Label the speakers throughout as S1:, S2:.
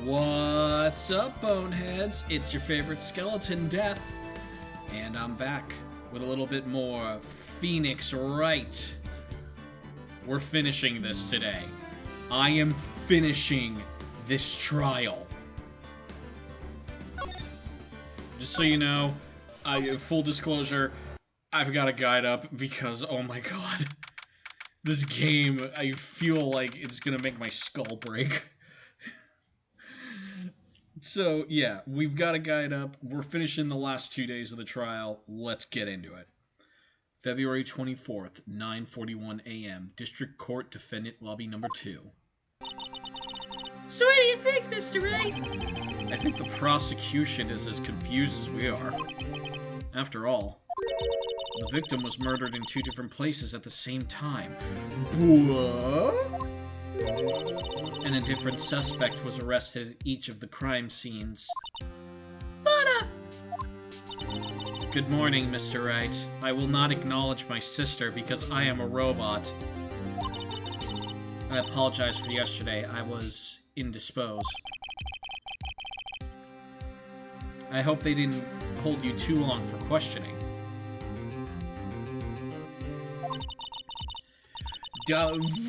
S1: What's up, boneheads? It's your favorite skeleton, Death, and I'm back with a little bit more Phoenix Wright. We're finishing this today. I am finishing this trial. Just so you know, full disclosure, I've got a guide up because, oh my god, this game, I feel like it's gonna make my skull break. So, yeah, we've got a guide up. We're finishing the last 2 days of the trial. Let's get into it. February 24th, 9:41 a.m. District Court Defendant Lobby Number 2.
S2: So what do you think, Mr. Wright?
S1: I think the prosecution is as confused as we are. After all, the victim was murdered in 2 different places at the same time. What? And a different suspect was arrested at each of the crime scenes.
S2: But,
S1: Good morning, Mr. Wright. I will not acknowledge my sister because I am a robot. I apologize for yesterday. I was indisposed. I hope they didn't hold you too long for questioning.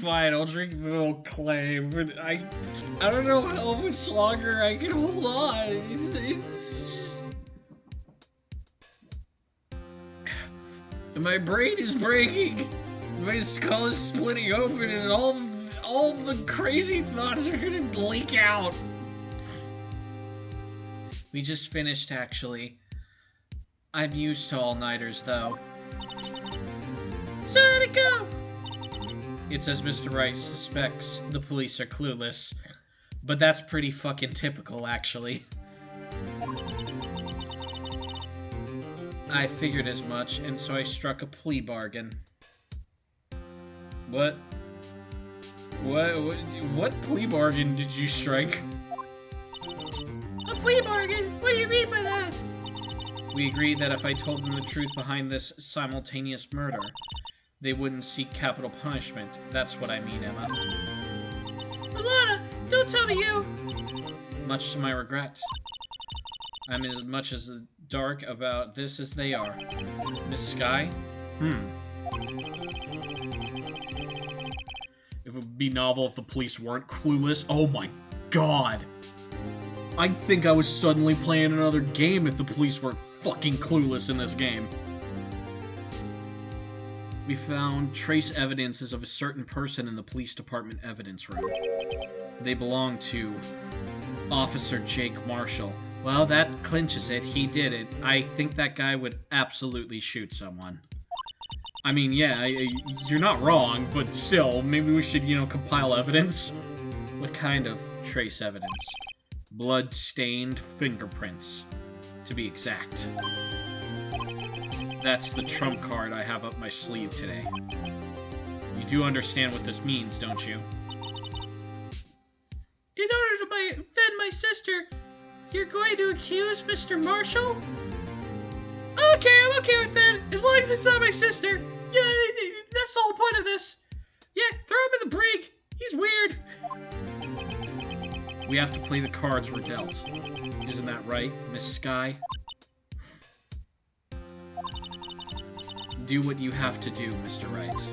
S1: Fine, I'll drink the little clay, but I don't know how much longer I can hold on. It's my brain is breaking. My skull is splitting open, and all the crazy thoughts are gonna leak out. We just finished, actually. I'm used to all-nighters, though.
S2: so how'd it go?
S1: It's as Mr. Wright suspects, the police are clueless. But that's pretty fucking typical, actually. I figured as much, and so I struck a plea bargain. What plea bargain did you strike?
S2: A plea bargain? What do you mean by that?
S1: We agreed that if I told them the truth behind this simultaneous murder, they wouldn't seek capital punishment. That's what I mean, Emma.
S2: Alana, don't tell me you!
S1: Much to my regret. I'm as much as the dark about this as they are. Miss Skye? It would be novel if the police weren't clueless. Oh my god! I'd think I was suddenly playing another game if the police weren't fucking clueless in this game. We found trace evidences of a certain person in the police department evidence room. They belong to Officer Jake Marshall. Well, that clinches it. He did it. I think that guy would absolutely shoot someone. I mean, yeah, you're not wrong, but still, maybe we should, compile evidence. What kind of trace evidence? Blood-stained fingerprints, to be exact. That's the trump card I have up my sleeve today. You do understand what this means, don't you?
S2: In order to defend my sister, you're going to accuse Mr. Marshall? Okay, I'm okay with that, as long as it's not my sister. Yeah, that's the whole point of this. Yeah, throw him in the brig. He's weird.
S1: We have to play the cards we're dealt. Isn't that right, Miss Skye? Do what you have to do, Mr. Wright.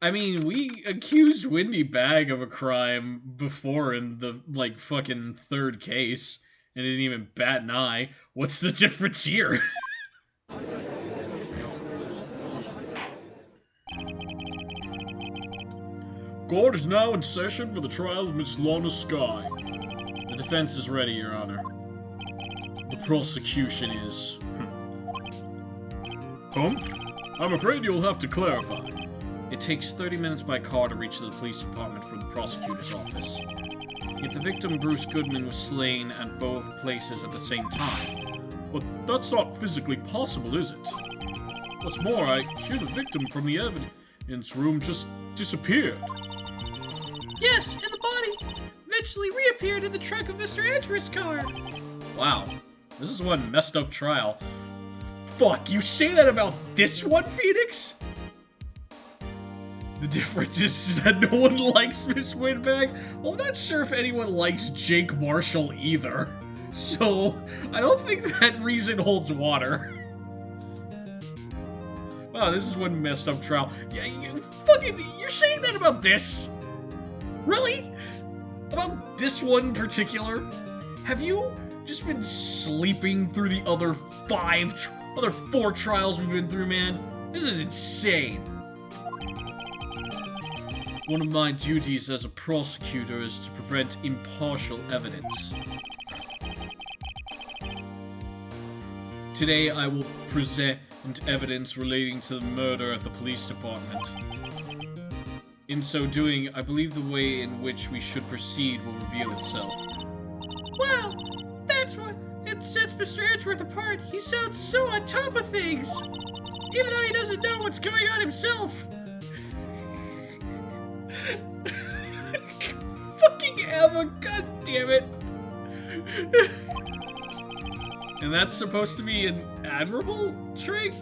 S1: I mean, we accused Windy Bag of a crime before in the, fucking 3rd case, and didn't even bat an eye. What's the difference here? Court is now in session for the trial of Miss Lana Skye. The defense is ready, Your Honor. The prosecution is... Humph? I'm afraid you'll have to clarify. It takes 30 minutes by car to reach the police department from the prosecutor's office. Yet the victim, Bruce Goodman, was slain at both places at the same time. But that's not physically possible, is it? What's more, I hear the victim from the evidence room just disappeared.
S2: Yes, and the body eventually reappeared in the trunk of Mr. Andrews' car.
S1: Wow, this is one messed up trial. Fuck, you say that about this one, Phoenix? The difference is that no one likes Miss Windbag. Well, I'm not sure if anyone likes Jake Marshall either. So, I don't think that reason holds water. Wow, this is one messed up trial. Yeah, you're saying that about this? Really? About this one in particular? Have you just been sleeping through the other four trials we've been through, man? This is insane. One of my duties as a prosecutor is to prevent impartial evidence. Today I will present evidence relating to the murder at the police department. In so doing, I believe the way in which we should proceed will reveal itself.
S2: Wow, that's what it sets Mr. Edgeworth apart. He sounds so on top of things, even though he doesn't know what's going on himself.
S1: Fucking Emma, god damn it. And that's supposed to be an admirable trait?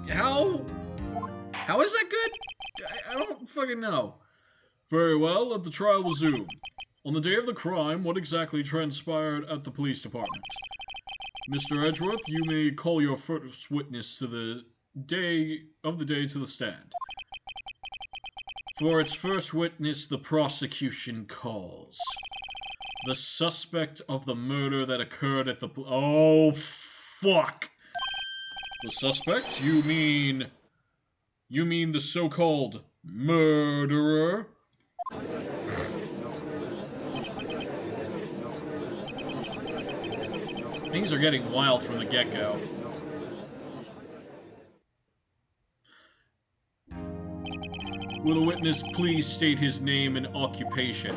S1: How is that good? I don't fucking know. Very well, let the trial resume. On the day of the crime, what exactly transpired at the police department? Mr. Edgeworth, you may call your first witness to the day to the stand. For its first witness, the prosecution calls the suspect of the murder that occurred at the oh, fuck. The suspect? You mean the so-called murderer? Things are getting wild from the get-go. Will the witness please state his name and occupation?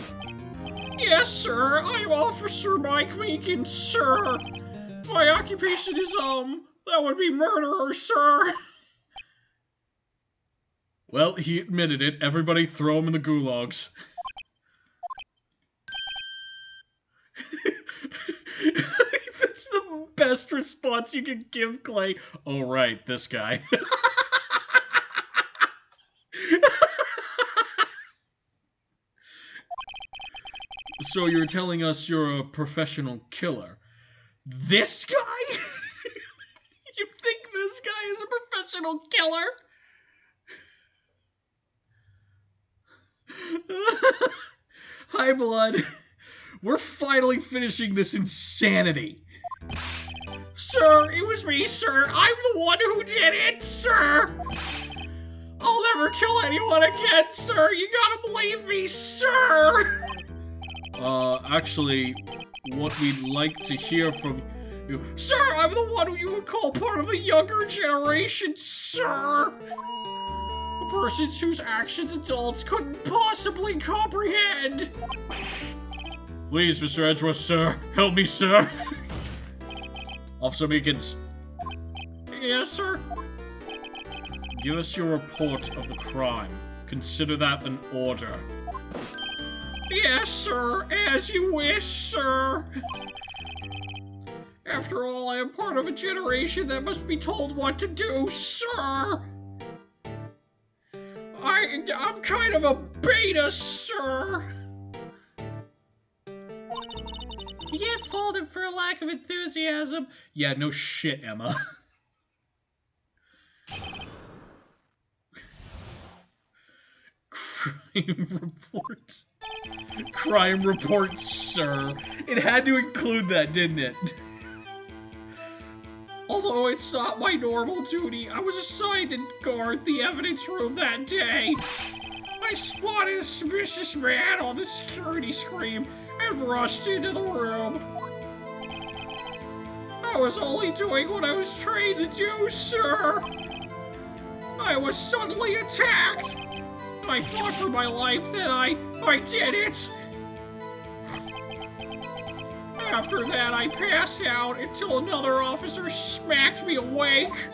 S2: Yes, sir. I'm Officer Mike Meekin, sir. My occupation is, that would be murderer, sir.
S1: Well, he admitted it. Everybody throw him in the gulags. That's the best response you can give, Clay. Oh, right, this guy. So you're telling us you're a professional killer. This guy? You think this guy is a professional killer? Hi, Blood. We're finally finishing this insanity.
S2: Sir, it was me, sir. I'm the one who did it, sir. I'll never kill anyone again, sir. You gotta believe me, sir.
S1: Actually, what we'd like to hear from you...
S2: Sir, I'm the one who you would call part of the younger generation, sir. Persons whose actions adults couldn't possibly comprehend.
S1: Please, Mr. Edgeworth, sir. Help me, sir. Officer Meekins.
S2: Yes, sir.
S1: Give us your report of the crime. Consider that an order.
S2: Yes, sir. As you wish, sir. After all, I am part of a generation that must be told what to do, sir. I'm kind of a beta, sir. You can't fault him for a lack of enthusiasm.
S1: Yeah, no shit, Emma. Crime report. Crime report, sir. It had to include that, didn't it?
S2: Although it's not my normal duty, I was assigned to guard the evidence room that day. I spotted a suspicious man on the security screen and rushed into the room. I was only doing what I was trained to do, sir. I was suddenly attacked. I fought for my life, then I did it. After that, I passed out until another officer smacked me awake.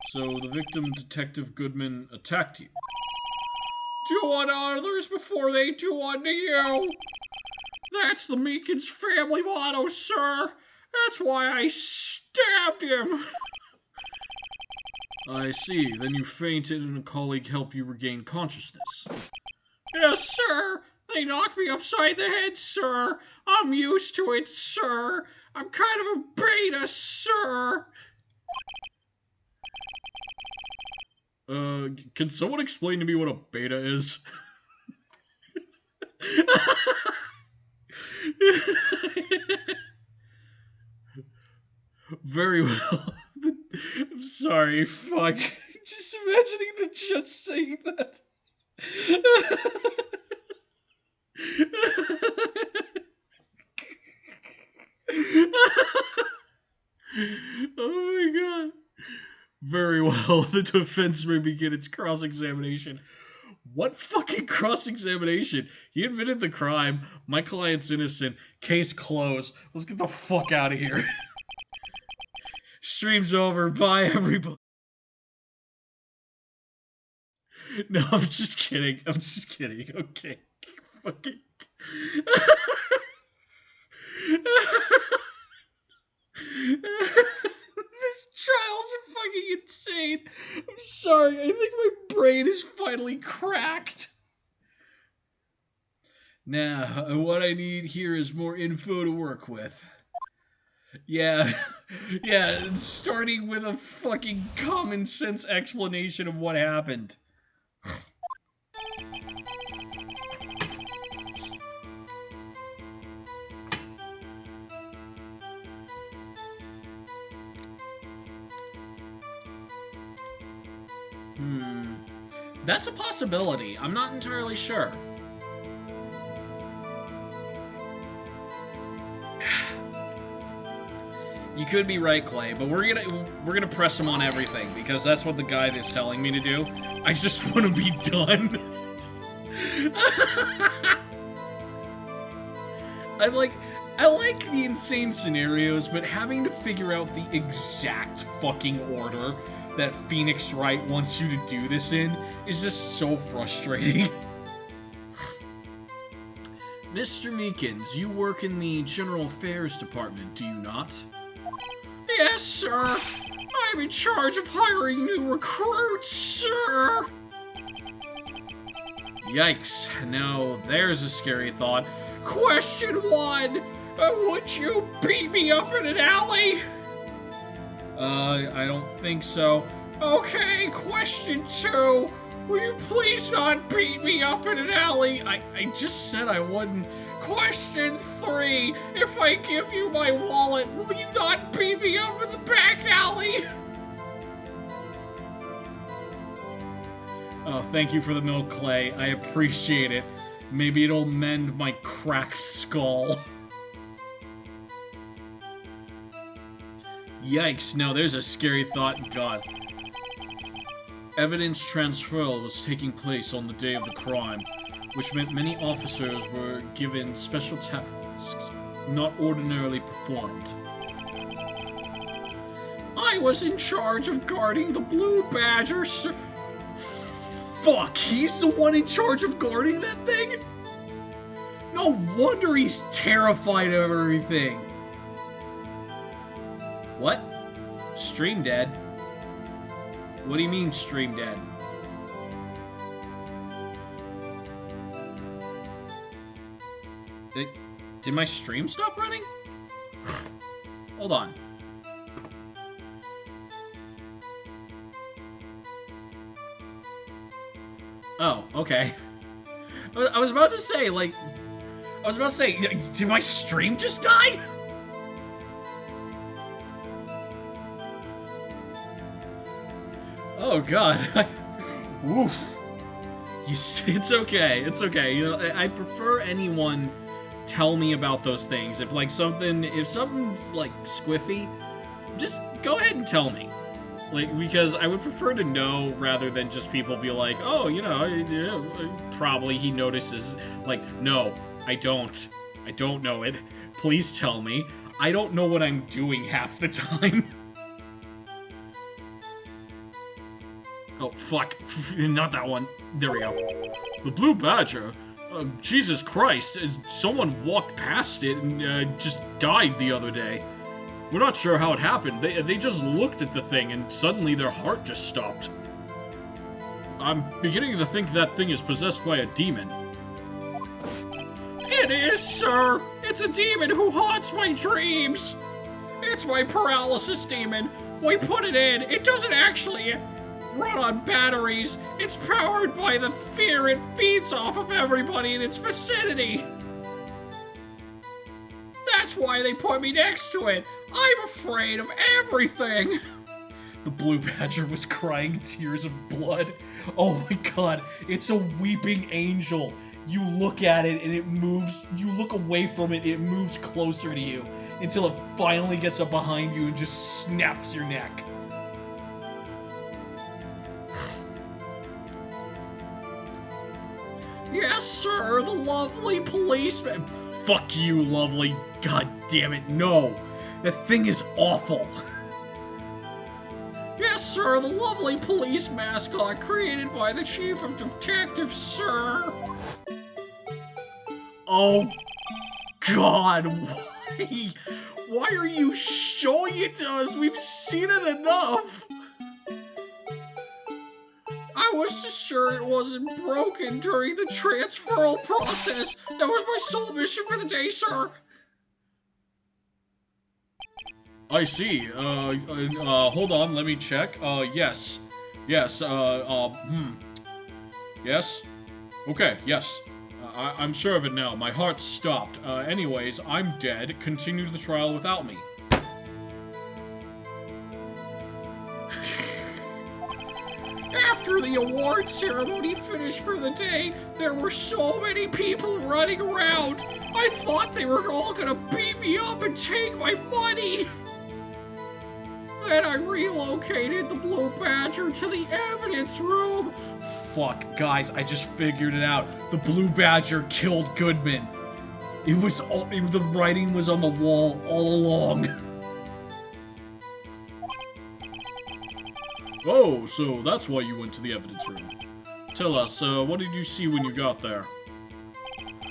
S1: So the victim, Detective Goodman, attacked you.
S2: Do unto others before they do unto you. That's the Meekins family motto, sir. That's why I stabbed him!
S1: I see. Then you fainted and a colleague helped you regain consciousness.
S2: Yes, sir! They knocked me upside the head, sir! I'm used to it, sir! I'm kind of a beta, sir!
S1: Can someone explain to me what a beta is? Very well. I'm sorry, fuck. Just imagining the judge saying that. Oh my god. Very well, the defense may begin its cross-examination. What fucking cross-examination? He admitted the crime. My client's innocent. Case closed. Let's get the fuck out of here. Stream's over. Bye, everybody. No, I'm just kidding. I'm just kidding. Okay. Fucking. These trials are fucking insane. I'm sorry. I think my brain is finally cracked. Now, what I need here is more info to work with. Yeah, yeah, starting with a fucking common sense explanation of what happened. That's a possibility. I'm not entirely sure. You could be right, Clay, but we're gonna press him on everything because that's what the guide is telling me to do. I just want to be done. I like the insane scenarios, but having to figure out the exact fucking order that Phoenix Wright wants you to do this in is just so frustrating. Mr. Meekins, you work in the General Affairs Department, do you not?
S2: Yes, sir. I'm in charge of hiring new recruits, sir.
S1: Yikes. Now, there's a scary thought.
S2: Question 1. Would you beat me up in an alley?
S1: I don't think so.
S2: Okay, question 2. Will you please not beat me up in an alley?
S1: I just said I wouldn't.
S2: Question 3. If I give you my wallet, will you not beat me up in the back alley?
S1: Oh, thank you for the milk, Clay. I appreciate it. Maybe it'll mend my cracked skull. Yikes, now there's a scary thought. God. Evidence transfer was taking place on the day of the crime, which meant many officers were given special tasks not ordinarily performed.
S2: I was in charge of guarding the Blue Badger, sir.
S1: Fuck, he's the one in charge of guarding that thing? No wonder he's terrified of everything. What? Stream dead? What do you mean, stream dead? Did my stream stop running? Hold on. Oh, okay. I was about to say, did my stream just die? Oh god. Woof. It's okay. It's okay. You know, I prefer anyone tell me about those things. If something's like squiffy, just go ahead and tell me. Like, because I would prefer to know rather than just people be like, oh, you know, probably he notices. Like, no, I don't. I don't know it. Please tell me. I don't know what I'm doing half the time. Oh, fuck. Not that one. There we go. The Blue Badger? Jesus Christ. Someone walked past it and just died the other day.
S3: We're not sure how it happened. They just looked at the thing and suddenly their heart just stopped. I'm beginning to think that thing is possessed by a demon.
S2: It is, sir! It's a demon who haunts my dreams! It's my paralysis demon. We put it in. It doesn't actually run on batteries. It's powered by the fear it feeds off of everybody in its vicinity. That's why they put me next to it. I'm afraid of everything.
S1: The blue badger was crying tears of blood. Oh my god, it's a weeping angel. You look at it and it moves, you look away from it, it moves closer to you until it finally gets up behind you and just snaps your neck.
S2: Yes, sir, the lovely policeman.
S1: Fuck you, lovely. God damn it, no. That thing is awful.
S2: Yes, sir, the lovely police mascot created by the chief of detectives, sir.
S1: Oh, God, why? Why are you showing it to us? We've seen it enough.
S2: I was just sure it wasn't broken during the transferal process. That was my sole mission for the day, sir.
S3: I see. Hold on, let me check. Yes. Yes, Yes? Okay, yes. I'm sure of it now. My heart stopped. Anyways, I'm dead. Continue the trial without me.
S2: After the award ceremony finished for the day, there were so many people running around. I thought they were all gonna beat me up and take my money. Then I relocated the Blue Badger to the evidence room.
S1: Fuck, guys, I just figured it out. The blue badger killed Goodman. The writing was on the wall all along.
S3: Oh, so that's why you went to the evidence room. Tell us, what did you see when you got there?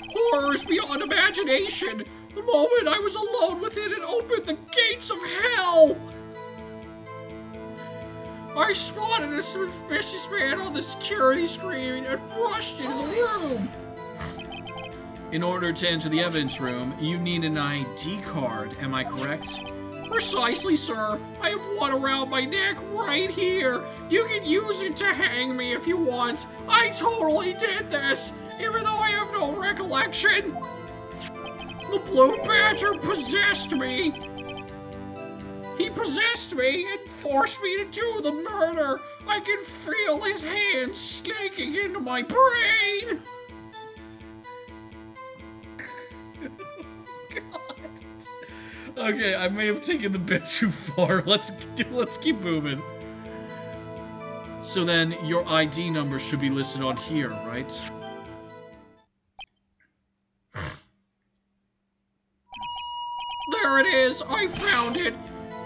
S2: Horrors beyond imagination. The moment I was alone with it, it opened the gates of hell. I spotted a suspicious man on the security screen and rushed into the room.
S1: In order to enter the evidence room, you need an ID card, am I correct?
S2: Precisely, sir. I have one around my neck right here. You can use it to hang me if you want. I totally did this, even though I have no recollection. The Blue Badger possessed me. He possessed me and forced me to do the murder. I can feel his hands snaking into my brain.
S1: Okay, I may have taken the bit too far. Let's keep moving. So then, your ID number should be listed on here, right?
S2: There it is. I found it.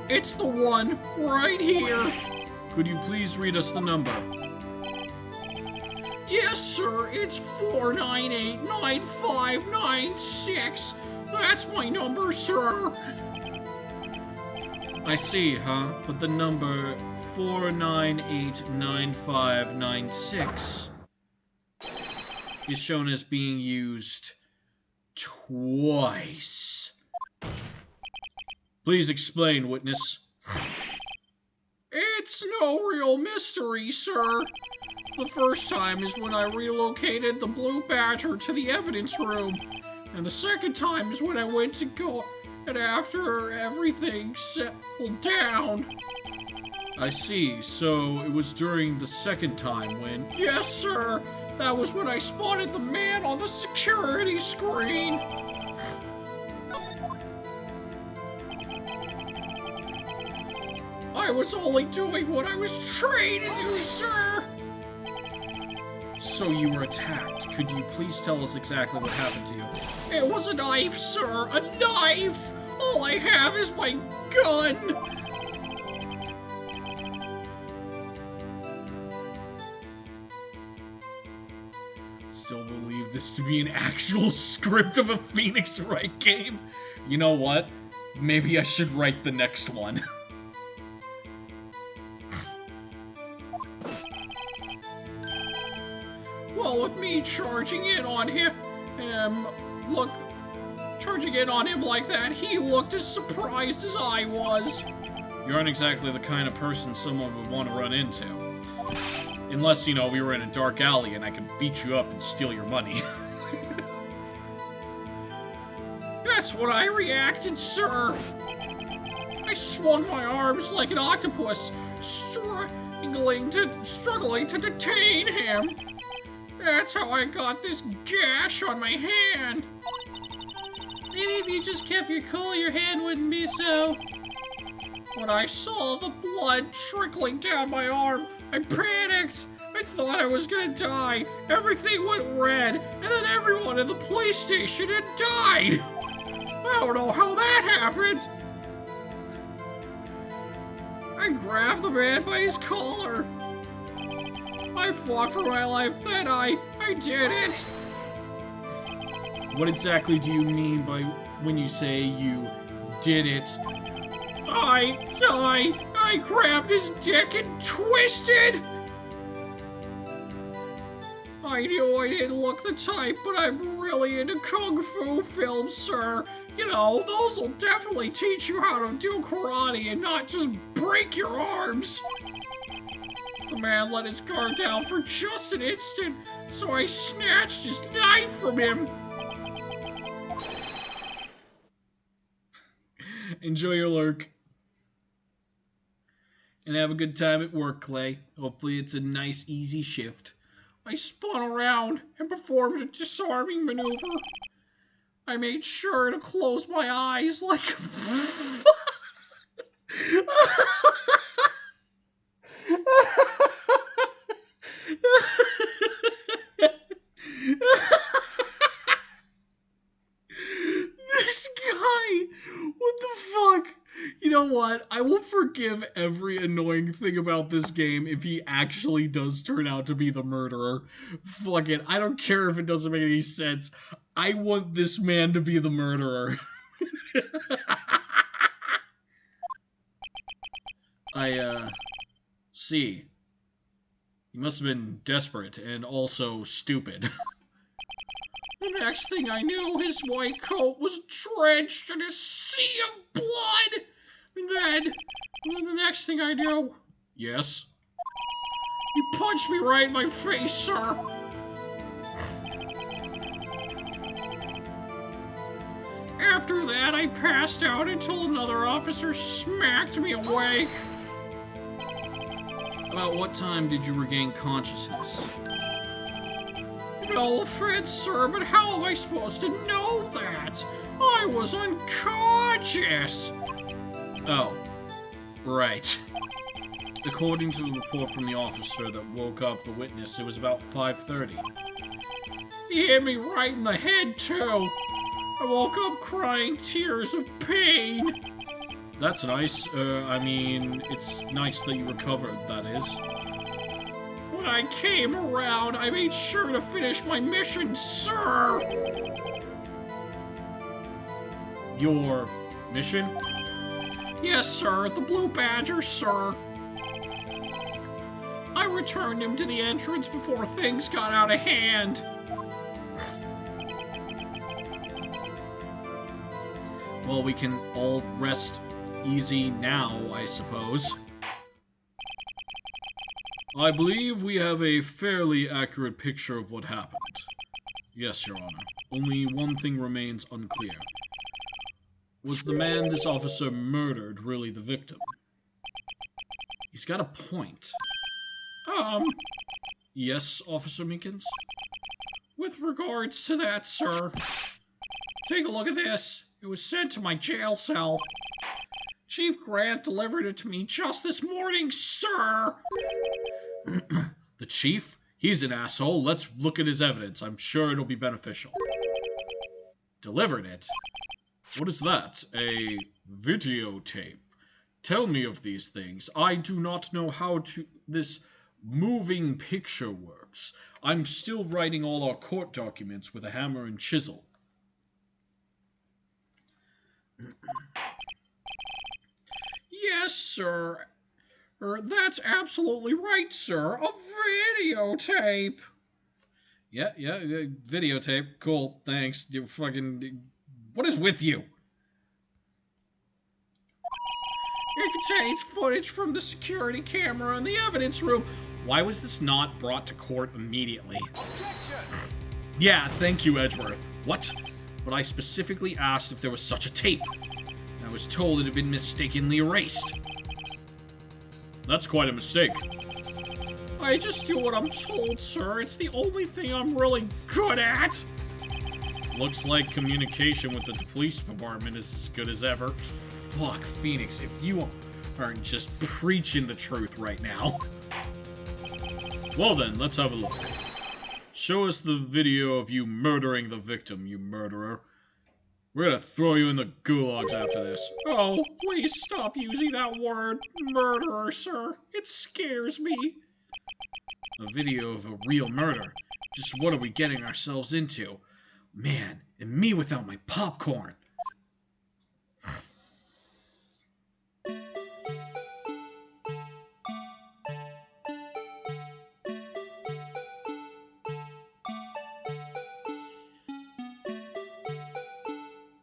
S2: It's the one right here.
S1: Could you please read us the number?
S2: Yes, sir. It's 4989596. That's my number, sir.
S1: I see, huh? But the number 4989596 is shown as being used twice. Please explain, witness.
S2: It's no real mystery, sir. The first time is when I relocated the Blue Badger to the evidence room. And the second time is when I went to go, and after everything settled down.
S1: I see, so it was during the second time when...
S2: Yes, sir. That was when I spotted the man on the security screen. I was only doing what I was trained to do, sir.
S1: So you were attacked. Could you please tell us exactly what happened to you?
S2: It was a knife, sir. A knife! All I have is my gun!
S1: Still believe this to be an actual script of a Phoenix Wright game? You know what? Maybe I should write the next one.
S3: Well, with me charging in on him, charging in on him like that, he looked as surprised as I was.
S1: You aren't exactly the kind of person someone would want to run into. Unless, you know, we were in a dark alley and I could beat you up and steal your money.
S3: That's what I reacted, sir. I swung my arms like an octopus, struggling to detain him. That's how I got this gash on my hand.
S2: Maybe if you just kept your cool, your hand wouldn't be so...
S3: When I saw the blood trickling down my arm, I panicked. I thought I was gonna die. Everything went red, and then everyone in the police station had died. I don't know how that happened. I grabbed the man by his collar. I fought for my life, then I did it.
S1: What exactly do you mean by when you say you did it?
S3: I grabbed his dick and twisted! I knew I didn't look the type, but I'm really into kung fu films, sir. You know, those will definitely teach you how to do karate and not just break your arms. The man let his guard down for just an instant, so I snatched his knife from him.
S1: Enjoy your lurk. And have a good time at work, Clay. Hopefully it's a nice, easy shift.
S3: I spun around and performed a disarming maneuver. I made sure to close my eyes like
S1: This guy! What the fuck? You know what? I will forgive every annoying thing about this game if he actually does turn out to be the murderer. Fuck it. I don't care if it doesn't make any sense. I want this man to be the murderer. See. He must have been desperate and also stupid.
S3: The next thing I knew, his white coat was drenched in a sea of blood. And then the next thing I knew...
S1: Yes?
S3: He punched me right in my face, sir. After that, I passed out until another officer smacked me awake.
S1: About what time did you regain consciousness?
S3: No offense, sir, but how am I supposed to know that? I was unconscious.
S1: Oh. Right. According to the report from the officer that woke up the witness, it was about 5:30.
S3: He hit me right in the head, too. I woke up crying tears of pain.
S1: That's nice. I mean, it's nice that you recovered, that is.
S3: When I came around, I made sure to finish my mission, sir!
S1: Your mission?
S3: Yes, sir, the Blue Badger, sir. I returned him to the entrance before things got out of hand.
S1: Well, we can all rest easy now, I suppose. I believe we have a fairly accurate picture of what happened. Yes, Your Honor. Only one thing remains unclear. Was the man this officer murdered really the victim? He's got a point. Yes, Officer Meekins?
S3: With regards to that, sir, take a look at this. It was sent to my jail cell. Chief Grant delivered it to me just this morning, sir!
S1: The chief? He's an asshole. Let's look at his evidence. I'm sure it'll be beneficial. Delivered it? What is that? A videotape? Tell me of these things. I do not know how this moving picture works. I'm still writing all our court documents with a hammer and chisel.
S3: Yes, sir. That's absolutely right, sir. A videotape.
S1: Yeah, videotape. Cool, thanks. You fucking... What is with you?
S3: It contains footage from the security camera in the evidence room.
S1: Why was this not brought to court immediately? Yeah, thank you, Edgeworth. What? But I specifically asked if there was such a tape. I was told it had been mistakenly erased. That's quite a mistake.
S3: I just do what I'm told, sir. It's the only thing I'm really good at.
S1: Looks like communication with the police department is as good as ever. Fuck, Phoenix, if you aren't just preaching the truth right now. Well then, let's have a look. Show us the video of you murdering the victim, you murderer. We're gonna throw you in the gulags after this.
S3: Oh, please stop using that word, murderer, sir. It scares me.
S1: A video of a real murder. Just what are we getting ourselves into? Man, and me without my popcorn.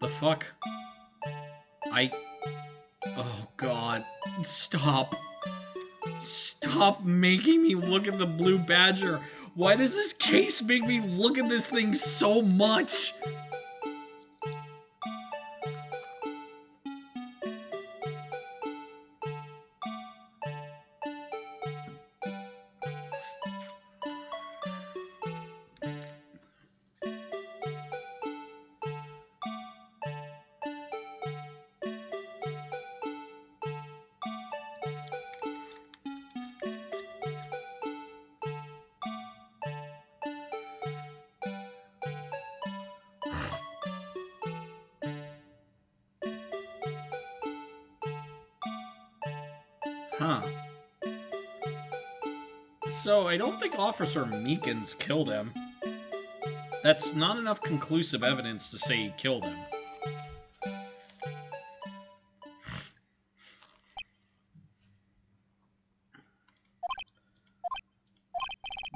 S1: The fuck? Oh god. Stop. Stop making me look at the Blue Badger. Why does this case make me look at this thing so much? Huh. So, I don't think Officer Meekins killed him. That's not enough conclusive evidence to say he killed him.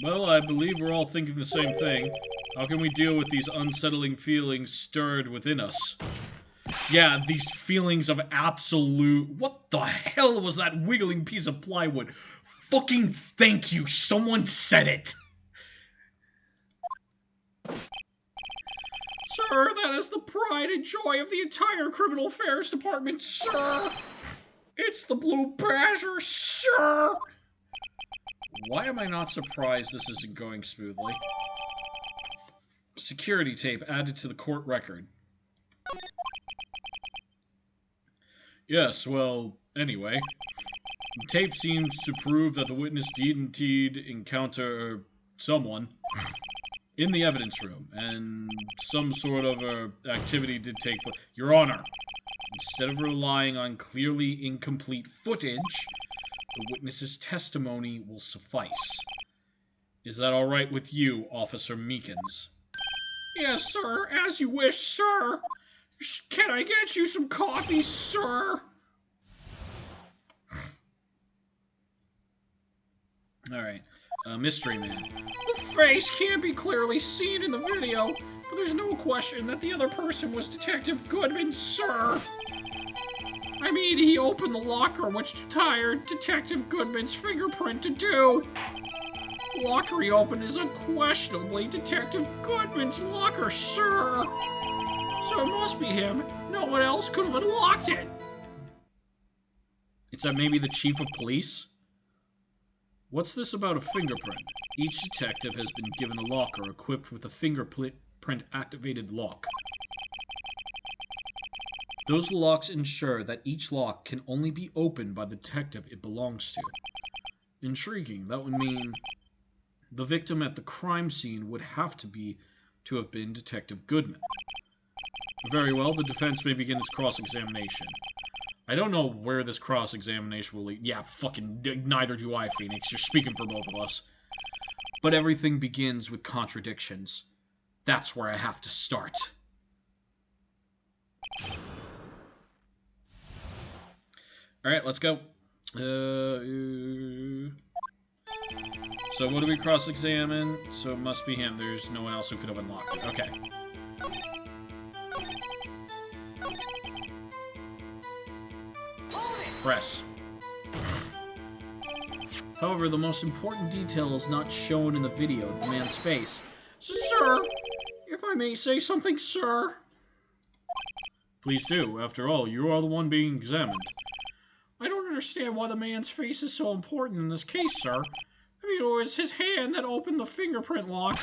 S1: Well, I believe we're all thinking the same thing. How can we deal with these unsettling feelings stirred within us? Yeah, these feelings of absolute... What the hell was that wiggling piece of plywood? Fucking thank you, someone said it!
S3: Sir, that is the pride and joy of the entire Criminal Affairs Department, sir! It's the Blue Badger, sir!
S1: Why am I not surprised this isn't going smoothly? Security tape added to the court record. Yes, well, anyway. The tape seems to prove that the witness did indeed encounter someone in the evidence room, and some sort of activity did take place. Your Honor, instead of relying on clearly incomplete footage, the witness's testimony will suffice. Is that all right with you, Officer Meekins?
S3: Yes, sir, as you wish, sir. Can I get you some coffee, sir?
S1: Alright. Mystery Man.
S3: The face can't be clearly seen in the video, but there's no question that the other person was Detective Goodman, sir. I mean, he opened the locker, which retired Detective Goodman's fingerprint to do. The locker he opened is unquestionably Detective Goodman's locker, sir. So it must be him. No one else could have unlocked it.
S1: Is that maybe the chief of police? What's this about a fingerprint? Each detective has been given a locker equipped with a fingerprint-activated lock. Those locks ensure that each lock can only be opened by the detective it belongs to. Intriguing. That would mean the victim at the crime scene would have to have been Detective Goodman. Very well, the defense may begin its cross-examination. I don't know where this cross-examination will lead. Yeah, fucking neither do I, Phoenix. You're speaking for both of us. But everything begins with contradictions. That's where I have to start. Alright, let's go. So what do we cross-examine? So it must be him. There's no one else who could have unlocked it. Okay. Press. However, the most important detail is not shown in the video, the man's face.
S3: Sir, if I may say something, sir.
S1: Please do. After all, you are the one being examined.
S3: I don't understand why the man's face is so important in this case, sir. I mean, it was his hand that opened the fingerprint lock.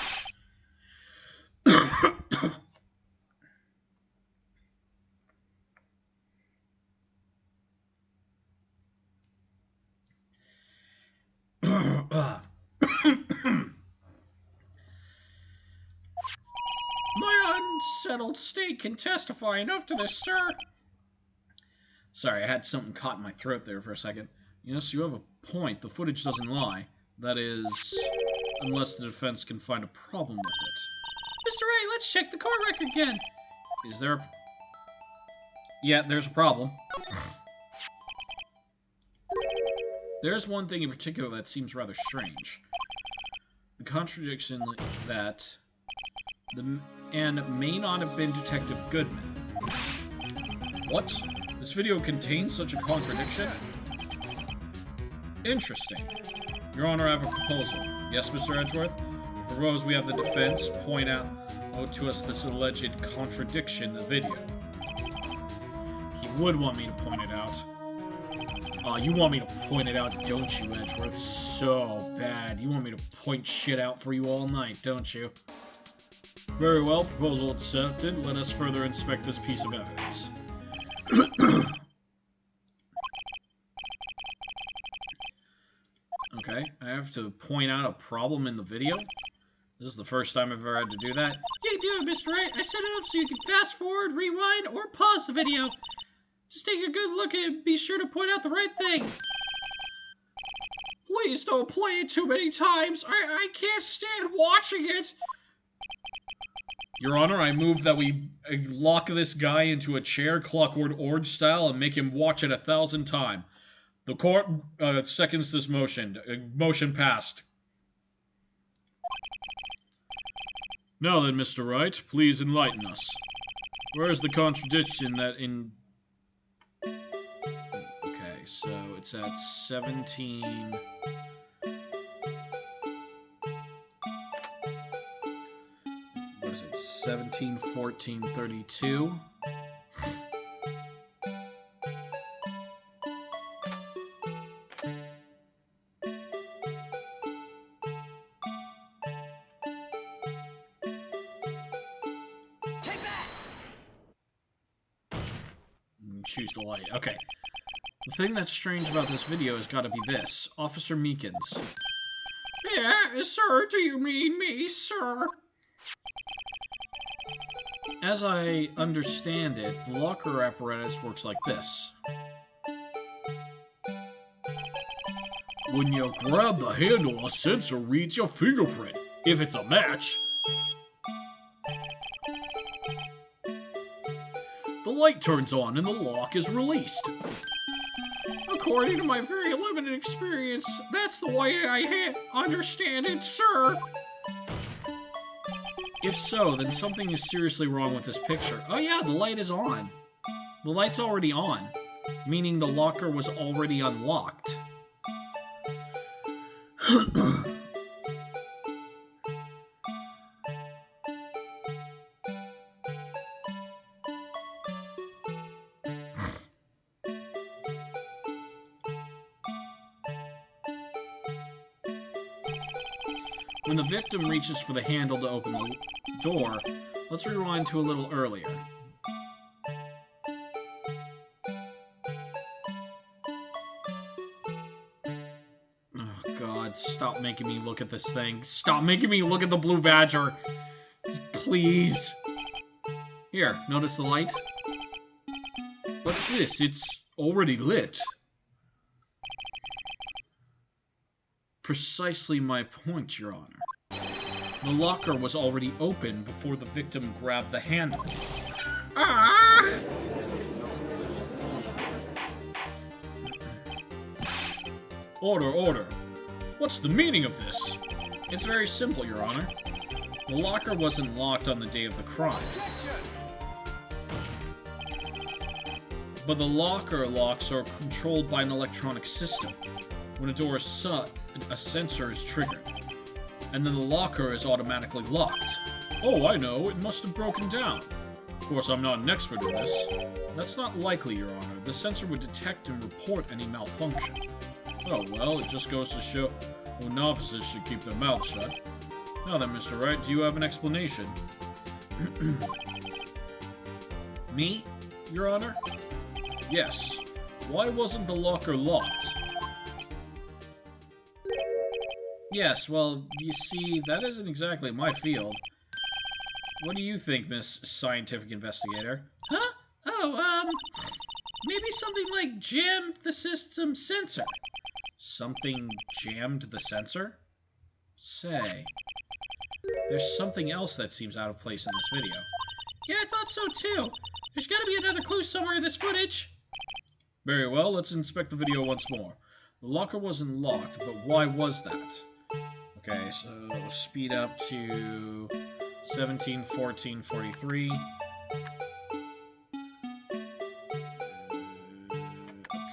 S3: My unsettled state can testify enough to this, sir.
S1: Sorry, I had something caught in my throat there for a second. Yes, you have a point. The footage doesn't lie. That is, unless the defense can find a problem with it.
S2: Mr. Wright, let's check the court record again.
S1: Is there a... Yeah, there's a problem. There's one thing in particular that seems rather strange. The contradiction that the man may not have been Detective Goodman. What? This video contains such a contradiction? Interesting. Your Honor, I have a proposal. Yes, Mr. Edgeworth? Propose we have the defense point out to us this alleged contradiction in the video. He would want me to point it out. You want me to point it out, don't you, Edgeworth? So bad. You want me to point shit out for you all night, don't you? Very well, proposal accepted. Let us further inspect this piece of evidence. Okay, I have to point out a problem in the video? This is the first time I've ever had to do that.
S2: You do it, Mr. Wright. I set it up so you can fast forward, rewind, or pause the video. Just take a good look and be sure to point out the right thing.
S3: Please don't play it too many times. I can't stand watching it.
S1: Your Honor, I move that we lock this guy into a chair, Clockwork Orange style, and make him watch it 1,000 times. The court seconds this motion. Motion passed. Now then, Mr. Wright, please enlighten us. Where is the contradiction that in... Okay, so it's at 17... What is it? 17, 14, 32? Choose the light. Okay. The thing that's strange about this video has got to be this. Officer Meekins.
S3: Yeah, sir, do you mean me, sir?
S1: As I understand it, the locker apparatus works like this. When you grab the handle, a sensor reads your fingerprint. If it's a match, the light turns on and the lock is released.
S3: According to my very limited experience, that's the way I understand it, sir.
S1: If so, then something is seriously wrong with this picture. Oh yeah, the light is on. The light's already on, meaning the locker was already unlocked. When the victim reaches for the handle to open the door, let's rewind to a little earlier. Oh god, stop making me look at this thing. Stop making me look at the blue badger! Please! Here, notice the light? What's this? It's already lit. Precisely my point, Your Honor. The locker was already open before the victim grabbed the handle.
S3: Ah!
S1: Order, order. What's the meaning of this? It's very simple, Your Honor. The locker wasn't locked on the day of the crime. But the locker locks are controlled by an electronic system. When a door is shut, a sensor is triggered. And then the locker is automatically locked. Oh, I know, it must have broken down. Of course, I'm not an expert in this. That's not likely, Your Honor. The sensor would detect and report any malfunction. Oh, well, it just goes to show novices should keep their mouths shut. Now then, Mr. Wright, do you have an explanation? Me, Your Honor? Yes. Why wasn't the locker locked? Yes, well, you see, that isn't exactly my field. What do you think, Miss Scientific Investigator?
S2: Huh? Oh, maybe something like jammed the system sensor.
S1: Something jammed the sensor? Say, there's something else that seems out of place in this video.
S2: Yeah, I thought so too. There's gotta be another clue somewhere in this footage.
S1: Very well, let's inspect the video once more. The locker wasn't locked, but why was that? Okay, so speed up to 17, 14, 43.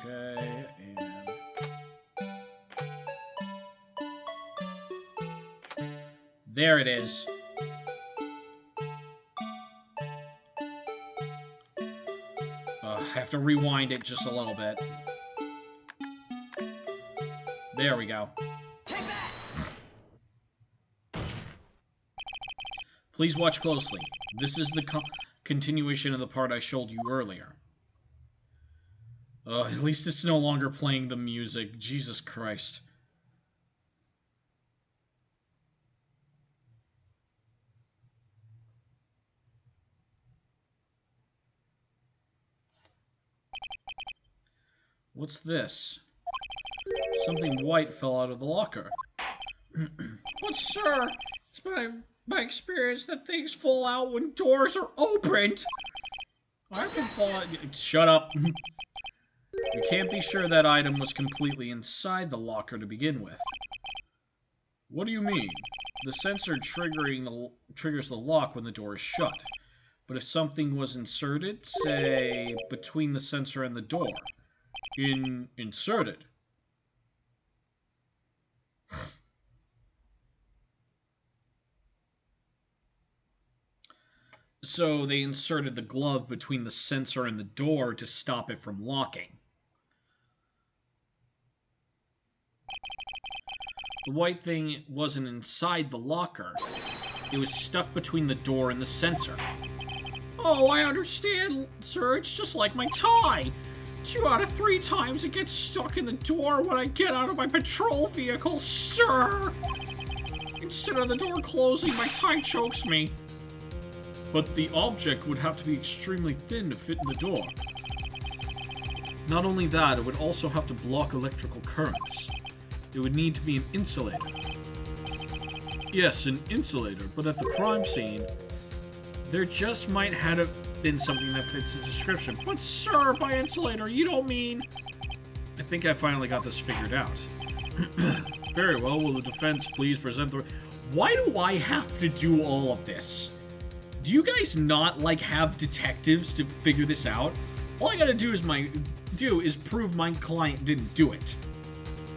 S1: Okay, and... there it is. I have to rewind it just a little bit. There we go. Please watch closely. This is the continuation of the part I showed you earlier. At least it's no longer playing the music. Jesus Christ. What's this? Something white fell out of the locker.
S3: But sir, it's my experience that things fall out when doors are opened.
S1: I can fall out. Shut up. You can't be sure that item was completely inside the locker to begin with. What do you mean? The sensor triggers the lock when the door is shut. But if something was inserted, say, between the sensor and the door, inserted. So they inserted the glove between the sensor and the door to stop it from locking. The white thing wasn't inside the locker. It was stuck between the door and the sensor.
S3: Oh, I understand, sir. It's just like my tie. 2 out of 3 times it gets stuck in the door when I get out of my patrol vehicle, sir! Instead of the door closing, my tie chokes me.
S1: But the object would have to be extremely thin to fit in the door. Not only that, it would also have to block electrical currents. It would need to be an insulator. Yes, an insulator, but at the crime scene, there just might have been something that fits the description.
S3: But sir, by insulator, you don't mean...
S1: I think I finally got this figured out. Very well, will the defense please present the... Why do I have to do all of this? Do you guys not, like, have detectives to figure this out? All I gotta do is prove my client didn't do it.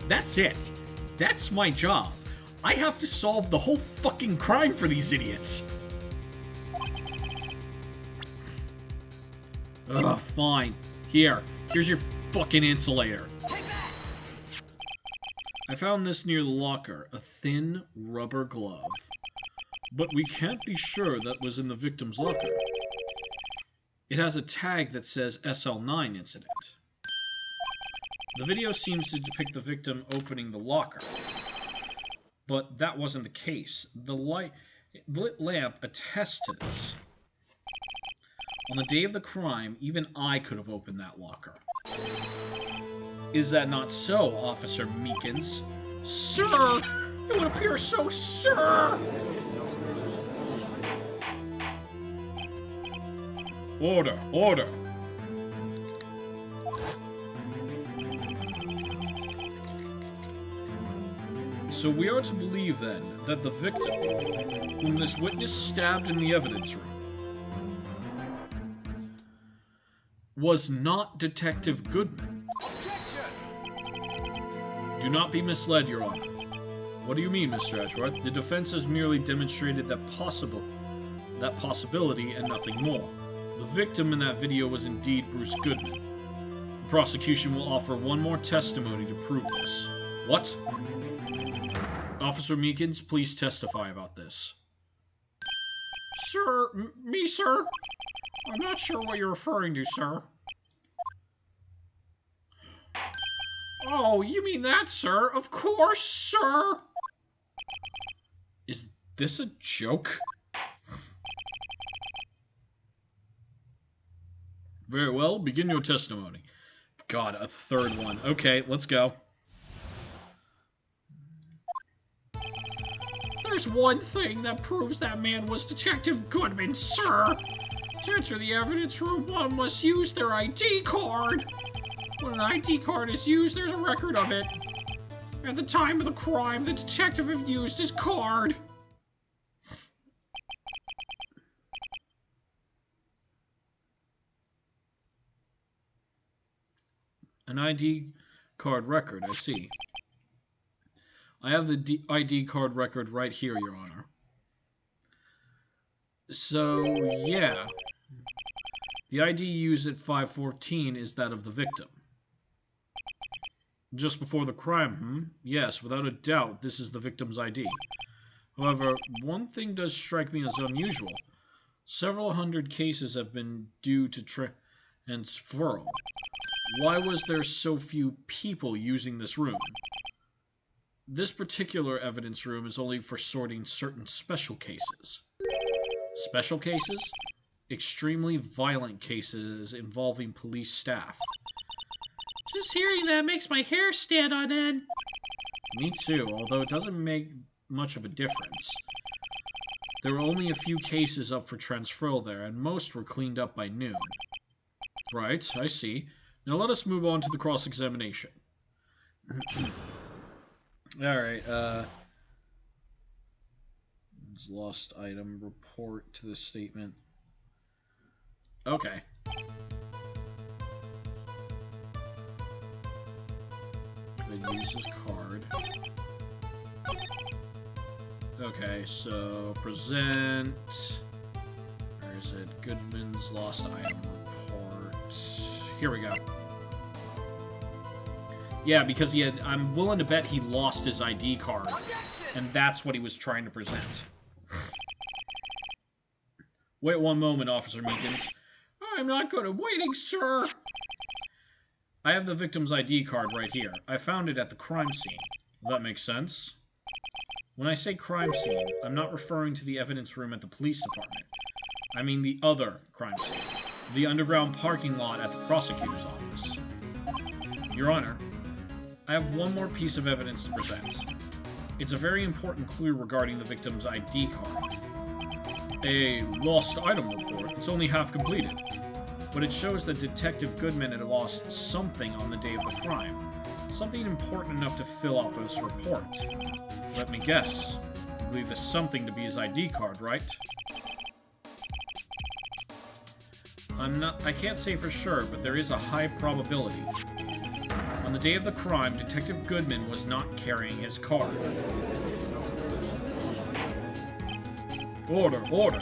S1: That's it. That's my job. I have to solve the whole fucking crime for these idiots. Ugh, fine. Here's your fucking insulator. I found this near the locker, a thin rubber glove. But we can't be sure that was in the victim's locker. It has a tag that says SL9 incident. The video seems to depict the victim opening the locker. But that wasn't the case. The lit lamp attests to this. On the day of the crime, even I could have opened that locker. Is that not so, Officer Meekins?
S3: Sir! It would appear so, sir!
S1: Order! Order! So we are to believe, then, that the victim, whom this witness stabbed in the evidence room, was not Detective Goodman. Do not be misled, Your Honor. What do you mean, Mr. Edgeworth? The defense has merely demonstrated that possibility and nothing more. The victim in that video was indeed Bruce Goodman. The prosecution will offer one more testimony to prove this. What? Officer Meekins, please testify about this.
S3: Sir, me, sir? I'm not sure what you're referring to, sir. Oh, you mean that, sir? Of course, sir!
S1: Is this a joke? Very well, begin your testimony. God, a third one. Okay, let's go.
S3: There's one thing that proves that man was Detective Goodman, sir. To enter the evidence room, one must use their ID card. When an ID card is used, there's a record of it. At the time of the crime, the detective had used his card.
S1: An ID card record, I see. I have the ID card record right here, Your Honor. So, yeah. The ID used at 514 is that of the victim. Just before the crime, Yes, without a doubt, this is the victim's ID. However, one thing does strike me as unusual. Several hundred cases have been due to transferal. Why was there so few people using this room? This particular evidence room is only for sorting certain special cases. Special cases? Extremely violent cases involving police staff.
S2: Just hearing that makes my hair stand on end.
S1: Me too, although it doesn't make much of a difference. There were only a few cases up for transferal there, and most were cleaned up by noon. Right, I see. Now let us move on to the cross-examination. Alright, lost item, report to the statement. Okay. Then use his card. Okay, so present. Where is it? Goodman's lost item report. Here we go. Yeah, because he had. I'm willing to bet he lost his ID card, and that's what he was trying to present. Wait one moment, Officer Meekins.
S3: I'm not good at waiting, sir.
S1: I have the victim's ID card right here. I found it at the crime scene. That makes sense. When I say crime scene, I'm not referring to the evidence room at the police department. I mean the other crime scene. The underground parking lot at the prosecutor's office. Your Honor, I have one more piece of evidence to present. It's a very important clue regarding the victim's ID card. A lost item report. It's only half completed. But it shows that Detective Goodman had lost something on the day of the crime. Something important enough to fill out this report. Let me guess. You believe this something to be his ID card, right? I can't say for sure, but there is a high probability. On the day of the crime, Detective Goodman was not carrying his card. Order, order!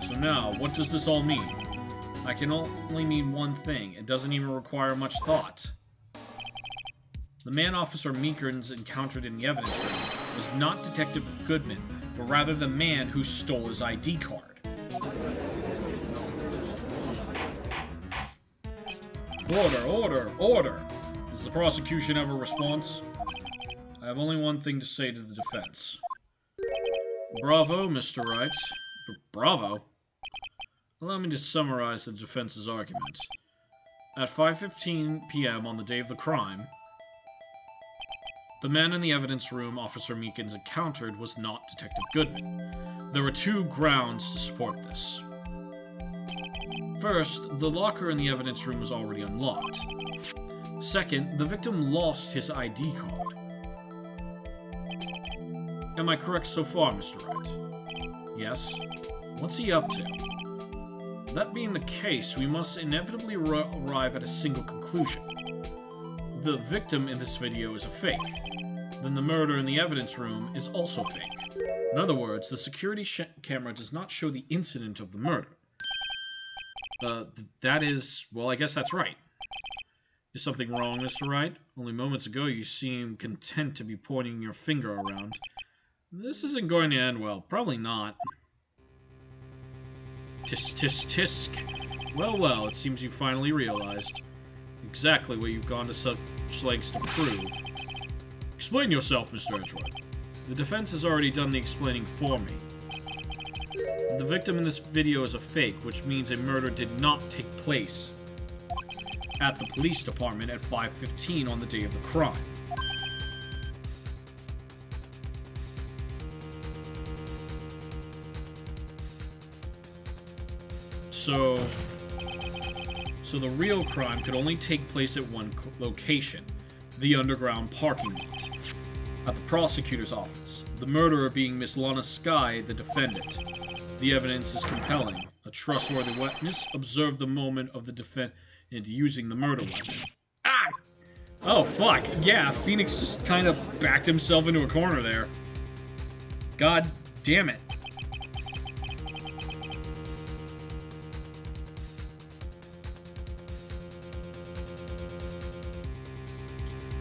S1: So now, what does this all mean? I can only mean one thing. It doesn't even require much thought. The man Officer Meekins encountered in the evidence room was not Detective Goodman, but rather the man who stole his ID card. Order, order, order! Does the prosecution have a response? I have only one thing to say to the defense. Bravo, Mr. Wright. Bravo? Allow me to summarize the defense's argument. At 5:15 p.m. on the day of the crime, the man in the evidence room Officer Meekins encountered was not Detective Goodman. There were two grounds to support this. First, the locker in the evidence room was already unlocked. Second, the victim lost his ID card. Am I correct so far, Mr. Wright? Yes. What's he up to? That being the case, we must inevitably arrive at a single conclusion. The victim in this video is a fake. Then the murder in the evidence room is also fake. In other words, the security camera does not show the incident of the murder. That is... well, I guess that's right. Is something wrong, Mr. Wright? Only moments ago you seemed content to be pointing your finger around. This isn't going to end well. Probably not. Tisk, tisk, tisk. Well, well, it seems you finally realized exactly what you've gone to such lengths to prove. Explain yourself, Mr. Edgeworth. The defense has already done the explaining for me. The victim in this video is a fake, which means a murder did not take place at the police department at 5:15 on the day of the crime. So the real crime could only take place at one location, the underground parking lot, at the prosecutor's office, the murderer being Miss Lana Skye, the defendant. The evidence is compelling. A trustworthy witness observed the moment of the defendant using the murder weapon. Ah! Oh, fuck. Yeah, Phoenix just kind of backed himself into a corner there. God damn it.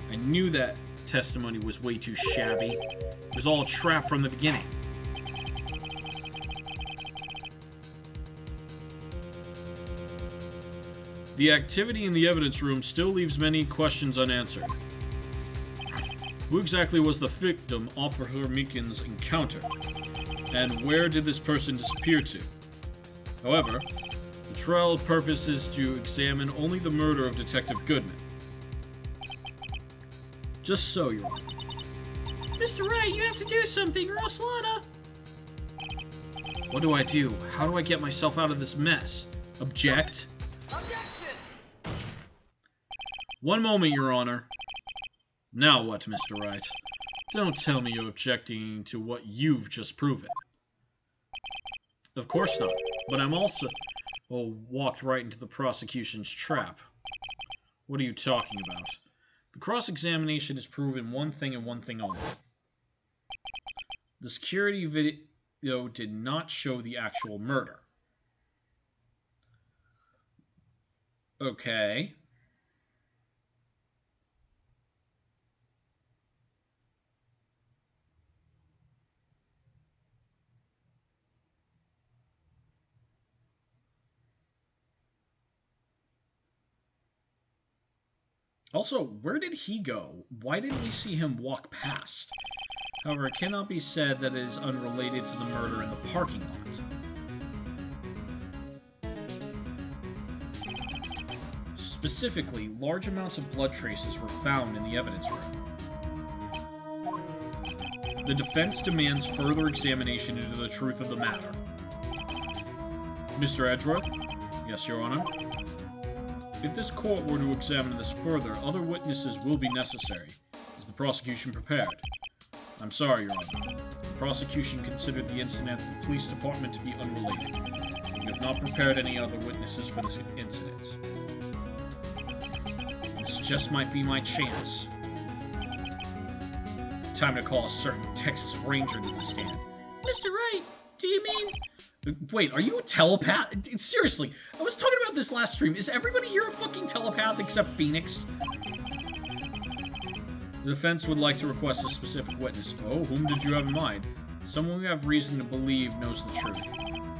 S1: I knew that testimony was way too shabby. It was all a trap from the beginning. The activity in the evidence room still leaves many questions unanswered. Who exactly was the victim Officer Meekins' encounter? And where did this person disappear to? However, the trial purpose is to examine only the murder of Detective Goodman. Just so, Your Honor.
S2: Mr. Wright, you have to do something, or else Lana...
S1: What do I do? How do I get myself out of this mess? Object? One moment, Your Honor. Now what, Mr. Wright? Don't tell me you're objecting to what you've just proven. Of course not, but I'm also... Oh, walked right into the prosecution's trap. What are you talking about? The cross-examination has proven one thing and one thing only. The security video did not show the actual murder. Okay. Also, where did he go? Why didn't we see him walk past? However, it cannot be said that it is unrelated to the murder in the parking lot. Specifically, large amounts of blood traces were found in the evidence room. The defense demands further examination into the truth of the matter. Mr. Edgeworth? Yes, Your Honor? If this court were to examine this further, other witnesses will be necessary. Is the prosecution prepared? I'm sorry, Your Honor. The prosecution considered the incident at the police department to be unrelated. We have not prepared any other witnesses for this incident. This just might be my chance. Time to call a certain Texas Ranger to the stand.
S2: Mr. Wright, do you mean...
S1: Wait, are you a telepath? Seriously, I was talking about this last stream. Is everybody here a fucking telepath except Phoenix? The defense would like to request a specific witness. Oh, whom did you have in mind? Someone we have reason to believe knows the truth.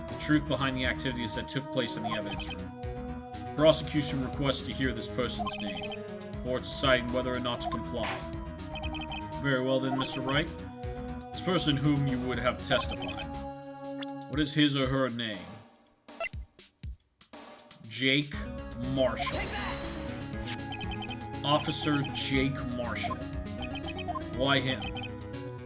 S1: The truth behind the activities that took place in the evidence room. The prosecution requests to hear this person's name before deciding whether or not to comply. Very well then, Mr. Wright. This person whom you would have testified. What is his or her name? Jake Marshall. Officer Jake Marshall. Why him?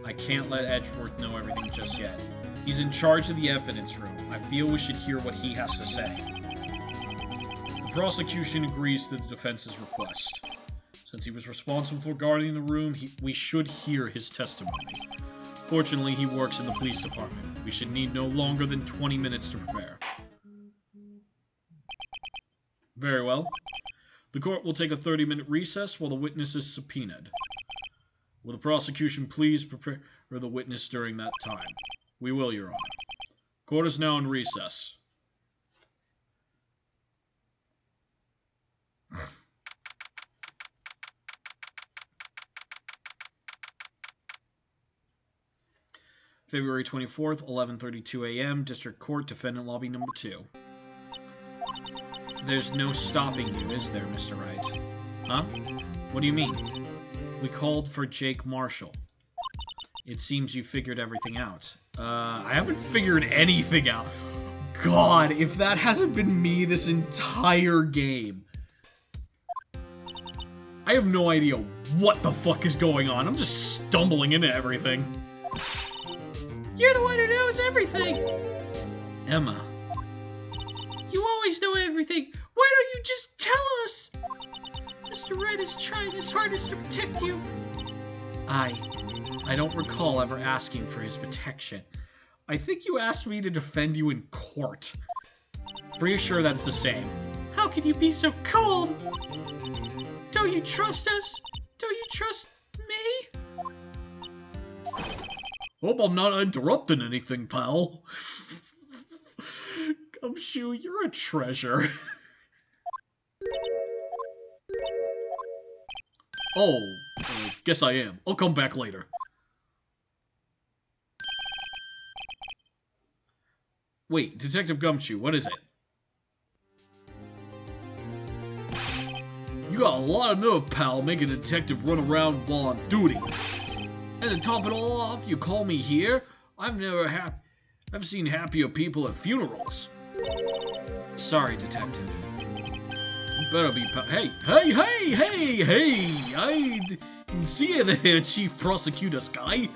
S1: I can't let Edgeworth know everything just yet. He's in charge of the evidence room. I feel we should hear what he has to say. The prosecution agrees to the defense's request. Since he was responsible for guarding the room, we should hear his testimony. Fortunately, he works in the police department. We should need no longer than 20 minutes to prepare. Very well. The court will take a 30-minute recess while the witness is subpoenaed. Will the prosecution please prepare the witness during that time? We will, Your Honor. Court is now in recess. February 24th, 11:32 a.m., District Court, Defendant Lobby Number 2. There's no stopping you, is there, Mr. Wright? Huh? What do you mean? We called for Jake Marshall. It seems you figured everything out. I haven't figured anything out. God, if that hasn't been me this entire game. I have no idea what the fuck is going on. I'm just stumbling into everything.
S2: You're the one who knows everything!
S1: Emma.
S2: You always know everything! Why don't you just tell us? Mr. Wright is trying his hardest to protect you.
S1: I don't recall ever asking for his protection. I think you asked me to defend you in court. Pretty sure that's the same.
S2: How can you be so cold? Don't you trust us? Don't you trust me?
S1: Hope I'm not interrupting anything, pal. Gumshoe, you're a treasure. Oh, guess I am. I'll come back later. Wait, Detective Gumshoe, what is it? You got a lot of nerve, pal, making a detective run around while on duty. And to top it all off, you call me here? I've seen happier people at funerals. Sorry, Detective. You better be Hey! I didn't see you there, Chief Prosecutor Sky.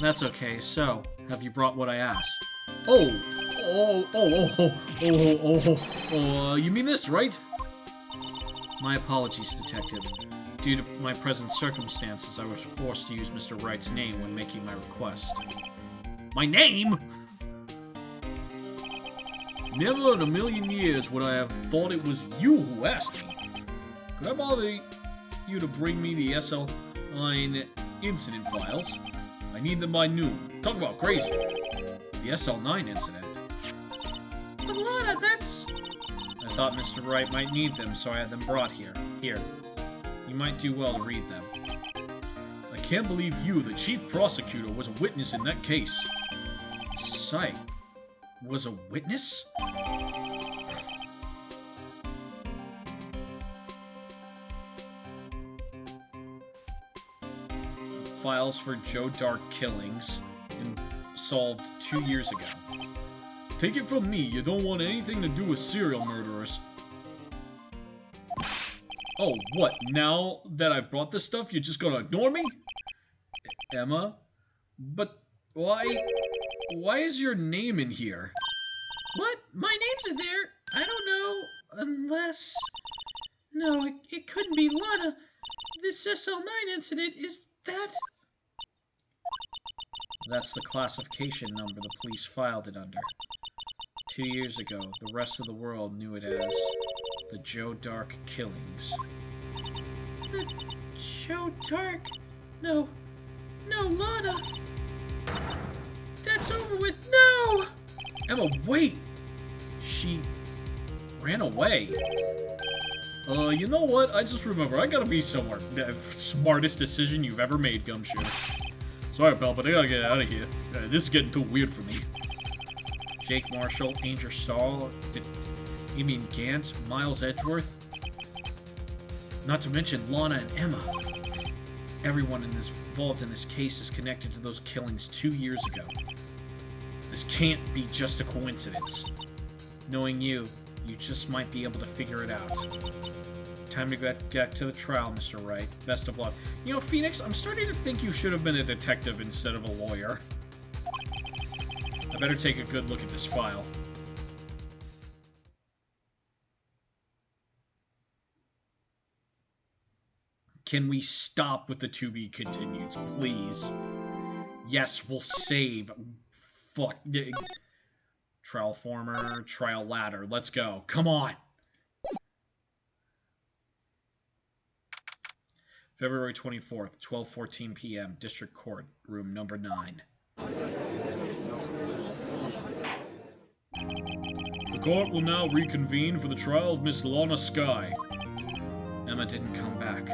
S1: That's okay, so, have you brought what I asked? You mean this, right? My apologies, Detective. Due to my present circumstances, I was forced to use Mr. Wright's name when making my request. My name?! Never in a million years would I have thought it was you who asked me. Could I bother you to bring me the SL9 incident files? I need them by noon. Talk about crazy. The SL9 incident.
S2: But Lana, that's...
S1: I thought Mr. Wright might need them, so I had them brought here. Here. You might do well to read them. I can't believe you, the chief prosecutor, was a witness in that case. Sight. Was a witness? Files for Joe Dark killings solved 2 years ago. Take it from me, you don't want anything to do with serial murderers. Oh, what? Now that I've brought this stuff, you're just gonna ignore me? Emma? But why... Why is your name in here?
S2: What? My name's in there? I don't know. Unless... No, it couldn't be Lana. This SL9 incident, is that...
S1: That's the classification number the police filed it under. 2 years ago, the rest of the world knew it as the Joe Dark killings.
S2: The Joe Dark? No. No, Lana. That's over with. No!
S1: Emma, wait! She ran away. You know what? I just remember, I gotta be somewhere. Smartest decision you've ever made, Gumshoe. Sorry, pal, but I gotta get out of here. This is getting too weird for me. Jake Marshall, Angel Stahl, you mean Gant, Miles Edgeworth? Not to mention Lana and Emma. Everyone involved in this case is connected to those killings 2 years ago. This can't be just a coincidence. Knowing you just might be able to figure it out. Time to get to the trial, Mr. Wright. Best of luck. You know, Phoenix, I'm starting to think you should have been a detective instead of a lawyer. I better take a good look at this file. Can we stop with the to be continued, please? Yes, we'll save. Fuck. Trial former, trial ladder. Let's go. Come on. February 24th, 12:14 p.m. District Court, room number 9. The court will now reconvene for the trial of Miss Lana Skye. Emma didn't come back.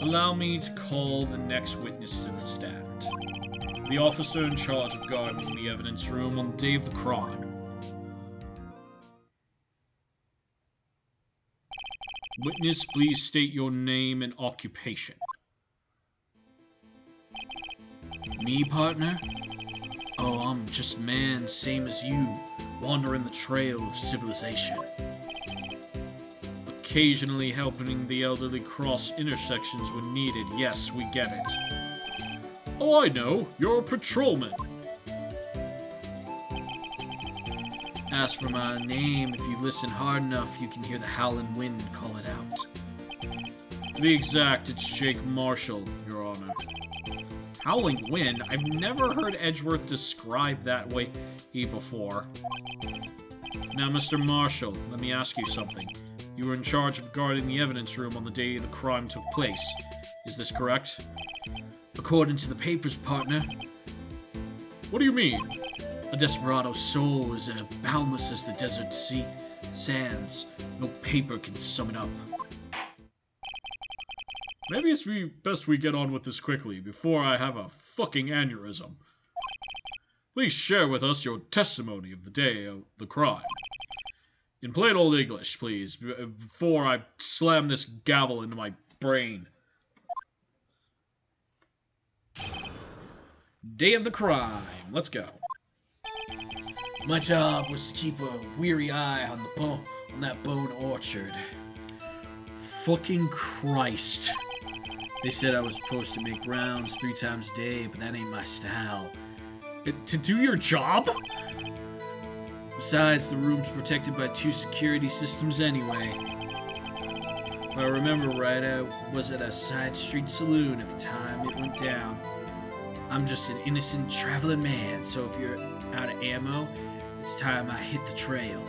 S1: Allow me to call the next witness to the stand. The officer in charge of guarding the evidence room on the day of the crime. Witness, please state your name and occupation. Me, partner? Oh, I'm just a man, same as you, wandering the trail of civilization. Occasionally helping the elderly cross intersections when needed. Yes, we get it. Oh, I know. You're a patrolman. As for my name, if you listen hard enough, you can hear the howling wind call it out. To be exact, it's Jake Marshall, Your Honor. Howling wind? I've never heard Edgeworth described that way before. Now, Mr. Marshall, let me ask you something. You were in charge of guarding the evidence room on the day the crime took place. Is this correct? According to the papers, partner. What do you mean? A desperado's soul is as boundless as the desert sea sands. No paper can sum it up. Maybe it's best we get on with this quickly, before I have a fucking aneurysm. Please share with us your testimony of the day of the crime. In plain old English, please, before I slam this gavel into my brain. Day of the crime. Let's go. My job was to keep a weary eye on that bone orchard. Fucking Christ. They said I was supposed to make rounds 3 times a day, but that ain't my style. To do your job? Besides, the room's protected by 2 security systems anyway. If I remember right, I was at a side street saloon at the time it went down. I'm just an innocent traveling man, so if you're out of ammo, it's time I hit the trail.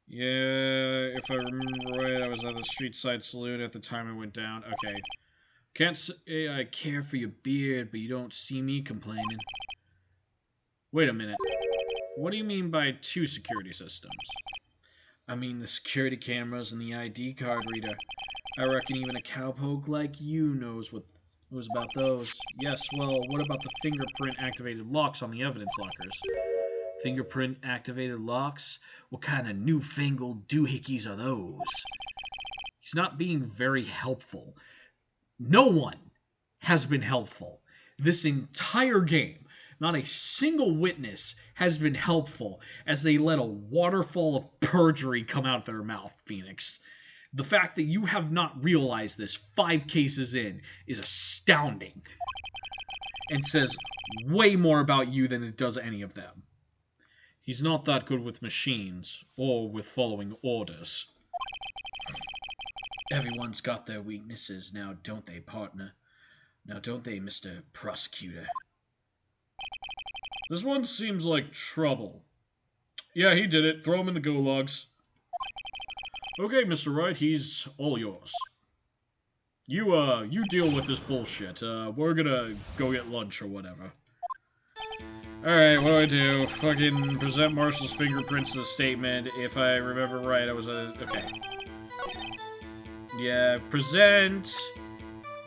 S1: Yeah, if I remember right, I was at the street side saloon at the time it went down. Okay. Can't say I care for your beard, but you don't see me complaining. Wait a minute. What do you mean by 2 security systems? I mean the security cameras and the ID card reader. I reckon even a cowpoke like you knows about those. Yes, well, what about the fingerprint-activated locks on the evidence lockers? Fingerprint-activated locks? What kind of newfangled doohickeys are those? He's not being very helpful. No one has been helpful. This entire game, not a single witness has been helpful as they let a waterfall of perjury come out of their mouth, Phoenix. The fact that you have not realized this 5 cases in is astounding and says way more about you than it does any of them. He's not that good with machines or with following orders. Everyone's got their weaknesses now, don't they, partner? Now, don't they, Mr. Prosecutor? This one seems like trouble. Yeah, he did it. Throw him in the gulags. Okay, Mr. Wright, he's all yours. You deal with this bullshit. We're gonna go get lunch or whatever. Alright, what do? Fucking present Marshall's fingerprints to the statement. If I remember right, I was okay. Yeah, present...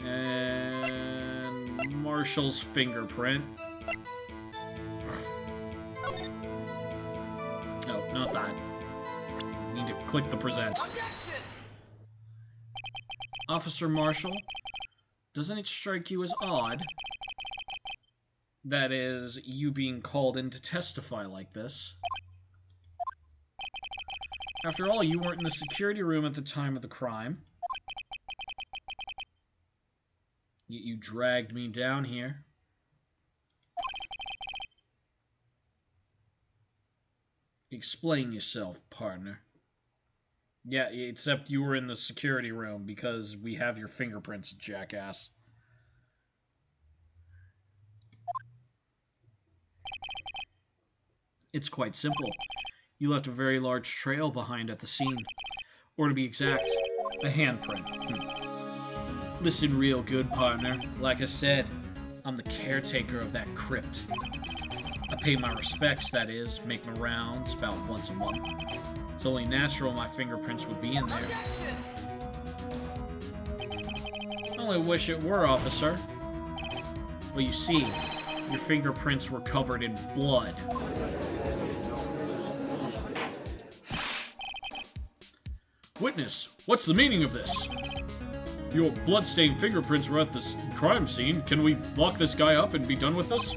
S1: and... Marshall's fingerprint. Oh, not that. Need to click the present. Officer Marshall, doesn't it strike you as odd? That is, you being called in to testify like this. After all, you weren't in the security room at the time of the crime. Yet you dragged me down here. Explain yourself, partner. Yeah, except you were in the security room because we have your fingerprints, jackass. It's quite simple. You left a very large trail behind at the scene. Or to be exact, a handprint. Listen real good, partner. Like I said, I'm the caretaker of that crypt. I pay my respects, that is, make my rounds about once a month. It's only natural my fingerprints would be in there. I only wish it were, officer. Well, you see, your fingerprints were covered in blood. Witness, what's the meaning of this? Your bloodstained fingerprints were at this crime scene. Can we lock this guy up and be done with this?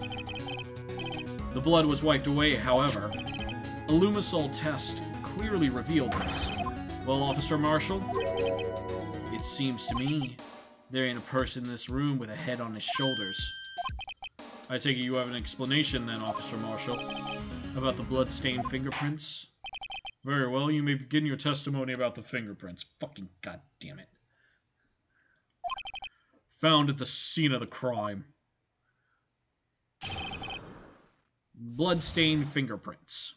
S1: The blood was wiped away, however. A Lumisol test clearly revealed this. Well, Officer Marshall, it seems to me there ain't a person in this room with a head on his shoulders. I take it you have an explanation then, Officer Marshall, about the blood-stained fingerprints? Very well, you may begin your testimony about the fingerprints. Fucking goddamn it. Found at the scene of the crime. Blood-stained fingerprints.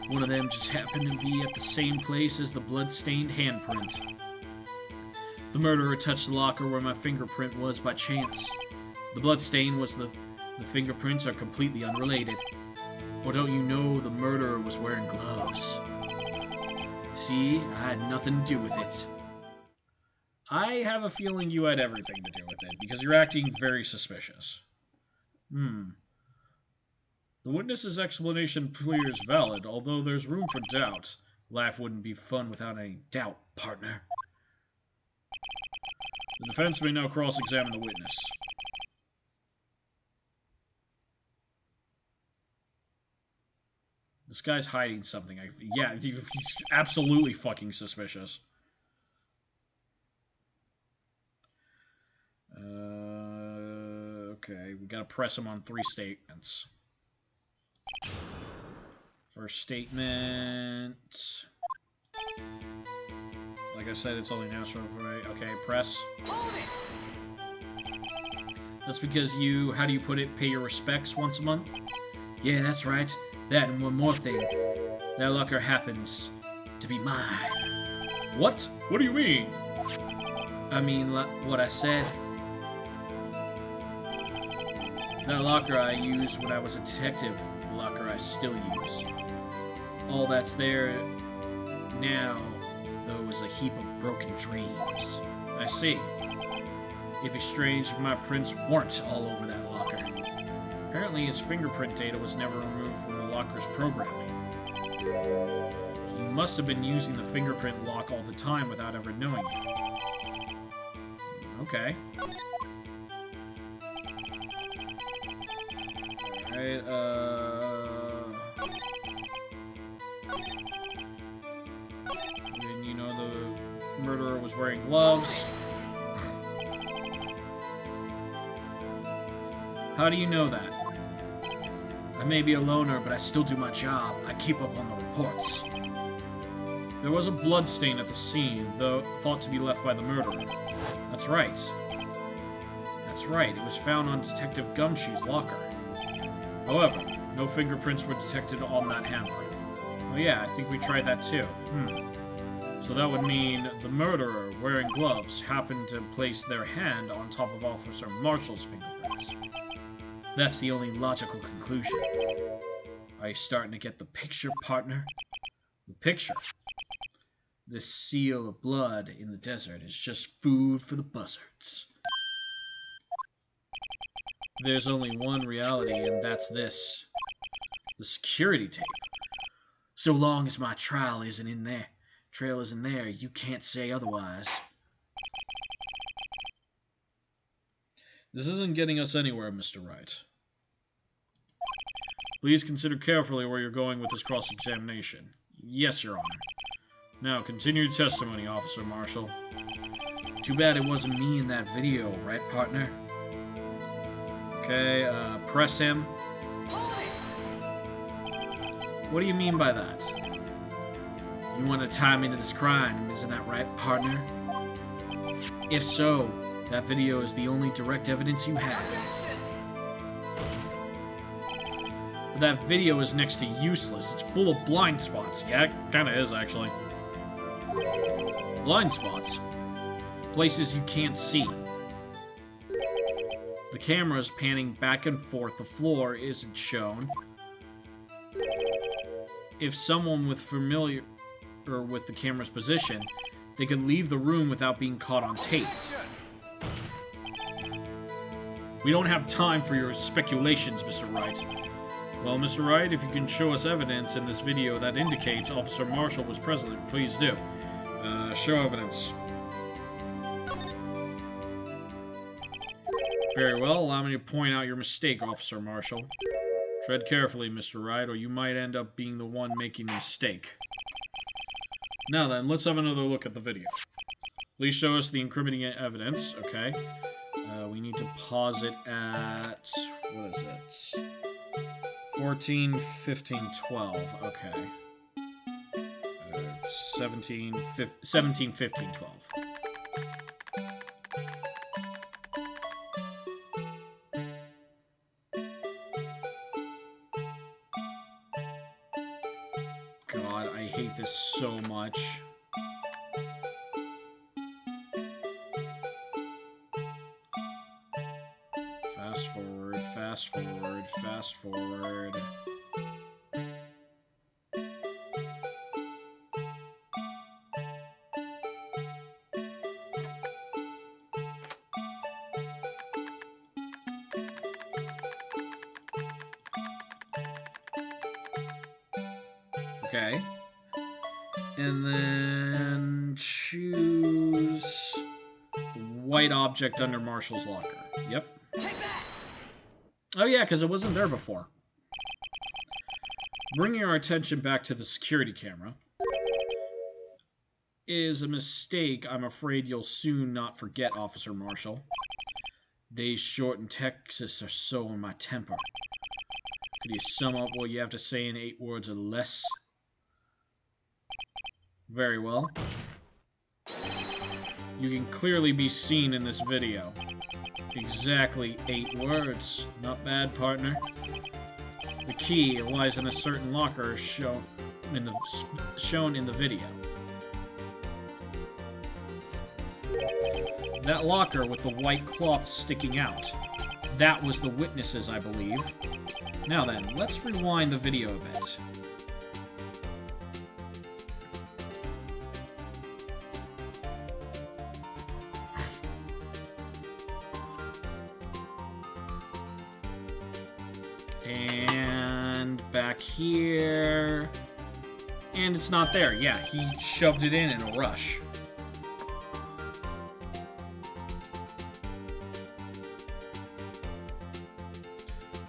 S1: One of them just happened to be at the same place as the blood-stained handprint. The murderer touched the locker where my fingerprint was by chance. The bloodstain was the fingerprints are completely unrelated. Or don't you know the murderer was wearing gloves? See, I had nothing to do with it. I have a feeling you had everything to do with it, because you're acting very suspicious. The witness's explanation appears valid, although there's room for doubt. Life wouldn't be fun without any doubt, partner. The defense may now cross-examine the witness. This guy's hiding something. Yeah, he's absolutely fucking suspicious. Okay, we gotta press him on 3 statements. First statement. Like I said, it's only natural for me. Okay, press. That's because you, how do you put it, pay your respects once a month? Yeah, that's right. That and one more thing. That locker happens to be mine. What? What do you mean? I mean, what I said. That locker I used when I was a detective, the locker I still use. All that's there now, though, is a heap of broken dreams. I see. It'd be strange if my prints weren't all over that locker. Apparently his fingerprint data was never removed from the locker's programming. He must have been using the fingerprint lock all the time without ever knowing it. Okay. Alright, and you know the murderer was wearing gloves. How do you know that? I may be a loner, but I still do my job. I keep up on the reports. There was a blood stain at the scene, though thought to be left by the murderer. That's right. That's right, it was found on Detective Gumshoe's locker. However, no fingerprints were detected on that handprint. Oh yeah, I think we tried that too. So that would mean the murderer, wearing gloves, happened to place their hand on top of Officer Marshall's fingerprints. That's the only logical conclusion. Are you starting to get the picture, partner? The picture? This seal of blood in the desert is just food for the buzzards. There's only one reality, and that's this. The security tape. So long as my trail isn't in there, you can't say otherwise. This isn't getting us anywhere, Mr. Wright. Please consider carefully where you're going with this cross-examination. Yes, Your Honor. Now, continue your testimony, Officer Marshall. Too bad it wasn't me in that video, right, partner? Okay, press him. What do you mean by that? You want to tie me to this crime, isn't that right, partner? If so, that video is the only direct evidence you have. But that video is next to useless. It's full of blind spots. Yeah, it kinda is, actually. Blind spots? Places you can't see. The camera is panning back and forth. The floor isn't shown. If someone with familiar with the camera's position, they could leave the room without being caught on tape. We don't have time for your speculations, Mr. Wright. Well, Mr. Wright, if you can show us evidence in this video that indicates Officer Marshall was present, please do. Show evidence. Very well, allow me to point out your mistake, Officer Marshall. Tread carefully, Mr. Wright, or you might end up being the one making the mistake. Now then, let's have another look at the video. Please show us the incriminating evidence. Okay. We need to pause it at... what is it? 14, 15, 12. Okay. 17, 15, 12. God, I hate this so much. Fast forward, fast forward, fast forward. Okay. And then choose white object under Marshall's locker. Yep. Oh yeah, because it wasn't there before. Bringing our attention back to the security camera is a mistake I'm afraid you'll soon not forget, Officer Marshall. Days short in Texas are so in my temper. Could you sum up what you have to say in 8 words or less? Very well. You can clearly be seen in this video. Exactly 8 words. Not bad, partner. The key lies in a certain locker shown in the video. That locker with the white cloth sticking out. That was the witnesses, I believe. Now then, let's rewind the video a bit. And back here. And it's not there. Yeah, he shoved it in a rush.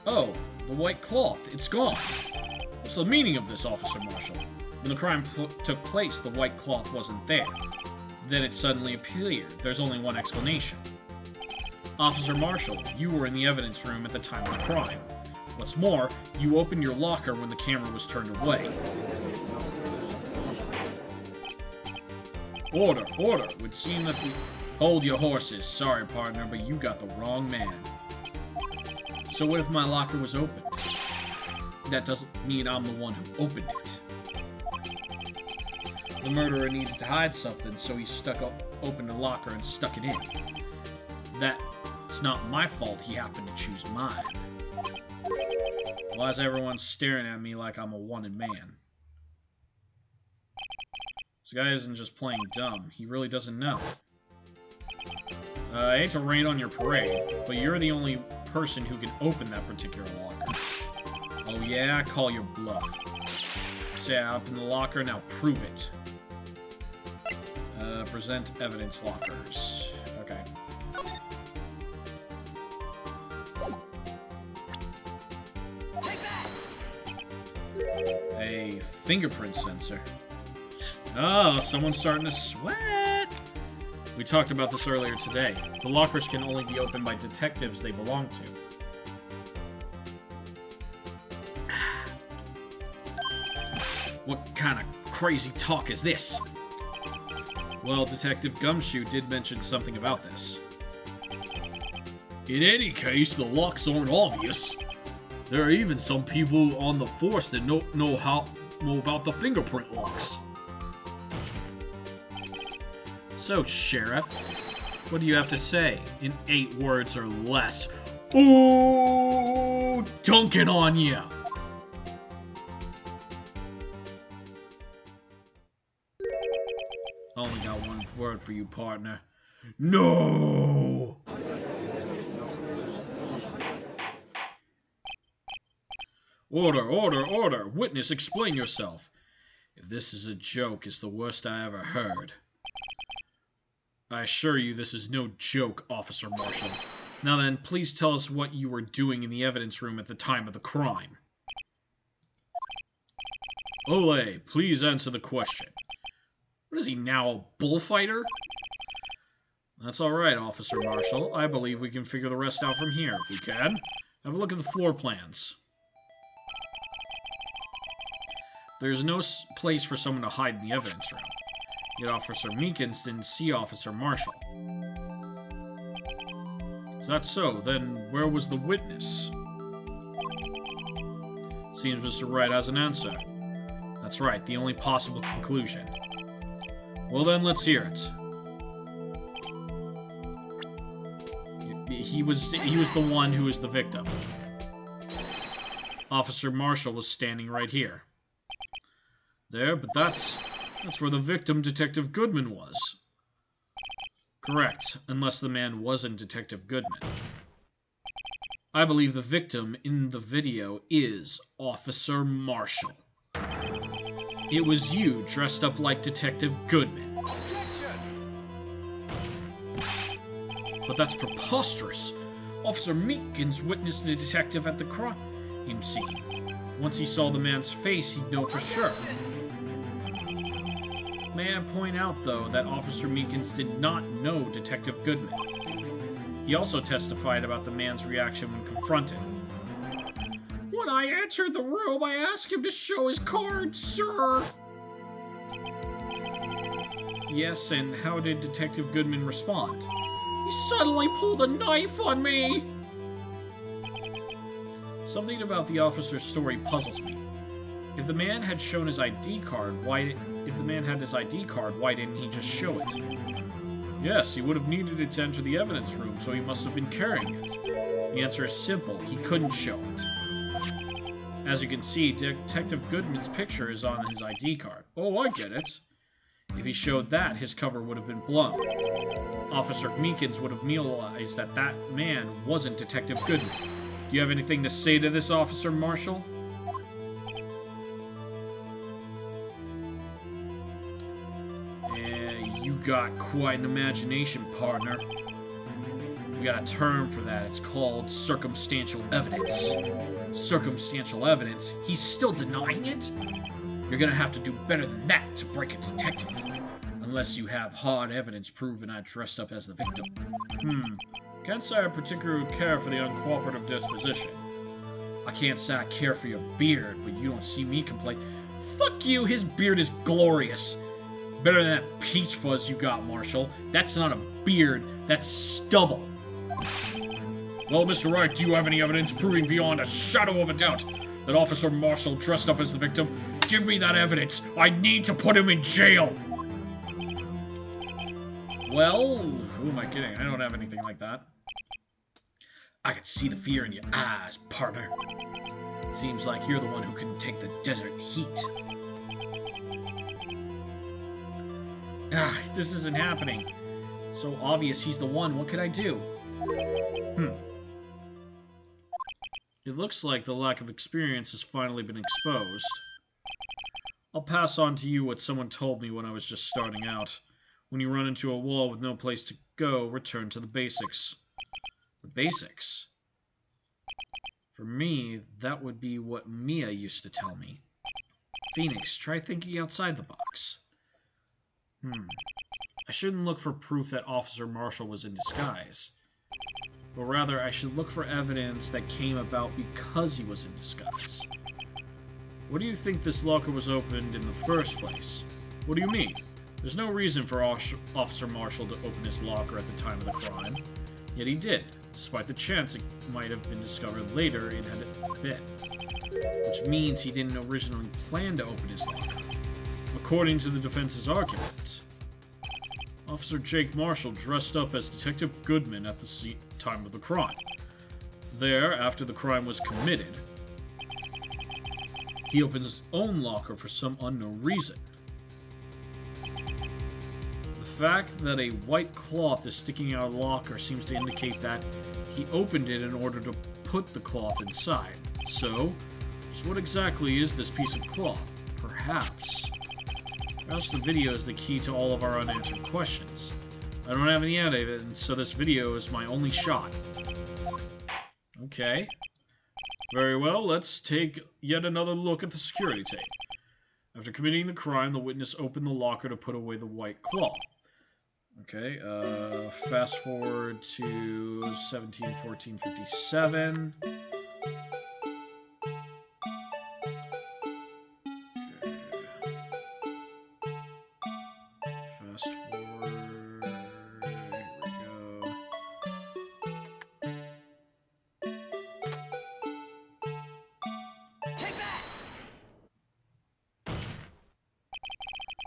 S1: Oh, the white cloth. It's gone. What's the meaning of this, Officer Marshall? When the crime took place, the white cloth wasn't there. Then it suddenly appeared. There's only one explanation. Officer Marshall, you were in the evidence room at the time of the crime. What's more, you opened your locker when the camera was turned away. Order, order. Would seem that the... Hold your horses. Sorry, partner, but you got the wrong man. So what if my locker was opened? That doesn't mean I'm the one who opened it. The murderer needed to hide something, so he opened the locker and stuck it in. That's not my fault he happened to choose mine. Why is everyone staring at me like I'm a wanted man? This guy isn't just playing dumb. He really doesn't know. I hate to rain on your parade, but you're the only person who can open that particular locker. Oh yeah, I call your bluff. Say I opened the locker, now prove it. Present evidence lockers. Okay. A fingerprint sensor. Oh, someone's starting to sweat! We talked about this earlier today. The lockers can only be opened by detectives they belong to. What kind of crazy talk is this? Well, Detective Gumshoe did mention something about this. In any case, the locks aren't obvious. There are even some people on the force that know about the fingerprint locks. So, Sheriff, what do you have to say in 8 words or less? Ooh, dunking on ya! Only got one word for you, partner. No! Order, order, order! Witness, explain yourself. If this is a joke, it's the worst I ever heard. I assure you this is no joke, Officer Marshall. Now then, please tell us what you were doing in the evidence room at the time of the crime. Ole, please answer the question. What is he now, a bullfighter? That's alright, Officer Marshall. I believe we can figure the rest out from here. We can. Have a look at the floor plans. There's no place for someone to hide in the evidence room. Yet Officer Meekins didn't see Officer Marshall. Is that so? Then where was the witness? Seems Mr. Wright has an answer. That's right, the only possible conclusion. Well then, let's hear it. He was the one who was the victim. Officer Marshall was standing right here. There, but that's where the victim, Detective Goodman, was. Correct, unless the man wasn't Detective Goodman. I believe the victim in the video is Officer Marshall. It was you dressed up like Detective Goodman. But that's preposterous. Officer Meekins witnessed the detective at the crime scene. Once he saw the man's face, he'd know for sure. May I point out, though, that Officer Meekins did not know Detective Goodman. He also testified about the man's reaction when confronted.
S3: When I entered the room, I asked him to show his card, sir.
S1: Yes, and how did Detective Goodman respond?
S3: He suddenly pulled a knife on me.
S1: Something about the officer's story puzzles me. If the man had shown his ID card, if the man had his ID card, why didn't he just show it? Yes, he would have needed it to enter the evidence room, so he must have been carrying it. The answer is simple. He couldn't show it. As you can see, Detective Goodman's picture is on his ID card. Oh, I get it. If he showed that, his cover would have been blown. Officer Meekins would have realized that that man wasn't Detective Goodman. Do you have anything to say to this, Officer Marshall? You got quite an imagination, partner. We got a term for that. It's called circumstantial evidence. Circumstantial evidence? He's still denying it? You're gonna have to do better than that to break a detective. Unless you have hard evidence proving I dressed up as the victim. Can't say I particularly care for the uncooperative disposition. I can't say I care for your beard, but you don't see me complain. Fuck you, his beard is glorious. Better than that peach fuzz you got, Marshall. That's not a beard, that's stubble. Well, Mr. Wright, do you have any evidence proving beyond a shadow of a doubt that Officer Marshall dressed up as the victim? Give me that evidence. I need to put him in jail. Well, who am I kidding? I don't have anything like that. I can see the fear in your eyes, partner. Seems like you're the one who can take the desert heat. This isn't happening. So obvious he's the one. What could I do? It looks like the lack of experience has finally been exposed. I'll pass on to you what someone told me when I was just starting out. When you run into a wall with no place to go, return to the basics. The basics? For me, that would be what Mia used to tell me. Phoenix, try thinking outside the box. I shouldn't look for proof that Officer Marshall was in disguise. But rather, I should look for evidence that came about because he was in disguise. What do you think this locker was opened in the first place? What do you mean? There's no reason for Officer Marshall to open his locker at the time of the crime. Yet he did, despite the chance it might have been discovered later it had been. Which means he didn't originally plan to open his locker. According to the defense's argument, Officer Jake Marshall dressed up as Detective Goodman at the time of the crime. There, after the crime was committed, he opened his own locker for some unknown reason. The fact that a white cloth is sticking out of the locker seems to indicate that he opened it in order to put the cloth inside. So what exactly is this piece of cloth? Perhaps the video is the key to all of our unanswered questions. I don't have any evidence, so this video is my only shot. Okay. Very well, let's take yet another look at the security tape. After committing the crime, the witness opened the locker to put away the white cloth. Okay, fast forward to 17/14/57. Fast forward. Here we go.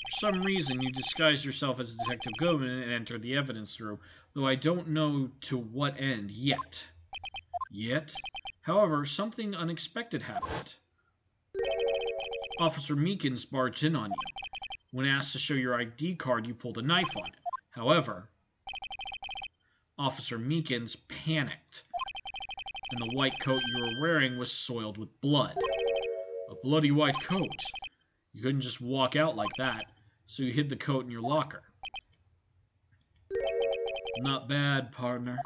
S1: For some reason, you disguised yourself as Detective Goodman and entered the evidence room, though I don't know to what end yet. However, something unexpected happened. Officer Meekins barged in on you. When asked to show your ID card, you pulled a knife on it. However, Officer Meekins panicked, and the white coat you were wearing was soiled with blood. A bloody white coat. You couldn't just walk out like that, so you hid the coat in your locker. Not bad, partner.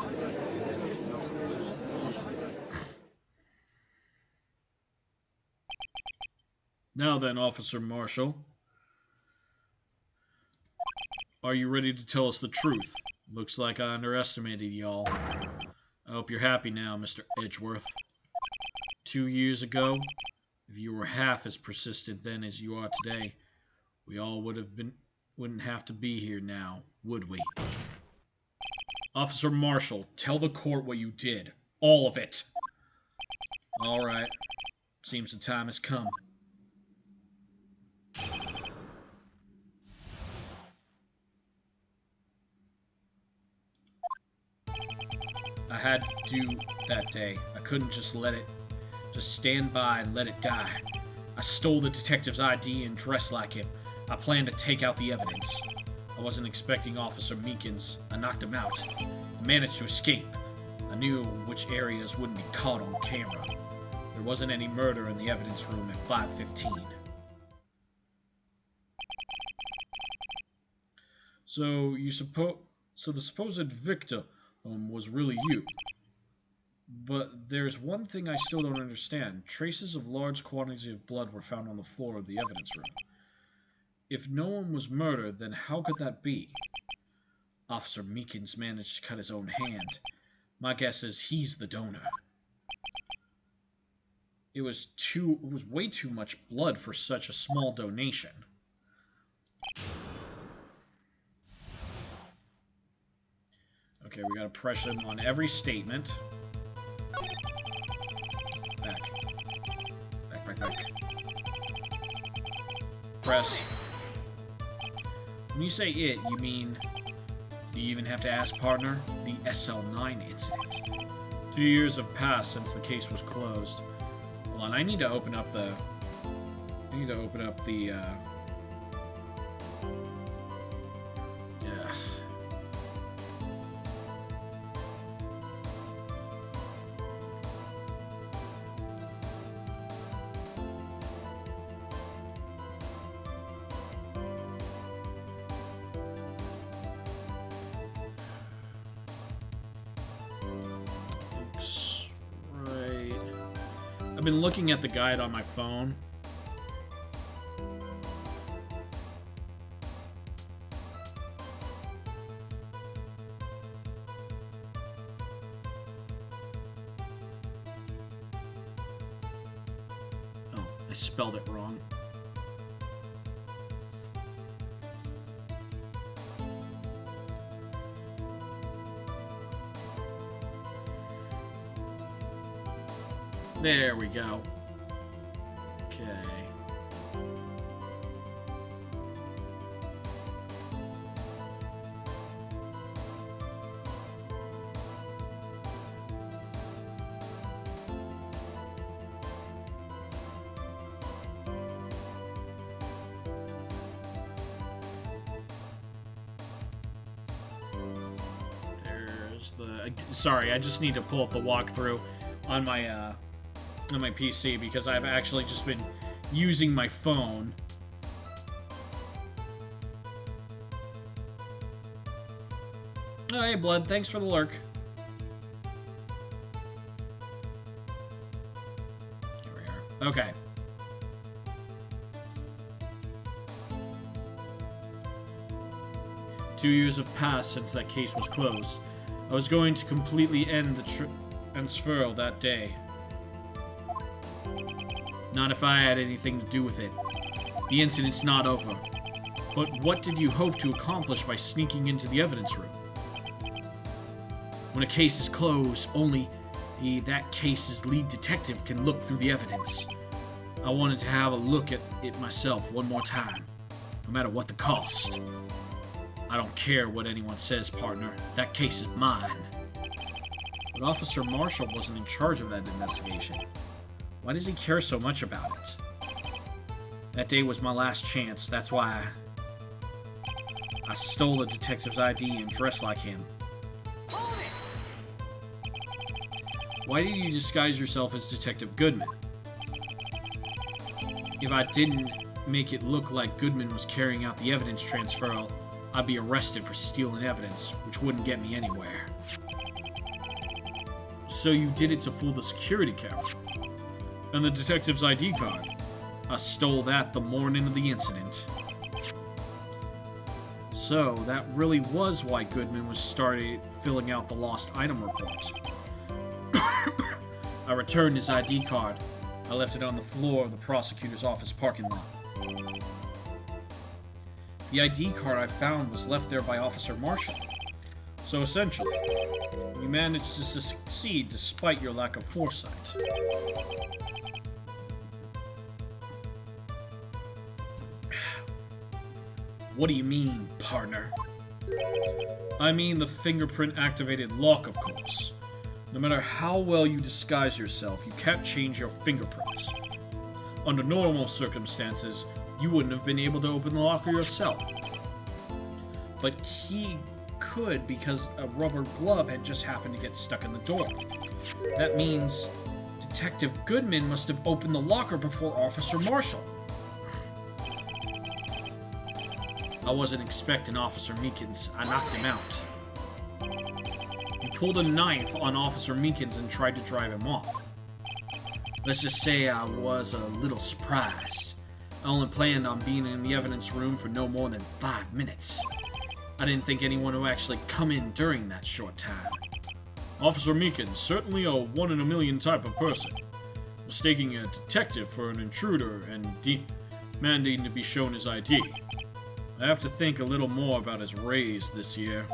S1: Now then, Officer Marshall. Are you ready to tell us the truth? Looks like I underestimated y'all. I hope you're happy now, Mr. Edgeworth. 2 years ago, if you were half as persistent then as you are today, we all wouldn't have to be here now, would we? Officer Marshall, tell the court what you did. All of it. All right. Seems the time has come. I had to do that day. I couldn't just stand by and let it die. I stole the detective's ID and dressed like him. I planned to take out the evidence. I wasn't expecting Officer Meekins. I knocked him out. I managed to escape. I knew which areas wouldn't be caught on camera. There wasn't any murder in the evidence room at 5:15. So the supposed victim was really you. But there's one thing I still don't understand. Traces of large quantities of blood were found on the floor of the evidence room. If no one was murdered, then how could that be? Officer Meekins managed to cut his own hand. My guess is he's the donor. It was way too much blood for such a small donation. Okay, we gotta press him on every statement. Back. Press. When you say it, you mean... Do you even have to ask, partner? The SL9 incident. 2 years have passed since the case was closed. Hold on, I need to open up the... Yeah. Right. I've been looking at the guide on my phone. I spelled it wrong. There we go. Okay. There's the... Sorry, I just need to pull up the walkthrough on my PC because I've actually just been using my phone. Oh, hey, Blood. Thanks for the lurk. Here we are. Okay. Two years have passed since that case was closed. I was going to completely end the transfer that day. Not if I had anything to do with it. The incident's not over. But what did you hope to accomplish by sneaking into the evidence room? When a case is closed, only that case's lead detective can look through the evidence. I wanted to have a look at it myself one more time, no matter what the cost. I don't care what anyone says, partner. That case is mine. But Officer Marshall wasn't in charge of that investigation. Why does he care so much about it? That day was my last chance. That's why I stole the detective's ID and dressed like him. Why did you disguise yourself as Detective Goodman? If I didn't make it look like Goodman was carrying out the evidence transfer, I'd be arrested for stealing evidence, which wouldn't get me anywhere. So you did it to fool the security camera. And the detective's ID card. I stole that the morning of the incident. So, that really was why Goodman was started filling out the lost item report. I returned his ID card. I left it on the floor of the prosecutor's office parking lot. The ID card I found was left there by Officer Marshall. So essentially, you managed to succeed despite your lack of foresight. What do you mean, partner? I mean the fingerprint-activated lock, of course. No matter how well you disguise yourself, you can't change your fingerprints. Under normal circumstances, you wouldn't have been able to open the locker yourself. But he could because a rubber glove had just happened to get stuck in the door. That means Detective Goodman must have opened the locker before Officer Marshall. I wasn't expecting Officer Meekins. I knocked him out. He pulled a knife on Officer Meekins and tried to drive him off. Let's just say I was a little surprised. I only planned on being in the evidence room for no more than 5 minutes. I didn't think anyone would actually come in during that short time. Officer Meekins, certainly a one-in-a-million type of person. Mistaking a detective for an intruder and demanding to be shown his ID. I have to think a little more about his raise this year.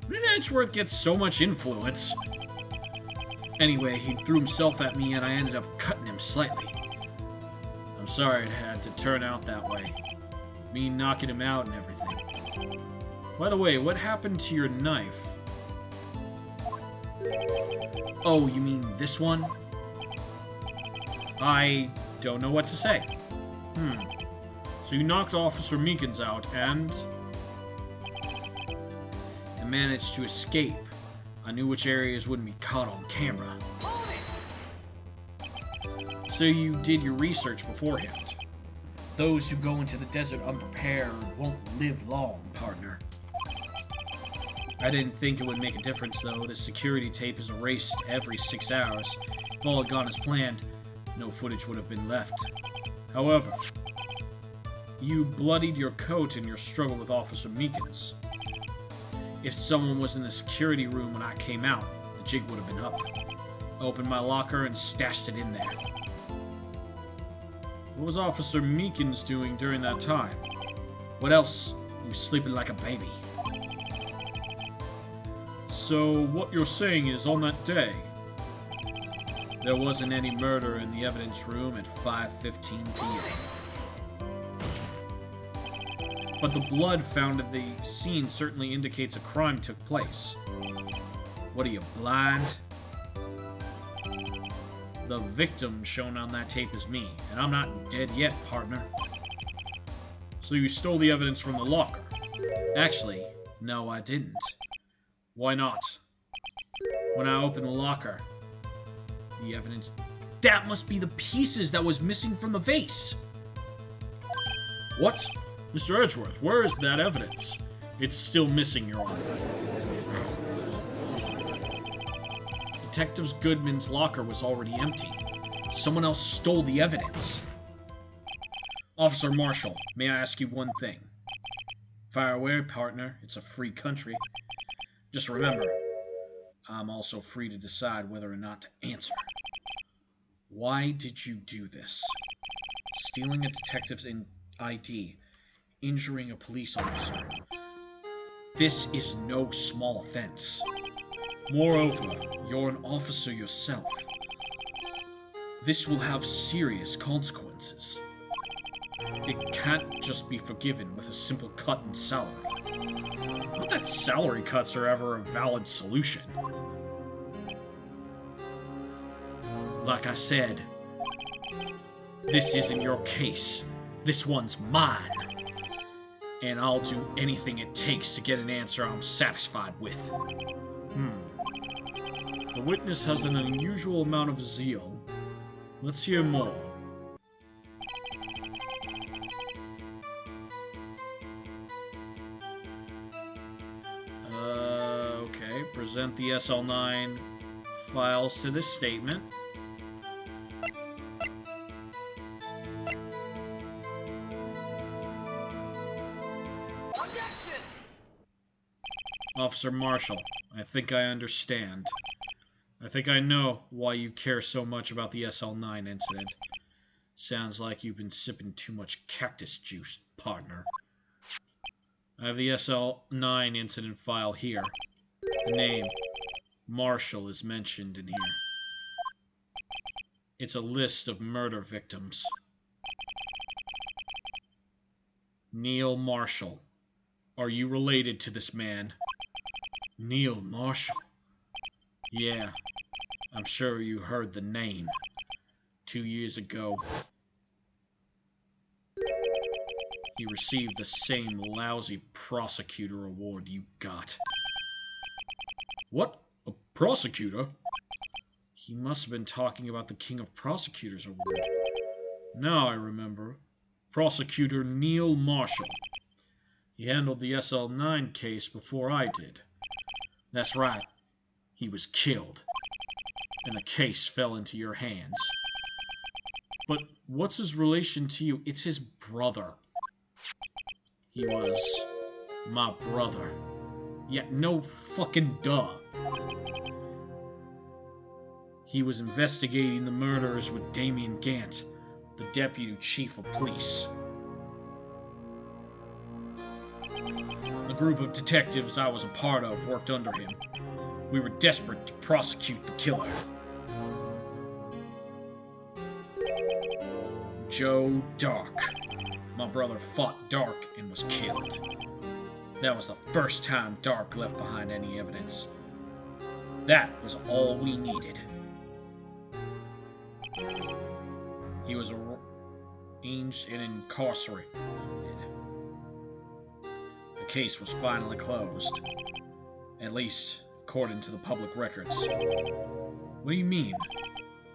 S1: When did Edgeworth get so much influence? Anyway, he threw himself at me and I ended up cutting him slightly. I'm sorry it had to turn out that way. Me knocking him out and everything. By the way, what happened to your knife? Oh, you mean this one? I don't know what to say. So you knocked Officer Meekins out and managed to escape. I knew which areas wouldn't be caught on camera. So you did your research beforehand. Those who go into the desert unprepared won't live long, partner. I didn't think it would make a difference, though. The security tape is erased every 6 hours. If all had gone as planned, no footage would have been left. However, you bloodied your coat in your struggle with Officer Meekins. If someone was in the security room when I came out, the jig would have been up. I opened my locker and stashed it in there. What was Officer Meekins doing during that time? What else? He was sleeping like a baby. So, what you're saying is, on that day, there wasn't any murder in the evidence room at 5:15 p.m. But the blood found at the scene certainly indicates a crime took place. What are you, blind? The victim shown on that tape is me, and I'm not dead yet, partner. So you stole the evidence from the locker? Actually, no, I didn't. Why not? When I opened the locker, the evidence... That must be the pieces that was missing from the vase! What? Mr. Edgeworth, where is that evidence? It's still missing, Your Honor. Detective Goodman's locker was already empty. Someone else stole the evidence. Officer Marshall, may I ask you one thing? Fire away, partner. It's a free country. Just remember, I'm also free to decide whether or not to answer. Why did you do this? Stealing a detective's ID, injuring a police officer. This is no small offense. Moreover, you're an officer yourself. This will have serious consequences. It can't just be forgiven with a simple cut in salary. Not that salary cuts are ever a valid solution. Like I said, this isn't your case. This one's mine. And I'll do anything it takes to get an answer I'm satisfied with. The witness has an unusual amount of zeal. Let's hear more. Okay. Present the SL9 files to this statement. Officer Marshall, I think I understand. I think I know why you care so much about the SL9 incident. Sounds like you've been sipping too much cactus juice, partner. I have the SL9 incident file here. The name, Marshall, is mentioned in here. It's a list of murder victims. Neil Marshall. Are you related to this man? Neil Marshall? Yeah, I'm sure you heard the name. 2 years ago, he received the same lousy prosecutor award you got. What? A prosecutor? He must have been talking about the King of Prosecutors award. Now I remember. Prosecutor Neil Marshall. He handled the SL9 case before I did. That's right. He was killed. And the case fell into your hands. But what's his relation to you? It's his brother. He was my brother. Yeah, no fucking duh. He was investigating the murders with Damien Gant, the deputy chief of police. A group of detectives I was a part of worked under him. We were desperate to prosecute the killer. Joe Dark. My brother fought Dark and was killed. That was the first time Dark left behind any evidence. That was all we needed. He was arraigned and incarcerated. The case was finally closed. At least, according to the public records. What do you mean?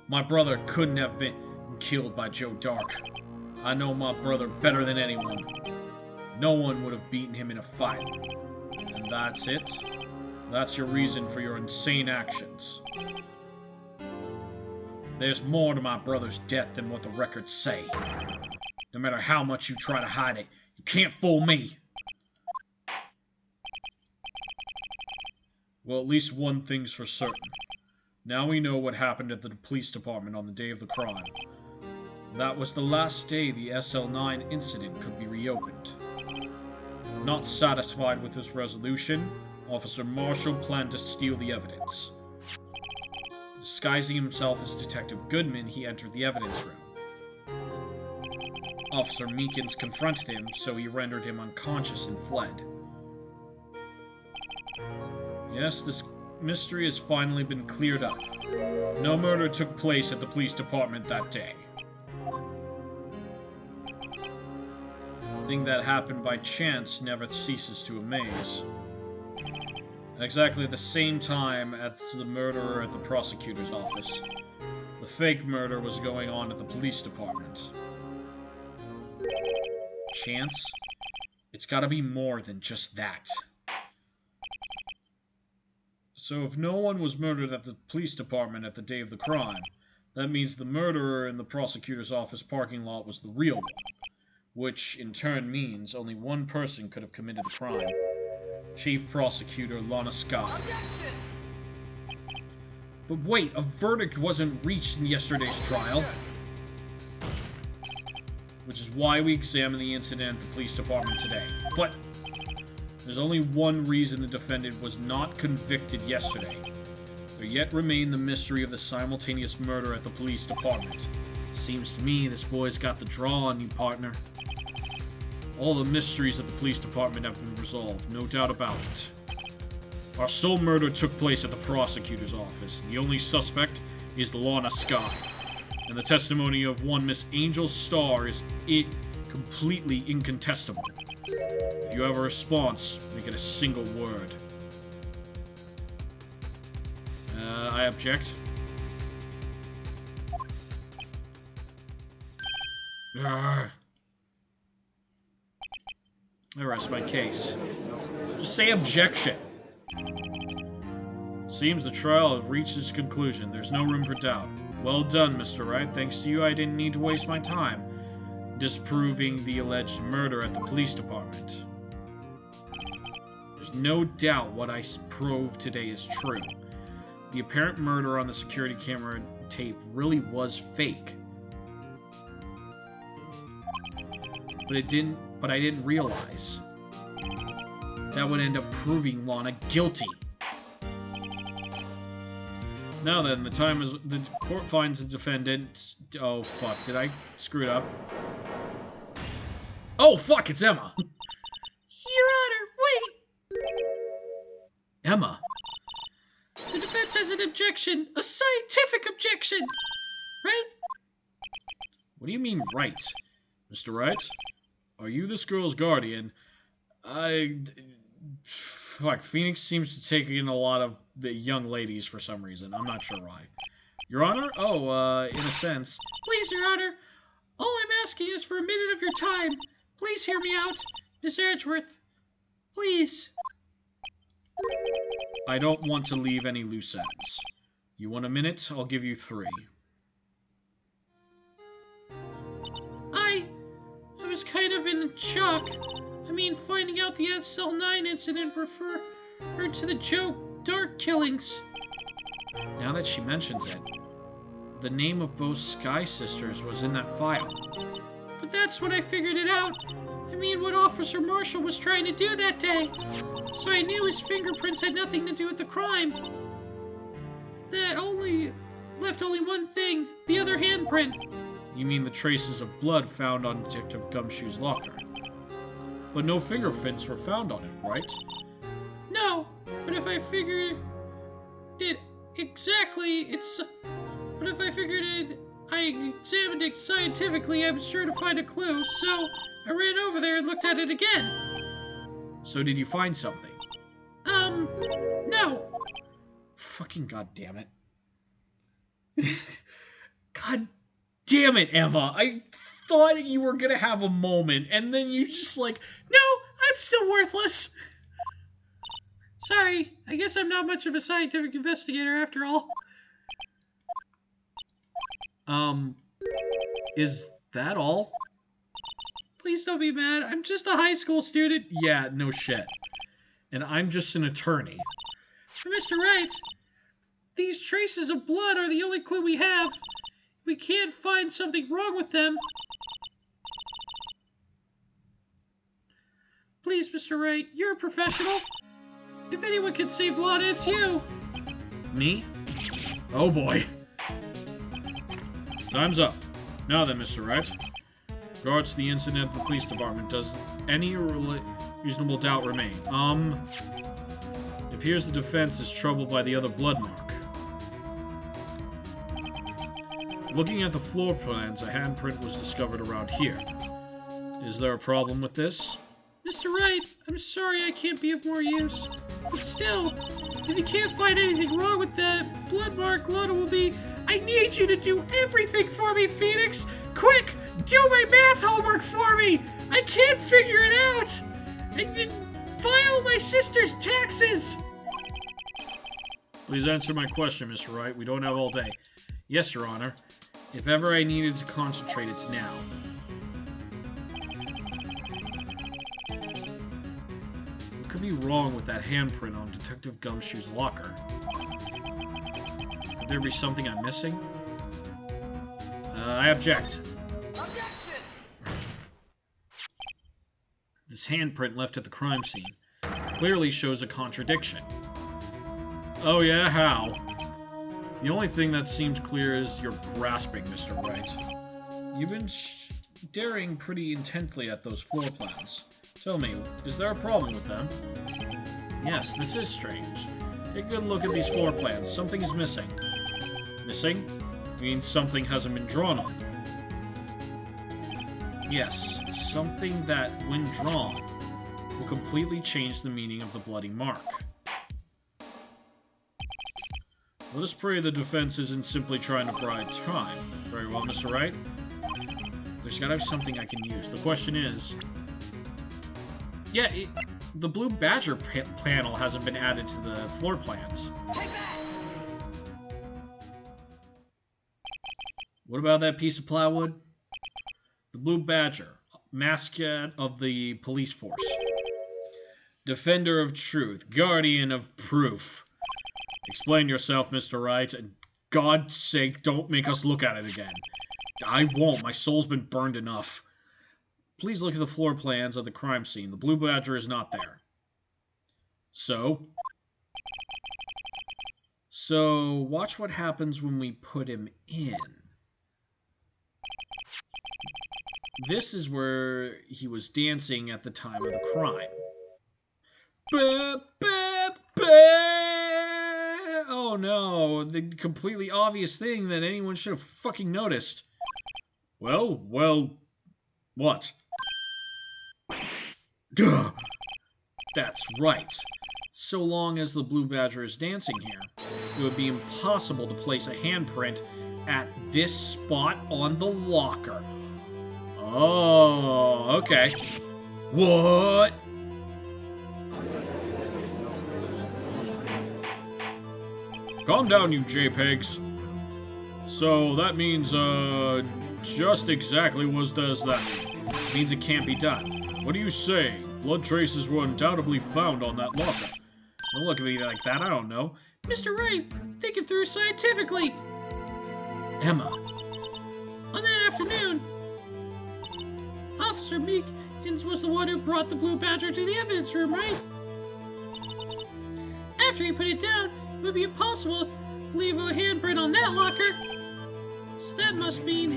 S1: My brother couldn't have been killed by Joe Dark. I know my brother better than anyone. No one would have beaten him in a fight. And that's it? That's your reason for your insane actions. There's more to my brother's death than what the records say. No matter how much you try to hide it, you can't fool me. Well, at least one thing's for certain. Now we know what happened at the police department on the day of the crime. That was the last day the SL9 incident could be reopened. Not satisfied with this resolution, Officer Marshall planned to steal the evidence. Disguising himself as Detective Goodman, he entered the evidence room. Officer Meekins confronted him, so he rendered him unconscious and fled. Yes, this mystery has finally been cleared up. No murder took place at the police department that day. The thing that happened by chance never ceases to amaze. At exactly the same time as the murderer at the prosecutor's office, the fake murder was going on at the police department. Chance? It's gotta be more than just that. So if no one was murdered at the police department at the day of the crime, that means the murderer in the prosecutor's office parking lot was the real one, which in turn means only one person could have committed the crime. Chief Prosecutor Lana Scott. But wait, a verdict wasn't reached in yesterday's trial. Which is why we examined the incident at the police department today. But there's only one reason the defendant was not convicted yesterday. There yet remained the mystery of the simultaneous murder at the police department. Seems to me this boy's got the draw on you, partner. All the mysteries at the police department have been resolved, no doubt about it. Our sole murder took place at the prosecutor's office. The only suspect is Lana Scott. And the testimony of one Miss Angel Starr is completely incontestable. If you have a response, make it a single word. I object. I rest my case. Just say objection. Seems the trial has reached its conclusion. There's no room for doubt. Well done, Mr. Wright. Thanks to you, I didn't need to waste my time disproving the alleged murder at the police department. There's no doubt what I proved today is true. The apparent murder on the security camera tape really was fake. But I didn't realize that would end up proving Lana guilty. Now then, the court finds the defendant. Oh fuck, did I screw it up? Oh fuck, it's Emma.
S2: Your Honor, wait!
S1: Emma.
S2: The defense has an objection, a scientific objection, right?
S1: What do you mean, right? Mr. Wright? Are you this girl's guardian? Fuck, Phoenix seems to take in a lot of the young ladies for some reason. I'm not sure why. Your Honor? Oh, in a sense.
S2: Please, Your Honor. All I'm asking is for a minute of your time. Please hear me out. Mr. Edgeworth. Please.
S1: I don't want to leave any loose ends. You want a minute? I'll give you 3.
S2: I was kind of in shock. I mean, finding out the SL9 incident referred to the Joe Dart killings.
S1: Now that she mentions it, the name of both Sky Sisters was in that file.
S2: But that's when I figured it out. I mean, what Officer Marshall was trying to do that day. So I knew his fingerprints had nothing to do with the crime. That left only one thing, the other handprint.
S1: You mean the traces of blood found on Detective Gumshoe's locker? But no fingerprints were found on it, right?
S2: No, but if I figured it exactly, but if I figured it, I examined it scientifically, I'm sure to find a clue, so I ran over there and looked at it again.
S1: So did you find something?
S2: No.
S1: Fucking goddamn it. God damn it, Emma. I thought you were gonna have a moment, and then you just like,
S2: no, I'm still worthless. Sorry, I guess I'm not much of a scientific investigator after all.
S1: Is that all?
S2: Please don't be mad, I'm just a high school student.
S1: Yeah, no shit. And I'm just an attorney.
S2: Mr. Wright, these traces of blood are the only clue we have. we can't find something wrong with them. Please, Mr. Wright, you're a professional. If anyone can save Lana, it's you.
S1: Me? Oh boy. Time's up. Now then, Mr. Wright. Regards to the incident at the police department, does any reasonable doubt remain? It appears the defense is troubled by the other blood mark. Looking at the floor plans, a handprint was discovered around here. Is there a problem with this?
S2: Mr. Wright, I'm sorry I can't be of more use. But still, if you can't find anything wrong with that blood mark, Lana will be... I need you to do everything for me, Phoenix! Quick! Do my math homework for me! I can't figure it out! I didn't file my sister's taxes!
S1: Please answer my question, Mr. Wright. We don't have all day. Yes, Your Honor. If ever I needed to concentrate, it's now. What could be wrong with that handprint on Detective Gumshoe's locker? Could there be something I'm missing? I object. This handprint left at the crime scene clearly shows a contradiction. Oh yeah, how? The only thing that seems clear is you're grasping, Mr. Wright. You've been staring pretty intently at those floor plans. Tell me, is there a problem with them? Yes, this is strange. Take a good look at these floor plans. Something is missing. Missing? Means something hasn't been drawn on. Yes, something that, when drawn, will completely change the meaning of the bloody mark. Let us pray the defense isn't simply trying to buy time. Very well, Mr. Wright. There's gotta be something I can use. The question is... Yeah, the Blue Badger panel hasn't been added to the floor plans. What about that piece of plywood? The Blue Badger, mascot of the police force. Defender of truth, guardian of proof. Explain yourself, Mr. Wright, and God's sake, don't make us look at it again. I won't. My soul's been burned enough. Please look at the floor plans of the crime scene. The Blue Badger is not there. So, watch what happens when we put him in. This is where he was dancing at the time of the crime. Oh no, the completely obvious thing that anyone should have fucking noticed. Well, what? Gah! That's right. So long as the Blue Badger is dancing here, it would be impossible to place a handprint at this spot on the locker. Oh, okay. What? Calm down, you JPEGs. So that means, just exactly what does that mean? It means it can't be done. What are you saying? Blood traces were undoubtedly found on that locker. Don't look at me like that, I don't know.
S2: Mr. Wright, think it through scientifically.
S1: Emma.
S2: On that afternoon, Officer Meekins was the one who brought the Blue Badger to the evidence room, right? After he put it down, it would be impossible to leave a handprint on that locker. So that must mean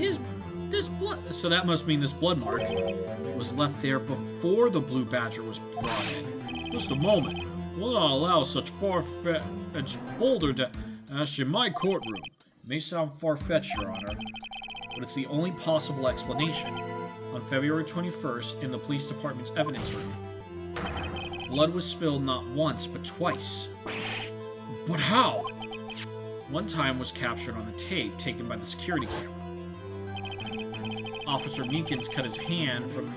S2: this blood mark was left there before the Blue Badger was brought in.
S3: Just a moment. We'll not allow such far-fetched balderdash in my courtroom.
S1: It may sound far-fetched, Your Honor, but it's the only possible explanation. On February 21st, in the police department's evidence room, blood was spilled not once, but twice.
S3: But how?
S1: One time was captured on the tape taken by the security camera. Officer Meekins cut his hand from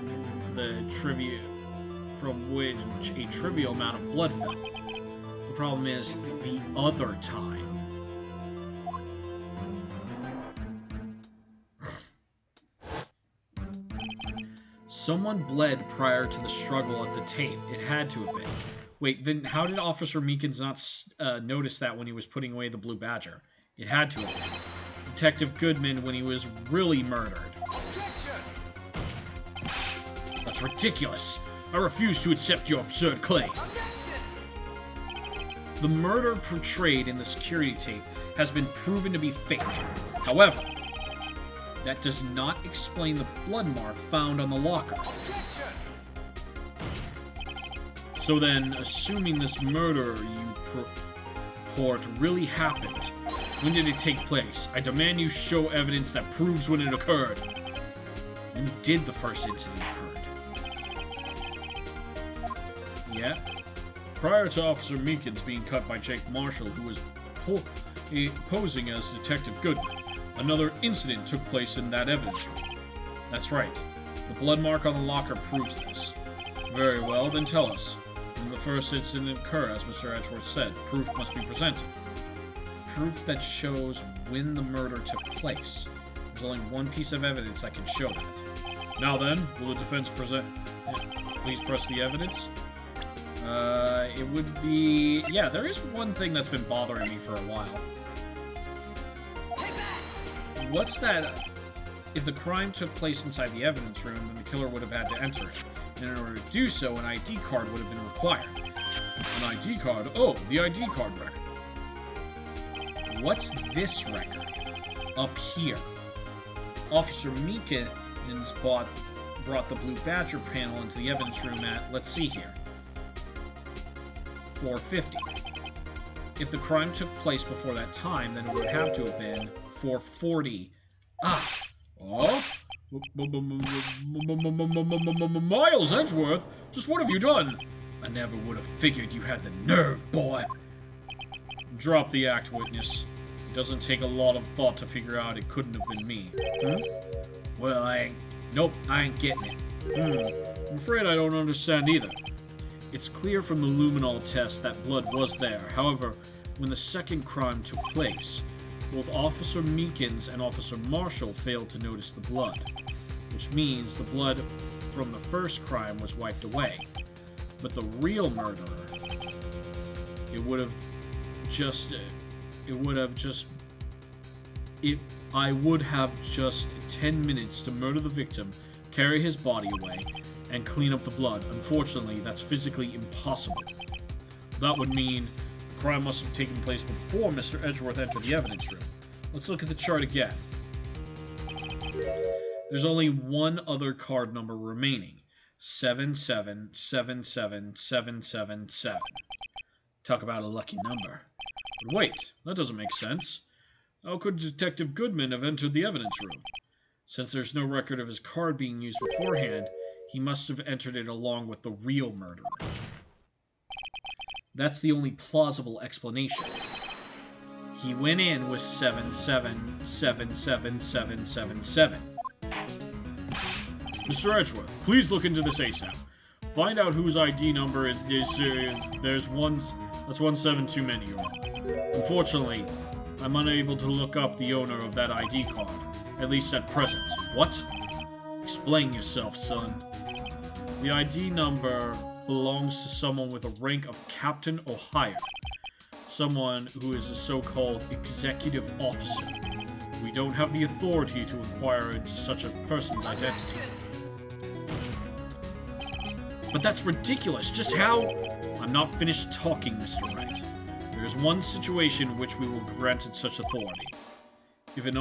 S1: which a trivial amount of blood fell. The problem is the other time. Someone bled prior to the struggle at the tape. It had to have been. Wait, then how did Officer Meekins not notice that when he was putting away the Blue Badger? It had to have been. Detective Goodman when he was really murdered. That's ridiculous. I refuse to accept your absurd claim. The murder portrayed in the security tape has been proven to be fake. However, that does not explain the blood mark found on the locker. So then, assuming this murder you purport really happened, when did it take place? I demand you show evidence that proves when it occurred. When did the first incident occur? Yeah. Prior to Officer Meekins being cut by Jake Marshall, who was posing as Detective Goodman, another incident took place in that evidence room. That's right. The blood mark on the locker proves this. Very well, then tell us. When the first incident occurred, as Mr. Edgeworth said, proof must be presented. Proof that shows when the murder took place. There's only one piece of evidence that can show that. Now then, will the defense present... Please press the evidence? It would be... Yeah, there is one thing that's been bothering me for a while. What's that? If the crime took place inside the evidence room, then the killer would have had to enter it. And in order to do so, an ID card would have been required. An ID card? Oh, the ID card record. What's this record? Up here. Officer Meekins brought the Blue Badger panel into the evidence room at, let's see here, 4:50. If the crime took place before that time, then it would have to have been 4:40. Ah! Oh? Miles Edgeworth? Just what have you done? I never would have figured you had the nerve, boy. Drop the act, witness. It doesn't take a lot of thought to figure out it couldn't have been me. Huh? Well, Nope, I ain't getting it. I'm afraid I don't understand either. It's clear from the luminol test that blood was there. However, when the second crime took place, both Officer Meekins and Officer Marshall failed to notice the blood, which means the blood from the first crime was wiped away. But the real murderer, I would have just 10 minutes to murder the victim, carry his body away, and clean up the blood. Unfortunately, that's physically impossible. That would mean the crime must have taken place before Mr. Edgeworth entered the evidence room. Let's look at the chart again. There's only one other card number remaining. 7777777. Talk about a lucky number. But wait, that doesn't make sense. How could Detective Goodman have entered the evidence room? Since there's no record of his card being used beforehand, he must have entered it along with the real murderer. That's the only plausible explanation. He went in with 7777777. Mr. Edgeworth, please look into this ASAP. Find out whose ID number is that's one 7 too many. Unfortunately, I'm unable to look up the owner of that ID card, at least at present. What? Explain yourself, son. The ID number belongs to someone with a rank of Captain or higher. Someone who is a so-called executive officer. We don't have the authority to inquire into such a person's identity. But that's ridiculous. Just how? I'm not finished talking, Mr. Wright. There is one situation in which we will grant such authority. If an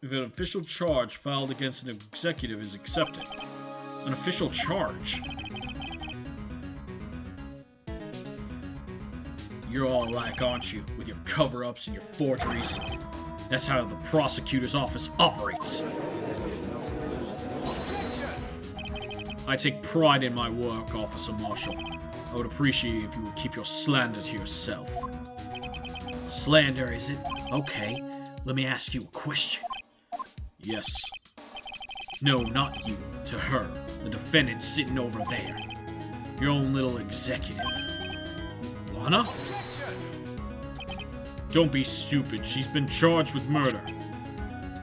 S1: official charge filed against an executive is accepted. An official charge? You're all alike, aren't you? With your cover-ups and your forgeries. That's how the prosecutor's office operates. I take pride in my work, Officer Marshall. I would appreciate it if you would keep your slander to yourself. Slander, is it? Okay. Let me ask you a question. Yes. No, not you. To her. The defendant sitting over there. Your own little executive. Lana? Don't be stupid. She's been charged with murder.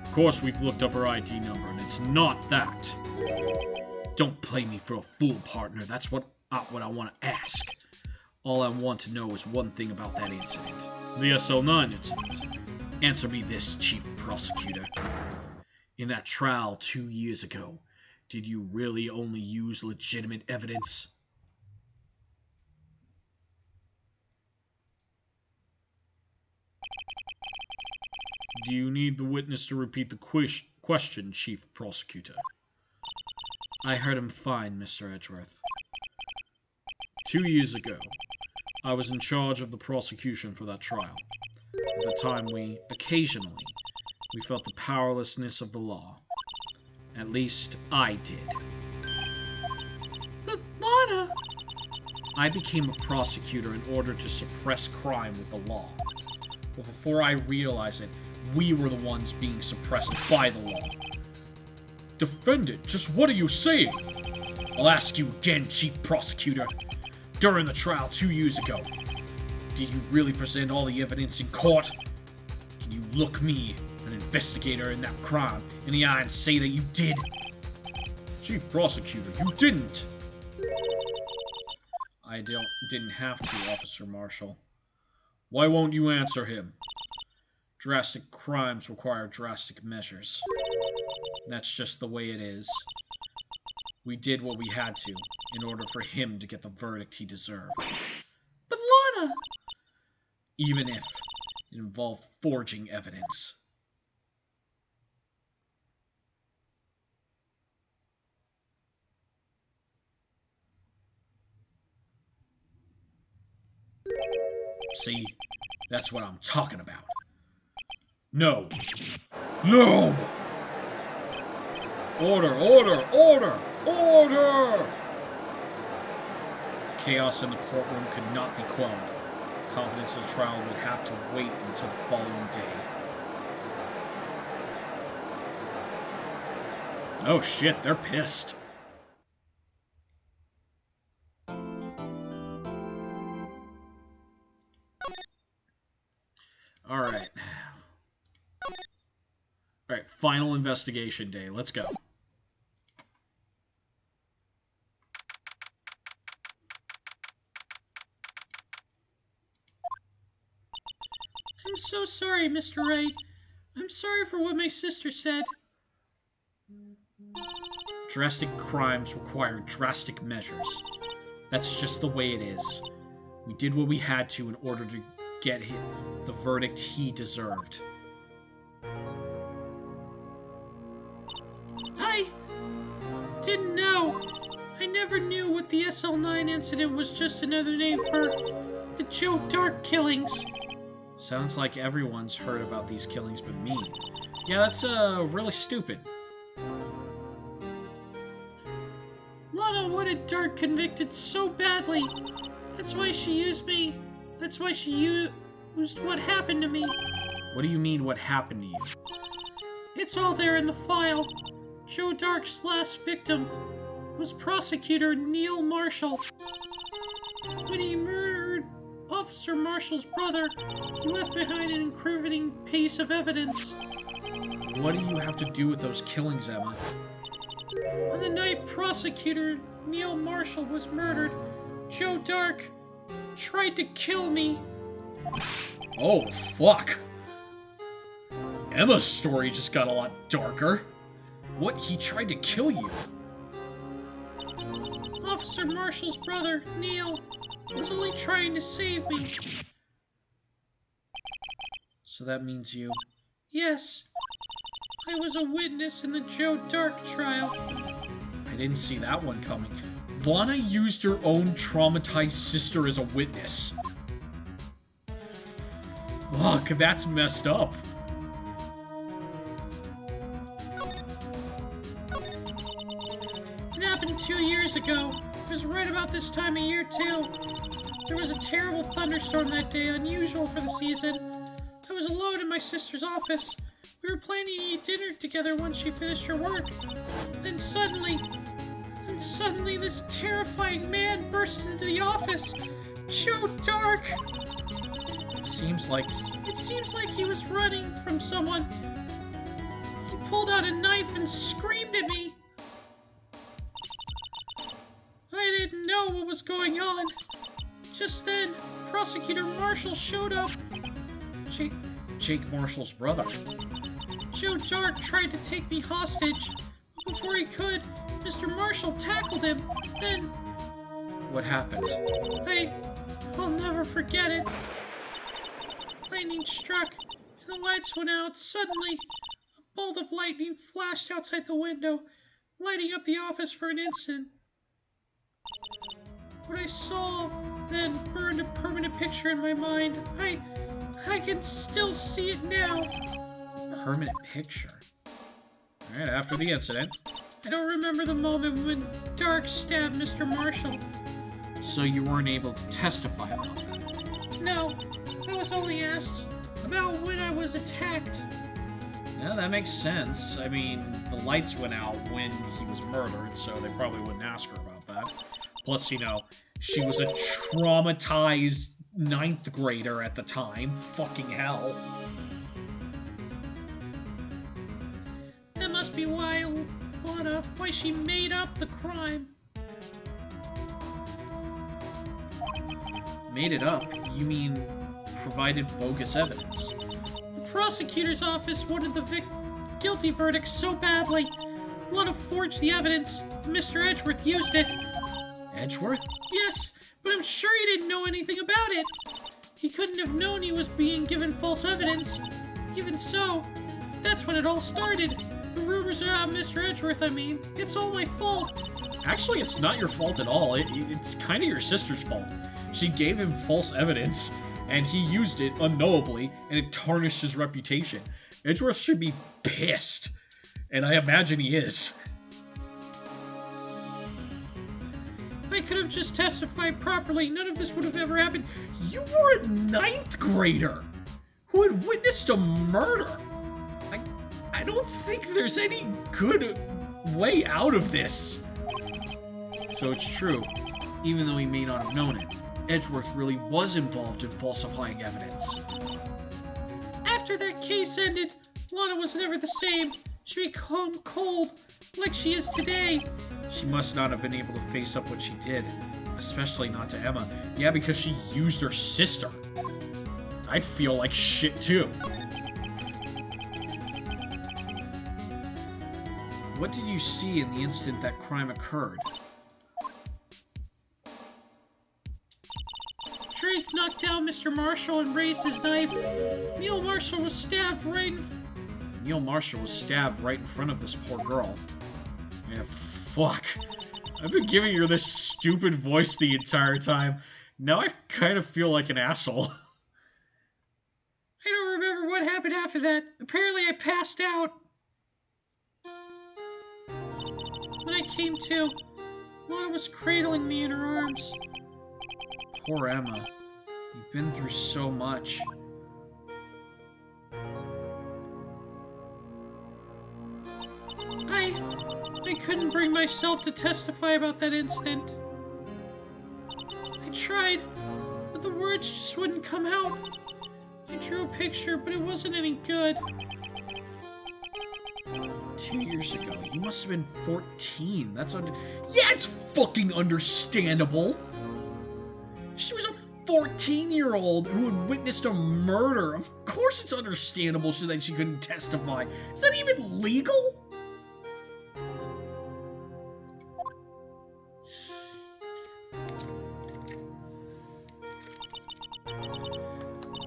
S1: Of course we've looked up her ID number, and it's not that. Don't play me for a fool, partner. That's what I want to ask. All I want to know is one thing about that incident. The SL9 incident. Answer me this, Chief Prosecutor. In that trial 2 years ago, did you really only use legitimate evidence? Do you need the witness to repeat the question, Chief Prosecutor? I heard him fine, Mr. Edgeworth. 2 years ago, I was in charge of the prosecution for that trial. At the time, we felt the powerlessness of the law. At least, I did.
S2: But Lana!
S1: I became a prosecutor in order to suppress crime with the law. But before I realized it, we were the ones being suppressed by the law. Defendant, just what are you saying? I'll ask you again, Chief Prosecutor. During the trial 2 years ago, did you really present all the evidence in court? Can you look me, an investigator in that crime, in the eye and say that you did? Chief Prosecutor, you didn't! I didn't have to, Officer Marshall. Why won't you answer him? Drastic crimes require drastic measures. That's just the way it is. We did what we had to, in order for him to get the verdict he deserved.
S2: But Lana!
S1: Even if it involved forging evidence. See? That's what I'm talking about. No. No! Order, order, order, order! Chaos in the courtroom could not be quelled. Confidence in the trial would have to wait until the following day. Oh shit, they're pissed. Alright. Alright, final investigation day. Let's go.
S2: I'm so sorry, Mr. Wright. I'm sorry for what my sister said.
S1: Drastic crimes require drastic measures. That's just the way it is. We did what we had to in order to get him the verdict he deserved.
S2: I didn't know. I never knew what the SL9 incident was just another name for the Joe Dark killings.
S1: Sounds like everyone's heard about these killings but me. Yeah, that's really stupid.
S2: Lana wanted Dark convicted so badly. That's why she used me. That's why she used what happened to me.
S1: What do you mean, what happened to you?
S2: It's all there in the file. Joe Dark's last victim was prosecutor Neil Marshall. When he murdered Officer Marshall's brother, he left behind an incriminating piece of evidence.
S1: What do you have to do with those killings, Emma?
S2: On the night prosecutor Neil Marshall was murdered, Joe Dark tried to kill me.
S1: Oh, fuck. Emma's story just got a lot darker. What, he tried to kill you?
S2: Officer Marshall's brother, Neil, was only trying to save me.
S1: So that means you...
S2: Yes. I was a witness in the Joe Dark trial.
S1: I didn't see that one coming. Lana used her own traumatized sister as a witness. Fuck, that's messed up.
S2: It happened 2 years ago. It was right about this time of year, too. There was a terrible thunderstorm that day, unusual for the season. I was alone in my sister's office. We were planning to eat dinner together once she finished her work. Then suddenly, this terrifying man burst into the office. Joe Dark!
S1: It seems like
S2: he was running from someone. He pulled out a knife and screamed at me. I didn't know what was going on. Just then, Prosecutor Marshall showed up.
S1: Jake Marshall's brother?
S2: Joe Dark tried to take me hostage. Before he could, Mr. Marshall tackled him. Then
S1: What happened?
S2: I'll never forget it. Lightning struck, and the lights went out. Suddenly, a bolt of lightning flashed outside the window, lighting up the office for an instant. What I saw then burned a permanent picture in my mind. I can still see it now.
S1: Permanent picture? Alright, after the incident.
S2: I don't remember the moment when Dark stabbed Mr. Marshall.
S1: So you weren't able to testify about that?
S2: No, I was only asked about when I was attacked.
S1: Yeah, that makes sense. I mean, the lights went out when he was murdered, so they probably wouldn't ask her about that. Plus, you know, she was a traumatized 9th grader at the time. Fucking hell.
S2: That must be why Lana, why she made up the crime.
S1: Made it up? You mean provided bogus evidence?
S2: The prosecutor's office wanted the guilty verdict so badly. Lana forged the evidence. Mr. Edgeworth used it.
S1: Edgeworth?
S2: Yes, but I'm sure he didn't know anything about it. He couldn't have known he was being given false evidence. Even so, that's when it all started. The rumors about Mr. Edgeworth, I mean. It's all my fault.
S1: Actually, it's not your fault at all. It's kind of your sister's fault. She gave him false evidence, and he used it unknowably, and it tarnished his reputation. Edgeworth should be pissed, and I imagine he is.
S2: If I could have just testified properly, none of this would have ever happened.
S1: You were a 9th grader who had witnessed a murder. I don't think there's any good way out of this. So it's true, even though he may not have known it. Edgeworth really was involved in falsifying evidence.
S2: After that case ended, Lana was never the same. She became cold, like she is today.
S1: She must not have been able to face up what she did, especially not to Emma. Yeah, because she used her sister. I feel like shit too. What did you see in the instant that crime occurred?
S2: Drake knocked down Mr. Marshall and raised his knife. Neil Marshall was stabbed right in
S1: front of this poor girl. Yeah, fuck. I've been giving her this stupid voice the entire time. Now I kind of feel like an asshole.
S2: I don't remember what happened after that. Apparently I passed out. When I came to, Lana was cradling me in her arms.
S1: Poor Emma. You've been through so much.
S2: I couldn't bring myself to testify about that incident. I tried, but the words just wouldn't come out. I drew a picture, but it wasn't any good.
S1: 2 years ago, you must have been 14. Yeah, it's fucking understandable! She was a 14-year-old who had witnessed a murder. Of course it's understandable that she couldn't testify. Is that even legal?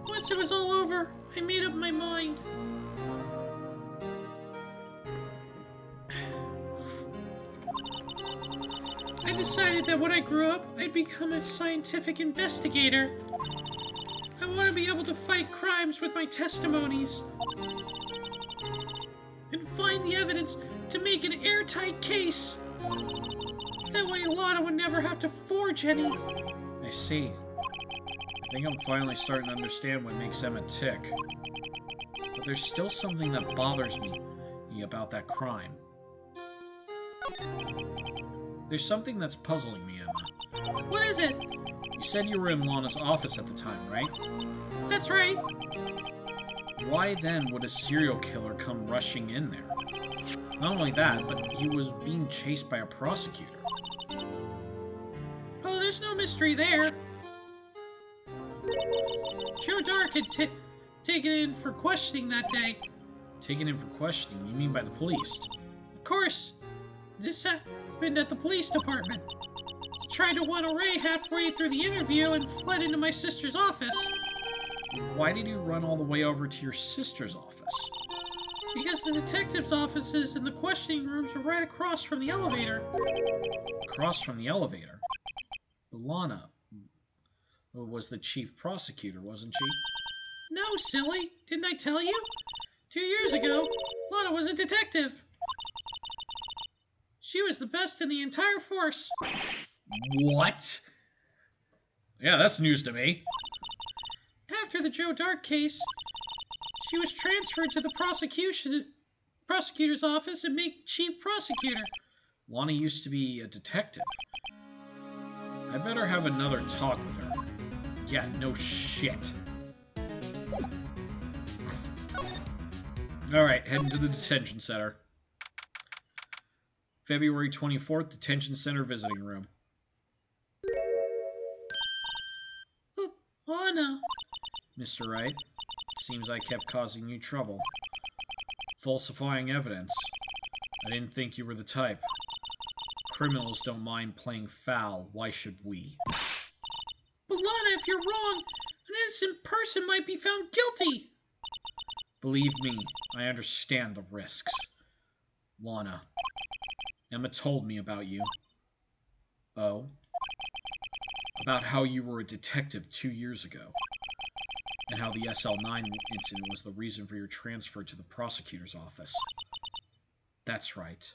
S2: Once it was all over, I made up my mind. I decided that when I grew up, I'd become a scientific investigator. I want to be able to fight crimes with my testimonies. And find the evidence to make an airtight case. That way Lana would never have to forge any.
S1: I see. I think I'm finally starting to understand what makes Emma tick. But there's still something that bothers me about that crime. There's something that's puzzling me, Emma.
S2: What is it?
S1: You said you were in Lana's office at the time, right?
S2: That's right.
S1: Why then would a serial killer come rushing in there? Not only that, but he was being chased by a prosecutor.
S2: Oh, there's no mystery there. Joe Dark taken in for questioning that day.
S1: Taken in for questioning? You mean by the police?
S2: Of course, this happened at the police department. He tried to run away halfway through the interview and fled into my sister's office.
S1: Why did you run all the way over to your sister's office?
S2: Because the detective's offices and the questioning rooms are right across from the elevator.
S1: Across from the elevator? Lana was the chief prosecutor, wasn't she?
S2: No, silly. Didn't I tell you? 2 years ago, Lana was a detective. She was the best in the entire force.
S1: What? Yeah, that's news to me.
S2: After the Joe Dark case, she was transferred to the prosecutor's office and made chief prosecutor.
S1: Lana used to be a detective. I better have another talk with her. Yeah, no shit. Alright, heading to the detention center. February 24th, detention center visiting room.
S2: Lana.
S1: Mr. Wright, seems I kept causing you trouble. Falsifying evidence. I didn't think you were the type. Criminals don't mind playing foul, why should we?
S2: But Lana, if you're wrong, an innocent person might be found guilty.
S1: Believe me, I understand the risks. Lana, Emma told me about you. Oh? About how you were a detective 2 years ago. And how the SL9 incident was the reason for your transfer to the prosecutor's office. That's right.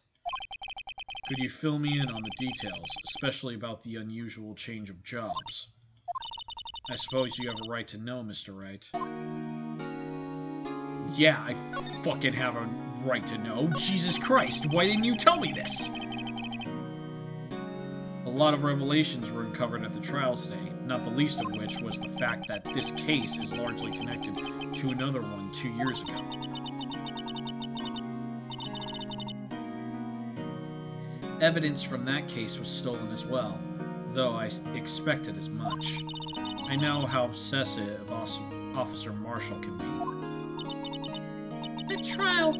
S1: Could you fill me in on the details, especially about the unusual change of jobs? I suppose you have a right to know, Mr. Wright. Yeah, I fucking have a right to know. Jesus Christ, why didn't you tell me this? A lot of revelations were uncovered at the trial today, not the least of which was the fact that this case is largely connected to another one 2 years ago. Evidence from that case was stolen as well, though I expected as much. I know how obsessive Officer Marshall can be.
S2: That trial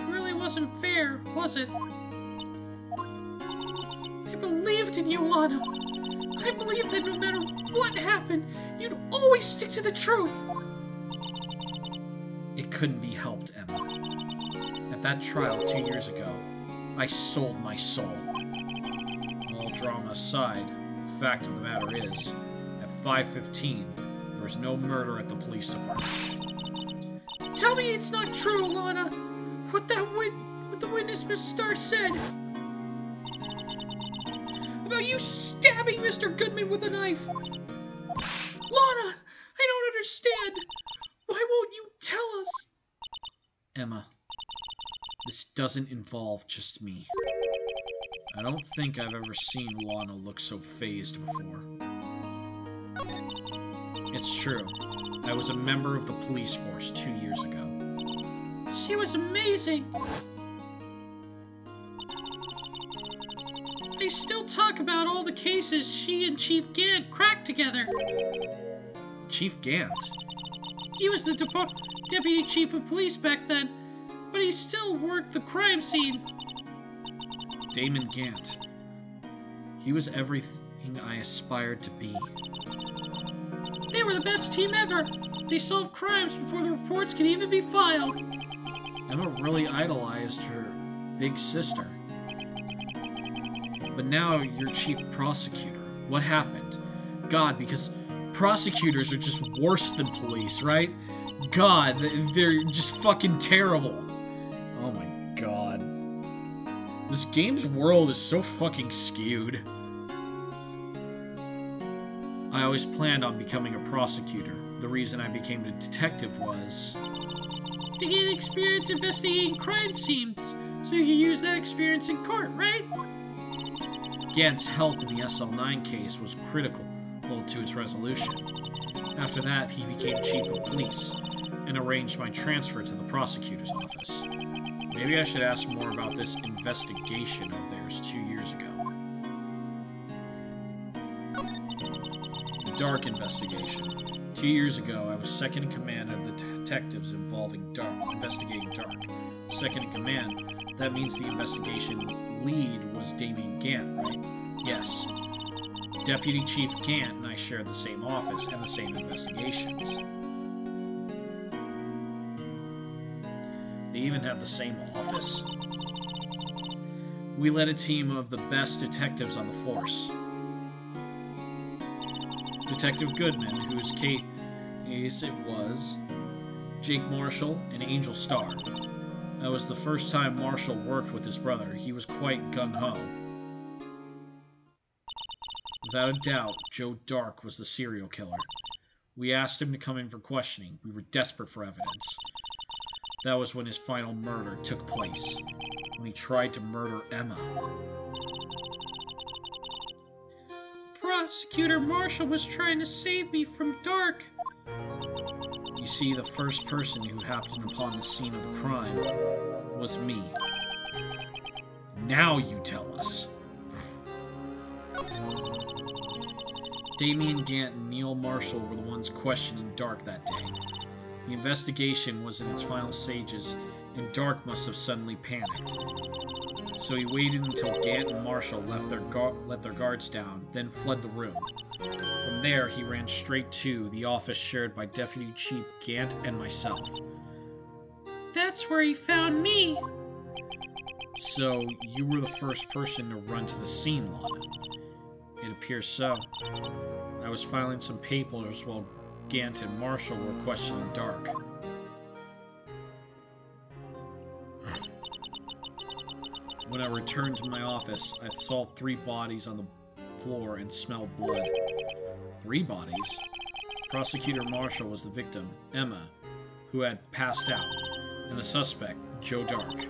S2: really wasn't fair, was it? I believed in you, Lana. I believed that no matter what happened, you'd always stick to the truth.
S1: It couldn't be helped, Emma. At that trial 2 years ago, I sold my soul. All drama aside, the fact of the matter is, at 5:15, there was no murder at the police department.
S2: Tell me it's not true, Lana. What the witness, Miss Starr, said. About you stabbing Mr. Goodman with a knife. Lana, I don't understand. Why won't you tell us?
S1: Emma, this doesn't involve just me. I don't think I've ever seen Lana look so fazed before. It's true. I was a member of the police force 2 years ago.
S2: She was amazing. They still talk about all the cases she and Chief Gant cracked together.
S1: Chief Gant?
S2: He was the deputy chief of police back then, but he still worked the crime scene.
S1: Damon Gant. He was everything I aspired to be.
S2: They were the best team ever. They solved crimes before the reports could even be filed.
S1: Emma really idolized her big sister. But now you're chief prosecutor. What happened? God, because prosecutors are just worse than police, right? God, they're just fucking terrible. Oh my god. This game's world is so fucking skewed. I always planned on becoming a prosecutor. The reason I became a detective was...
S2: to gain experience investigating crime scenes, so you can use that experience in court, right?
S1: Gant's help in the SL9 case was critical to its resolution. After that, he became chief of police, and arranged my transfer to the prosecutor's office. Maybe I should ask more about this investigation of theirs 2 years ago. The Dark investigation. 2 years ago, I was second in command of the detectives investigating Dark. Second in command, that means the investigation lead was Damien Gant, right? Yes. Deputy Chief Gant and I share the same office and the same investigations. They even have the same office? We led a team of the best detectives on the force. Detective Goodman, whose case it was, Jake Marshall, and Angel Starr. That was the first time Marshall worked with his brother. He was quite gung-ho. Without a doubt, Joe Dark was the serial killer. We asked him to come in for questioning. We were desperate for evidence. That was when his final murder took place, when he tried to murder Emma.
S2: Prosecutor Marshall was trying to save me from Dark.
S1: You see, the first person who happened upon the scene of the crime was me. Now you tell us. Damien Gant and Neil Marshall were the ones questioning Dark that day. The investigation was in its final stages, and Dark must have suddenly panicked. So he waited until Gant and Marshall let their guards down, then fled the room. From there, he ran straight to the office shared by Deputy Chief Gant and myself.
S2: That's where he found me.
S1: So, you were the first person to run to the scene, Lana. It appears so. I was filing some papers while Gant and Marshall were questioning Dark. When I returned to my office, I saw 3 bodies on the floor and smelled blood. 3 bodies? Prosecutor Marshall was the victim, Emma, who had passed out, and the suspect, Joe Dark.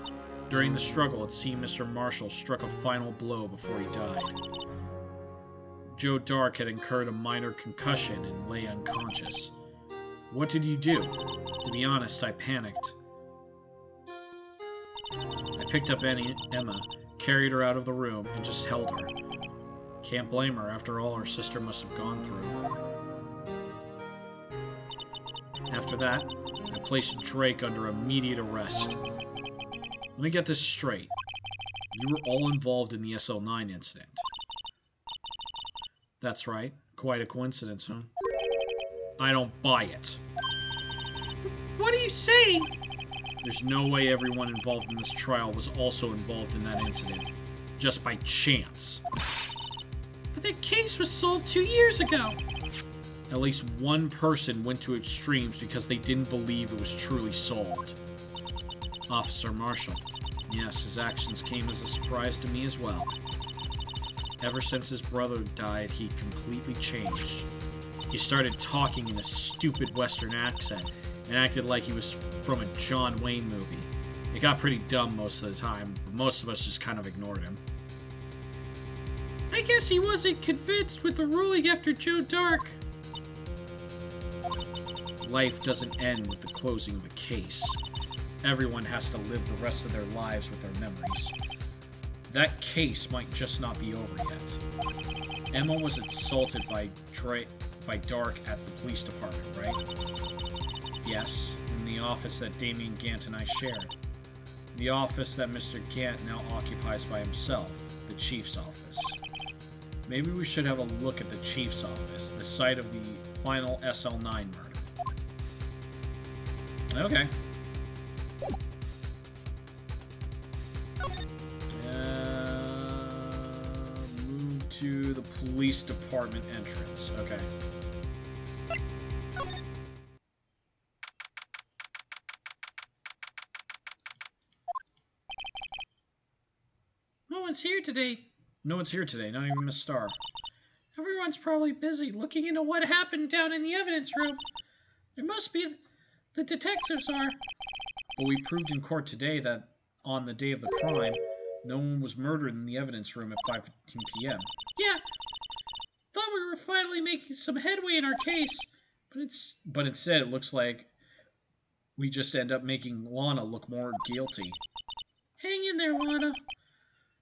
S1: During the struggle, it seemed Mr. Marshall struck a final blow before he died. Joe Dark had incurred a minor concussion and lay unconscious. What did you do? To be honest, I panicked. I picked up Emma, carried her out of the room, and just held her. Can't blame her, after all her sister must have gone through. After that, I placed Drake under immediate arrest. Let me get this straight. You were all involved in the SL9 incident. That's right. Quite a coincidence, huh? I don't buy it.
S2: What are you saying?
S1: There's no way everyone involved in this trial was also involved in that incident. Just by chance.
S2: But that case was solved 2 years ago.
S1: At least one person went to extremes because they didn't believe it was truly solved. Officer Marshall. Yes, his actions came as a surprise to me as well. Ever since his brother died, he completely changed. He started talking in a stupid Western accent and acted like he was from a John Wayne movie. It got pretty dumb most of the time, but most of us just kind of ignored him.
S2: I guess he wasn't convinced with the ruling after Joe Dark.
S1: Life doesn't end with the closing of a case. Everyone has to live the rest of their lives with their memories. That case might just not be over yet. Emma was assaulted by Dark at the police department, right? Yes, in the office that Damien Gant and I shared. The office that Mr. Gant now occupies by himself, the Chief's office. Maybe we should have a look at the Chief's office, the site of the final SL9 murder. Okay. Move to the police department entrance. Okay.
S2: No one's here today.
S1: No one's here today, not even Miss Starr.
S2: Everyone's probably busy looking into what happened down in the evidence room. There must be... The detectives are...
S1: But we proved in court today that on the day of the crime, no one was murdered in the evidence room at 5:15 p.m.
S2: Yeah. Thought we were finally making some headway in our case,
S1: But instead, it looks like we just end up making Lana look more guilty.
S2: Hang in there, Lana.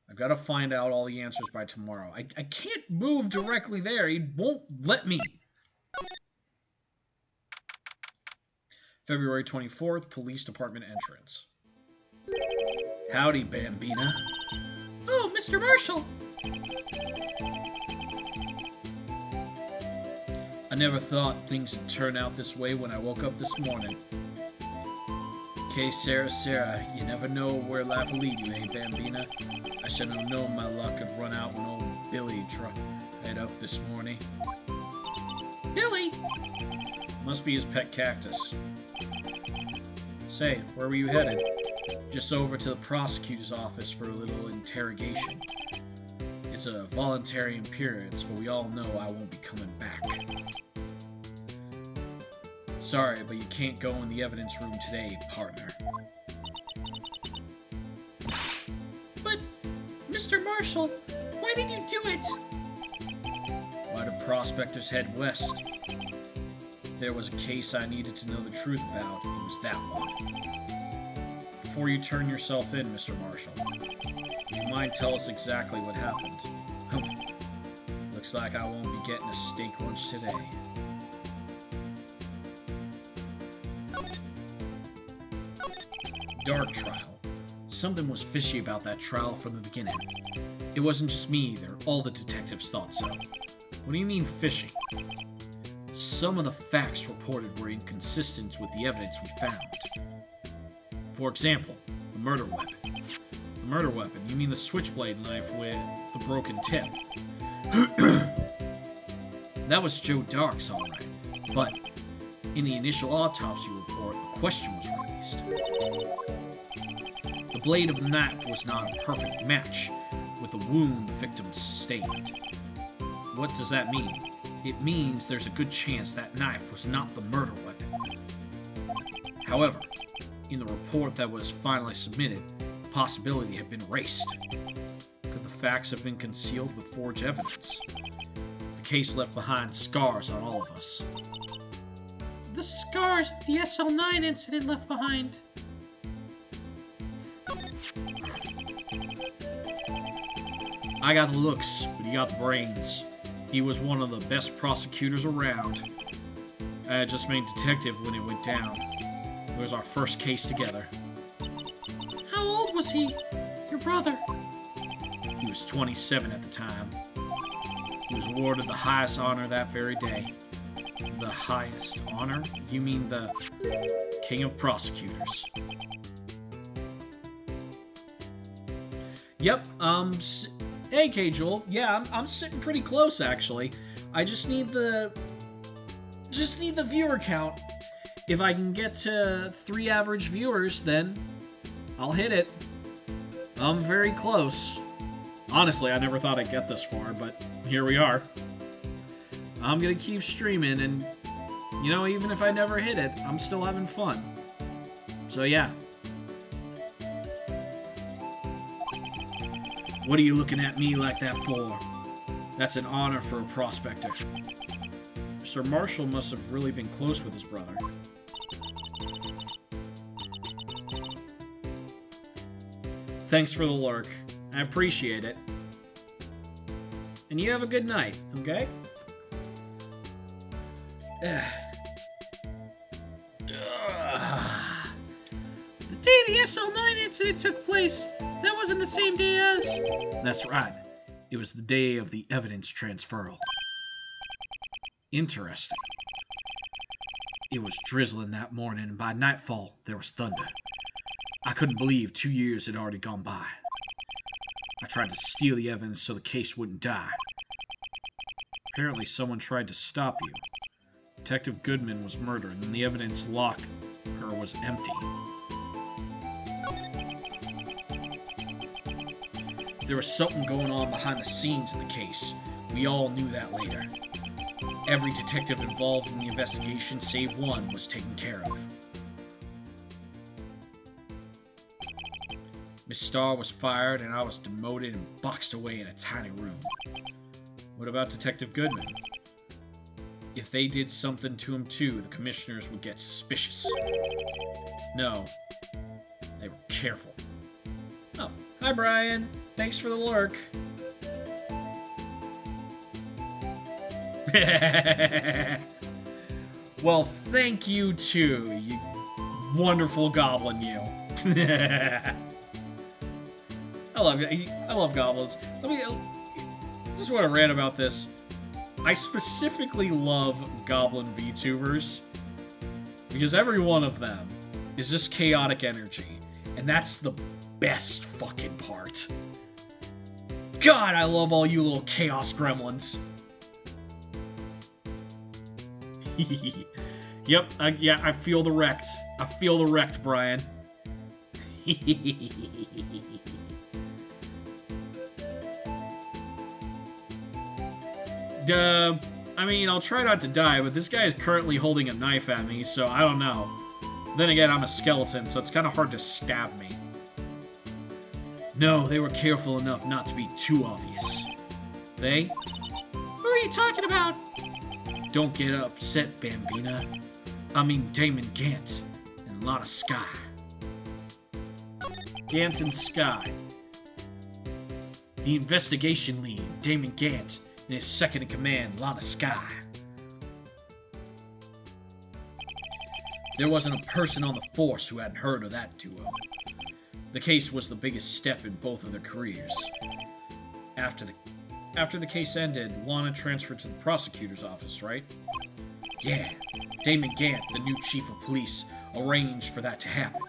S1: I've got to find out all the answers by tomorrow. I can't move directly there. He won't let me. February 24th, Police Department entrance. Howdy, Bambina.
S2: Oh, Mr. Marshall!
S1: I never thought things would turn out this way when I woke up this morning. Okay, Sarah, you never know where life will lead you, eh, Bambina? I should have known my luck could run out when old Billy tried up this morning.
S2: Billy?
S1: Must be his pet cactus. Say, where were you headed? Just over to the prosecutor's office for a little interrogation. It's a voluntary appearance, but we all know I won't be coming back. Sorry, but you can't go in the evidence room today, partner.
S2: But, Mr. Marshall, why did you do it?
S1: Why do prospectors head west? There was a case I needed to know the truth about. It was that one. Before you turn yourself in, Mr. Marshall, do you mind tell us exactly what happened? Humph. Looks like I won't be getting a steak lunch today. Dark trial. Something was fishy about that trial from the beginning. It wasn't just me either. All the detectives thought so. What do you mean fishy? Some of the facts reported were inconsistent with the evidence we found. For example, the murder weapon. The murder weapon, you mean the switchblade knife with the broken tip. That was Joe Dark's, alright. But, in the initial autopsy report, a question was raised. The blade of the knife was not a perfect match with the wound the victim sustained. What does that mean? It means there's a good chance that knife was not the murder weapon. However, in the report that was finally submitted, the possibility had been erased. Could the facts have been concealed with forged evidence? The case left behind scars on all of us.
S2: The scars the SL9 incident left behind.
S1: I got the looks, but he got the brains. He was one of the best prosecutors around. I had just made detective when it went down. It was our first case together.
S2: How old was he? Your brother?
S1: He was 27 at the time. He was awarded the highest honor that very day. The highest honor? You mean the King of Prosecutors? Yep, hey, K-Joel. Yeah, I'm sitting pretty close, actually. I just need the viewer count. If I can get to 3 average viewers, then I'll hit it. I'm very close. Honestly, I never thought I'd get this far, but here we are. I'm gonna keep streaming, and, you know, even if I never hit it, I'm still having fun. So, yeah. What are you looking at me like that for? That's an honor for a prospector. Mr. Marshall must have really been close with his brother. Thanks for the lurk. I appreciate it. And you have a good night, okay?
S2: The day the SL9 incident took place, that wasn't the same day as...
S1: That's right. It was the day of the evidence transferal. Interesting. It was drizzling that morning, and by nightfall, there was thunder. I couldn't believe 2 years had already gone by. I tried to steal the evidence so the case wouldn't die. Apparently, someone tried to stop you. Detective Goodman was murdered, and the evidence locker was empty. There was something going on behind the scenes in the case. We all knew that later. Every detective involved in the investigation, save one, was taken care of. Miss Starr was fired, and I was demoted and boxed away in a tiny room. What about Detective Goodman? If they did something to him too, the commissioners would get suspicious. No. They were careful. Oh, hi Brian. Thanks for the lurk. Well, thank you too. You wonderful goblin you. I love goblins. Just want to rant about this. I specifically love goblin VTubers because every one of them is just chaotic energy, and that's the best fucking part. God, I love all you little chaos gremlins. Yep, yeah, I feel the wrecked. I feel the wrecked, Brian. I mean, I'll try not to die, but this guy is currently holding a knife at me, so I don't know. Then again, I'm a skeleton, so it's kind of hard to stab me. No, they were careful enough not to be too obvious. They?
S2: Who are you talking about?
S1: Don't get upset, Bambina. I mean Damon Gant and Lana Skye. Gant and Skye. The investigation lead, Damon Gant, and his second-in-command, Lana Skye. There wasn't a person on the force who hadn't heard of that duo. The case was the biggest step in both of their careers. After the case ended, Lana transferred to the prosecutor's office, right? Yeah, Damon Gant, the new chief of police, arranged for that to happen.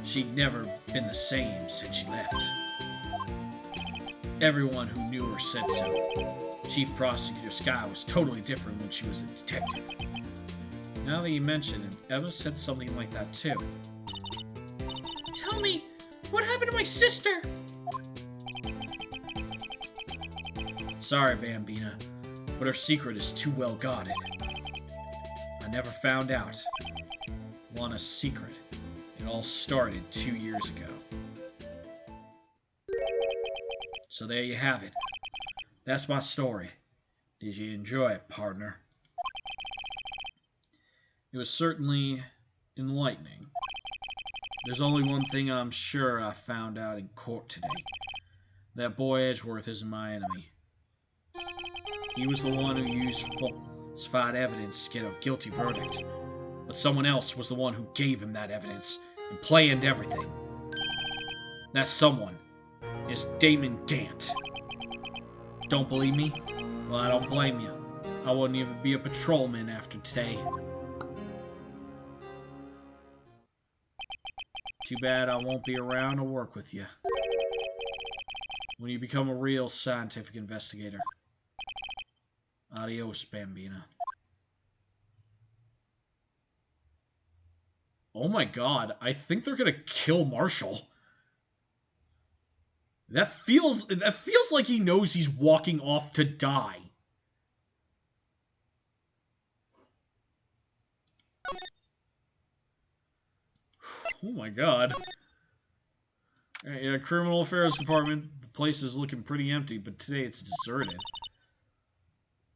S1: She'd never been the same since she left. Everyone who knew her said so. Chief Prosecutor Skye was totally different when she was a detective. Now that you mention it, Emma said something like that too.
S2: Tell me, what happened to my sister?
S1: Sorry, Bambina, but her secret is too well guarded. I never found out. Lana's secret. It all started 2 years ago. So there you have it. That's my story. Did you enjoy it, partner? It was certainly enlightening. There's only one thing I'm sure I found out in court today. That boy Edgeworth isn't my enemy. He was the one who used falsified evidence to get a guilty verdict. But someone else was the one who gave him that evidence and planned everything. That someone is Damon Gant. Don't believe me? Well, I don't blame you. I wouldn't even be a patrolman after today. Too bad I won't be around to work with you when you become a real scientific investigator. Adios, Bambina. Oh my god, I think they're gonna kill Marshall. That feels like he knows he's walking off to die. Oh my god. Yeah, Criminal Affairs Department. The place is looking pretty empty, but today it's deserted.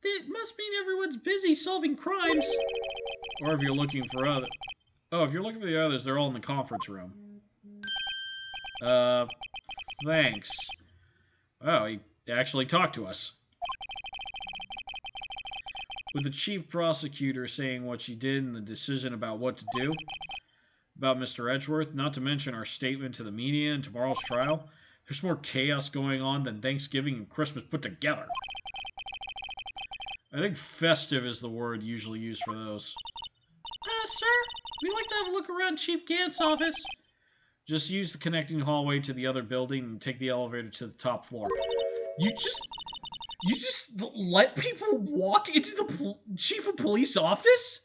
S2: It must mean everyone's busy solving crimes.
S1: Or if you're looking for other... Oh, if you're looking for the others, they're all in the conference room. Thanks. Oh, he actually talked to us. With the chief prosecutor saying what she did and the decision about what to do about Mr. Edgeworth, not to mention our statement to the media and tomorrow's trial, there's more chaos going on than Thanksgiving and Christmas put together. I think festive is the word usually used for those.
S2: Sir, we'd like to have a look around Chief Gant's office.
S1: Just use the connecting hallway to the other building and take the elevator to the top floor. You just let people walk into the chief of police office?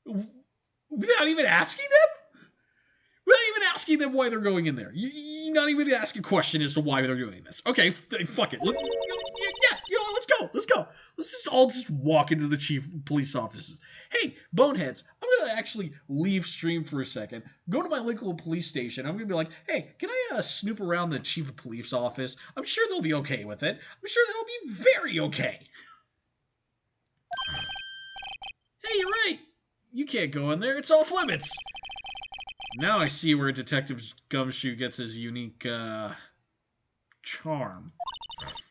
S1: Without even asking them? Without even asking them why they're going in there. You're not even asking a question as to why they're doing this. Okay, fuck it. Let's go. Let's just all walk into the chief of police offices. Hey, boneheads, I'm going to actually leave stream for a second, go to my local police station. I'm going to be like, hey, can I snoop around the chief of police office? I'm sure they'll be okay with it. I'm sure they'll be very okay. Hey, you're right. You can't go in there. It's off limits. Now I see where Detective Gumshoe gets his unique, charm.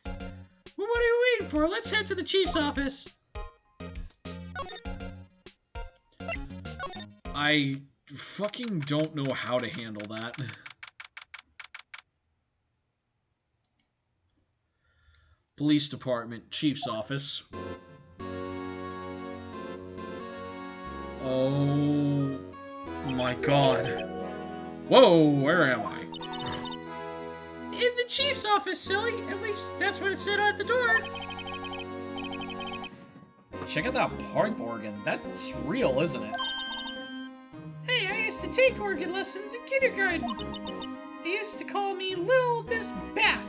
S2: Well, what are you waiting for? Let's head to the chief's office.
S1: I fucking don't know how to handle that. Police Department, Chief's Office. Oh my god. Whoa, where am I?
S2: In the chief's office, silly. At least that's what it said at the door.
S1: Check out that pipe organ. That's real, isn't it?
S2: Hey, I used to take organ lessons in kindergarten. They used to call me Little Miss Back.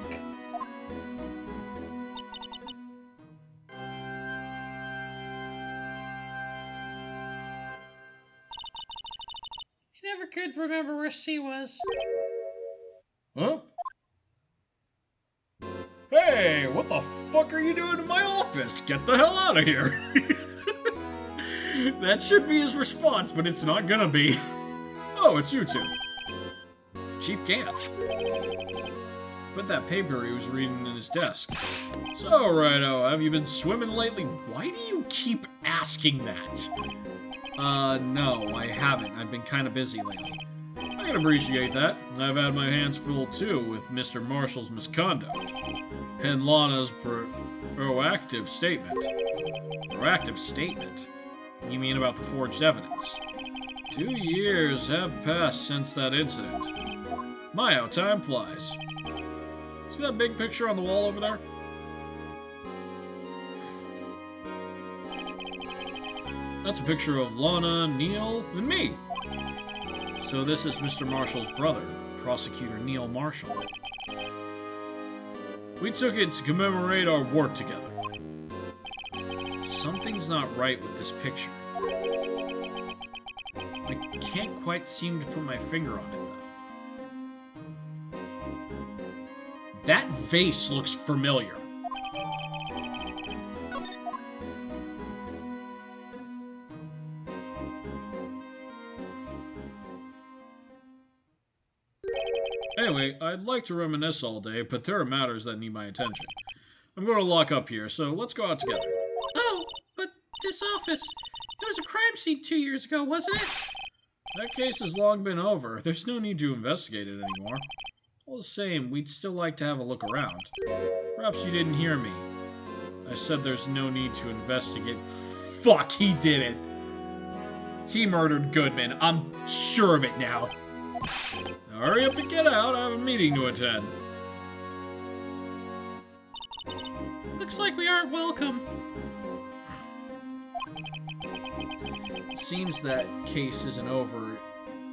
S2: I never could remember where C was.
S1: Huh? Hey, what the fuck are you doing in my office? Get the hell out of here! That should be his response, but it's not gonna be. Oh, it's you two. Chief Gant. Put that paper he was reading in his desk. So, Righto, have you been swimming lately? Why do you keep asking that? No, I haven't. I've been kind of busy lately. I can appreciate that. I've had my hands full, too, with Mr. Marshall's misconduct. And Lana's proactive statement. Proactive statement? You mean about the forged evidence? 2 years have passed since that incident. My, how time flies. See that big picture on the wall over there? That's a picture of Lana, Neil, and me. So this is Mr. Marshall's brother, Prosecutor Neil Marshall. We took it to commemorate our work together. Something's not right with this picture. I can't quite seem to put my finger on it, though. That vase looks familiar. Anyway, I'd like to reminisce all day, but there are matters that need my attention. I'm going to lock up here, so let's go out together.
S2: Oh, but this office, it was a crime scene 2 years ago, wasn't it?
S1: That case has long been over. There's no need to investigate it anymore. All the same, we'd still like to have a look around. Perhaps you didn't hear me. I said there's no need to investigate. Fuck, he did it! He murdered Goodman. I'm sure of it now. Now hurry up and get out. I have a meeting to attend.
S2: Looks like we aren't welcome.
S1: It seems that case isn't over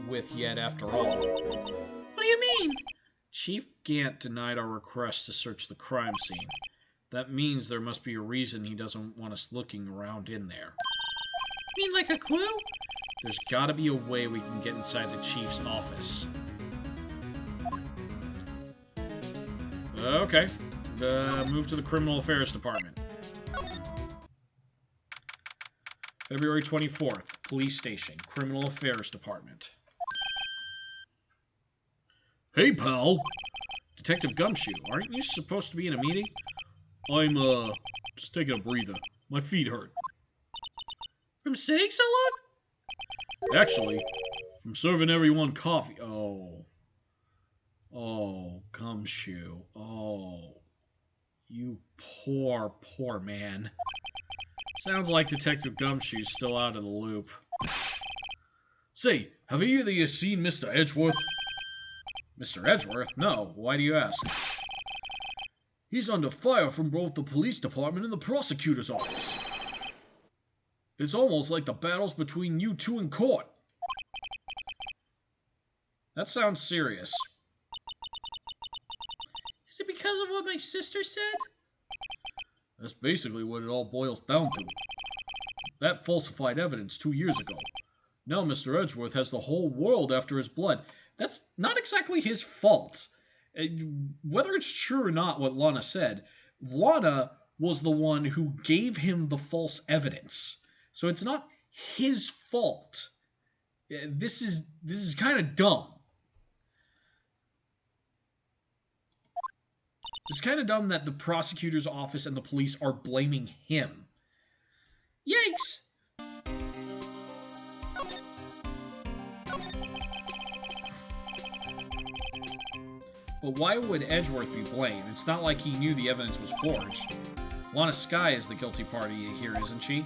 S1: with yet after all.
S2: What do you mean?
S1: Chief Gant denied our request to search the crime scene. That means there must be a reason he doesn't want us looking around in there.
S2: You mean like a clue?
S1: There's gotta be a way we can get inside the Chief's office. Okay. Move to the Criminal Affairs Department. February 24th, Police Station, Criminal Affairs Department. Hey, pal! Detective Gumshoe, aren't you supposed to be in a meeting? I'm, just taking a breather. My feet hurt.
S2: From sitting so long?
S1: Actually, from serving everyone coffee. Oh. Oh, Gumshoe. Oh. You poor, poor man. Sounds like Detective Gumshoe's still out of the loop. Say, have either of you seen Mr. Edgeworth? Mr. Edgeworth? No. Why do you ask? He's under fire from both the police department and the prosecutor's office. It's almost like the battles between you two in court. That sounds serious.
S2: Is it because of what my sister said?
S1: That's basically what it all boils down to. That falsified evidence 2 years ago. Now Mr. Edgeworth has the whole world after his blood. That's not exactly his fault. Whether it's true or not what Lana said, Lana was the one who gave him the false evidence. So it's not his fault. This is kind of dumb. It's kind of dumb that the prosecutor's office and the police are blaming him.
S2: Yikes!
S1: But why would Edgeworth be blamed? It's not like he knew the evidence was forged. Lana Skye is the guilty party here, isn't she?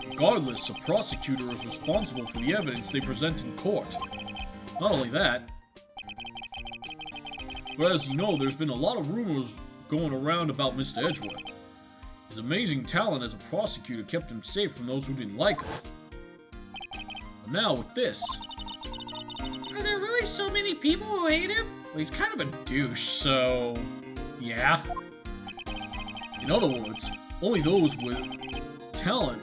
S1: Regardless, a prosecutor is responsible for the evidence they present in court. Not only that, but as you know, there's been a lot of rumors going around about Mr. Edgeworth. His amazing talent as a prosecutor kept him safe from those who didn't like him. But now with this...
S2: Are there really so many people who hate him?
S1: Well, he's kind of a douche, so... yeah. In other words, only those with talent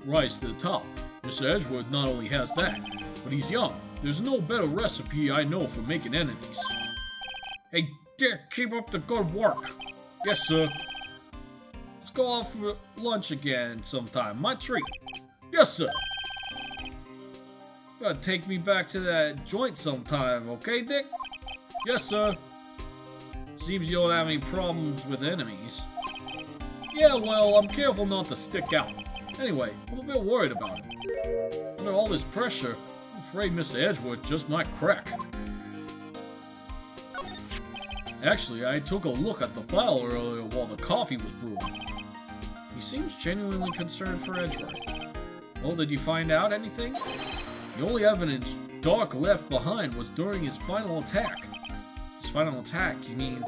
S1: rise to the top. Mr. Edgeworth not only has that, but he's young. There's no better recipe I know for making enemies. Hey, Dick, keep up the good work. Yes, sir. Let's go out for lunch again sometime. My treat. Yes, sir. Gotta take me back to that joint sometime, okay, Dick? Yes, sir. Seems you don't have any problems with enemies. Yeah, well, I'm careful not to stick out. Anyway, I'm a bit worried about it. Under all this pressure, I'm afraid Mr. Edgeworth just might crack. Actually, I took a look at the file earlier while the coffee was brewing. He seems genuinely concerned for Edgeworth. Well, did you find out anything? The only evidence Dark left behind was during his final attack. His final attack, you mean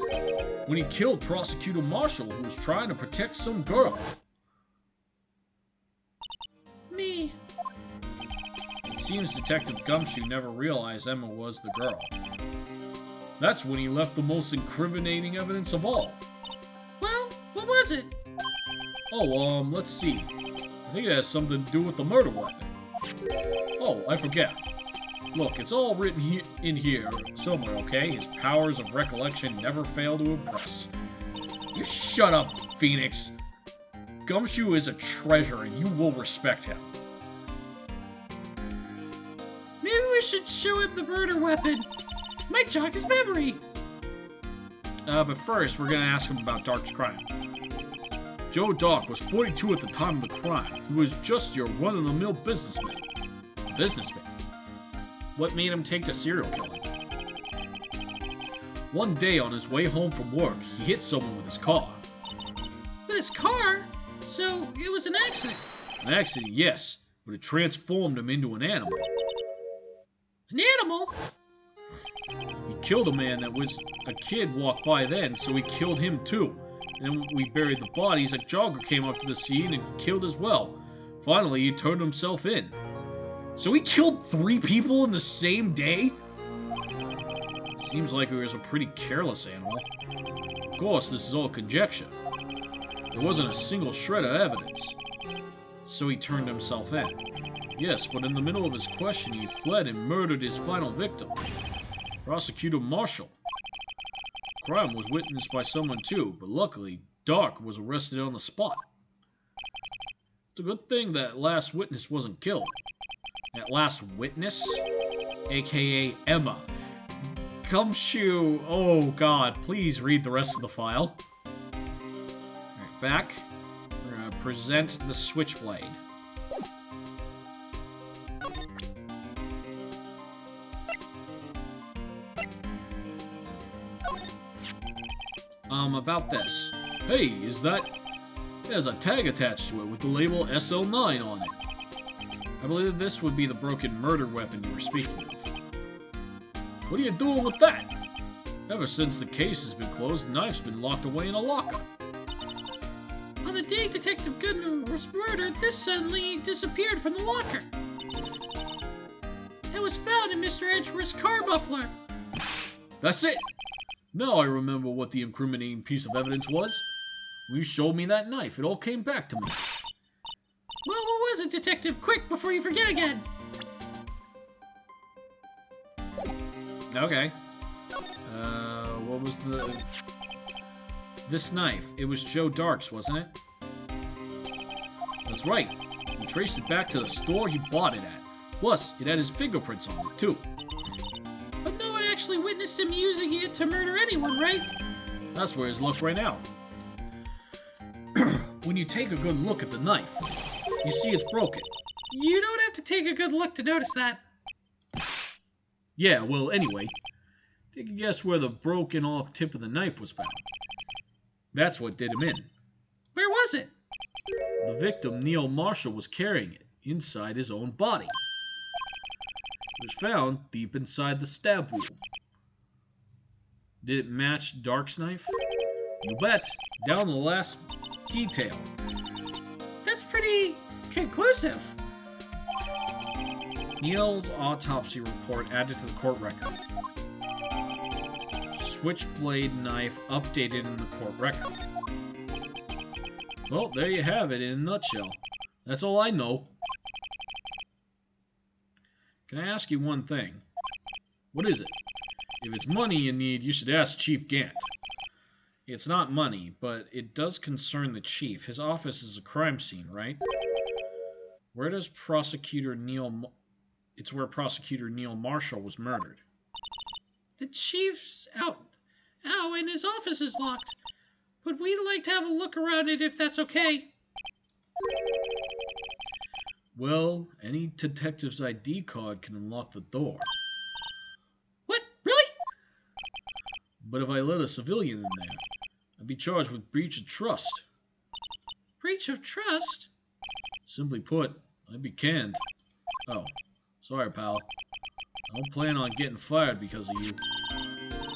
S1: when he killed Prosecutor Marshall, who was trying to protect some girl?
S2: Me.
S1: It seems Detective Gumshoe never realized Emma was the girl. That's when he left the most incriminating evidence of all.
S2: Well, what was it?
S1: Oh, let's see. I think it has something to do with the murder weapon. Oh, I forget. Look, it's all written in here somewhere, okay? His powers of recollection never fail to impress. You shut up, Phoenix. Gumshoe is a treasure, and you will respect him.
S2: Maybe we should show him the murder weapon. Might jog his memory.
S1: But first, we're gonna ask him about Dark's crime. Joe Dark was 42 at the time of the crime. He was just your run-of-the-mill businessman. Businessman? What made him take to serial killing? One day on his way home from work, he hit someone with his car.
S2: With his car? So it was an accident.
S1: An accident, yes, but it transformed him into an animal.
S2: An animal?
S1: He killed a man that was a kid walked by then, so he killed him too. Then we buried the bodies. A jogger came up to the scene and killed as well. Finally, he turned himself in. So he killed 3 people in the same day? Seems like he was a pretty careless animal. Of course, this is all conjecture. There wasn't a single shred of evidence. So he turned himself in. Yes, but in the middle of his question, he fled and murdered his final victim, Prosecutor Marshall. The crime was witnessed by someone too, but luckily, Dark was arrested on the spot. It's a good thing that last witness wasn't killed. That last witness? AKA Emma. Gumshoe, oh god, please read the rest of the file. Alright, back. We're gonna present the switchblade. About this. Hey, is that... There's a tag attached to it with the label SL9 on it. I believe this would be the broken murder weapon you were speaking of. What are you doing with that? Ever since the case has been closed, the knife's been locked away in a locker.
S2: On the day Detective Goodman was murdered, this suddenly disappeared from the locker. It was found in Mr. Edgeworth's car muffler.
S1: That's it! Now I remember what the incriminating piece of evidence was. When you showed me that knife, it all came back to me.
S2: Well, what was it, Detective? Quick, before you forget again.
S1: Okay. What was the... This knife. It was Joe Dark's, wasn't it? That's right. We traced it back to the store he bought it at. Plus, it had his fingerprints on it, too.
S2: But no one actually witnessed him using it to murder anyone, right?
S1: That's where his luck ran out. When you take a good look at the knife, you see it's broken.
S2: You don't have to take a good look to notice that.
S1: Yeah, well, anyway, take a guess where the broken off tip of the knife was found. That's what did him in.
S2: Where was it?
S1: The victim, Neil Marshall, was carrying it inside his own body. It was found deep inside the stab wound. Did it match Dark's knife? You bet, down to the last detail.
S2: That's pretty conclusive.
S1: Neil's autopsy report added to the court record. Switchblade knife updated in the court record. Well, there you have it in a nutshell. That's all I know. Can I ask you one thing? What is it? If it's money you need, you should ask Chief Gant. It's not money, but it does concern the chief. His office is a crime scene, right? Where does Prosecutor Neil... It's where Prosecutor Neil Marshall was murdered.
S2: The chief's out. Ow, and his office is locked. But we'd like to have a look around it if that's okay.
S1: Well, any detective's ID card can unlock the door.
S2: What? Really?
S1: But if I let a civilian in there, I'd be charged with breach of trust.
S2: Breach of trust?
S1: Simply put, I'd be canned. Oh, sorry, pal. I don't plan on getting fired because of you.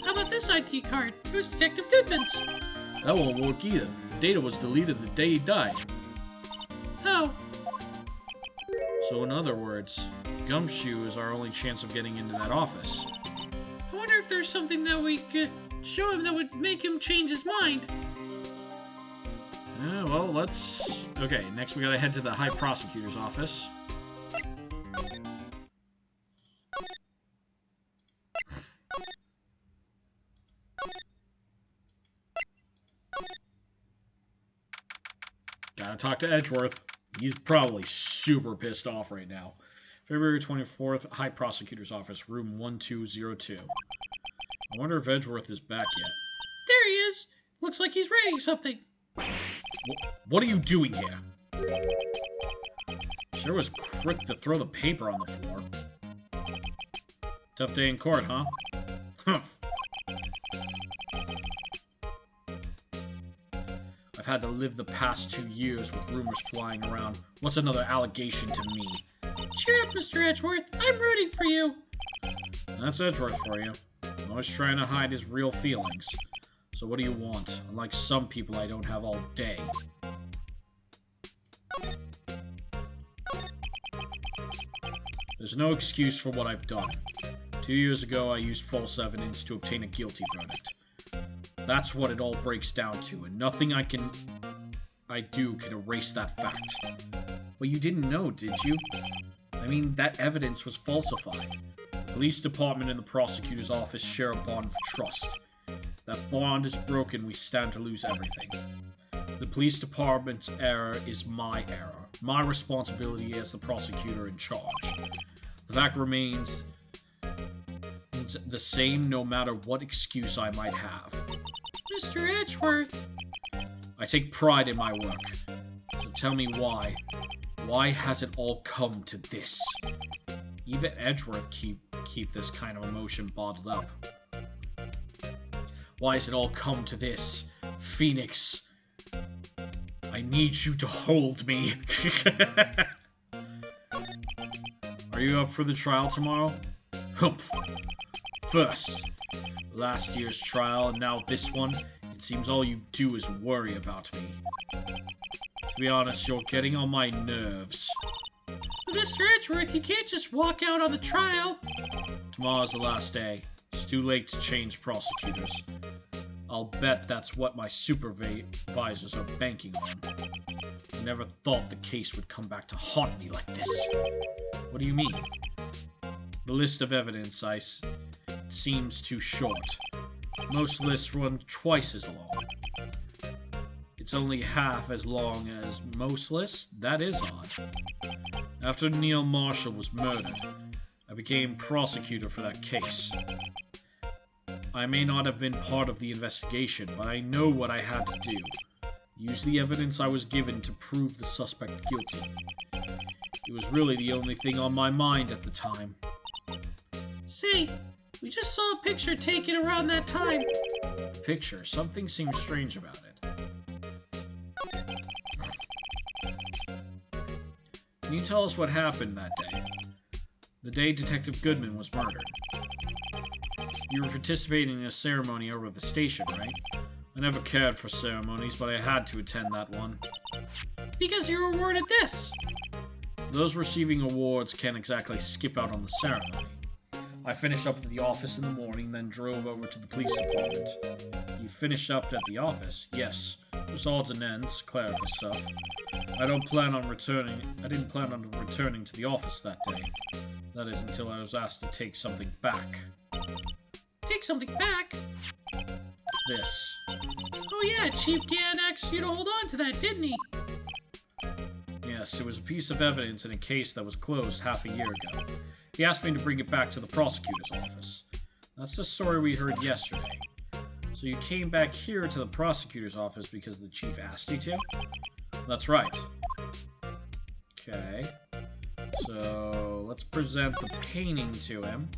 S2: How about this ID card? It was Detective Goodman's.
S1: That won't work either. The data was deleted the day he died.
S2: Oh.
S1: So in other words, Gumshoe is our only chance of getting into that office.
S2: I wonder if there's something that we could show him that would make him change his mind.
S1: Well, let's... Okay, next we gotta head to the High Prosecutor's office. Gotta talk to Edgeworth. He's probably super pissed off right now. February 24th, High Prosecutor's Office, room 1202. I wonder if Edgeworth is back yet.
S2: There he is! Looks like he's writing something.
S1: What are you doing here? Sure was quick to throw the paper on the floor. Tough day in court, huh? Humph. I've had to live the past 2 years with rumors flying around. What's another allegation to me?
S2: Cheer up, Mr. Edgeworth. I'm rooting for you.
S1: That's Edgeworth for you. Always trying to hide his real feelings. So what do you want? Unlike some people, I don't have all day. There's no excuse for what I've done. 2 years ago, I used false evidence to obtain a guilty verdict. That's what it all breaks down to, and nothing I do can erase that fact. But you didn't know, did you? I mean, that evidence was falsified. The police department and the prosecutor's office share a bond of trust. If that bond is broken, we stand to lose everything. The police department's error is my error. My responsibility as the prosecutor in charge. The fact remains the same no matter what excuse I might have.
S2: Mr. Edgeworth.
S1: I take pride in my work. So tell me why. Why has it all come to this? Even Edgeworth keep this kind of emotion bottled up. Why has it all come to this? Phoenix, I need you to hold me. Are you up for the trial tomorrow? Humph. First, last year's trial and now this one, it seems all you do is worry about me. To be honest, you're getting on my nerves.
S2: But Mr. Edgeworth, you can't just walk out on the trial.
S1: Tomorrow's the last day. It's too late to change prosecutors. I'll bet that's what my supervisors are banking on. I never thought the case would come back to haunt me like this. What do you mean? The list of evidence seems too short. Most lists run twice as long. It's only half as long as most lists? That is odd. After Neil Marshall was murdered, I became prosecutor for that case. I may not have been part of the investigation, but I know what I had to do. Use the evidence I was given to prove the suspect guilty. It was really the only thing on my mind at the time.
S2: Say, we just saw a picture taken around that time.
S1: Picture. Something seems strange about it. Can you tell us what happened that day? The day Detective Goodman was murdered. You were participating in a ceremony over at the station, right? I never cared for ceremonies, but I had to attend that one.
S2: Because you were awarded this.
S1: Those receiving awards can't exactly skip out on the ceremony. I finished up at the office in the morning, then drove over to the police department. You finished up at the office? Yes. Just odds and ends, clerical stuff. I didn't plan on returning to the office that day. That is until I was asked to take something back.
S2: Take something back?
S1: This.
S2: Oh yeah, Chief Gann asked you to hold on to that, didn't he?
S1: Yes, it was a piece of evidence in a case that was closed half a year ago. He asked me to bring it back to the prosecutor's office. That's the story we heard yesterday. So you came back here to the prosecutor's office because the chief asked you to? That's right. Okay. So, let's present the painting to him.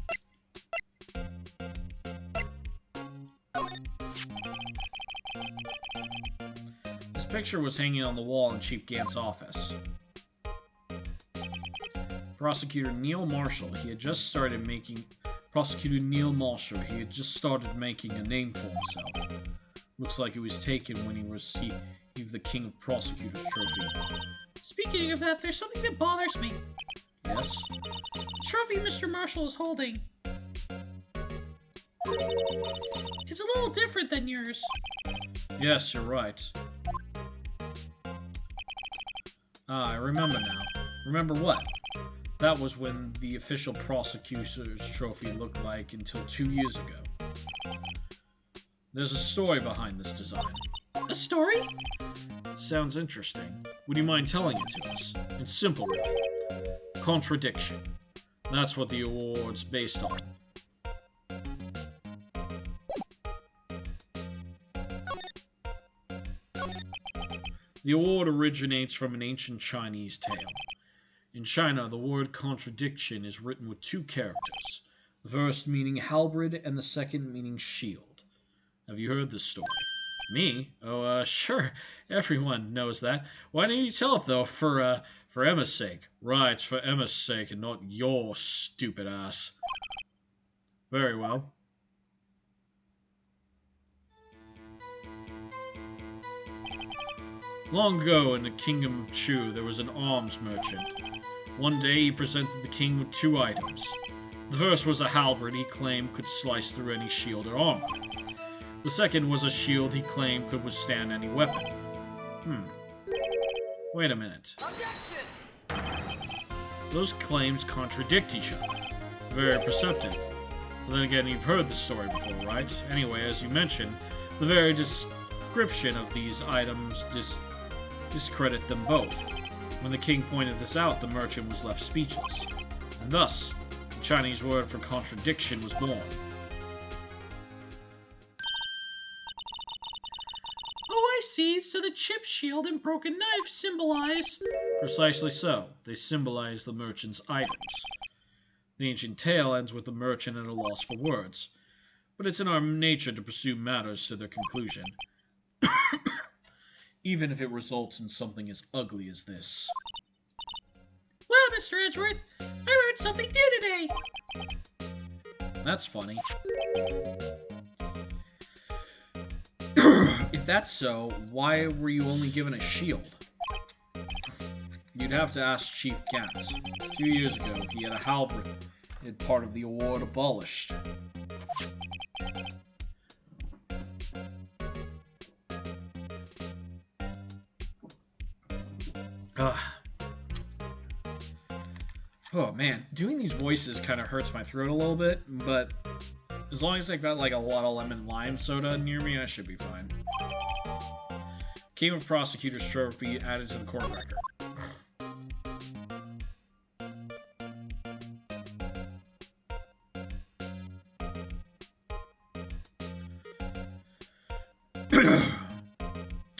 S1: This picture was hanging on the wall in Chief Gant's office. Prosecutor Neil Marshall, he had just started making a name for himself. Looks like it was taken when he received the King of Prosecutors trophy.
S2: Speaking of that, there's something that bothers me.
S1: Yes?
S2: The trophy Mr. Marshall is holding. It's a little different than yours.
S1: Yes, you're right. Ah, I remember now. Remember what? That was when the official prosecutor's trophy looked like until 2 years ago. There's a story behind this design.
S2: A story?
S1: Sounds interesting. Would you mind telling it to us? It's simple, really. Contradiction. That's what the award's based on. The award originates from an ancient Chinese tale. In China, the word contradiction is written with 2 characters, the first meaning halberd and the second meaning shield. Have you heard this story? Me? Oh, sure. Everyone knows that. Why didn't you tell it, though? For Emma's sake. Right, for Emma's sake, and not your stupid ass. Very well. Long ago, in the Kingdom of Chu, there was an arms merchant. One day, he presented the king with 2 items. The first was a halberd he claimed could slice through any shield or armor. The second was a shield he claimed could withstand any weapon. Wait a minute. Those claims contradict each other. Very perceptive. But then again, you've heard the story before, right? Anyway, as you mentioned, the very description of these items discredit them both. When the king pointed this out, the merchant was left speechless. And thus, the Chinese word for contradiction was born.
S2: Oh, I see. So the chip shield and broken knife symbolize...
S1: Precisely so. They symbolize the merchant's items. The ancient tale ends with the merchant at a loss for words, but it's in our nature to pursue matters to their conclusion. Even if it results in something as ugly as this.
S2: Well, Mr. Edgeworth, I learned something new today.
S1: That's funny. If that's so, why were you only given a shield? You'd have to ask Chief Gant. 2 years ago, he had a halberd. He had part of the award abolished. Oh man, doing these voices kind of hurts my throat a little bit, but as long as I got like a lot of lemon lime soda near me, I should be fine. King of Prosecutors trophy added to the court record.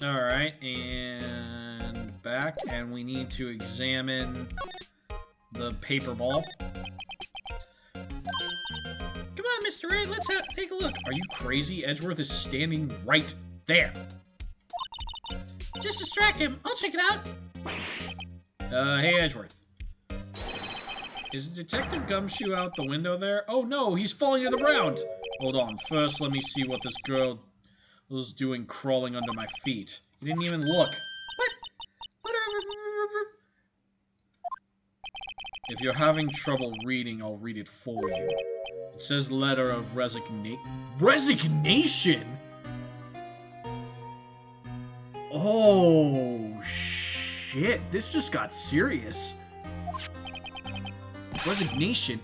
S1: Alright, and back, and we need to examine the paper ball.
S2: Alright, let's take a look.
S1: Are you crazy? Edgeworth is standing right there.
S2: Just distract him. I'll check it out.
S1: Hey, Edgeworth. Is Detective Gumshoe out the window there? Oh no, he's falling to the ground! Hold on, first let me see what this girl was doing crawling under my feet. He didn't even look.
S2: What?
S1: If you're having trouble reading, I'll read it for you. It says letter of resignation? Oh, shit. This just got serious. Resignation?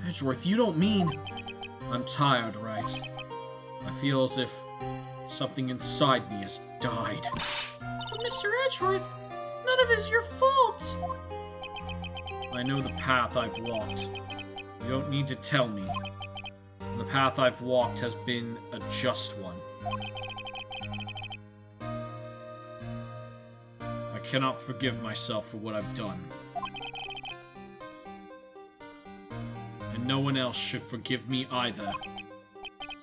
S1: Edgeworth, you don't mean... I'm tired, right? I feel as if something inside me has died.
S2: But Mr. Edgeworth, none of it is your fault.
S1: I know the path I've walked. You don't need to tell me. The path I've walked has been a just one. I cannot forgive myself for what I've done. And no one else should forgive me either.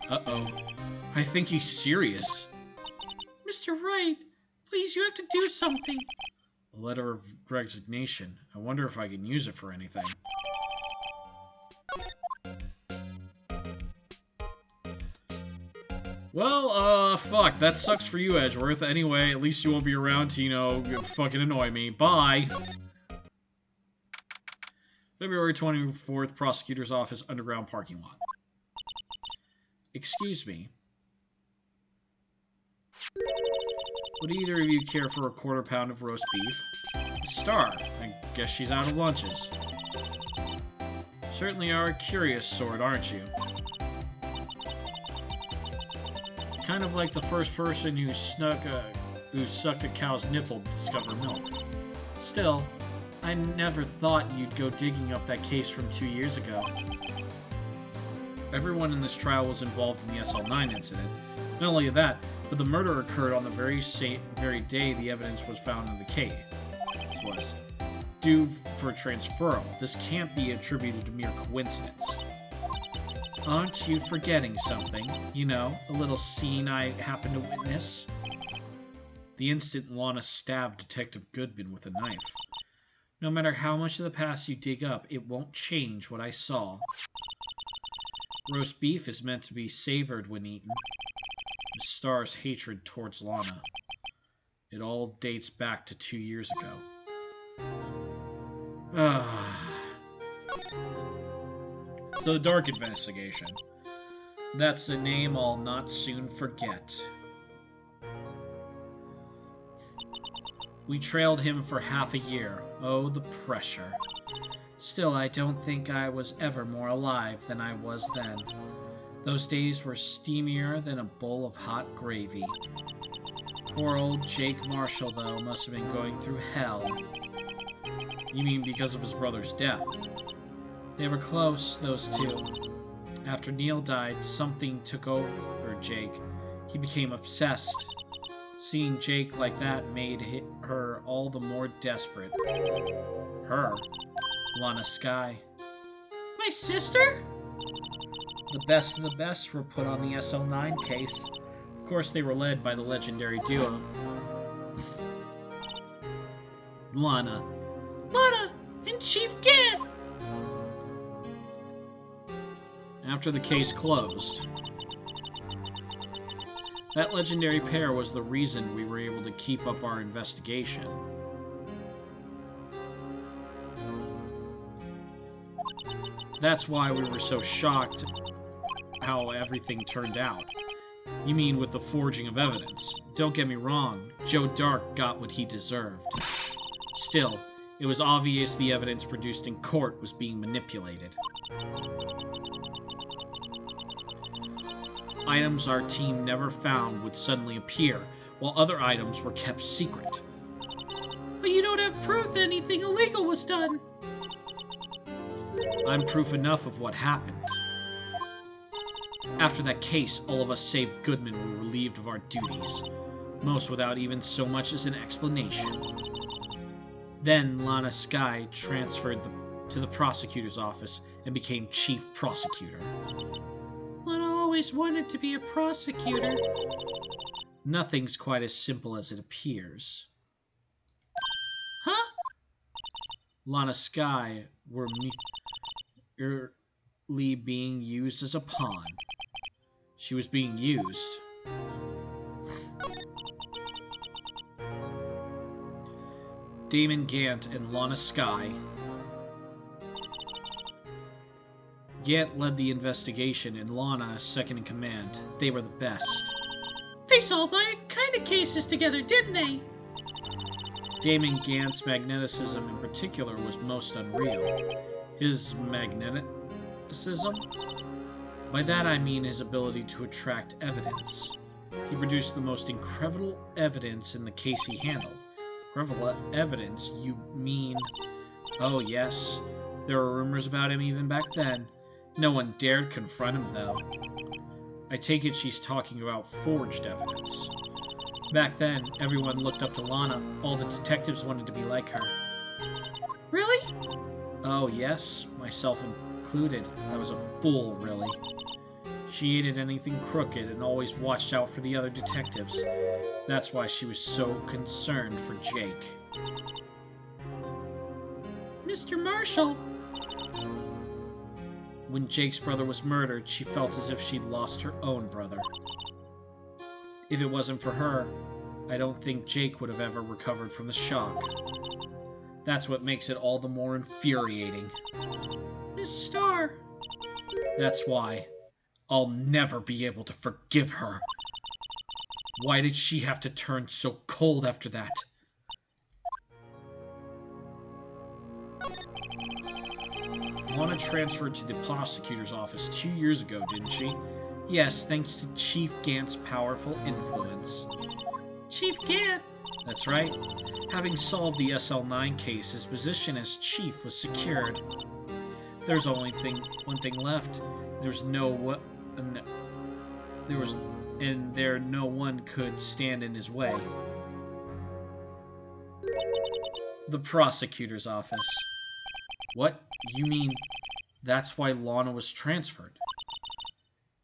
S1: Uh-oh. I think he's serious.
S2: Mr. Wright, please, you have to do something.
S1: A letter of resignation. I wonder if I can use it for anything. Well, fuck. That sucks for you, Edgeworth. Anyway, at least you won't be around to, you know, fucking annoy me. Bye! February 24th, Prosecutor's Office, underground parking lot. Excuse me. Would either of you care for a quarter pound of roast beef? Star. I guess she's out of lunches. Certainly are a curious sort, aren't you? Kind of like the first person who sucked a cow's nipple to discover milk. Still, I never thought you'd go digging up that case from 2 years ago. Everyone in this trial was involved in the SL9 incident. Not only that, but the murder occurred on the very day the evidence was found in the cave. This was due for transferal. This can't be attributed to mere coincidence. Aren't you forgetting something? You know, a little scene I happened to witness? The instant Lana stabbed Detective Goodman with a knife. No matter how much of the past you dig up, it won't change what I saw. Roast beef is meant to be savored when eaten. The Star's hatred towards Lana. It all dates back to 2 years ago. So the Dark Investigation. That's a name I'll not soon forget. We trailed him for half a year. Oh, the pressure. Still, I don't think I was ever more alive than I was then. Those days were steamier than a bowl of hot gravy. Poor old Jake Marshall, though, must have been going through hell. You mean because of his brother's death? They were close, those two. After Neil died, something took over Jake. He became obsessed. Seeing Jake like that made her all the more desperate. Her? Lana Skye.
S2: My sister?
S1: The best of the best were put on the SL9 case. Of course, they were led by the legendary duo. Lana
S2: and Chief Gant!
S1: After the case closed, that legendary pair was the reason we were able to keep up our investigation. That's why we were so shocked how everything turned out. You mean with the forging of evidence? Don't get me wrong, Joe Dark got what he deserved. Still, it was obvious the evidence produced in court was being manipulated. Items our team never found would suddenly appear, while other items were kept secret.
S2: But you don't have proof that anything illegal was done.
S1: I'm proof enough of what happened. After that case, all of us save Goodman were relieved of our duties, most without even so much as an explanation. Then Lana Skye transferred to the prosecutor's office and became chief prosecutor.
S2: always wanted to be a prosecutor.
S1: Nothing's quite as simple as it appears.
S2: Huh?
S1: Lana Skye were merely being used as a pawn. She was being used. Damon Gant and Lana Skye. Gant led the investigation and Lana second in command. They were the best.
S2: They solved all kind of cases together, didn't they?
S1: Damon Gant's magneticism in particular was most unreal. His magneticism? By that I mean his ability to attract evidence. He produced the most incredible evidence in the case he handled. Incredible evidence? You mean... Oh yes, there were rumors about him even back then. No one dared confront him, though. I take it she's talking about forged evidence. Back then, everyone looked up to Lana. All the detectives wanted to be like her.
S2: Really?
S1: Oh, yes, myself included. I was a fool, really. She hated anything crooked and always watched out for the other detectives. That's why she was so concerned for Jake.
S2: Mr. Marshall.
S1: When Jake's brother was murdered, she felt as if she'd lost her own brother. If it wasn't for her, I don't think Jake would have ever recovered from the shock. That's what makes it all the more infuriating.
S2: Miss Starr.
S1: That's why I'll never be able to forgive her. Why did she have to turn so cold after that? Lana transferred to the prosecutor's office 2 years ago, didn't she? Yes, thanks to Chief Gant's powerful influence.
S2: Chief Gant?
S1: That's right. Having solved the SL9 case, his position as chief was secured. There's only one thing left. No one could stand in his way. The prosecutor's office. What? You mean that's why Lana was transferred?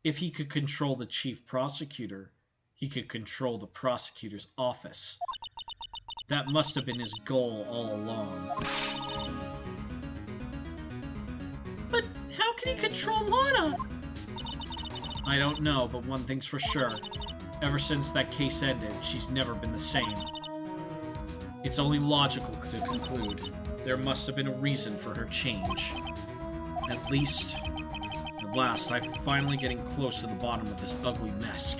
S1: If he could control the chief prosecutor, he could control the prosecutor's office. That must have been his goal all along.
S2: But how can he control Lana?
S1: I don't know, but one thing's for sure. Ever since that case ended, she's never been the same. It's only logical to conclude there must have been a reason for her change. At last, I'm finally getting close to the bottom of this ugly mess.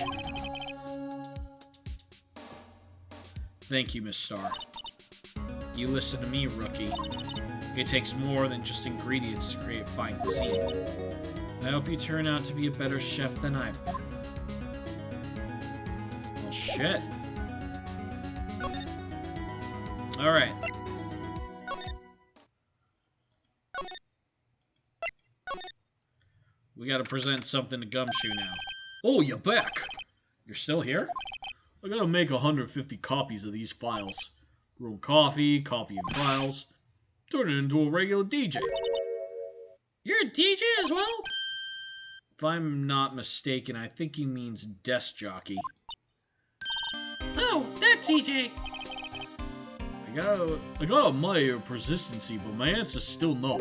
S1: Thank you, Miss Starr. You listen to me, rookie. It takes more than just ingredients to create fine cuisine. I hope you turn out to be a better chef than I've been. Well, shit. Alright. We gotta present something to Gumshoe now. Oh, you're back! You're still here? I gotta make 150 copies of these files. Brew coffee, copy and files. Turn it into a regular DJ.
S2: You're a DJ as well?
S1: If I'm not mistaken, I think he means desk jockey.
S2: Oh, that DJ.
S1: I gotta admire your persistency, but my answer's still no.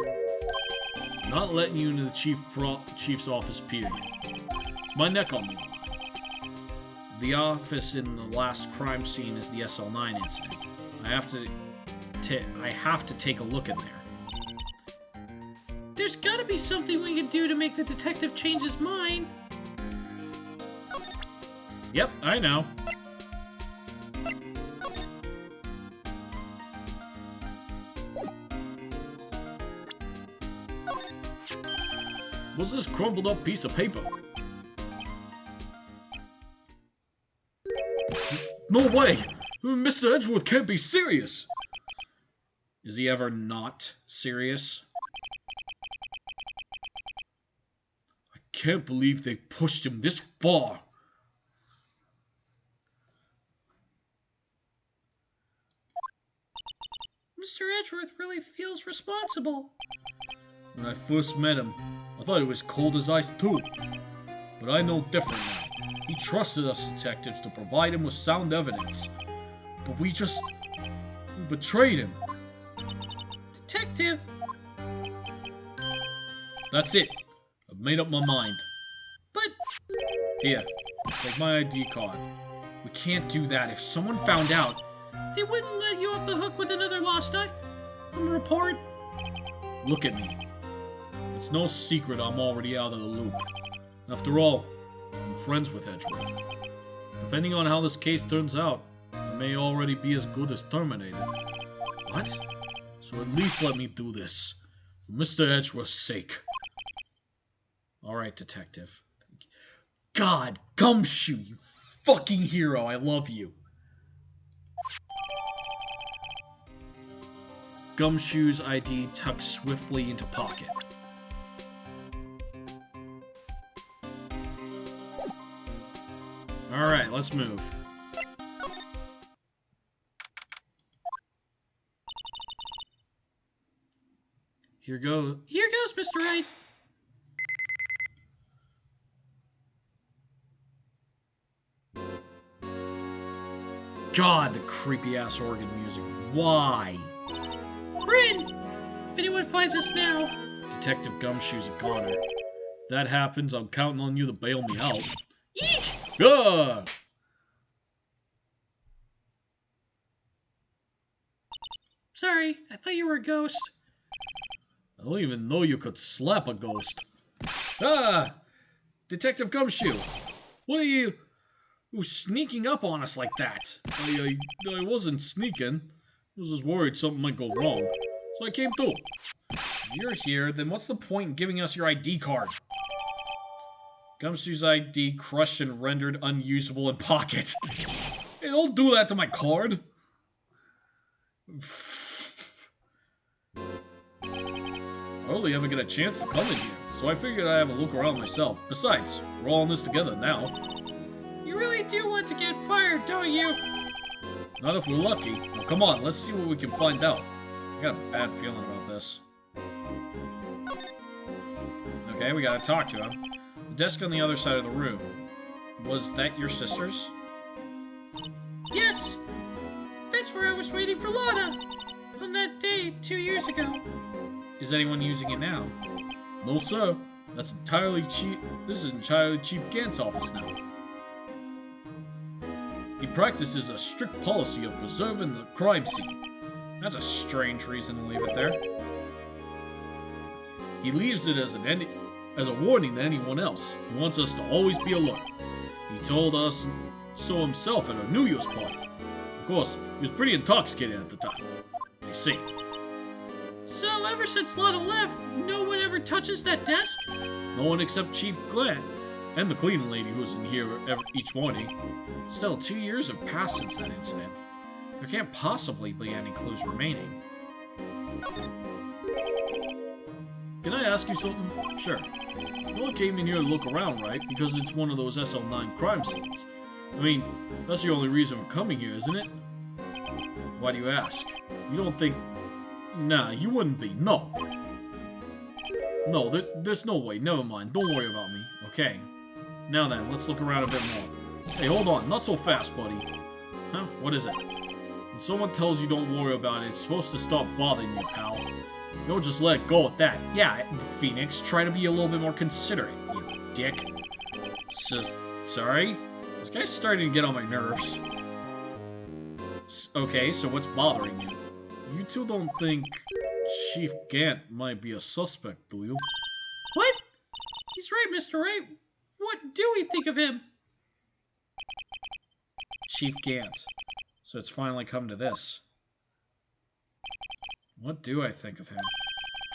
S1: I'm not letting you into the chief's office, period. It's my neck on the line. The office in the last crime scene is the SL9 incident. I have to take a look in there.
S2: There's gotta be something we can do to make the detective change his mind.
S1: Yep, I know. What's this crumpled up piece of paper? No way! Mr. Edgeworth can't be serious! Is he ever not serious? I can't believe they pushed him this far.
S2: Mr. Edgeworth really feels responsible.
S1: When I first met him, I thought he was cold as ice too. But I know different now. He trusted us detectives to provide him with sound evidence. But we betrayed him.
S2: Detective!
S1: That's it. I've made up my mind.
S2: But
S1: Here, take my ID card. We can't do that. If someone found out...
S2: they wouldn't let you off the hook with another lost report.
S1: Look at me. It's no secret I'm already out of the loop. After all, I'm friends with Edgeworth. Depending on how this case turns out, I may already be as good as terminated. What? So at least let me do this. For Mr. Edgeworth's sake. Alright, detective. God, Gumshoe, you fucking hero. I love you. Gumshoe's ID tucked swiftly into pocket. Alright, let's move. Here goes,
S2: Mr. Wright.
S1: God, the creepy-ass organ music. Why?
S2: We're in. If anyone finds us now.
S1: Detective Gumshoe's a goner. If that happens, I'm counting on you to bail me out.
S2: Eek!
S1: Ah!
S2: Sorry, I thought you were a ghost.
S1: I don't even know you could slap a ghost. Ah! Detective Gumshoe! What are you sneaking up on us like that? I wasn't sneaking. I was just worried something might go wrong. So I came through. If you're here, then what's the point in giving us your ID card? Gumshoe's ID crushed and rendered unusable in pocket. Hey, don't do that to my card! I hardly ever get a chance to come in here, so I figured I'd have a look around myself. Besides, we're all in this together now.
S2: You really do want to get fired, don't you?
S1: Not if we're lucky. Now come on, let's see what we can find out. I got a bad feeling about this. Okay, we gotta talk to him. The desk on the other side of the room. Was that your sister's?
S2: Yes! That's where I was waiting for Lana! On that day 2 years ago.
S1: Is anyone using it now? No, sir. That's entirely cheap. This is entirely Chief Gant's office now. He practices a strict policy of preserving the crime scene. That's a strange reason to leave it there. He leaves it as a warning to anyone else. He wants us to always be alert. He told us so himself at our New Year's party. Of course, he was pretty intoxicated at the time. I see.
S2: So ever since Lana left, no one ever touches that desk?
S1: No one except Chief Gant and the cleaning lady who's in here each morning. Still, 2 years have passed since that incident. There can't possibly be any clues remaining. Can I ask you something? Sure. You all came in here to look around, right? Because it's one of those SL9 crime scenes. I mean, that's the only reason we're coming here, isn't it? Why do you ask? You don't think... Nah, you wouldn't be. No. No, there's no way. Never mind. Don't worry about me. Okay. Now then, let's look around a bit more. Hey, hold on. Not so fast, buddy. Huh? What is it? When someone tells you don't worry about it, it's supposed to stop bothering you, pal. You don't just let go at that. Yeah, Phoenix, try to be a little bit more considerate, you dick. Sorry? This guy's starting to get on my nerves. Okay, so what's bothering you? You two don't think Chief Gant might be a suspect, do you?
S2: What? He's right, Mr. Wright. What do we think of him?
S1: Chief Gant. So it's finally come to this. What do I think of him?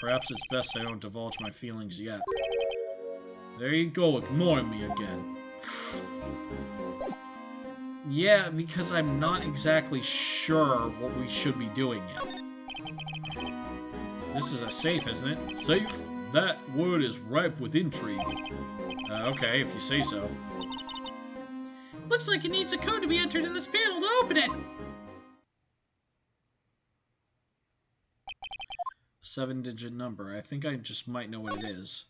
S1: Perhaps it's best I don't divulge my feelings yet. There you go, ignoring me again. Yeah, because I'm not exactly sure what we should be doing yet. This is a safe, isn't it? Safe? That word is ripe with intrigue. Okay, if you say so.
S2: Looks like it needs a code to be entered in this panel to open it.
S1: 7-digit number. I think I just might know what it is.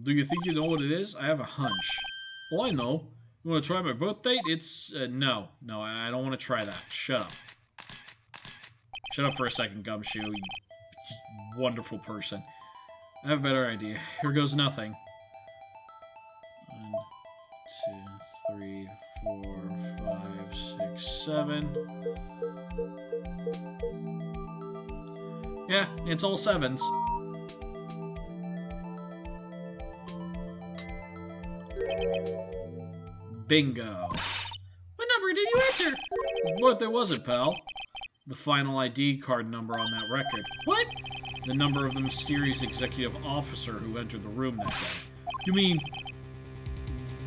S1: Do you think you know what it is? I have a hunch. Oh, I know. You want to try my birth date? It's, no. No, I don't want to try that. Shut up. Shut up for a second, Gumshoe, you wonderful person. I have a better idea. Here goes nothing. 1, 2, 3, 4, 5, 6, 7. Yeah, it's all 7s. Bingo.
S2: What number did you enter?
S1: Whose birthday was it, pal? The final ID card number on that record.
S2: What?
S1: The number of the mysterious executive officer who entered the room that day. You mean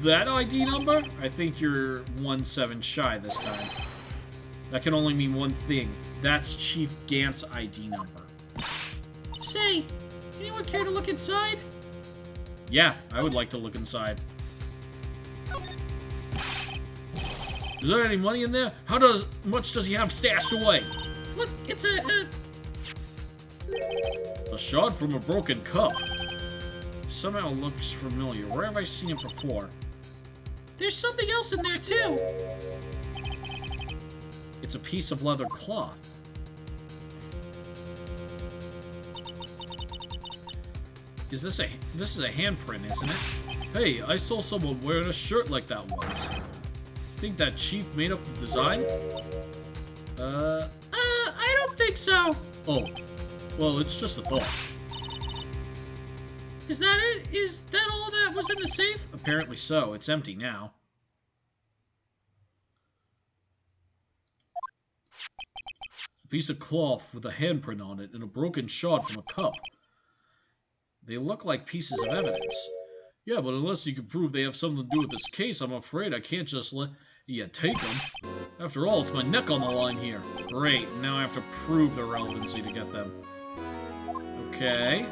S1: that ID number? I think you're 1-7 shy this time. That can only mean one thing. That's Chief Gant's ID number.
S2: Say, anyone care to look inside?
S1: Yeah, I would like to look inside. Is there any money in there? How much does he have stashed away?
S2: Look, it's
S1: A shard from a broken cup. Somehow looks familiar. Where have I seen it before?
S2: there's something else in there too.
S1: It's a piece of leather cloth. This is a handprint, isn't it? Hey, I saw someone wearing a shirt like that once. Think that chief made up the design?
S2: I don't think so.
S1: Oh. Well, it's just a thought.
S2: Is that it? Is that all that was in the safe?
S1: Apparently so. It's empty now. A piece of cloth with a handprint on it and a broken shard from a cup. They look like pieces of evidence. Yeah, but unless you can prove they have something to do with this case, I'm afraid I can't just let you take them. After all, it's my neck on the line here. Great, now I have to prove their relevancy to get them. Okay.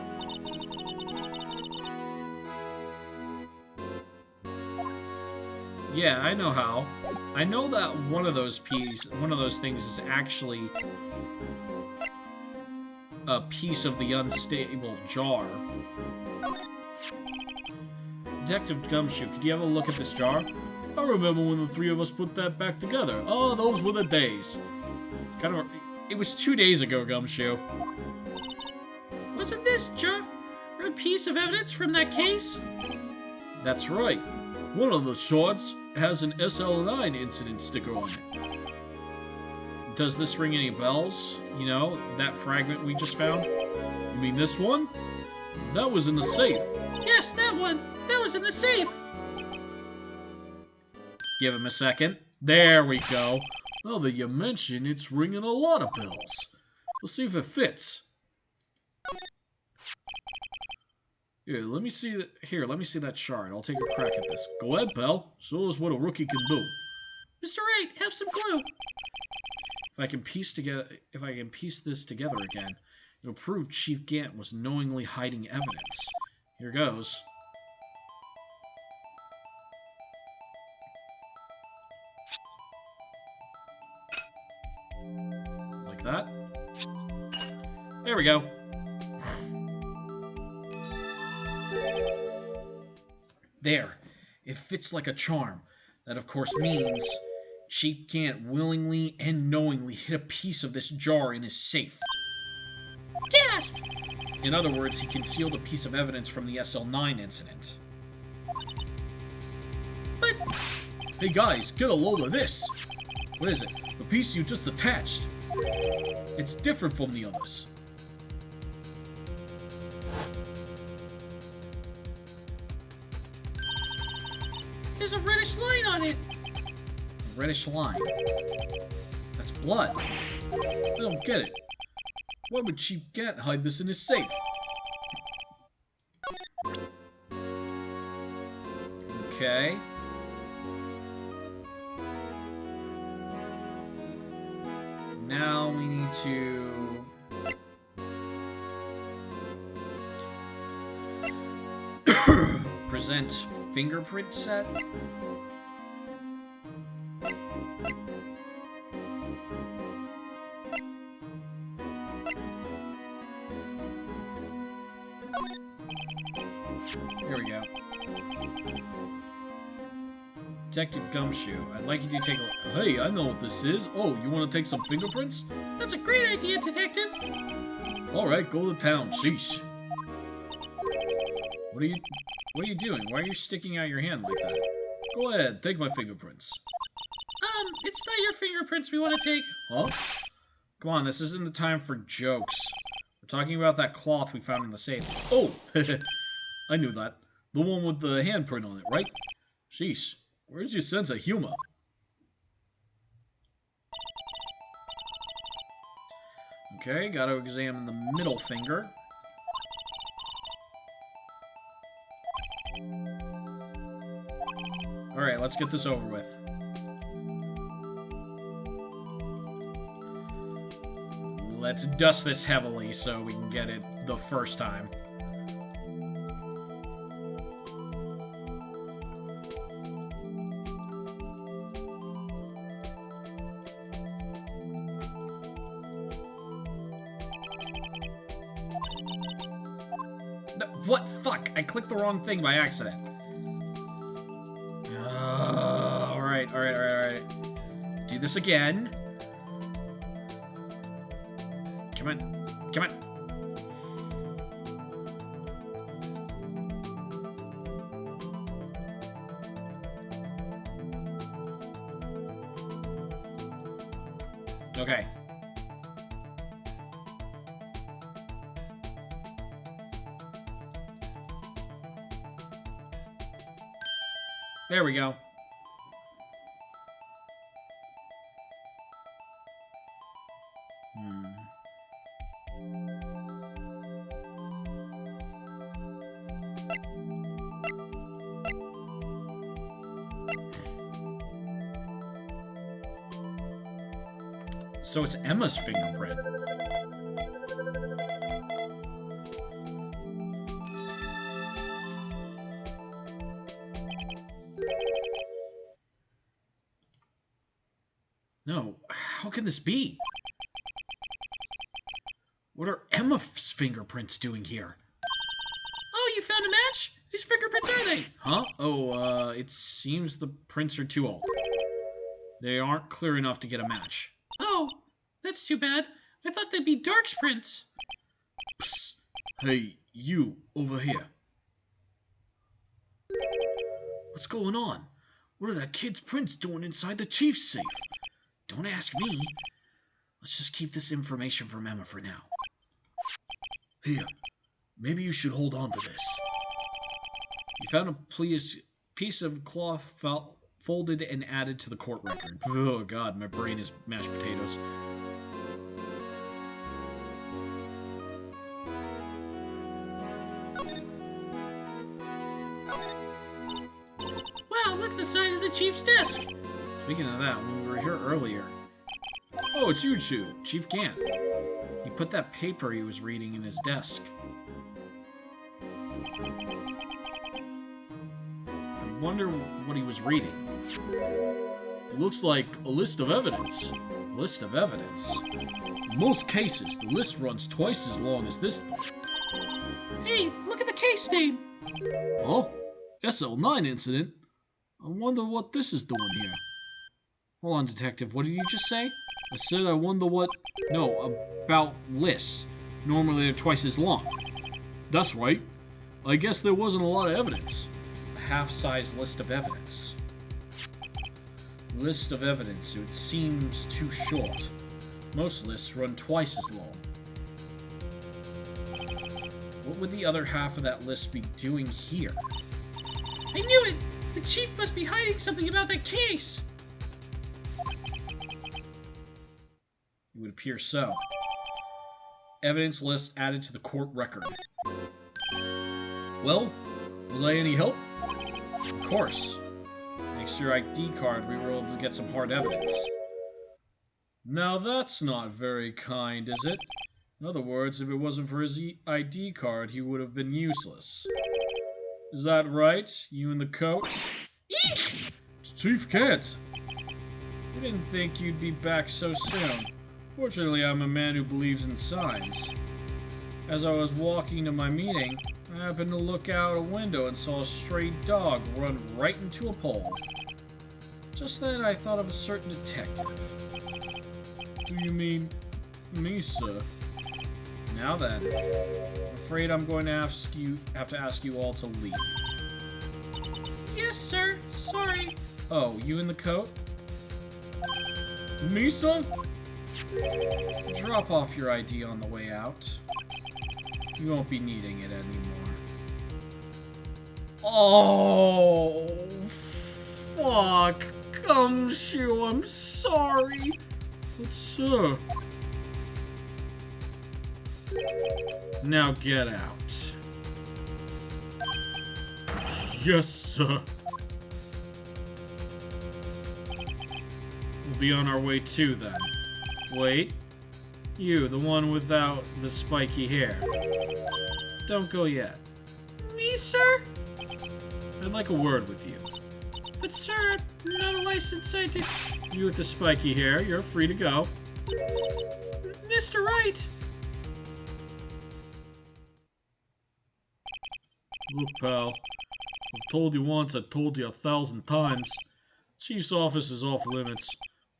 S1: Yeah, I know how. I know that one of those things is actually a piece of the unstable jar. Detective Gumshoe, could you have a look at this jar? I remember when the three of us put that back together. Oh, those were the days. It's kind of it was 2 days ago, Gumshoe.
S2: Wasn't this jar a piece of evidence from that case?
S1: That's right. One of the shards has an SL9 incident sticker on it. Does this ring any bells? You know, that fragment we just found? You mean this one? That was in the safe.
S2: Yes, that one. That was in the safe.
S1: Give him a second. There we go. Now that you mention, it's ringing a lot of bells. Let's see if it fits. Here, let me see that shard. I'll take a crack at this. Go ahead, pal. Show us what a rookie can do.
S2: Mr. Wright, have some glue.
S1: If I can piece this together again, it'll prove Chief Gant was knowingly hiding evidence. Here goes. Like that. There we go. There. It fits like a charm. That, of course, means Chief Gant willingly and knowingly hid a piece of this jar in his safe.
S2: Gasp!
S1: In other words, he concealed a piece of evidence from the SL9 incident.
S2: But...
S1: Hey guys, get a load of this! What is it? The piece you just attached. It's different from the others.
S2: There's a reddish line on it.
S1: A reddish line. That's blood. I don't get it. Why would Chief Gant hide this in his safe? Okay. Now we need to... present fingerprint set? Here we go. Detective Gumshoe, I'd like you to take a... Hey, I know what this is. Oh, you want to take some fingerprints?
S2: That's a great idea, Detective.
S1: Alright, go to town. Sheesh. What are you doing? Why are you sticking out your hand like that? Go ahead, take my fingerprints.
S2: It's not your fingerprints we want to take.
S1: Huh? Come on, this isn't the time for jokes. We're talking about that cloth we found in the safe. Oh! I knew that. The one with the handprint on it, right? Sheesh. Where's your sense of humor? Okay, gotta examine the middle finger. Alright, let's get this over with. Let's dust this heavily so we can get it the first time. No, what? Fuck! I clicked the wrong thing by accident. Alright. Do this again. Come on. Okay. There we go. So it's Emma's fingerprint. No, how can this be? What are Emma's fingerprints doing here?
S2: Oh, you found a match? Whose fingerprints are they?
S1: Huh? Oh, it seems the prints are too old. They aren't clear enough to get a match.
S2: Oh, that's too bad. I thought they'd be Dark's prints.
S1: Psst. Hey, you, over here. What's going on? What are that kid's prints doing inside the chief's safe? Don't ask me. Let's just keep this information from Emma for now. Here, maybe you should hold on to this. You found a piece of cloth folded and added to the court record. Oh god, my brain is mashed potatoes.
S2: Wow, look at the size of the chief's desk.
S1: Speaking of that, when we were here earlier... Oh, it's you two, Chief Gant. He put that paper he was reading in his desk. I wonder what he was reading. It looks like a list of evidence. A list of evidence? In most cases, the list runs twice as long as this one.
S2: Hey, look at the case name.
S1: Oh? SL9 incident? I wonder what this is doing here. Hold on, Detective, what did you just say? I said I wonder what... No, about lists. Normally they're twice as long. That's right. I guess there wasn't a lot of evidence. A half-size list of evidence. List of evidence. It seems too short. Most lists run twice as long. What would the other half of that list be doing here?
S2: I knew it! The chief must be hiding something about that case!
S1: It would appear so. Evidence list added to the court record. Well, was I any help? Of course. Thanks to your ID card, we were able to get some hard evidence. Now that's not very kind, is it? In other words, if it wasn't for his ID card, he would have been useless. Is that right? You in the coat?
S2: Eek!
S1: It's Chief Gant! We didn't think you'd be back so soon. Fortunately, I'm a man who believes in signs. As I was walking to my meeting, I happened to look out a window and saw a stray dog run right into a pole. Just then, I thought of a certain detective. Do you mean me, sir? Now then, I'm afraid I'm going to have to ask you all to leave.
S2: Yes, sir. Sorry.
S1: Oh, you in the coat?
S3: Me, sir?
S1: Drop off your ID on the way out. You won't be needing it anymore.
S3: Oh, fuck. Gumshoe, I'm sorry.
S1: But sir... Now get out.
S3: Yes, sir.
S1: We'll be on our way too, then. Wait. You, the one without the spiky hair. Don't go yet.
S2: Me, sir?
S1: I'd like a word with you.
S2: But, sir, I'm not a licensed scientist.
S1: You with the spiky hair, you're free to go.
S2: Mr. Wright!
S1: Look, pal. I've told you once, I've told you 1,000 times. Chief's office is off limits.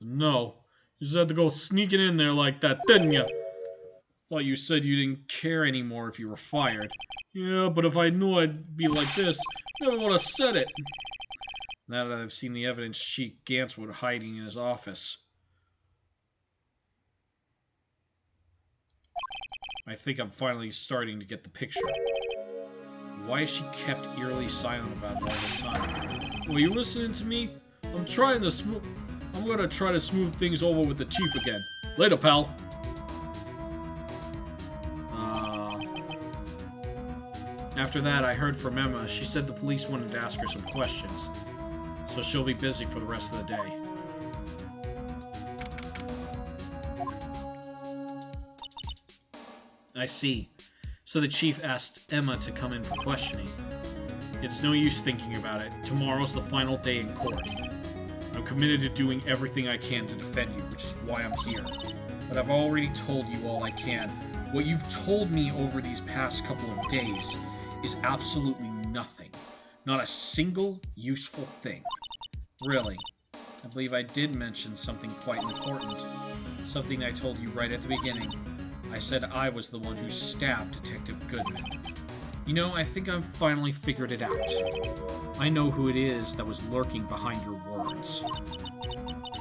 S1: No. You just had to go sneaking in there like that, didn't you? Thought you said you didn't care anymore if you were fired. Yeah, but if I knew I'd be like this, I never would have said it. Now that I've seen the evidence, Chief Gantzwood hiding in his office. I think I'm finally starting to get the picture. Why is she kept eerily silent about it all this time? Were you listening to me? I'm gonna try to smooth things over with the chief again. Later, pal. After that, I heard from Emma. She said the police wanted to ask her some questions. So she'll be busy for the rest of the day. I see. So the chief asked Emma to come in for questioning. It's no use thinking about it. Tomorrow's the final day in court. I'm committed to doing everything I can to defend you, which is why I'm here. But I've already told you all I can. What you've told me over these past couple of days is absolutely nothing. Not a single useful thing. Really. I believe I did mention something quite important. Something I told you right at the beginning. I said I was the one who stabbed Detective Goodman. You know, I think I've finally figured it out. I know who it is that was lurking behind your words.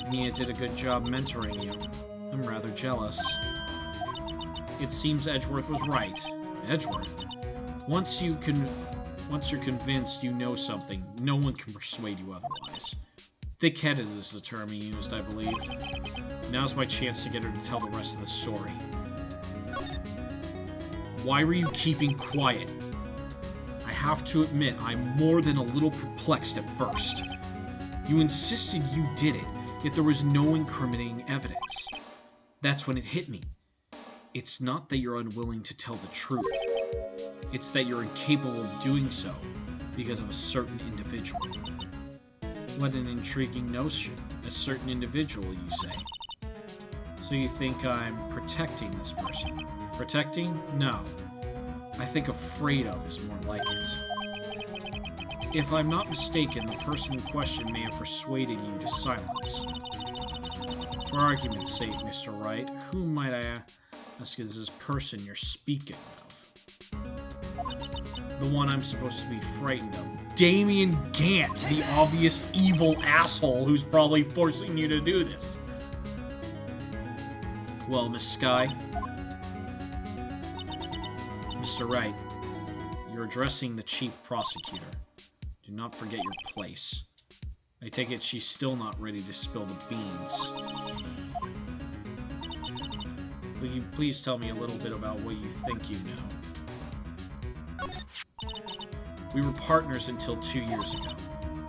S1: Mia did a good job mentoring you. I'm rather jealous. It seems Edgeworth was right. Edgeworth? Once you're convinced you know something, no one can persuade you otherwise. Thick-headed is the term he used, I believe. Now's my chance to get her to tell the rest of the story. Why were you keeping quiet? I have to admit, I'm more than a little perplexed at first. You insisted you did it, yet there was no incriminating evidence. That's when it hit me. It's not that you're unwilling to tell the truth. It's that you're incapable of doing so because of a certain individual. What an intriguing notion. A certain individual, you say. So you think I'm protecting this person? Protecting? No. I think afraid of is more like it. If I'm not mistaken, the person in question may have persuaded you to silence. For argument's sake, Mr. Wright, who might I ask is this person you're speaking of? The one I'm supposed to be frightened of. Damien Gant, the obvious evil asshole who's probably forcing you to do this. Well, Miss Skye. Mr. Wright, you're addressing the chief prosecutor. Do not forget your place. I take it she's still not ready to spill the beans. Will you please tell me a little bit about what you think you know? We were partners until 2 years ago.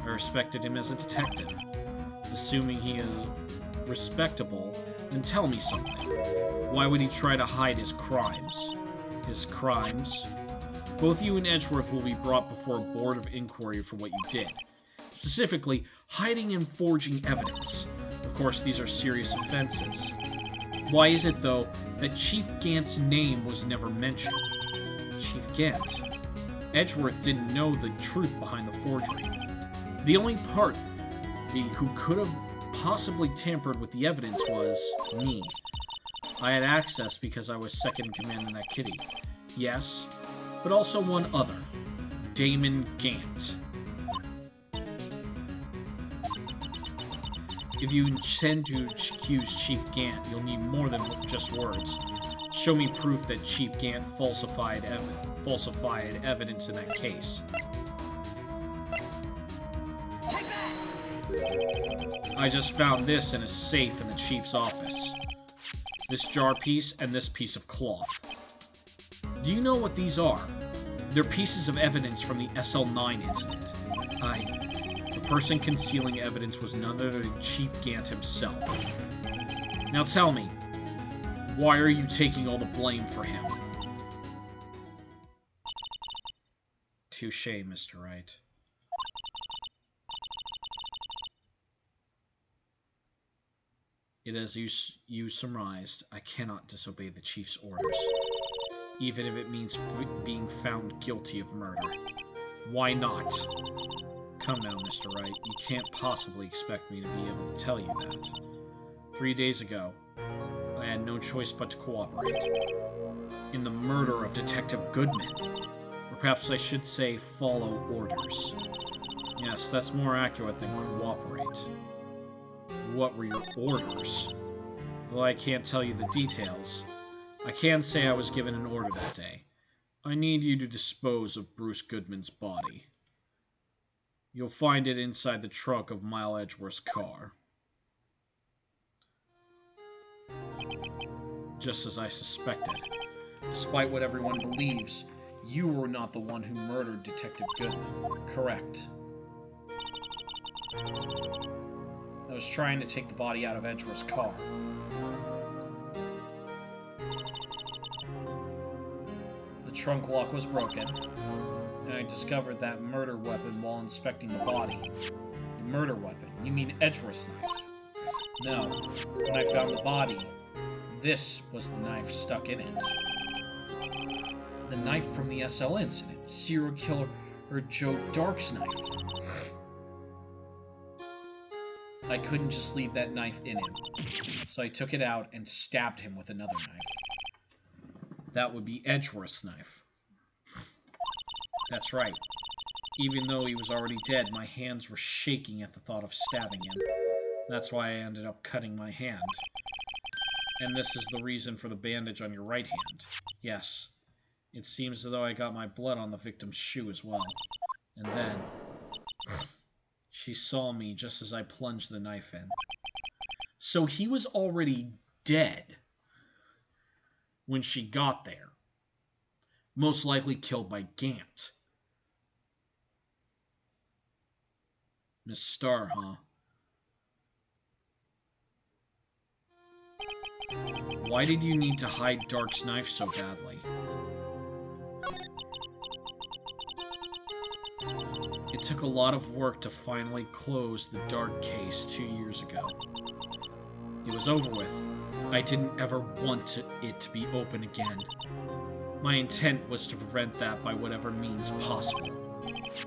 S1: I respected him as a detective. Assuming he is respectable, then tell me something. Why would he try to hide his crimes? His crimes? Both you and Edgeworth will be brought before a board of inquiry for what you did. Specifically, hiding and forging evidence. Of course, these are serious offenses. Why is it, though, that Chief Gant's name was never mentioned? Chief Gant. Edgeworth didn't know the truth behind the forgery. The only part who could have possibly tampered with the evidence was me. I had access because I was second in command in that kitty. Yes, but also one other. Damon Gant. If you intend to accuse Chief Gant, you'll need more than just words. Show me proof that Chief Gant falsified evidence in that case. I just found this in a safe in the Chief's office. This jar piece and this piece of cloth. Do you know what these are? They're pieces of evidence from the SL9 incident. The person concealing evidence was none other than Chief Gant himself. Now tell me, why are you taking all the blame for him? Touché, Mr. Wright. It as you surmised, I cannot disobey the Chief's orders, even if it means being found guilty of murder. Why not? Come now, Mr. Wright, you can't possibly expect me to be able to tell you that. 3 days ago, I had no choice but to cooperate in the murder of Detective Goodman. Or perhaps I should say follow orders. Yes, that's more accurate than cooperate. What were your orders? Well, I can't tell you the details. I can say I was given an order that day. I need you to dispose of Bruce Goodman's body. You'll find it inside the trunk of Mile Edgeworth's car. Just as I suspected. Despite what everyone believes, you were not the one who murdered Detective Goodman. Correct. I was trying to take the body out of Edgeworth's car. The trunk lock was broken, and I discovered that murder weapon while inspecting the body. The murder weapon? You mean Edgeworth's knife? No. When I found the body, this was the knife stuck in it. The knife from the SL incident. Serial killer Joe Dark's knife. I couldn't just leave that knife in him, so I took it out and stabbed him with another knife. That would be Edgeworth's knife. That's right. Even though he was already dead, my hands were shaking at the thought of stabbing him. That's why I ended up cutting my hand. And this is the reason for the bandage on your right hand. Yes. It seems as though I got my blood on the victim's shoe as well. And then she saw me just as I plunged the knife in. So he was already dead when she got there. Most likely killed by Gant. Miss Starr, huh? Why did you need to hide Dark's knife so badly? It took a lot of work to finally close the Dark case 2 years ago. It was over with. I didn't ever want it to be open again. My intent was to prevent that by whatever means possible.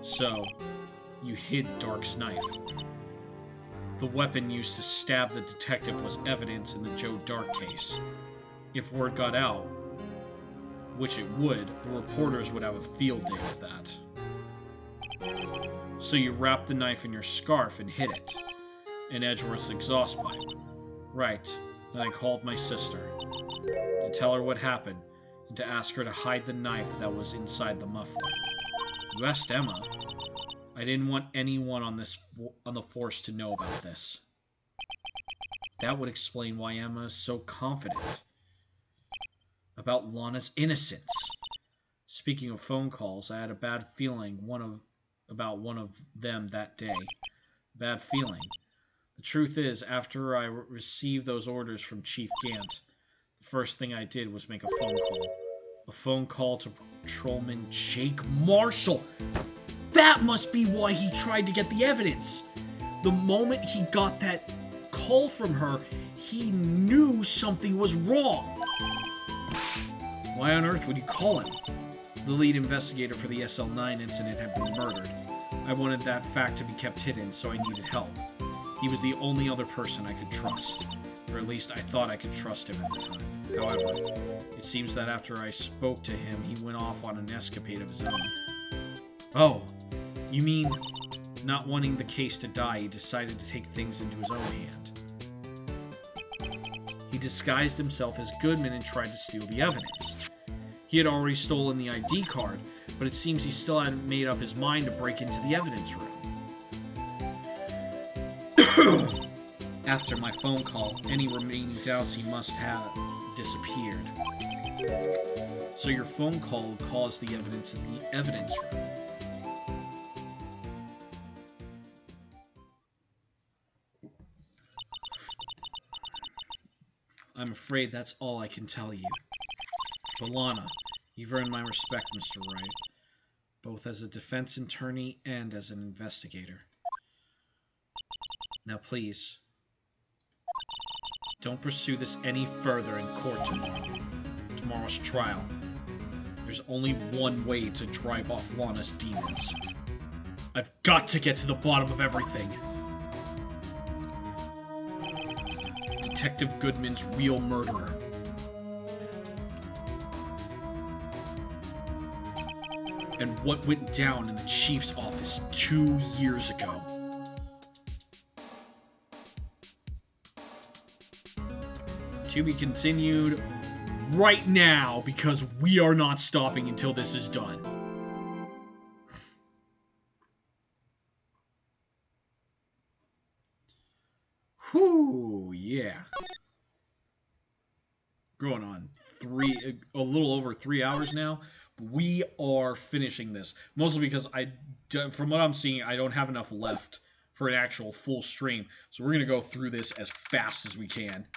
S1: So, you hid Dark's knife. The weapon used to stab the detective was evidence in the Joe Dark case. If word got out, which it would, the reporters would have a field day with that. So you wrapped the knife in your scarf and hid it. In Edgeworth's exhaust pipe. Right. Then I called my sister. To tell her what happened, and to ask her to hide the knife that was inside the muffler. You asked Emma. I didn't want anyone on the force to know about this. That would explain why Emma is so confident about Lana's innocence. Speaking of phone calls, I had a bad feeling about one of them that day. Bad feeling. The truth is, after I received those orders from Chief Gant, the first thing I did was make a phone call. A phone call to Patrolman Jake Marshall. That must be why he tried to get the evidence. The moment he got that call from her, he knew something was wrong. Why on earth would you call him? The lead investigator for the SL9 incident had been murdered. I wanted that fact to be kept hidden, so I needed help. He was the only other person I could trust. Or at least I thought I could trust him at the time. However, it seems that after I spoke to him, he went off on an escapade of his own. Oh, you mean, not wanting the case to die, he decided to take things into his own hand. He disguised himself as Goodman and tried to steal the evidence. He had already stolen the ID card, but it seems he still hadn't made up his mind to break into the evidence room. After my phone call, any remaining doubts he must have disappeared. So your phone call caused the evidence in the evidence room. I'm afraid that's all I can tell you. But Lana, you've earned my respect, Mr. Wright, both as a defense attorney and as an investigator. Now please, don't pursue this any further in court tomorrow's trial. There's only one way to drive off Lana's demons. I've got to get to the bottom of everything. Detective Goodman's real murderer. And what went down in the chief's office 2 years ago. To be continued right now, because we are not stopping until this is done. Whew, yeah. Going on a little over 3 hours now. We are finishing this. Mostly because from what I'm seeing, I don't have enough left for an actual full stream. So we're going to go through this as fast as we can.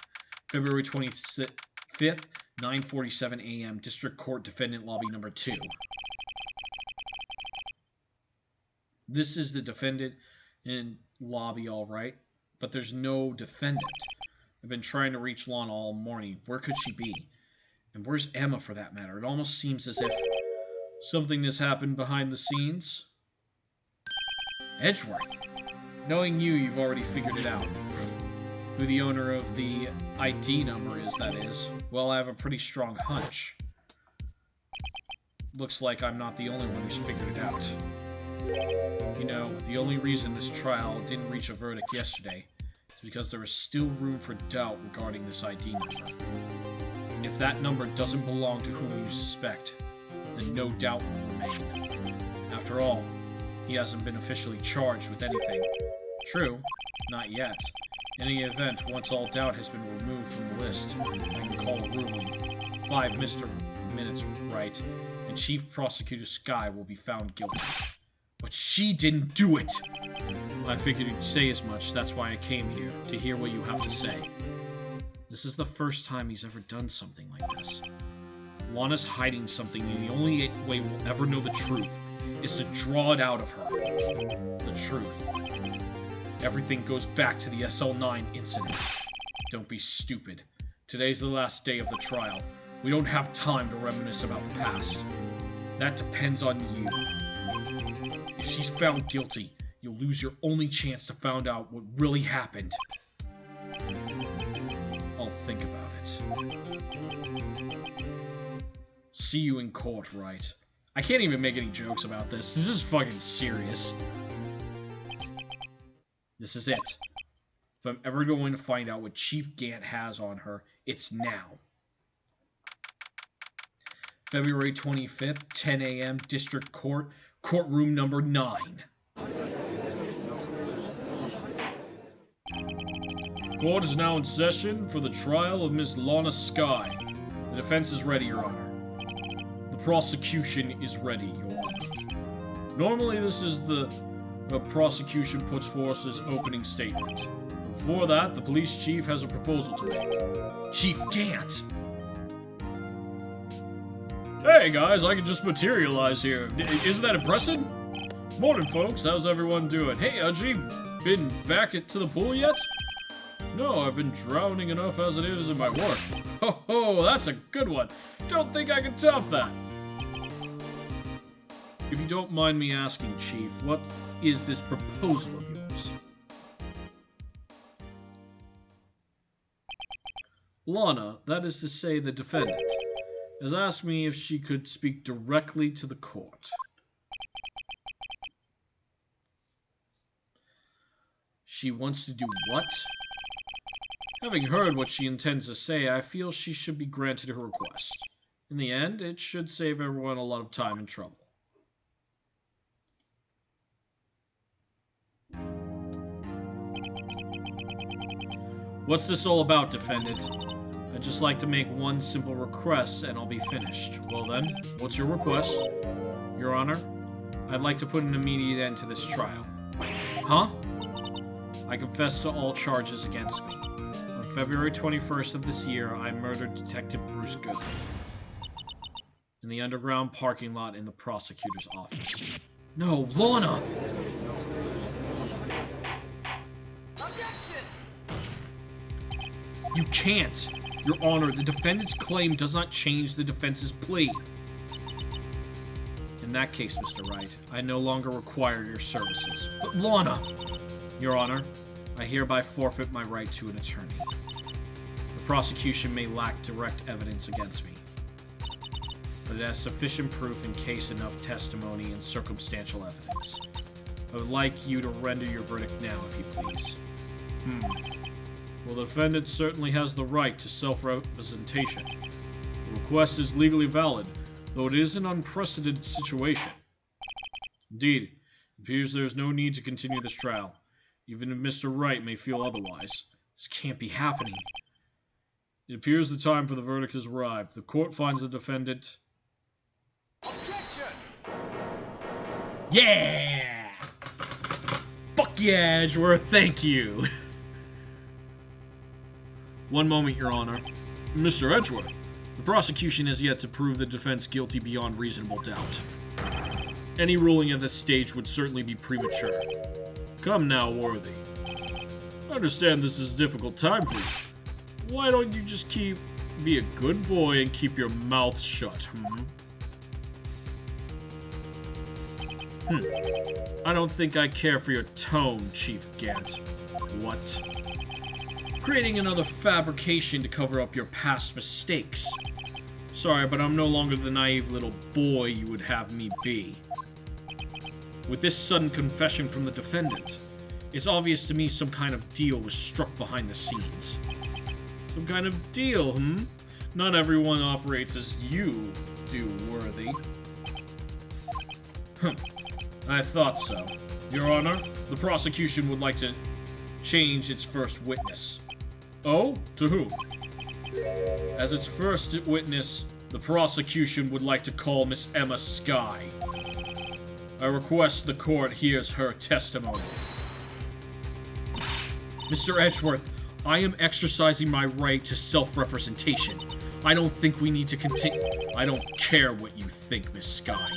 S1: February 25th, 9:47 a.m. District Court Defendant Lobby Number 2. This is the defendant in lobby, all right. But there's no defendant. I've been trying to reach Lana all morning. Where could she be? And where's Emma, for that matter? It almost seems as if something has happened behind the scenes. Edgeworth. Knowing you, you've already figured it out. Who the owner of the ID number is, that is. Well, I have a pretty strong hunch. Looks like I'm not the only one who's figured it out. You know, the only reason this trial didn't reach a verdict yesterday is because there is still room for doubt regarding this ID number. If that number doesn't belong to whom you suspect, then no doubt will remain. After all, he hasn't been officially charged with anything. True, not yet. In any event, once all doubt has been removed from the list, I can call a ruling. 5 minutes, right, and Chief Prosecutor Skye will be found guilty. But she didn't do it! I figured you'd say as much, that's why I came here, to hear what you have to say. This is the first time he's ever done something like this. Lana's hiding something, and the only way we'll ever know the truth is to draw it out of her. The truth. Everything goes back to the SL9 incident. Don't be stupid. Today's the last day of the trial. We don't have time to reminisce about the past. That depends on you. If she's found guilty, you'll lose your only chance to find out what really happened. I'll think about it. See you in court, right? I can't even make any jokes about this. This is fucking serious. This is it. If I'm ever going to find out what Chief Gant has on her, it's now. February 25th, 10 a.m., District Court, Courtroom Number 9. Court is now in session for the trial of Miss Lana Skye. The defense is ready, Your Honor. The prosecution is ready, Your Honor. Normally, this is the prosecution puts forth his opening statement. Before that, the police chief has a proposal to make. Chief Gant! Hey guys, I can just materialize here. Isn't that impressive? Morning, folks. How's everyone doing? Hey, Udgy, been back to the pool yet? No, I've been drowning enough as it is in my work. Ho ho, that's a good one. Don't think I can top that. If you don't mind me asking, Chief, what is this proposal of yours? Lana, that is to say the defendant, has asked me if she could speak directly to the court. She wants to do what? Having heard what she intends to say, I feel she should be granted her request. In the end, it should save everyone a lot of time and trouble. What's this all about, defendant? I'd just like to make one simple request and I'll be finished. Well then, what's your request? Your Honor, I'd like to put an immediate end to this trial. Huh? I confess to all charges against me. On February 21st of this year, I murdered Detective Bruce Goodman in the underground parking lot in the prosecutor's office. No, Lana! You can't! Your Honor, the defendant's claim does not change the defense's plea. In that case, Mr. Wright, I no longer require your services. But Lana! Your Honor, I hereby forfeit my right to an attorney. The prosecution may lack direct evidence against me, but it has sufficient proof in case enough testimony and circumstantial evidence. I would like you to render your verdict now, if you please. Well, the defendant certainly has the right to self-representation. The request is legally valid, though it is an unprecedented situation. Indeed, it appears there is no need to continue this trial, even if Mr. Wright may feel otherwise. This can't be happening. It appears the time for the verdict has arrived. The court finds the defendant... Objection! Yeah! Fuck yeah, Edgeworth, thank you! One moment, Your Honor. Mr. Edgeworth, the prosecution has yet to prove the defense guilty beyond reasonable doubt. Any ruling at this stage would certainly be premature. Come now, Worthy. I understand this is a difficult time for you. Why don't you just be a good boy and keep your mouth shut, I don't think I care for your tone, Chief Gant. What? Creating another fabrication to cover up your past mistakes. Sorry, but I'm no longer the naive little boy you would have me be. With this sudden confession from the defendant, it's obvious to me some kind of deal was struck behind the scenes. Some kind of deal, Not everyone operates as you do, Worthy. I thought so. Your Honor, the prosecution would like to change its first witness. Oh? To whom? As its first witness, the prosecution would like to call Miss Emma Skye. I request the court hears her testimony. Mr. Edgeworth, I am exercising my right to self-representation. I don't think we need to continue. I don't care what you think, Miss Skye.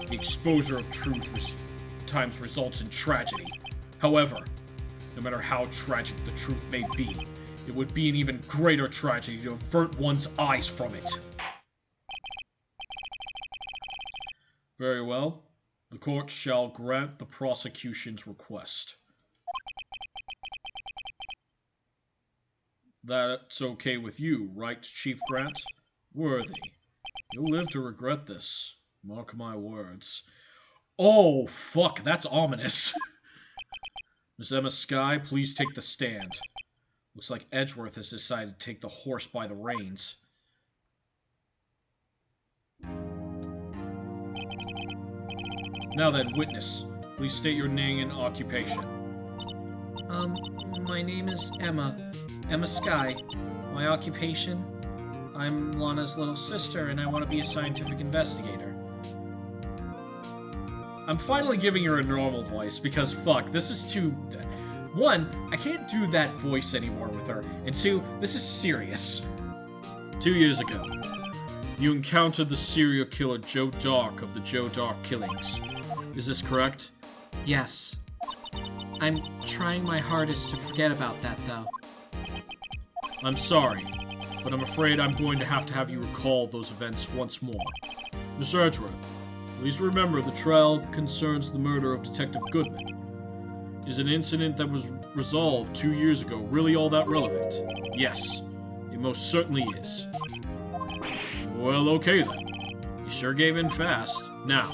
S1: The exposure of truth times results in tragedy. However, no matter how tragic the truth may be, it would be an even greater tragedy to avert one's eyes from it. Very well. The court shall grant the prosecution's request. That's okay with you, right, Chief Grant? Worthy. You'll live to regret this. Mark my words. Oh, fuck, that's ominous. Miss Emma Skye, please take the stand. Looks like Edgeworth has decided to take the horse by the reins. Now then, witness, please state your name and occupation.
S2: My name is Emma Skye. My occupation? I'm Lana's little sister, and I want to be a scientific investigator.
S1: I'm finally giving her a normal voice, because fuck, this is too... One, I can't do that voice anymore with her, and two, this is serious. 2 years ago, you encountered the serial killer Joe Dark of the Joe Dark killings. Is this correct?
S2: Yes. I'm trying my hardest to forget about that, though.
S3: I'm sorry, but I'm afraid I'm going to have you recall those events once more. Mr. Edgeworth, please remember the trial concerns the murder of Detective Goodman. Is an incident that was resolved 2 years ago really all that relevant? Yes, it most certainly is. Well, okay then. You sure gave in fast. Now,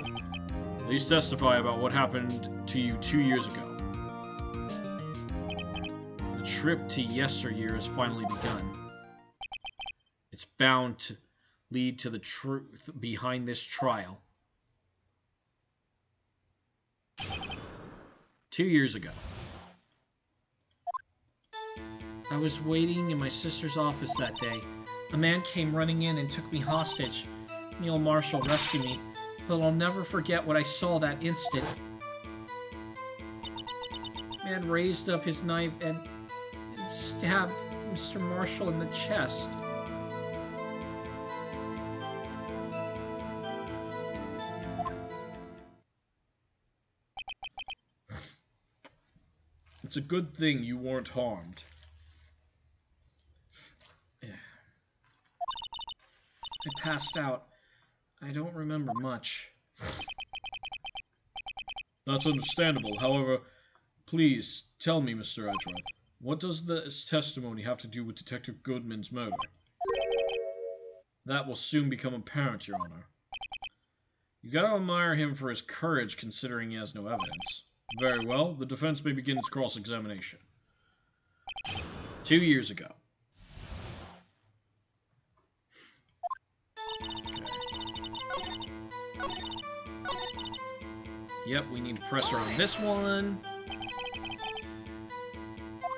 S3: please testify about what happened to you 2 years ago. The trip to yesteryear has finally begun. It's bound to lead to the truth behind this trial. 2 years ago.
S2: I was waiting in my sister's office that day. A man came running in and took me hostage. Neil Marshall rescued me, but I'll never forget what I saw that instant. Man raised up his knife and stabbed Mr. Marshall in the chest.
S3: It's a good thing you weren't harmed.
S2: I passed out. I don't remember much.
S3: That's understandable. However, please tell me, Mr. Edgeworth, what does this testimony have to do with Detective Goodman's murder? That will soon become apparent, Your Honor. You gotta admire him for his courage, considering he has no evidence. Very well, the defense may begin its cross-examination.
S1: 2 years ago. Yep, we need pressure on this one.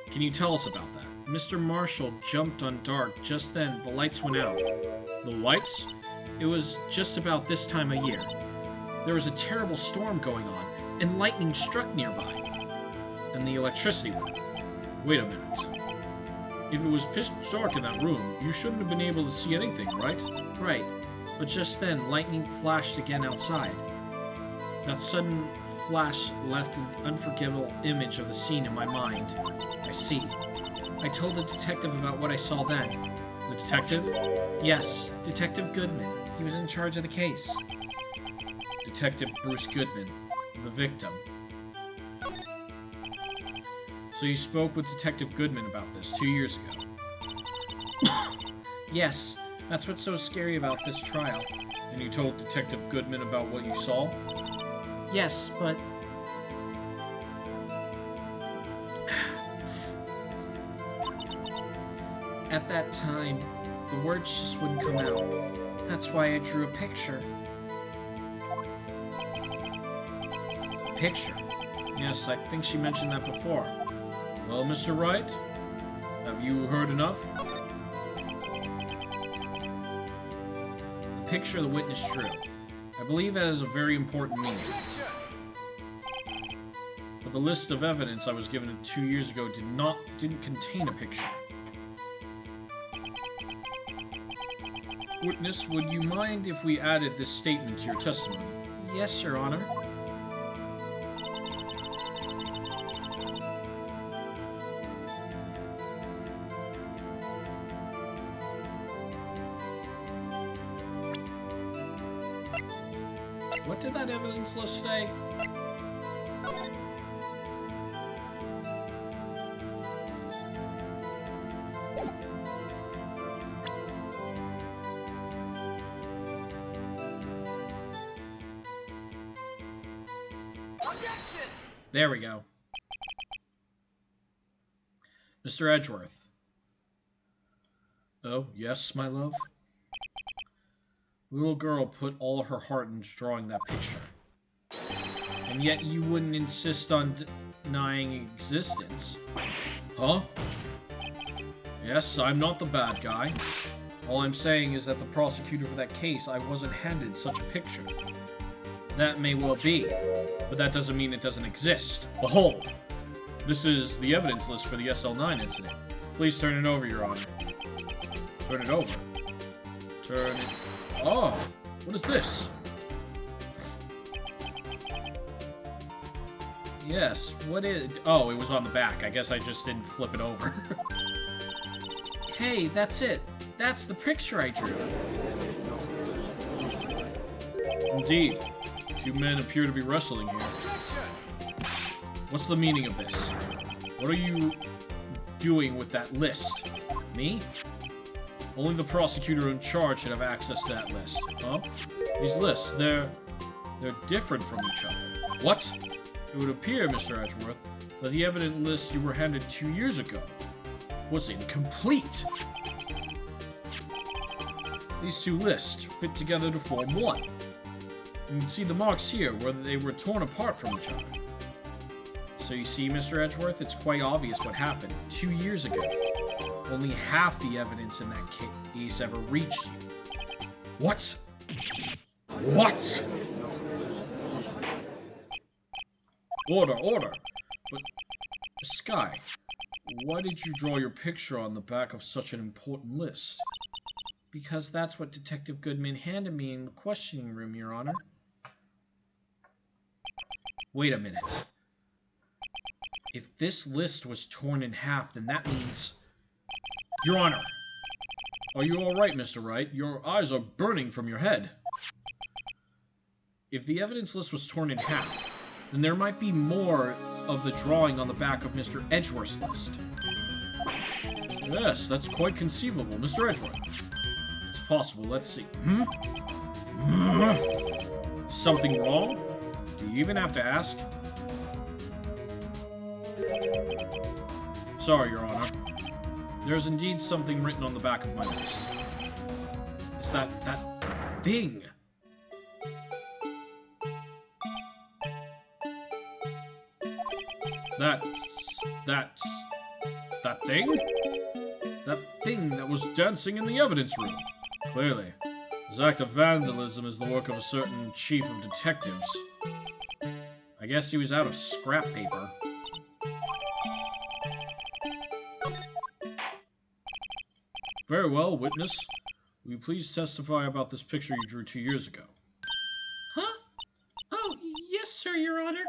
S1: Can you tell us about that? Mr. Marshall jumped on dark. Just then, the lights went out.
S3: The lights?
S2: It was just about this time of year. There was a terrible storm going on, and lightning struck nearby.
S1: And the electricity went.
S3: Wait a minute. If it was pitch dark in that room, you shouldn't have been able to see anything, right?
S2: Right, but just then, lightning flashed again outside. That sudden flash left an unforgettable image of the scene in my mind. I see. I told the detective about what I saw then.
S1: The detective?
S2: Yes, Detective Goodman. He was in charge of the case.
S1: Detective Bruce Goodman, the victim. So you spoke with Detective Goodman about this 2 years ago?
S2: Yes, that's what's so scary about this trial.
S1: And you told Detective Goodman about what you saw?
S2: Yes, but... At that time, the words just wouldn't come out. That's why I drew a picture.
S1: A picture? Yes, I think she mentioned that before. Well, Mr. Wright, have you heard enough? The picture the witness drew. I believe it has a very important meaning. But the list of evidence I was given 2 years ago didn't contain a picture. Witness, would you mind if we added this statement to your testimony?
S2: Yes, Your Honor.
S1: What did that evidence list say? There we go. Mr. Edgeworth. Oh, yes, my love? The little girl put all her heart into drawing that picture. And yet you wouldn't insist on denying existence. Huh? Yes, I'm not the bad guy. All I'm saying is that the prosecutor for that case, I wasn't handed such a picture. That may well be, but that doesn't mean it doesn't exist. Behold! This is the evidence list for the SL9 incident. Please turn it over, Your Honor. Turn it over. Turn it... Oh! What is this? Yes, what is... Oh, it was on the back. I guess I just didn't flip it over. Hey, that's it. That's the picture I drew. Indeed. Two men appear to be wrestling here. What's the meaning of this? What are you doing with that list? Me? Only the prosecutor in charge should have access to that list. Huh? These lists, they're different from each other. What? It would appear, Mr. Edgeworth, that the evidence list you were handed 2 years ago was incomplete. These two lists fit together to form one. You can see the marks here where they were torn apart from each other. So you see, Mr. Edgeworth, it's quite obvious what happened 2 years ago. Only half the evidence in that case ever reached you. What? What? Order, order. But, Sky, why did you draw your picture on the back of such an important list? Because that's what Detective Goodman handed me in the questioning room, Your Honor. Wait a minute. If this list was torn in half, then that means... Your Honor! Are you alright, Mr. Wright? Your eyes are burning from your head. If the evidence list was torn in half, then there might be more of the drawing on the back of Mr. Edgeworth's list. Yes, that's quite conceivable, Mr. Edgeworth. It's possible, let's see. Something wrong? Do you even have to ask? Sorry, Your Honor. There's indeed something written on the back of my list. It's that thing. That thing? That thing that was dancing in the evidence room. Clearly, this act of vandalism is the work of a certain chief of detectives. I guess he was out of scrap paper. Very well, witness. Will you please testify about this picture you drew 2 years ago?
S2: Huh? Oh, yes, sir, Your Honor.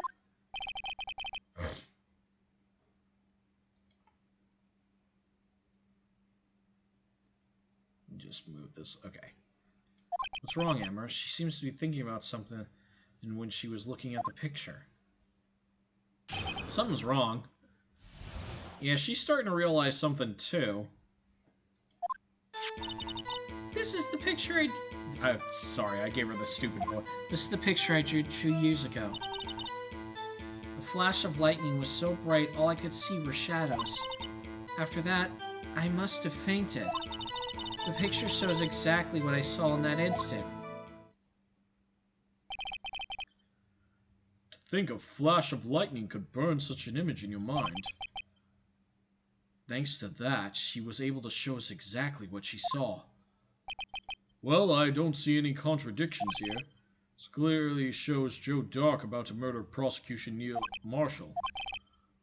S1: Just move this. Okay. What's wrong, Emma? She seems to be thinking about something when she was looking at the picture. Something's wrong. Yeah, she's starting to realize something, too.
S2: This is the picture
S1: Sorry, I gave her the stupid voice.
S2: This is the picture I drew 2 years ago. The flash of lightning was so bright, all I could see were shadows. After that, I must have fainted. The picture shows exactly what I saw in that instant.
S1: To think a flash of lightning could burn such an image in your mind. Thanks to that, she was able to show us exactly what she saw. Well, I don't see any contradictions here. This clearly shows Joe Dark about to murder prosecution Neil Marshall.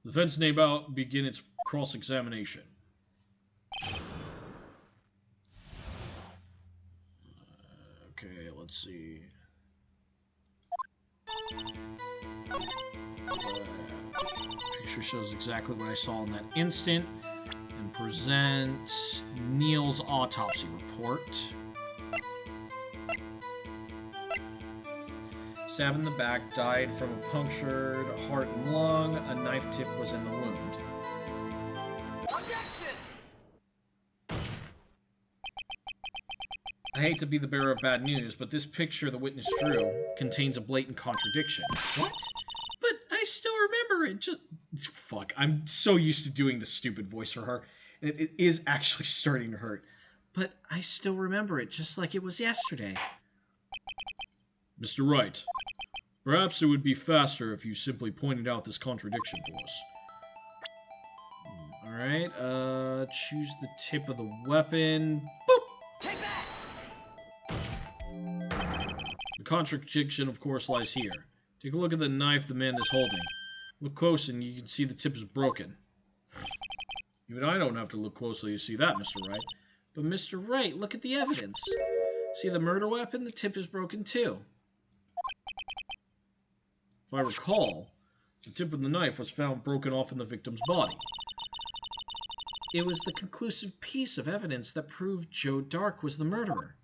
S1: The defense may now begin its cross-examination. Okay, let's see. Picture shows exactly what I saw in that instant. And present Neil's autopsy report. Stabbed in the back, died from a punctured heart and lung. A knife tip was in the wound. I hate to be the bearer of bad news, but this picture the witness drew contains a blatant contradiction.
S2: What? But I still remember it. Just
S1: fuck. I'm so used to doing the stupid voice for her, and it is actually starting to hurt.
S2: But I still remember it, just like it was yesterday.
S1: Mr. Wright, perhaps it would be faster if you simply pointed out this contradiction for us. Alright, choose the tip of the weapon. Boop! Take that! The contradiction, of course, lies here. Take a look at the knife the man is holding. Look close and you can see the tip is broken. Even I don't have to look closely to see that, Mr. Wright.
S2: But Mr. Wright, look at the evidence. See the murder weapon? The tip is broken too.
S1: If I recall, The tip of the knife was found broken off in the victim's body. It was the conclusive piece of evidence that proved Joe Dark was the murderer.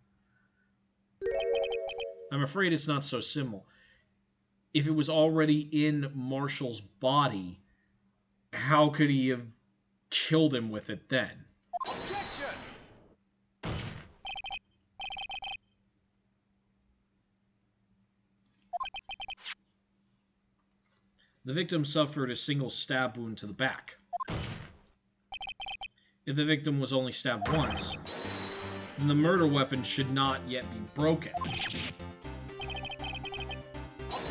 S1: I'm afraid it's not so simple. If it was already in Marshall's body, how could he have killed him with it then? The victim suffered a single stab wound to the back. If the victim was only stabbed once, then the murder weapon should not yet be broken.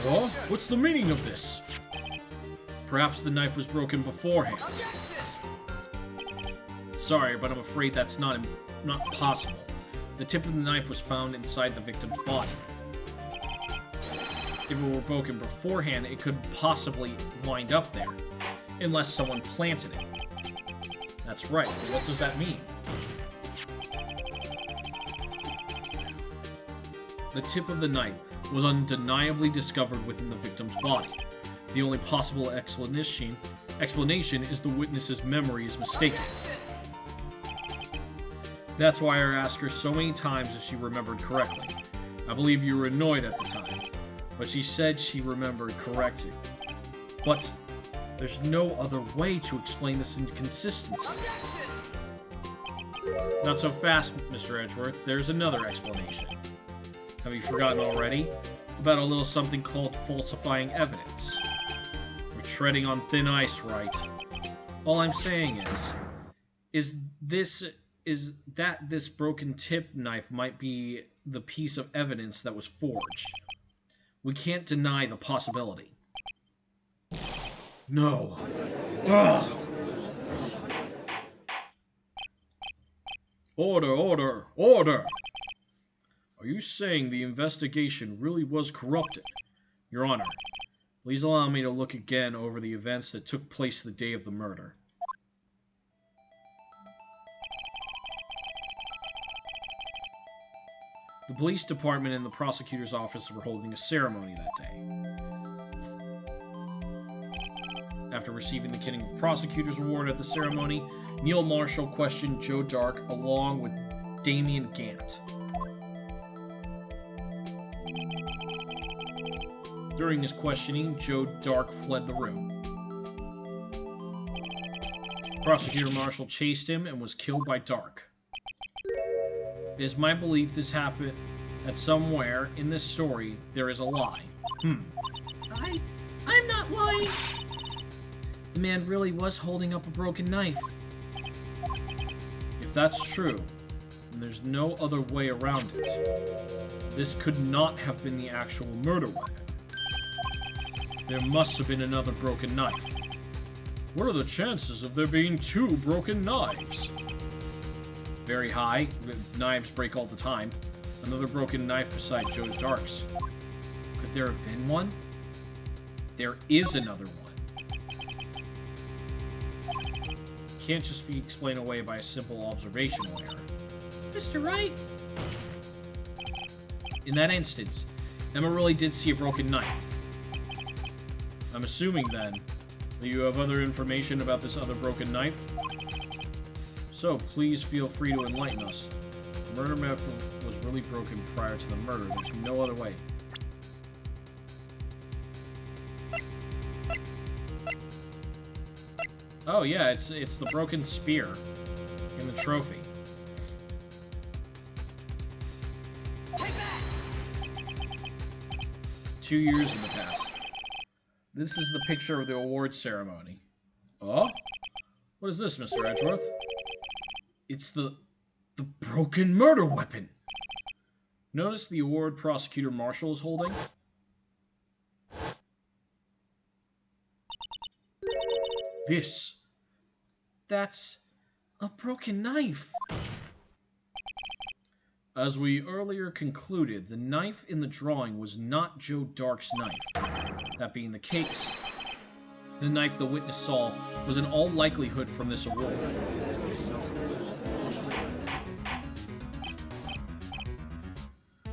S1: Oh, what's the meaning of this? Perhaps the knife was broken beforehand. Sorry, but I'm afraid that's not possible. The tip of the knife was found inside the victim's body. If it were broken beforehand, it could possibly wind up there, unless someone planted it. That's right, but what does that mean? The tip of the knife was undeniably discovered within the victim's body. The only possible explanation is the witness's memory is mistaken. That's why I asked her so many times if she remembered correctly. I believe you were annoyed at the time, but she said she remembered correctly. But there's no other way to explain this inconsistency. Not so fast, Mr. Edgeworth. There's another explanation. Have you forgotten already? About a little something called falsifying evidence. We're treading on thin ice, right? All I'm saying is that this broken tip knife might be the piece of evidence that was forged. We can't deny the possibility. No. Ugh. Order, order, order! Are you saying the investigation really was corrupted? Your Honor, please allow me to look again over the events that took place the day of the murder. The police department and the prosecutor's office were holding a ceremony that day. After receiving the King of Prosecutors Award at the ceremony, Neil Marshall questioned Joe Dark along with Damien Gant. During his questioning, Joe Dark fled the room. Prosecutor Marshall chased him and was killed by Dark. It is my belief this happened that somewhere in this story there is a lie.
S2: I'm not lying.
S1: The man really was holding up a broken knife. If that's true, then there's no other way around it. This could not have been the actual murder weapon. There must have been another broken knife. What are the chances of there being two broken knives? Very high. Knives break all the time. Another broken knife beside Joe Dark's. Could there have been one? There is another one. Can't just be explained away by a simple observational error.
S2: Mr. Wright?
S1: In that instance, Emma really did see a broken knife. I'm assuming, then, that you have other information about this other broken knife? So, please feel free to enlighten us. The murder weapon was really broken prior to the murder. There's no other way. Oh yeah, it's the broken spear in the trophy.
S2: Take that!
S1: 2 years in the past. This is the picture of the awards ceremony. Oh? What is this, Mr. Edgeworth? It's the broken murder weapon! Notice the award Prosecutor Marshall is holding? That's a broken knife. As we earlier concluded, the knife in the drawing was not Joe Dark's knife. That being the case, the knife the witness saw was in all likelihood from this award.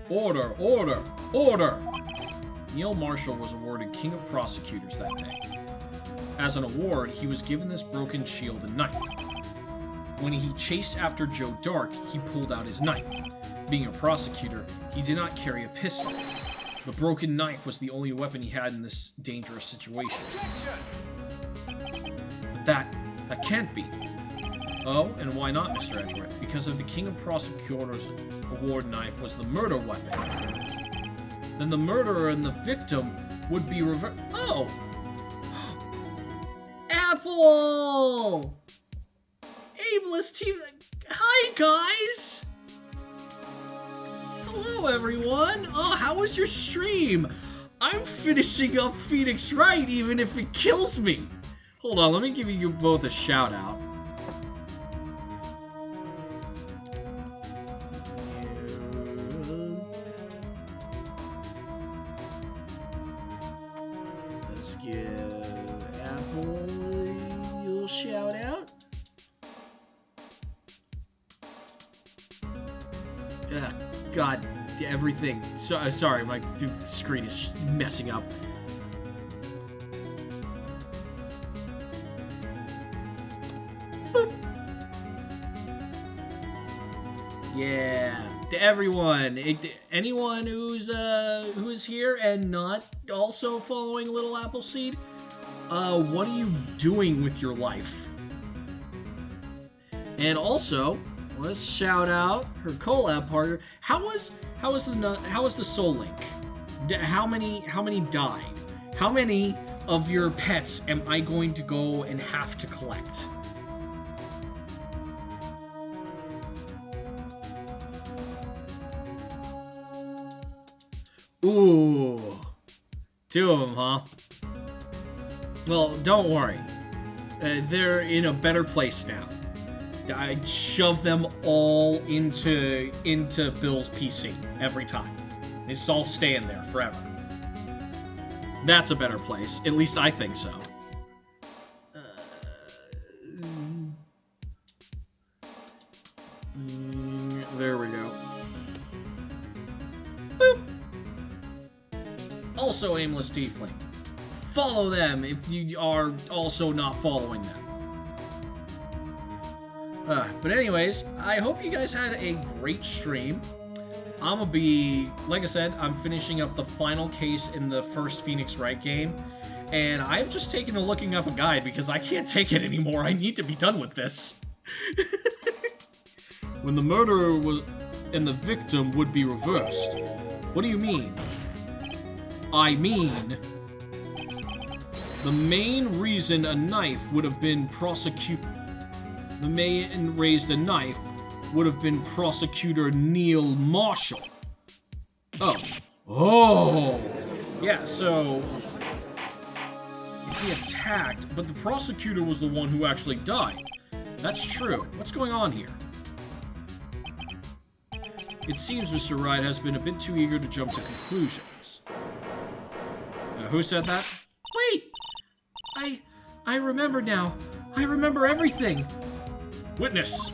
S1: Order! Order! Order! Neil Marshall was awarded King of Prosecutors that day. As an award, he was given this broken shield and knife. When he chased after Joe Dark, he pulled out his knife. Being a prosecutor, he did not carry a pistol. The broken knife was the only weapon he had in this dangerous situation. But that can't be. Oh, and why not, Mr. Edgeworth? Because of the King of Prosecutors award knife was the murder weapon. Then the murderer and the victim would be reversed. Oh!
S2: Apple! Aimless TV. Hi, guys! Hello, everyone! Oh, how was your stream? I'm finishing up Phoenix Wright, even if it kills me.
S1: Hold on, let me give you both a shout out.
S2: Let's give Apple a little shout out.
S1: God, everything. So, sorry, my screen is messing up. Boop. Yeah, to everyone, anyone who is here and not also following Little Appleseed, what are you doing with your life? And also, let's shout out her collab partner. How was the Soul Link? How many died? How many of your pets am I going to go and have to collect? Ooh, 2 of them, huh? Well, don't worry. They're in a better place now. I shove them all into Bill's PC every time. It's all staying there forever. That's a better place. At least I think so. There we go. Boop! Also Aimless Tiefling. Follow them if you are also not following them. But anyways, I hope you guys had a great stream. I'm gonna be, like I said, I'm finishing up the final case in the first Phoenix Wright game, and I've just taken a looking up a guide because I can't take it anymore. I need to be done with this. When the murderer was and the victim would be reversed. What do you mean? I mean, the main reason a knife would have been the man raised a knife would have been Prosecutor Neil Marshall. Oh! Yeah, so he attacked, but the prosecutor was the one who actually died. That's true. What's going on here? It seems Mr. Wright has been a bit too eager to jump to conclusions. Who said that?
S2: Wait! I remember now. I remember everything.
S1: Witness!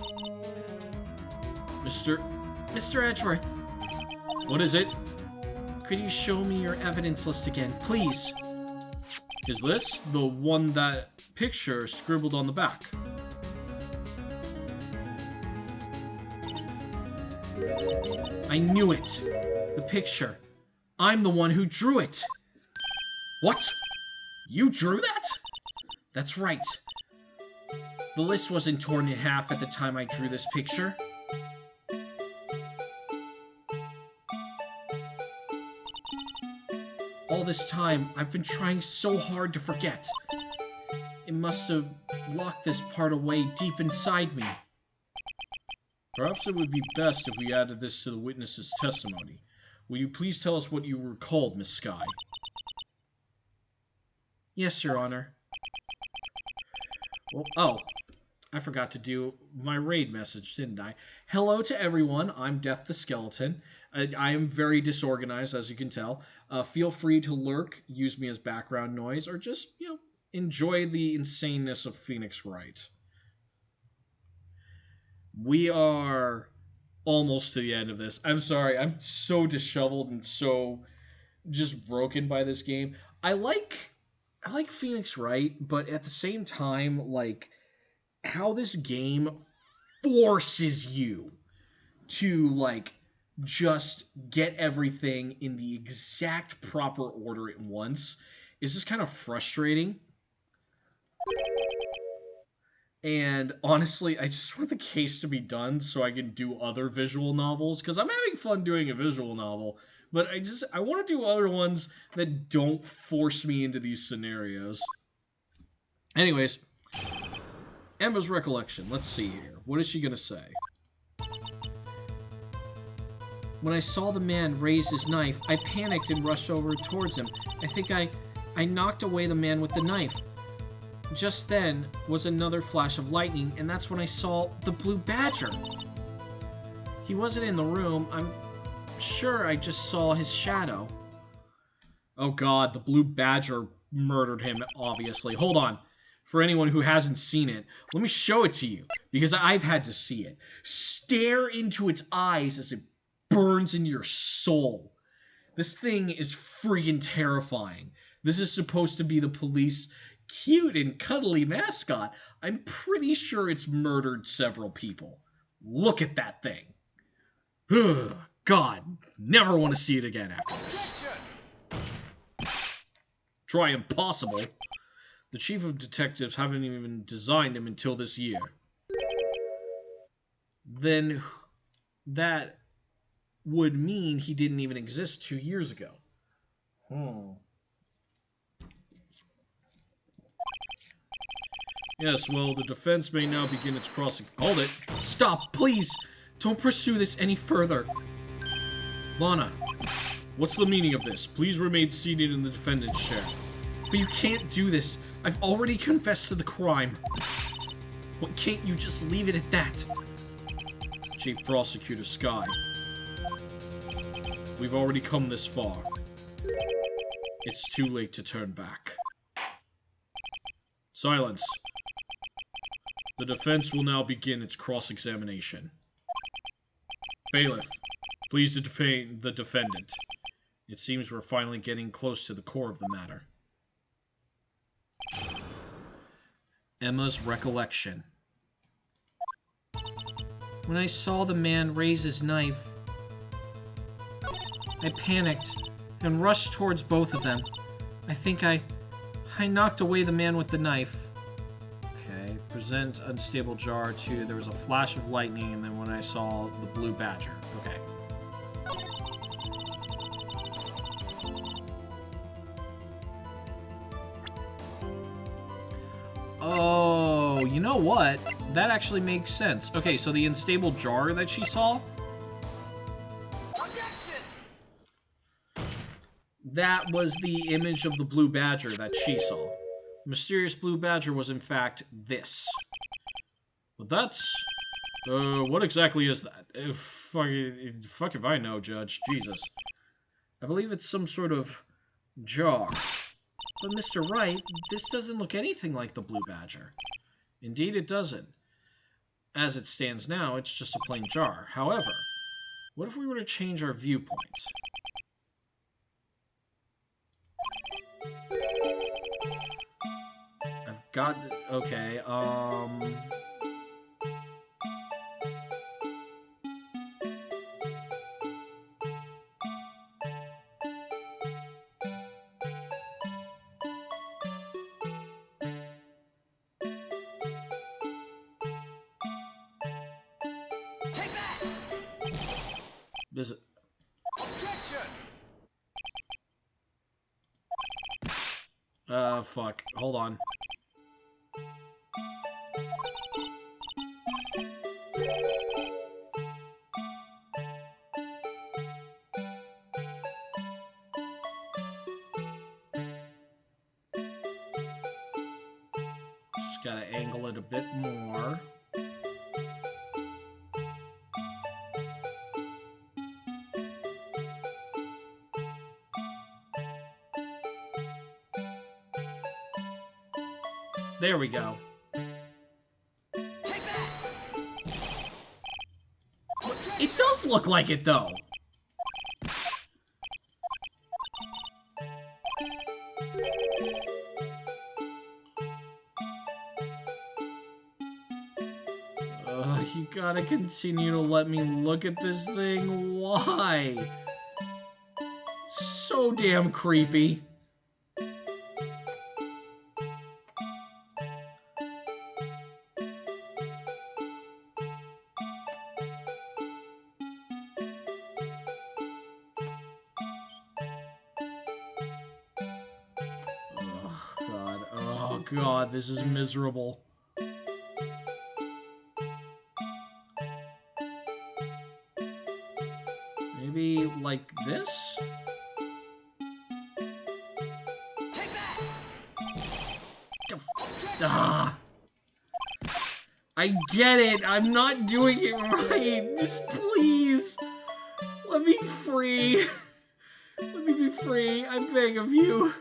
S2: Mr. Edgeworth.
S1: What is it?
S2: Could you show me your evidence list again, please?
S1: Is this the one that picture scribbled on the back?
S2: I knew it. The picture. I'm the one who drew it.
S1: What? You drew that?
S2: That's right. The list wasn't torn in half at the time I drew this picture. All this time, I've been trying so hard to forget. It must have locked this part away deep inside me.
S1: Perhaps it would be best if we added this to the witness's testimony. Will you please tell us what you recalled, Miss Skye?
S2: Yes, Your Honor.
S1: Well, oh, I forgot to do my raid message, didn't I? Hello to everyone, I'm Death the Skeleton. I am very disorganized, as you can tell. Feel free to lurk, use me as background noise, or just, enjoy the insaneness of Phoenix Wright. We are almost to the end of this. I'm sorry, I'm so disheveled and so just broken by this game. I like I like Phoenix Wright, but at the same time, like, how this game forces you to, like, just get everything in the exact proper order at once is just kind of frustrating. And honestly, I just want the case to be done so I can do other visual novels, because I'm having fun doing a visual novel, but I want to do other ones that don't force me into these scenarios. Anyways, Emma's recollection. Let's see here. What is she gonna say? When I saw the man raise his knife, I panicked and rushed over towards him. I think I knocked away the man with the knife. Just then was another flash of lightning, and that's when I saw the Blue Badger. He wasn't in the room. I'm sure I just saw his shadow. Oh god, the Blue Badger murdered him, obviously. Hold on. For anyone who hasn't seen it, let me show it to you, because I've had to see it. Stare into its eyes as it burns into your soul. This thing is freaking terrifying. This is supposed to be the police cute and cuddly mascot. I'm pretty sure it's murdered several people. Look at that thing. God, never want to see it again after this. Try impossible. The chief of detectives haven't even designed him until this year. Then that would mean he didn't even exist 2 years ago. Yes, well, the defense may now begin its crossing. Hold it. Stop, please. Don't pursue this any further. Lana, what's the meaning of this? Please remain seated in the defendant's chair. But you can't do this. I've already confessed to the crime. Why can't you just leave it at that? Chief Prosecutor Skye. We've already come this far. It's too late to turn back. Silence. The defense will now begin its cross-examination. Bailiff, please detain the defendant. It seems we're finally getting close to the core of the matter. Emma's recollection. When I saw the man raise his knife, I panicked and rushed towards both of them. I think I knocked away the man with the knife. Okay, present unstable jar to, there was a flash of lightning, and then when I saw the Blue Badger. Okay. Oh, you know what? That actually makes sense. Okay, so the unstable jar that she saw, that was the image of the Blue Badger that she saw. The mysterious Blue Badger was in fact this. But that's... what exactly is that? Fuck if I know, Judge. Jesus. I believe it's some sort of jar. But Mr. Wright, this doesn't look anything like the Blue Badger. Indeed it doesn't. As it stands now, it's just a plain jar. However, what if we were to change our viewpoint? I've got... Okay, This... fuck. Hold on. Just gotta angle it a bit more. There we go. It does look like it, though. You gotta continue to let me look at this thing. Why? So damn creepy. Oh god, this is miserable. Maybe like this?
S4: Take that!
S1: Ah. I get it. I'm not doing it right. Just please. Let me free. Let me be free. I beg of you.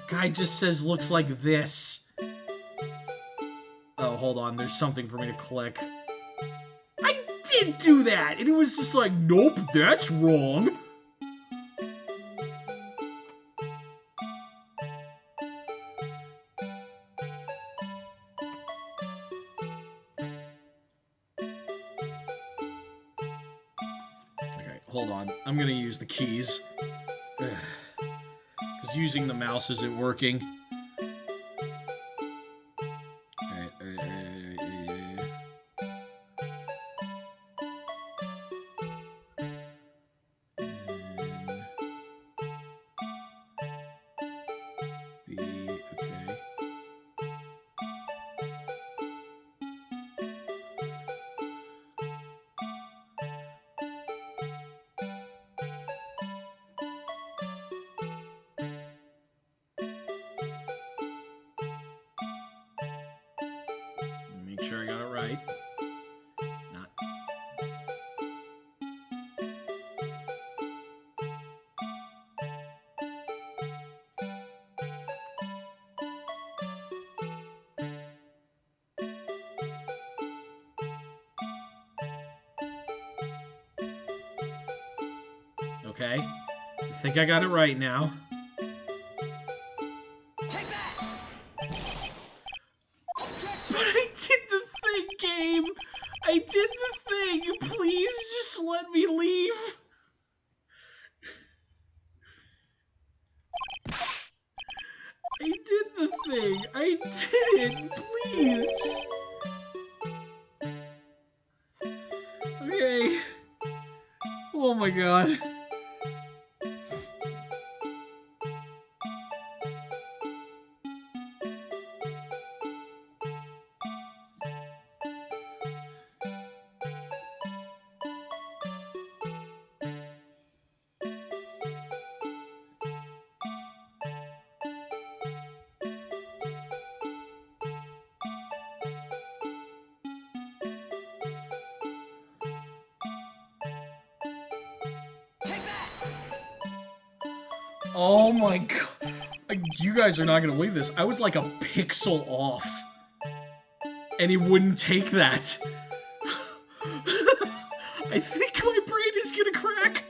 S1: The guy just says looks like this. Oh, hold on. There's something for me to click. I did do that! And it was just like, nope, that's wrong. Okay, hold on. I'm gonna use the keys. Because using the mouse isn't working. Alright. B, okay. Make sure I got it right. Not. Okay. I think I got it right now.
S4: Take that!
S1: But I did the thing, Gabe! I did the thing! Please just let me leave! I did the thing! I did it! Please! Just... Okay. Oh my god. Oh my god. You guys are not gonna believe this. I was like a pixel off. And he wouldn't take that. I think my brain is gonna crack.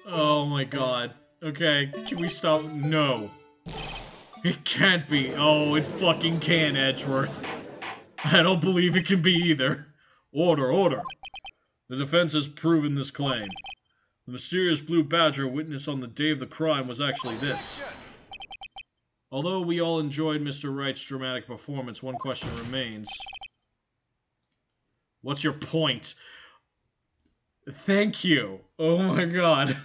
S1: Oh my god. Okay, can we stop? No. It can't be. Oh, it fucking can, Edgeworth. I don't believe it can be either. Order, order. The defense has proven this claim. The mysterious blue badger witnessed on the day of the crime was actually this. Although we all enjoyed Mr. Wright's dramatic performance, one question remains. What's your point? Thank you. Oh my god.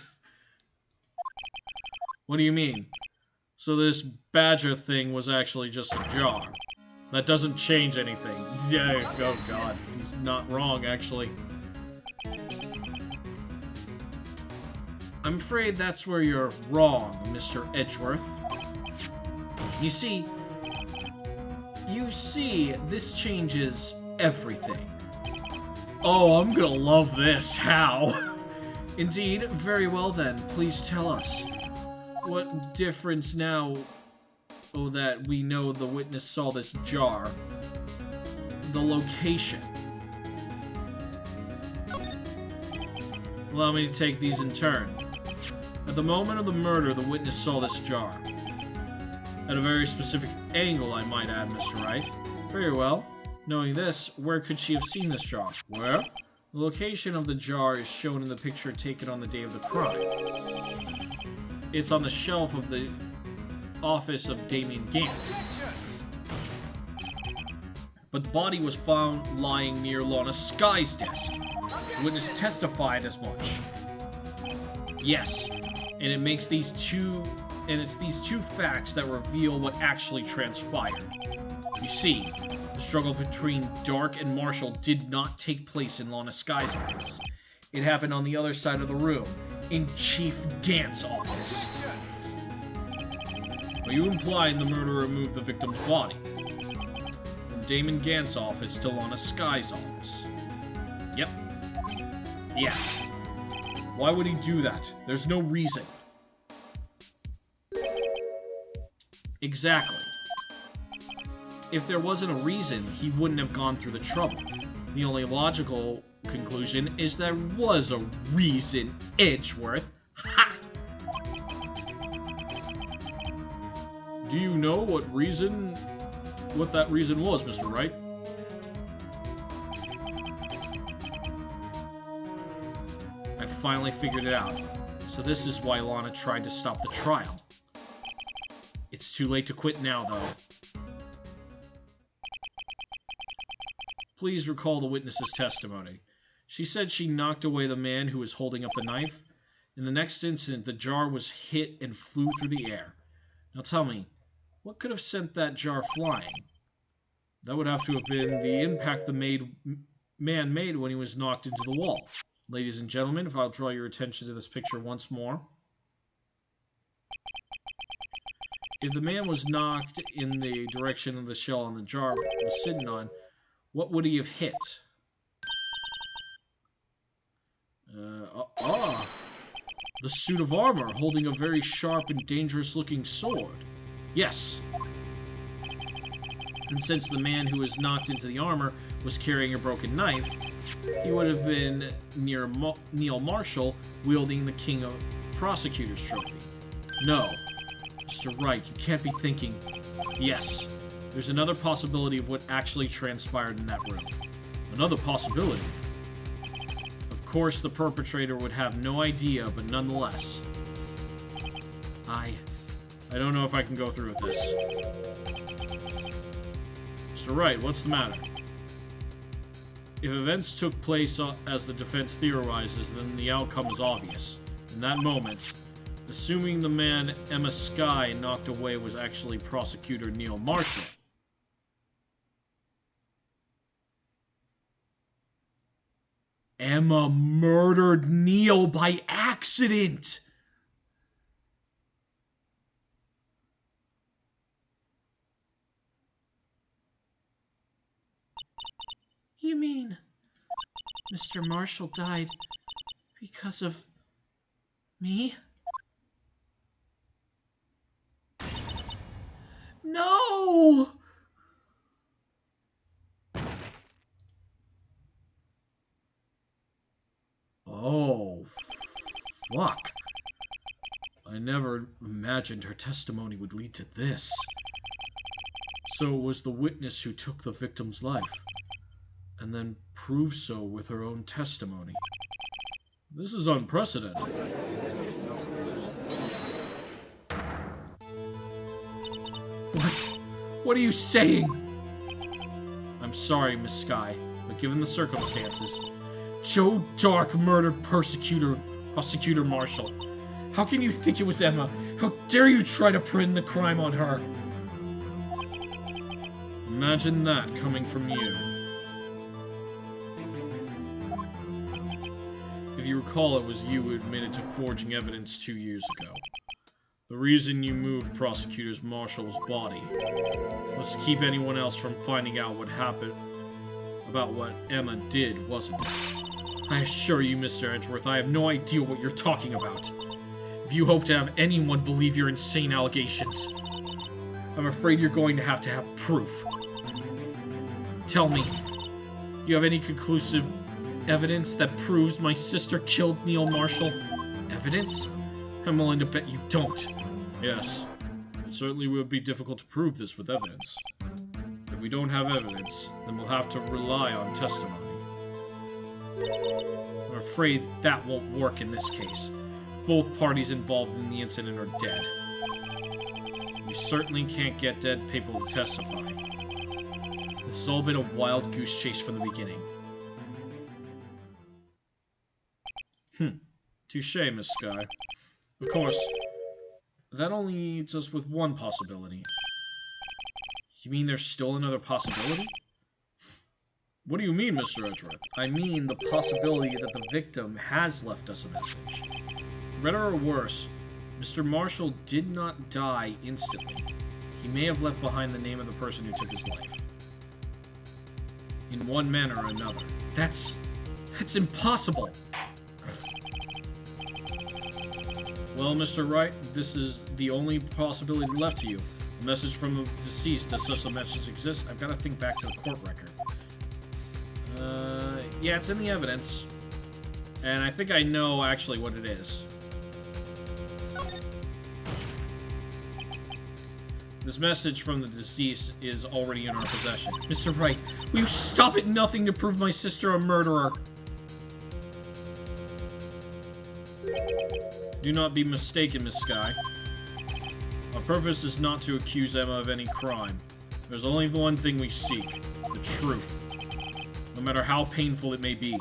S1: What do you mean? So this badger thing was actually just a jar. That doesn't change anything. Yeah, oh god. He's not wrong, actually. I'm afraid that's where you're wrong, Mr. Edgeworth. You see, this changes everything. Oh, I'm gonna love this. How? Indeed, very well then. Please tell us. What difference now, oh, that we know the witness saw this jar? The location. Allow me to take these in turn. At the moment of the murder, the witness saw this jar. At a very specific angle, I might add, Mr. Wright. Very well. Knowing this, where could she have seen this jar? Where? The location of the jar is shown in the picture taken on the day of the crime. It's on the shelf of the office of Damien Gant. But the body was found lying near Lana Skye's desk. The witness testified as much. Yes, and it makes these two, and it's these two facts that reveal what actually transpired. You see, the struggle between Dark and Marshall did not take place in Lana Skye's office. It happened on the other side of the room, in Chief Gant's office. Are you implying the murderer moved the victim's body from Damon Gant's office to Lana Skye's office? Yep. Yes. Why would he do that? There's no reason. Exactly. If there wasn't a reason, he wouldn't have gone through the trouble. The only logical conclusion is there was a reason, Edgeworth. Ha! Do you know what that reason was, Mr. Wright? I finally figured it out. So this is why Lana tried to stop the trial. It's too late to quit now, though. Please recall the witness's testimony. She said she knocked away the man who was holding up the knife. In the next instant, the jar was hit and flew through the air. Now tell me, what could have sent that jar flying? That would have to have been the impact the man made when he was knocked into the wall. Ladies and gentlemen, if I'll draw your attention to this picture once more. If the man was knocked in the direction of the shell on the jar was sitting on, what would he have hit? The suit of armor, holding a very sharp and dangerous-looking sword. Yes. And since the man who was knocked into the armor was carrying a broken knife, he would have been near Neil Marshall, wielding the King of Prosecutors trophy. No. Mr. Wright, you can't be thinking... Yes. There's another possibility of what actually transpired in that room. Another possibility. Of course, the perpetrator would have no idea, but nonetheless. I don't know if I can go through with this. Mr. Wright, what's the matter? If events took place as the defense theorizes, then the outcome is obvious. In that moment, assuming the man Emma Skye knocked away was actually Prosecutor Neil Marshall. Emma murdered Neil by accident! You mean Mr. Marshall died because of me? No! Oh, fuck. I never imagined her testimony would lead to this. So it was the witness who took the victim's life, and then proved so with her own testimony. This is unprecedented. What? What are you saying? I'm sorry, Miss Skye, but given the circumstances, Joe Dark murdered Prosecutor Marshall. How can you think it was Emma? How dare you try to pin the crime on her? Imagine that coming from you. If If you recall, it was you who admitted to forging evidence 2 years ago. The reason you moved Prosecutor Marshall's body was to keep anyone else from finding out what happened about what Emma did, wasn't it? I assure you, Mr. Edgeworth, I have no idea what you're talking about. If you hope to have anyone believe your insane allegations, I'm afraid you're going to have proof. Tell me, you have any conclusive evidence that proves my sister killed Neil Marshall? Evidence? I'm willing to bet you don't. Yes, it certainly would be difficult to prove this with evidence. If we don't have evidence, then we'll have to rely on testimony. I'm afraid that won't work in this case. Both parties involved in the incident are dead. We certainly can't get dead people to testify. This has all been a wild goose chase from the beginning. Touche, Miss Skye. Of course, that only leaves us with one possibility. You mean there's still another possibility? What do you mean, Mr. Edgeworth?
S2: I mean the possibility that the victim has left us a message.
S1: For better or worse, Mr. Marshall did not die instantly. He may have left behind the name of the person who took his life. In one manner or another.
S2: That's impossible.
S1: Well, Mr. Wright, this is the only possibility left to you. A message from the deceased. Does such a message exist? I've got to think back to the court record. Yeah, it's in the evidence. And I think I know actually what it is. This message from the deceased is already in our possession.
S2: Mr. Wright, will you stop at nothing to prove my sister a murderer?
S1: Do not be mistaken, Miss Skye. Our purpose is not to accuse Emma of any crime. There's only one thing we seek, the truth. No matter how painful it may be.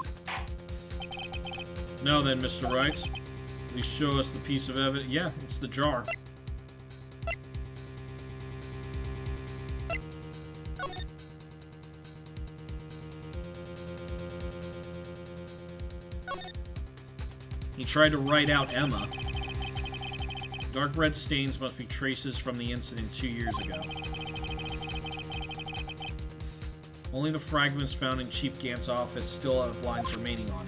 S1: Now then, Mr. Wright, please show us the piece of evidence. Yeah, it's the jar. He tried to write out Emma. Dark red stains must be traces from the incident 2 years ago. Only the fragments found in Chief Gant's office still have lines remaining on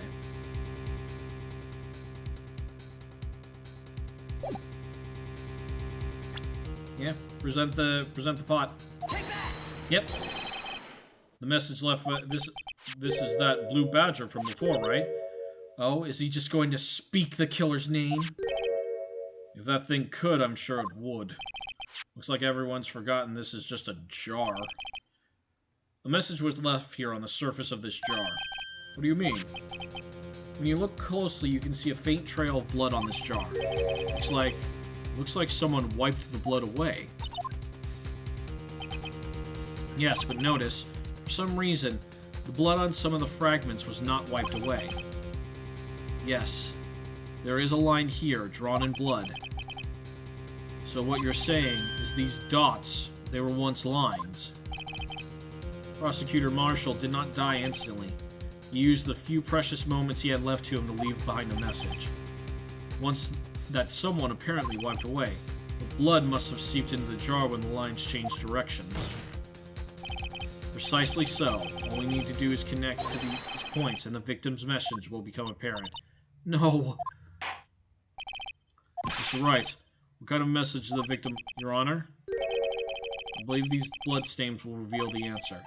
S1: it. Yeah, present the pot.
S4: Take that!
S1: Yep. The message left by this is that blue badger from before, right?
S2: Oh, is he just going to speak the killer's name?
S1: If that thing could, I'm sure it would. Looks like everyone's forgotten this is just a jar. A message was left here on the surface of this jar. What do you mean? When you look closely, you can see a faint trail of blood on this jar. Looks like someone wiped the blood away. Yes, but notice, for some reason, the blood on some of the fragments was not wiped away. Yes, there is a line here, drawn in blood. So what you're saying is these dots, they were once lines. Prosecutor Marshall did not die instantly. He used the few precious moments he had left to him to leave behind a message. Once that someone apparently wiped away, the blood must have seeped into the jar when the lines changed directions. Precisely so. All we need to do is connect to these points, and the victim's message will become apparent.
S2: No.
S1: Mr. Wright, what kind of message to the victim, Your Honor? I believe these bloodstains will reveal the answer.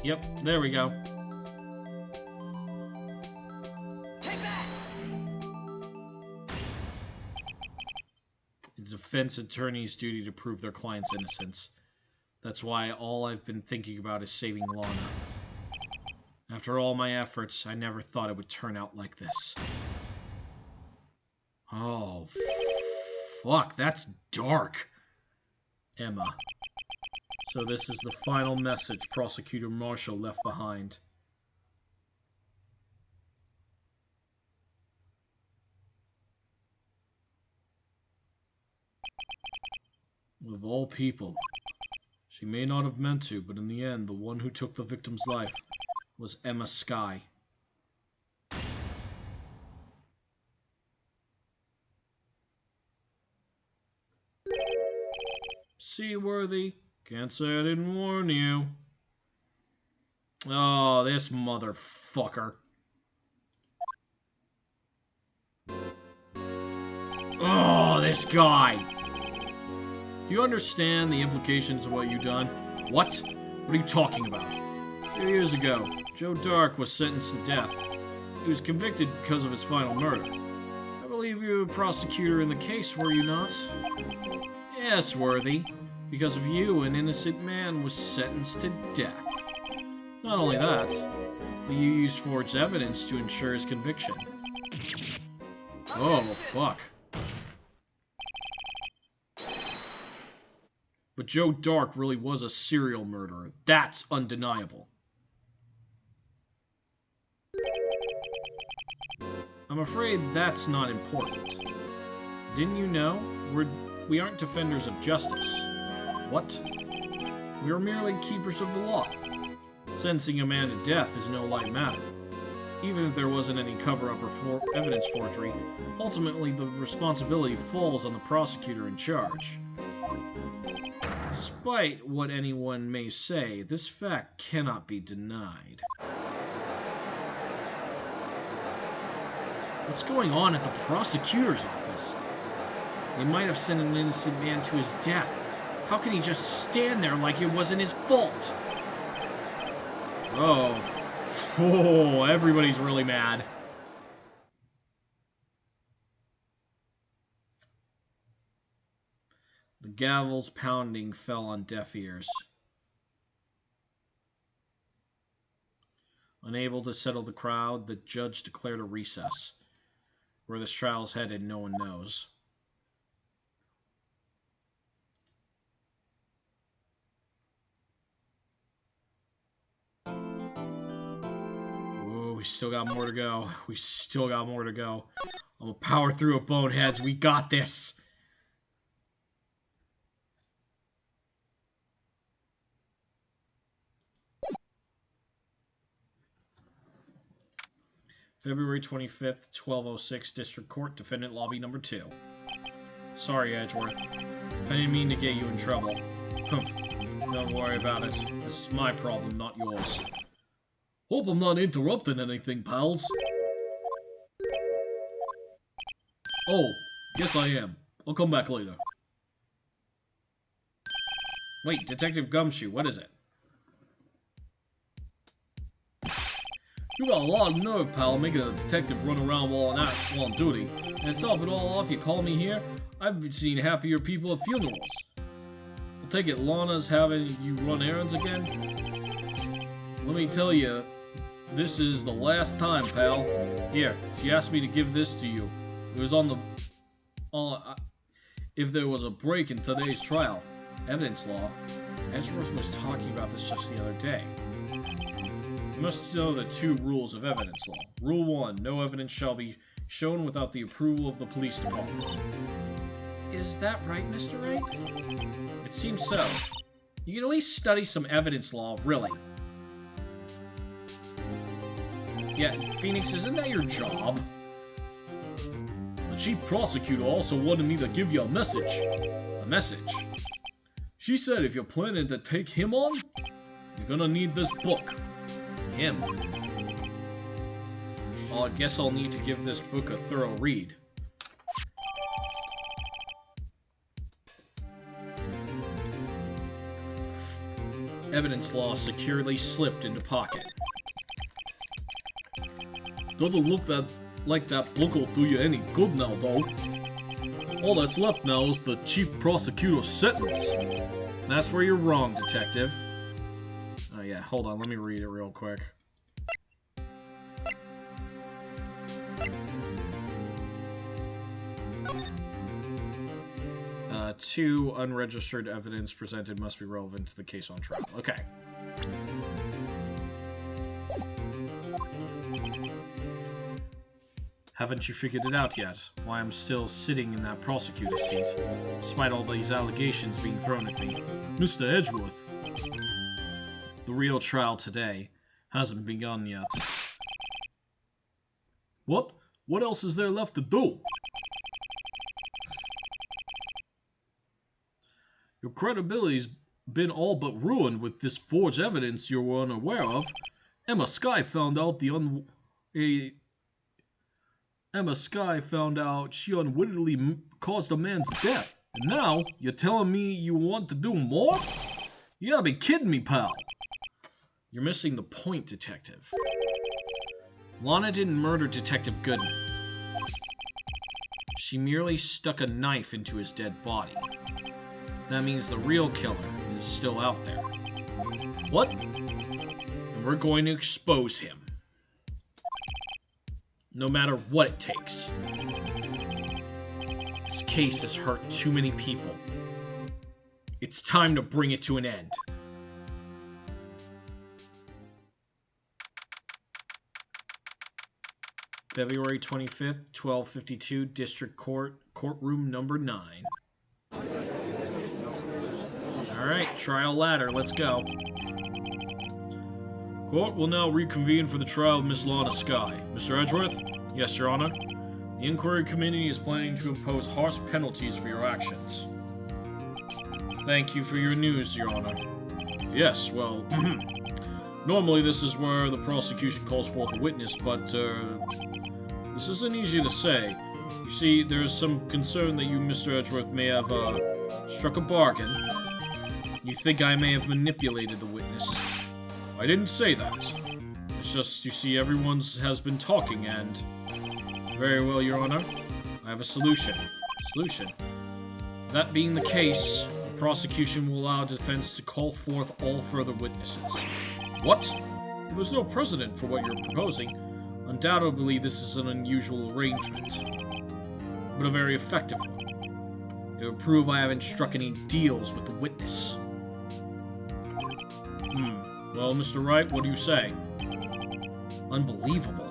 S1: Yep, there we go.
S4: Take that!
S1: It's a defense attorney's duty to prove their client's innocence. That's why all I've been thinking about is saving Lana. After all my efforts, I never thought it would turn out like this. Oh, fuck, that's dark. Emma. So this is the final message Prosecutor Marshall left behind. Of all people, she may not have meant to, but in the end, the one who took the victim's life was Emma Skye. Seaworthy, can't say I didn't warn you. Oh, this motherfucker. Oh, this guy. Do you understand the implications of what you've done? What? What are you talking about? 2 years ago, Joe Dark was sentenced to death. He was convicted because of his final murder. I believe you were a prosecutor in the case, were you not? Yes, Worthy. Because of you, an innocent man was sentenced to death. Not only that, but you used forged evidence to ensure his conviction. Oh, fuck. But Joe Dark really was a serial murderer. That's undeniable. I'm afraid that's not important. Didn't you know? We aren't defenders of justice. What? We are merely keepers of the law. Sentencing a man to death is no light matter. Even if there wasn't any cover-up or evidence forgery, ultimately the responsibility falls on the prosecutor in charge. Despite what anyone may say, this fact cannot be denied. What's going on at the prosecutor's office? They might have sent an innocent man to his death. How can he just stand there like it wasn't his fault? Oh, everybody's really mad. The gavel's pounding fell on deaf ears. Unable to settle the crowd, the judge declared a recess. Where this trial's headed, no one knows. Whoa, we still got more to go. We still got more to go. I'm gonna power through it, Boneheads. We got this. February 25th, 12:06, District Court, Defendant Lobby Number 2. Sorry, Edgeworth. I didn't mean to get you in trouble. Don't worry about it. This is my problem, not yours. Hope I'm not interrupting anything, pals. Oh, yes I am. I'll come back later. Wait, Detective Gumshoe, what is it? You got a lot of nerve, pal, making a detective run around while on duty. And to top it all off, you call me here? I've been seeing happier people at funerals. I'll take it Lana's having you run errands again? Let me tell you, this is the last time, pal. Here, she asked me to give this to you. It was on the... if there was a break in today's trial. Evidence law. Edgeworth was talking about this just the other day. You must know the 2 rules of evidence law. Rule 1, no evidence shall be shown without the approval of the police department. Is that right, Mr. Wright? It seems so. You can at least study some evidence law, really. Yeah, Phoenix, isn't that your job? The chief prosecutor also wanted me to give you a message. A message? She said if you're planning to take him on, you're gonna need this book. Him. Well, I guess I'll need to give this book a thorough read. Evidence law securely slipped into pocket. Doesn't look like that book will do you any good now, though. All that's left now is the chief prosecutor's sentence. That's where you're wrong, detective. Oh yeah, hold on, let me read it real quick. 2 unregistered evidence presented must be relevant to the case on trial. Okay. Haven't you figured it out yet? Why I'm still sitting in that prosecutor's seat, despite all these allegations being thrown at me? Mr. Edgeworth, the real trial today hasn't begun yet. What? What else is there left to do? Your credibility's been all but ruined with this forged evidence you were unaware of. Emma Skye found out she unwittingly caused a man's death. And now, you're telling me you want to do more? You gotta be kidding me, pal. You're missing the point, Detective. Lana didn't murder Detective Gooden. She merely stuck a knife into his dead body. That means the real killer is still out there. What? And we're going to expose him. No matter what it takes. This case has hurt too many people. It's time to bring it to an end. February 25th, 1252, District Court, Courtroom number 9. Alright, trial ladder, let's go. Court will now reconvene for the trial of Miss Lana Skye. Mr. Edgeworth? Yes, Your Honor. The Inquiry Committee is planning to impose harsh penalties for your actions. Thank you for your news, Your Honor. Yes, well, normally this is where the prosecution calls forth a witness, but, this isn't easy to say. You see, there is some concern that you, Mr. Edgeworth, may have, struck a bargain. You think I may have manipulated the witness. I didn't say that. It's just, you see, everyone has been talking, and... Very well, Your Honor. I have a solution. Solution? That being the case, the prosecution will allow defense to call forth all further witnesses. What? There's no precedent for what you're proposing. Undoubtedly, this is an unusual arrangement, but a very effective one. It would prove I haven't struck any deals with the witness. Well, Mr. Wright, what do you say? Unbelievable.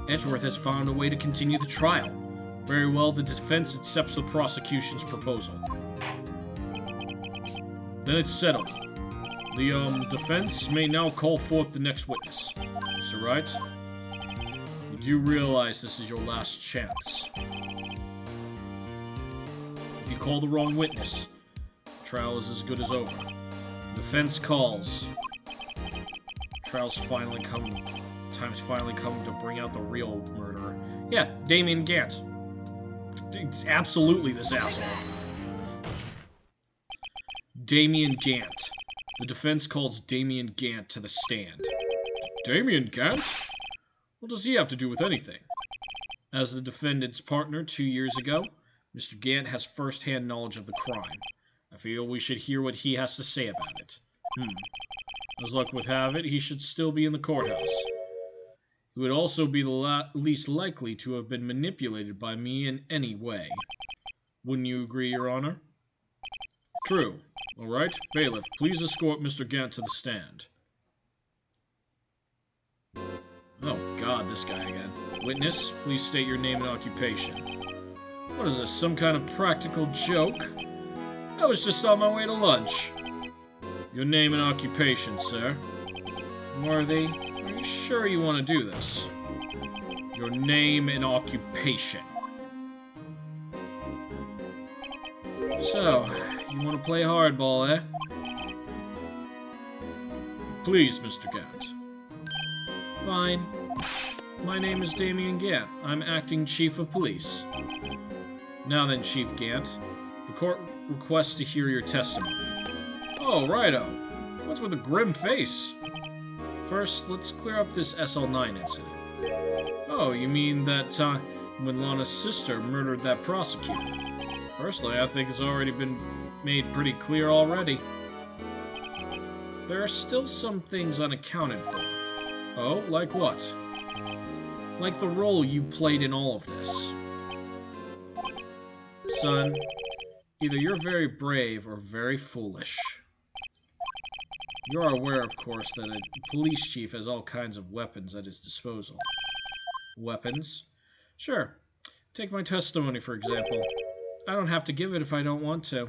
S1: Edgeworth has found a way to continue the trial. Very well, the defense accepts the prosecution's proposal. Then it's settled. The, defense may now call forth the next witness. Mr. Wright, you do realize this is your last chance. If you call the wrong witness, the trial is as good as over. Defense calls. Time's finally come to bring out the real murderer. Yeah, Damien Gant. It's absolutely this asshole. Damien Gant. The defense calls Damien Gant to the stand. Damien Gant? What does he have to do with anything? As the defendant's partner 2 years ago, Mr. Gant has first-hand knowledge of the crime. I feel we should hear what he has to say about it. As luck would have it, he should still be in the courthouse. He would also be the least likely to have been manipulated by me in any way. Wouldn't you agree, Your Honor? True. All right, bailiff, please escort Mr. Gant to the stand. Oh God, this guy again. Witness, please state your name and occupation. What is this, some kind of practical joke? I was just on my way to lunch. Your name and occupation, sir. Worthy, are you sure you want to do this? Your name and occupation. So, you want to play hardball, eh? Please, Mr. Gant. Fine. My name is Damien Gant. I'm acting chief of police. Now then, Chief Gant, the court requests to hear your testimony. Oh, righto. What's with a grim face? First, let's clear up this SL9 incident. Oh, you mean that time when Lana's sister murdered that prosecutor? Personally, I think it's already been made pretty clear already. There are still some things unaccounted for. Oh, like what? Like the role you played in all of this. Son, Either you're very brave or very foolish. You are aware, of course, that a police chief has all kinds of weapons at his disposal. Weapons? Sure. Take my testimony, for example. I don't have to give it if I don't want to.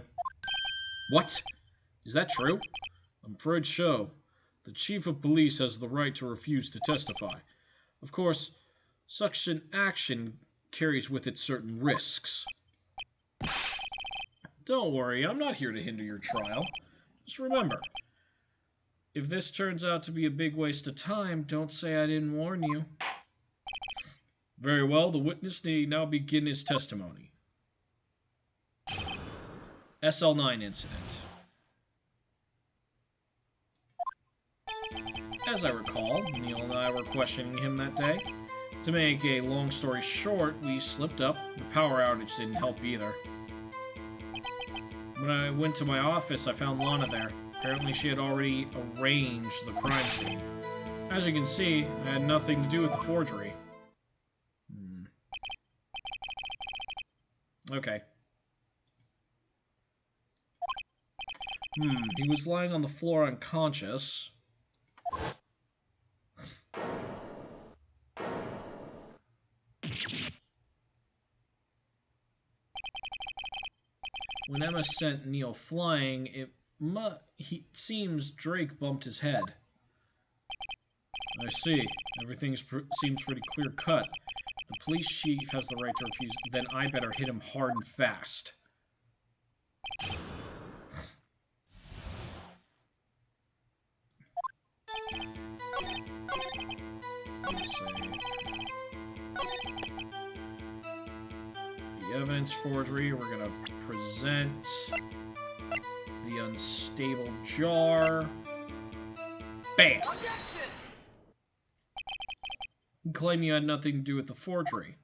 S1: What? Is that true? I'm afraid so. The chief of police has the right to refuse to testify. Of course, such an action carries with it certain risks. Don't worry, I'm not here to hinder your trial. Just remember, if this turns out to be a big waste of time, don't say I didn't warn you. Very well, the witness may now begin his testimony. SL9 incident. As I recall, Neil and I were questioning him that day. To make a long story short, we slipped up. The power outage didn't help either. When I went to my office, I found Lana there. Apparently she had already arranged the crime scene. As you can see, I had nothing to do with the forgery. Okay. He was lying on the floor unconscious. When Emma sent Neil flying, it seems Drake bumped his head. I see. Everything seems pretty clear-cut. If the police chief has the right to refuse, then I better hit him hard and fast. Let's see. The evidence forgery, we're gonna present the unstable jar. Bam! You claim you had nothing to do with the forgery.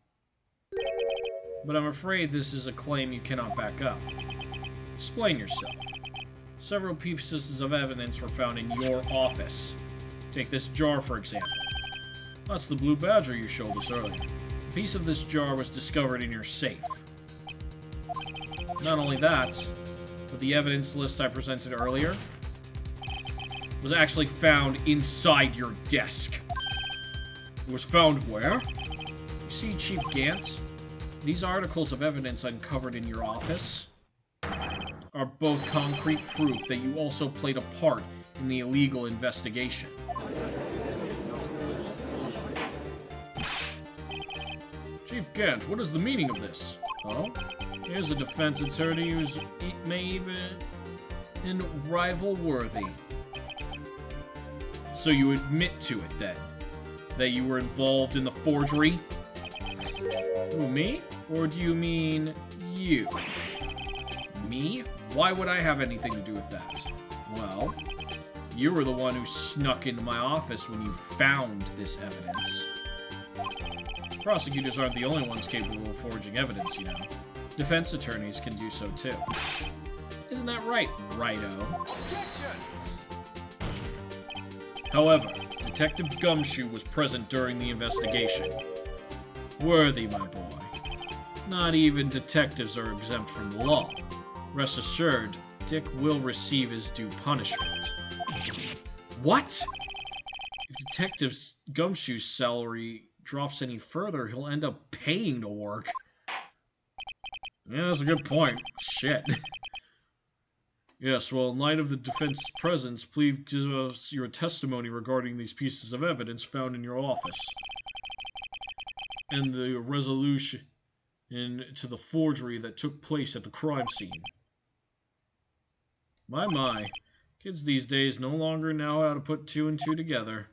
S1: But I'm afraid this is a claim you cannot back up. Explain yourself. Several pieces of evidence were found in your office. Take this jar, for example. That's the blue badger you showed us earlier. A piece of this jar was discovered in your safe. Not only that, but the evidence list I presented earlier was actually found inside your desk. It was found where? You see, Chief Gant, these articles of evidence uncovered in your office are both concrete proof that you also played a part in the illegal investigation. Chief Gant, what is the meaning of this? Oh? Here's a defense attorney who's maybe rival-worthy. So you admit to it, then? That you were involved in the forgery? Who, me? Or do you mean you? Me? Why would I have anything to do with that? Well, you were the one who snuck into my office when you found this evidence. Prosecutors aren't the only ones capable of forging evidence, you know. Defense attorneys can do so too. Isn't that right, Righto? However, Detective Gumshoe was present during the investigation. Worthy, my boy. Not even detectives are exempt from the law. Rest assured, Dick will receive his due punishment. What? If Detective Gumshoe's salary drops any further, he'll end up paying to work. Yeah, that's a good point. Shit. Yes, well, in light of the defense's presence, please give us your testimony regarding these pieces of evidence found in your office. And the resolution to the forgery that took place at the crime scene. My. Kids these days no longer know how to put two and two together.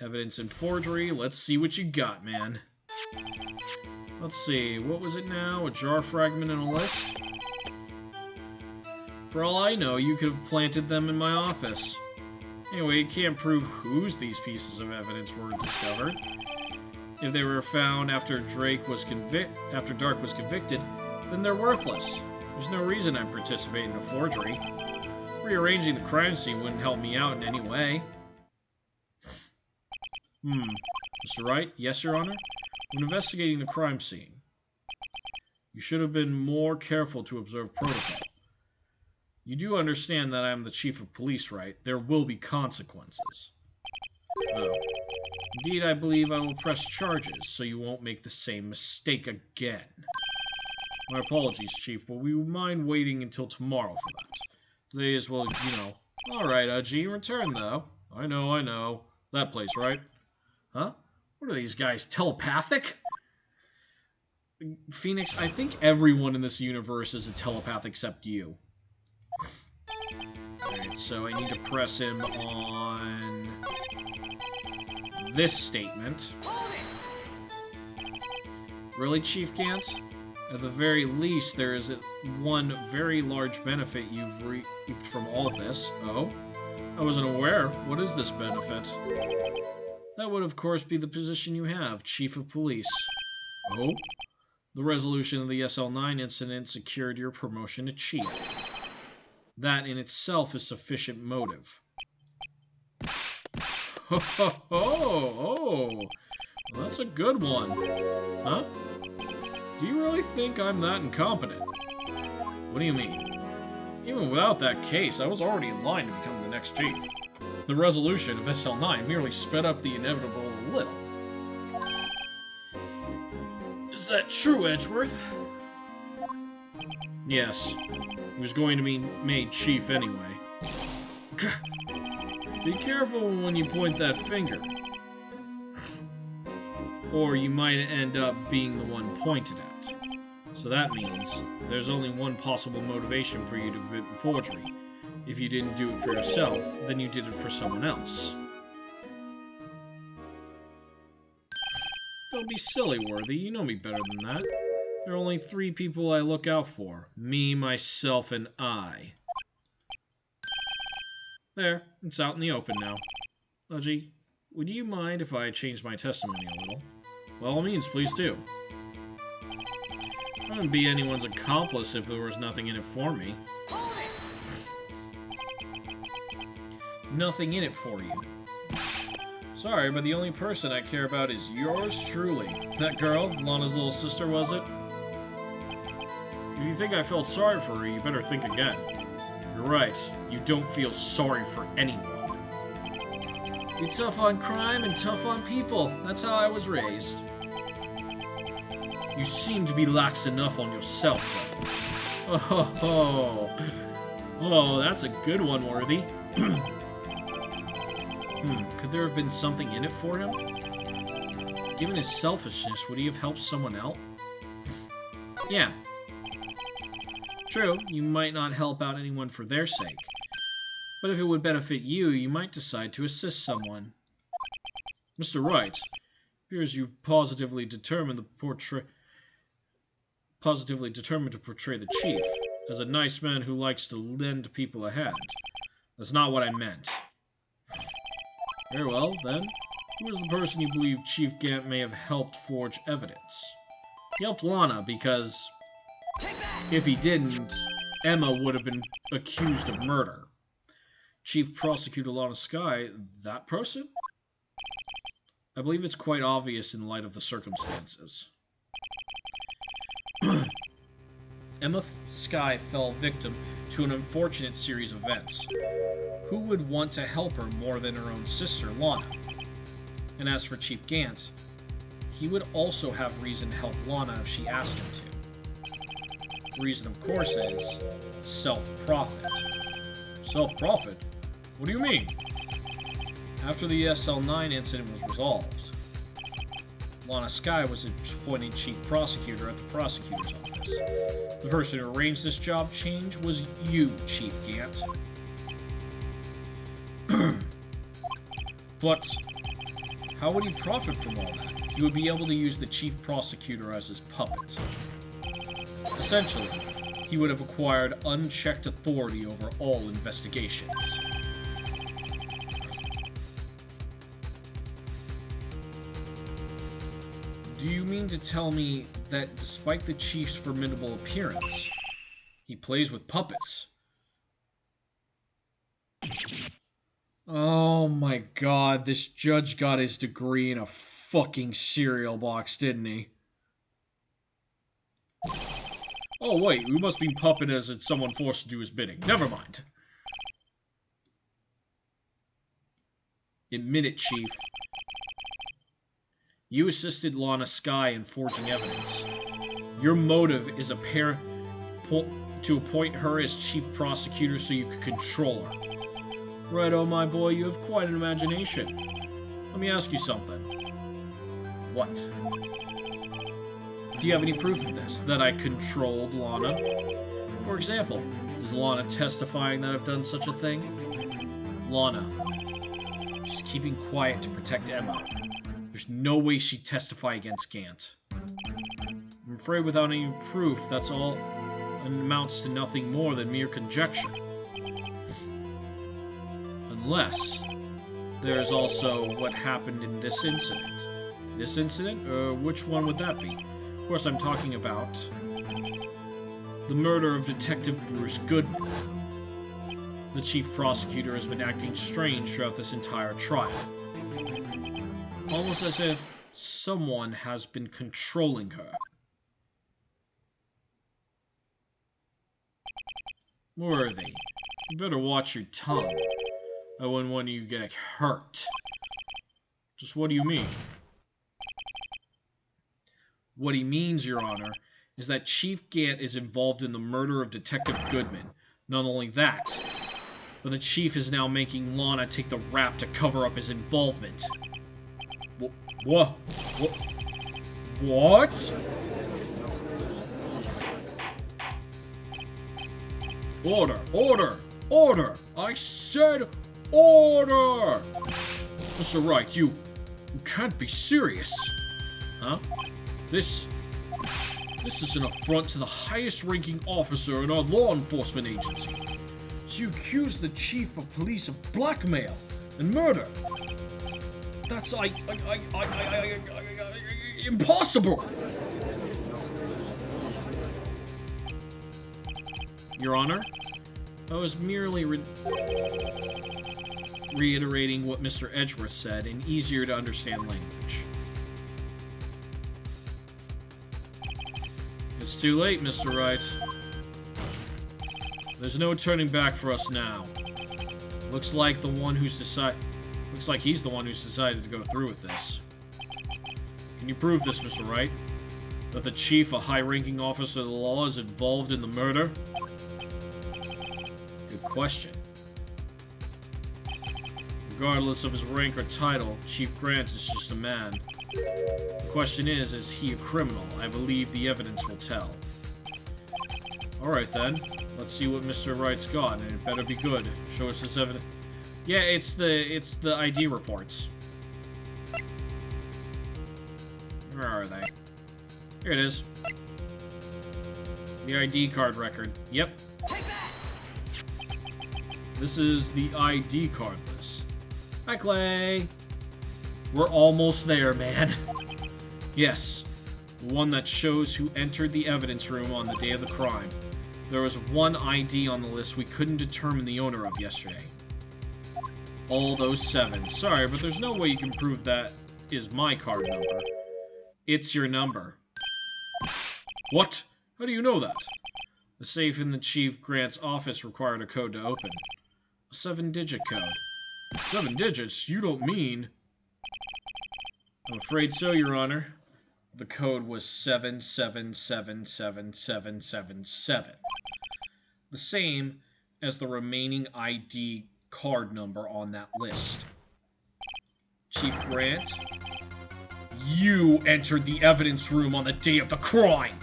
S1: Evidence in forgery. Let's see what you got, man. Let's see. What was it now? A jar fragment and a list? For all I know, you could have planted them in my office. Anyway, you can't prove whose these pieces of evidence were discovered. If they were found after Dark was convicted, then they're worthless. There's no reason I'd participate in a forgery. Rearranging the crime scene wouldn't help me out in any way. Mr. Wright? Yes, Your Honor? When investigating the crime scene, You should have been more careful to observe protocol. You do understand that I am the chief of police, right? There will be consequences. Oh. Indeed, I believe I will press charges, so you won't make the same mistake again. My apologies, Chief, but we would mind waiting until tomorrow for that. Today is, well, you know. Alright, G, return, though. I know. That place, right? Huh? What are these guys, telepathic? Phoenix, I think everyone in this universe is a telepath except you. Alright, so I need to press him on this statement. Really, Chief Gantz? At the very least, there is one very large benefit you've reaped from all this. Oh? I wasn't aware. What is this benefit? That would, of course, be the position you have, Chief of Police. Oh? The resolution of the SL9 incident secured your promotion to Chief. That in itself is sufficient motive. Ho ho ho! Oh! Well, that's a good one. Huh? Do you really think I'm that incompetent? What do you mean? Even without that case, I was already in line to become the next chief. The resolution of SL9 merely sped up the inevitable a little. Is that true, Edgeworth? Yes. He was going to be made chief anyway. Be careful when you point that finger. Or you might end up being the one pointed at. So that means there's only one possible motivation for you to commit forgery. If you didn't do it for yourself, then you did it for someone else. Don't be silly, Worthy. You know me better than that. There are only 3 people I look out for. Me, myself, and I. There. It's out in the open now. Pudgy, would you mind if I change my testimony a little? By all means, please do. I wouldn't be anyone's accomplice if there was nothing in it for me. Nothing in it for you. Sorry, but the only person I care about is yours truly. That girl, Lana's little sister, was it? If you think I felt sorry for her, you better think again. You're right. You don't feel sorry for anyone. Be tough on crime and tough on people. That's how I was raised. You seem to be lax enough on yourself, though. Oh, that's a good one, Worthy. Could there have been something in it for him? Given his selfishness, would he have helped someone out? Yeah. True, you might not help out anyone for their sake. But if it would benefit you, you might decide to assist someone. Mr. Wright, appears you've positively determined to portray the chief as a nice man who likes to lend people a hand. That's not what I meant. Very well, then. Who is the person you believe Chief Gant may have helped forge evidence? He helped Lana because if he didn't, Emma would have been accused of murder. Chief Prosecutor Lana Skye, that person? I believe it's quite obvious in light of the circumstances. Emma Skye fell victim to an unfortunate series of events. Who would want to help her more than her own sister, Lana? And as for Chief Gant, he would also have reason to help Lana if she asked him to. The reason, of course, is self-profit. Self-profit? What do you mean? After the SL9 incident was resolved, Lana Skye was appointed chief prosecutor at the prosecutor's office. The person who arranged this job change was you, Chief Gant. But how would he profit from all that? He would be able to use the chief prosecutor as his puppet. Essentially, he would have acquired unchecked authority over all investigations. Do you mean to tell me that despite the chief's formidable appearance, he plays with puppets? Oh my god, this judge got his degree in a fucking cereal box, didn't he? Oh, wait, we must be puppet as in someone forced to do his bidding. Never mind. Admit it, Chief. You assisted Lana Skye in forging evidence. Your motive is apparent to appoint her as chief prosecutor so you could control her. Right, oh my boy, you have quite an imagination. Let me ask you something. What? Do you have any proof of this? That I controlled Lana? For example, is Lana testifying that I've done such a thing? Lana. She's keeping quiet to protect Emma. There's no way she'd testify against Gant. I'm afraid without any proof, that's all amounts to nothing more than mere conjecture. Unless there's also what happened in this incident. This incident? Which one would that be? Of course, I'm talking about the murder of Detective Bruce Goodman. The chief prosecutor has been acting strange throughout this entire trial. Almost as if someone has been controlling her. Worthy, you better watch your tongue. I wouldn't want you to get hurt. Just what do you mean? What he means, Your Honor, is that Chief Gant is involved in the murder of Detective Goodman. Not only that, but the Chief is now making Lana take the rap to cover up his involvement. What? What? Order! Order! Order! I said order! Mr. Wright, you can't be serious. Huh? This is an affront to the highest-ranking officer in our law enforcement agency. You accuse the chief of police of blackmail and murder. That's impossible. Your Honor, I was merely reiterating what Mr. Edgeworth said in easier to understand language. It's too late, Mr. Wright. There's no turning back for us now. Looks like he's the one who's decided to go through with this. Can you prove this, Mr. Wright? That the chief, a high-ranking officer of the law, is involved in the murder? Good question. Regardless of his rank or title, Chief Grant is just a man. The question is he a criminal? I believe the evidence will tell. Alright then, let's see what Mr. Wright's got, and it better be good. Show us this evidence. Yeah, it's the ID reports. Where are they? Here it is. The ID card record. Yep. This is the ID card list. Hi, Clay. We're almost there, man. Yes, the one that shows who entered the evidence room on the day of the crime. There was one ID on the list we couldn't determine the owner of yesterday. All those 7. Sorry, but there's no way you can prove that is my card number. It's your number. What? How do you know that? The safe in the Chief Grant's office required a code to open. A 7-digit code. 7 digits? You don't mean... I'm afraid so, Your Honor. The code was 77777777. The same as the remaining ID card number on that list. Chief Grant, you entered the evidence room on the day of the crime!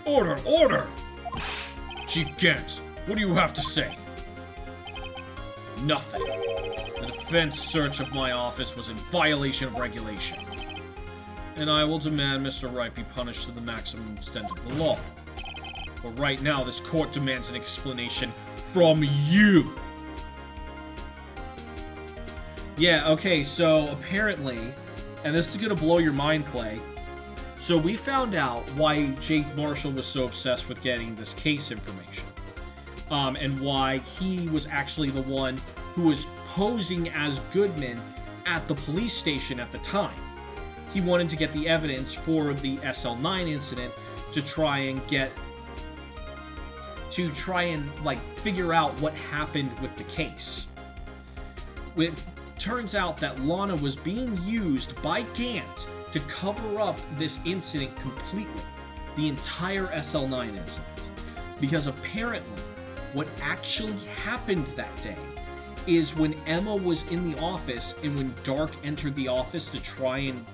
S1: Order! Order! Chief Gant, what do you have to say? Nothing. The defense search of my office was in violation of regulation. And I will demand Mr. Wright be punished to the maximum extent of the law. But right now, this court demands an explanation from you! Yeah, okay, so apparently, and this is gonna blow your mind, Clay, so we found out why Jake Marshall was so obsessed with getting this case information. And why he was actually the one who was posing as Goodman at the police station at the time. he wanted to get the evidence for the SL9 incident to try and figure out what happened with the case. It turns out that Lana was being used by Gant to cover up this incident completely, the entire SL9 incident, because apparently what actually happened that day is when Emma was in the office and when Dark entered the office to try and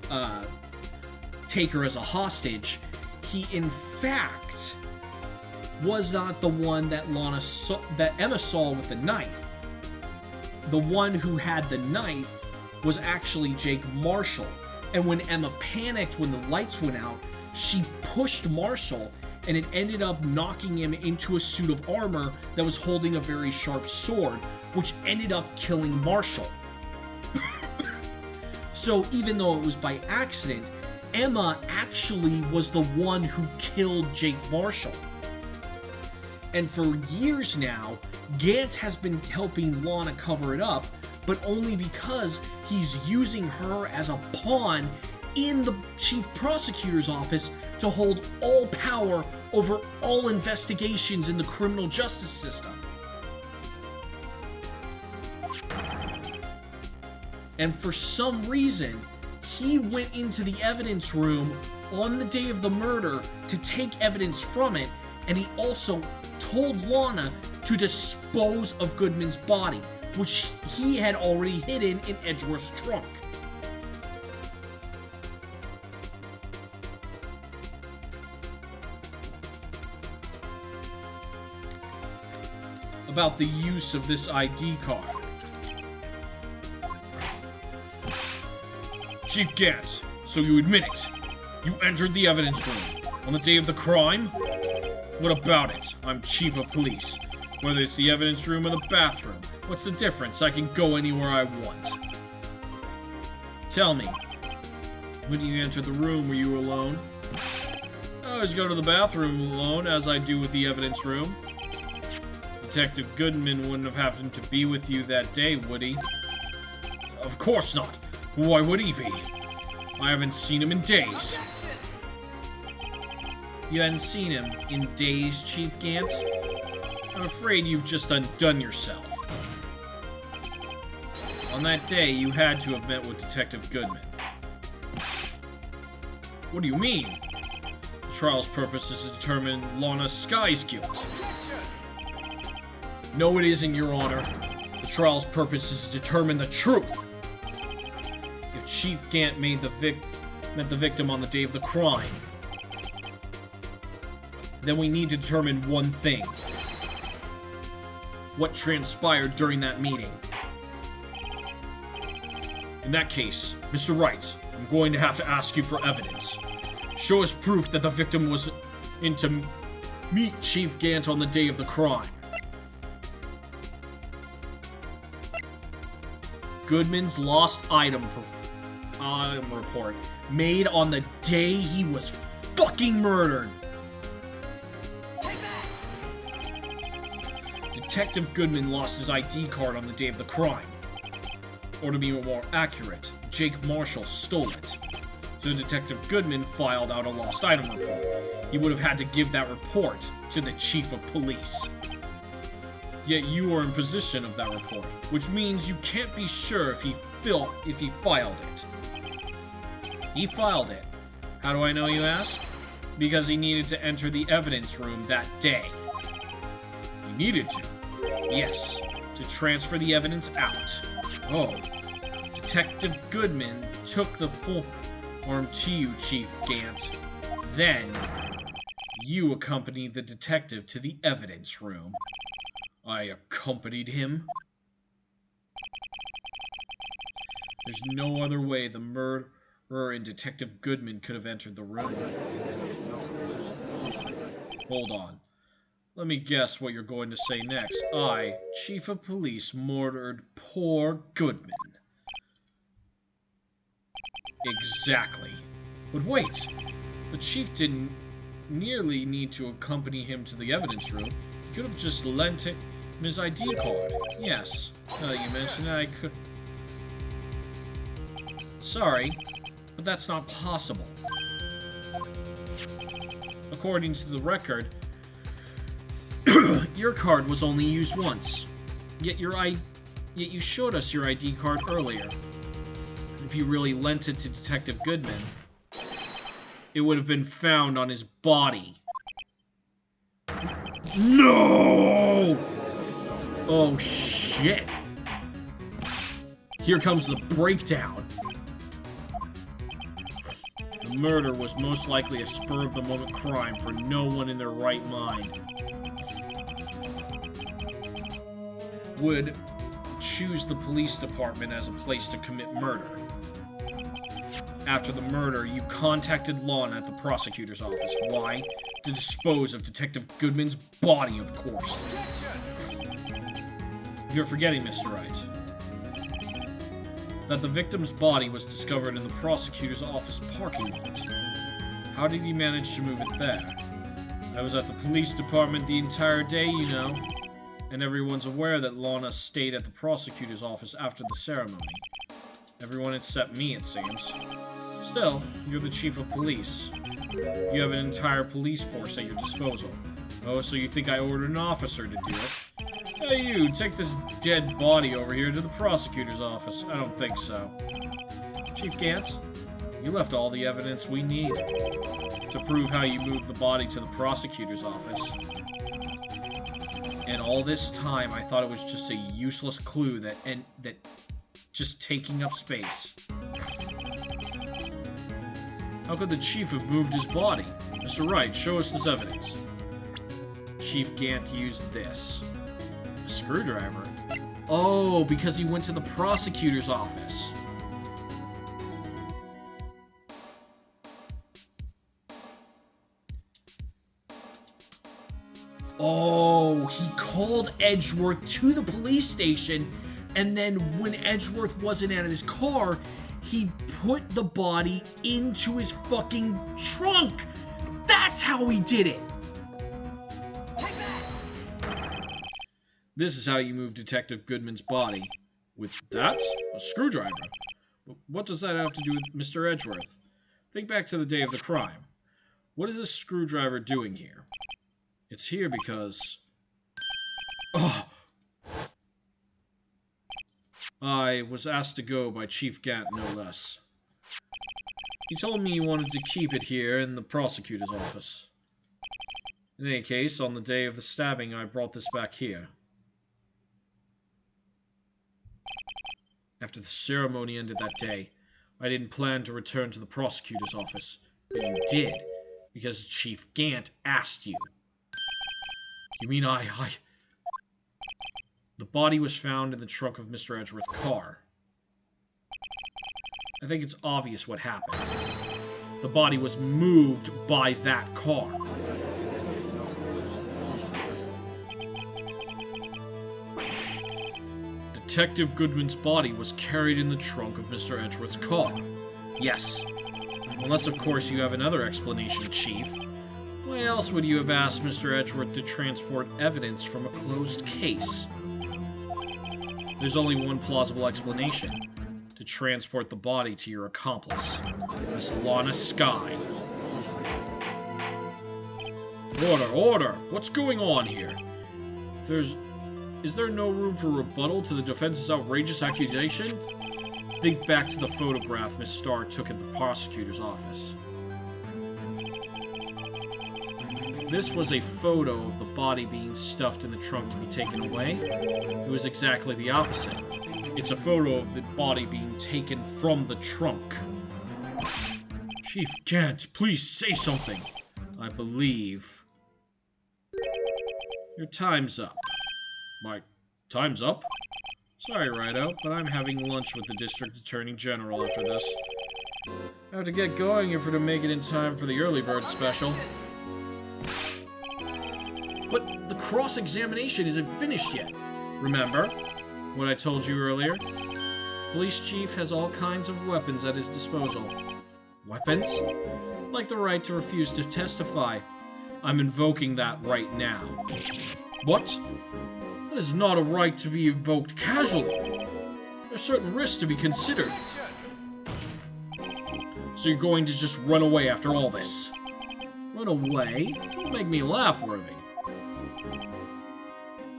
S1: take her as a hostage, he in fact was not the one that Emma saw with the knife. The one who had the knife was actually Jake Marshall. And when Emma panicked when the lights went out, she pushed Marshall, and it ended up knocking him into a suit of armor that was holding a very sharp sword, which ended up killing Marshall. So even though it was by accident, Emma actually was the one who killed Jake Marshall. And for years now, Gant has been helping Lana cover it up, but only because he's using her as a pawn in the chief prosecutor's office to hold all power over all investigations in the criminal justice system. And for some reason, he went into the evidence room on the day of the murder to take evidence from it, and he also told Lana to dispose of Goodman's body, which he had already hidden in Edgeworth's trunk. About the use of this ID card. Chief Gant, so you admit it. You entered the evidence room on the day of the crime? What about it? I'm chief of police. Whether it's the evidence room or the bathroom, what's the difference? I can go anywhere I want. Tell me, when you entered the room, were you alone? I always go to the bathroom alone, as I do with the evidence room. Detective Goodman wouldn't have happened to be with you that day, would he? Of course not. Why would he be? I haven't seen him in days. You hadn't seen him in days, Chief Gant? I'm afraid you've just undone yourself. On that day, you had to have met with Detective Goodman. What do you mean? The trial's purpose is to determine Lana Skye's guilt. No, it isn't, Your Honor. The trial's purpose is to determine the truth. If Chief Gant met the victim on the day of the crime, then we need to determine one thing. What transpired during that meeting? In that case, Mr. Wright, I'm going to have to ask you for evidence. Show us proof that the victim was in to meet Chief Gant on the day of the crime. Goodman's lost item report made on the day he was fucking murdered. Detective Goodman lost his ID card on the day of the crime. Or to be more accurate, Jake Marshall stole it. So Detective Goodman filed out a lost item report. He would have had to give that report to the chief of police. Yet you are in possession of that report, which means you can't be sure if he filed it. He filed it. How do I know, you ask? Because he needed to enter the evidence room that day. He needed to. Yes, to transfer the evidence out. Oh. Detective Goodman took the form to you, Chief Gant. Then, you accompanied the detective to the evidence room. I accompanied him. There's no other way the murderer and Detective Goodman could have entered the room. Hold on. Let me guess what you're going to say next. I, Chief of Police, murdered poor Goodman. Exactly. But wait! The Chief didn't nearly need to accompany him to the evidence room. He could have just lent him his ID card. Yes. Now that you mention it, I could... Sorry. But that's not possible. According to the record, your card was only used once. Yet you showed us your ID card earlier. If you really lent it to Detective Goodman, it would have been found on his body. No! Oh, shit. Here comes the breakdown. The murder was most likely a spur-of-the-moment crime for no one in their right mind would choose the police department as a place to commit murder. After the murder, you contacted Lana at the prosecutor's office. Why? To dispose of Detective Goodman's body, of course. You're forgetting, Mr. Wright, that the victim's body was discovered in the prosecutor's office parking lot. How did you manage to move it there? I was at the police department the entire day, you know, and everyone's aware that Lana stayed at the prosecutor's office after the ceremony. Everyone except me, it seems. Still, you're the chief of police. You have an entire police force at your disposal. Oh, so you think I ordered an officer to do it? Hey, you, take this dead body over here to the prosecutor's office. I don't think so. Chief Gant, you left all the evidence we need to prove how you moved the body to the prosecutor's office. And all this time, I thought it was just a useless clue that just taking up space. How could the chief have moved his body? Mr. Wright, show us this evidence. Chief Gant used this. A screwdriver? Oh, because he went to the prosecutor's office. Oh, he called Edgeworth to the police station, and then when Edgeworth wasn't at his car, he put the body into his fucking trunk! That's how he did it! This is how you move Detective Goodman's body. With that? A screwdriver? What does that have to do with Mr. Edgeworth? Think back to the day of the crime. What is this screwdriver doing here? It's here because... Oh! I was asked to go by Chief Gant, no less. He told me he wanted to keep it here in the prosecutor's office. In any case, on the day of the stabbing, I brought this back here. After the ceremony ended that day, I didn't plan to return to the prosecutor's office, but you did, because Chief Gant asked you. You mean The body was found in the trunk of Mr. Edgeworth's car. I think it's obvious what happened. The body was moved by that car. Detective Goodman's body was carried in the trunk of Mr. Edgeworth's car. Yes. Unless, of course, you have another explanation, Chief. Why else would you have asked Mr. Edgeworth to transport evidence from a closed case? There's only one plausible explanation. To transport the body to your accomplice, Miss Lana Skye. Order, order! What's going on here? Is there no room for rebuttal to the defense's outrageous accusation? Think back to the photograph Miss Starr took at the prosecutor's office. This was a photo of the body being stuffed in the trunk to be taken away. It was exactly the opposite. It's a photo of the body being taken from the trunk. Chief Gant, please say something. I believe... Your time's up. My time's up? Sorry, Rido, but I'm having lunch with the District Attorney General after this. I have to get going if we're to make it in time for the early bird special. But the cross-examination isn't finished yet. Remember what I told you earlier? Police chief has all kinds of weapons at his disposal. Weapons? Like the right to refuse to testify. I'm invoking that right now. What? That is not a right to be invoked casually. There are certain risks to be considered. So you're going to just run away after all this? Run away? Don't make me laugh, Worthy.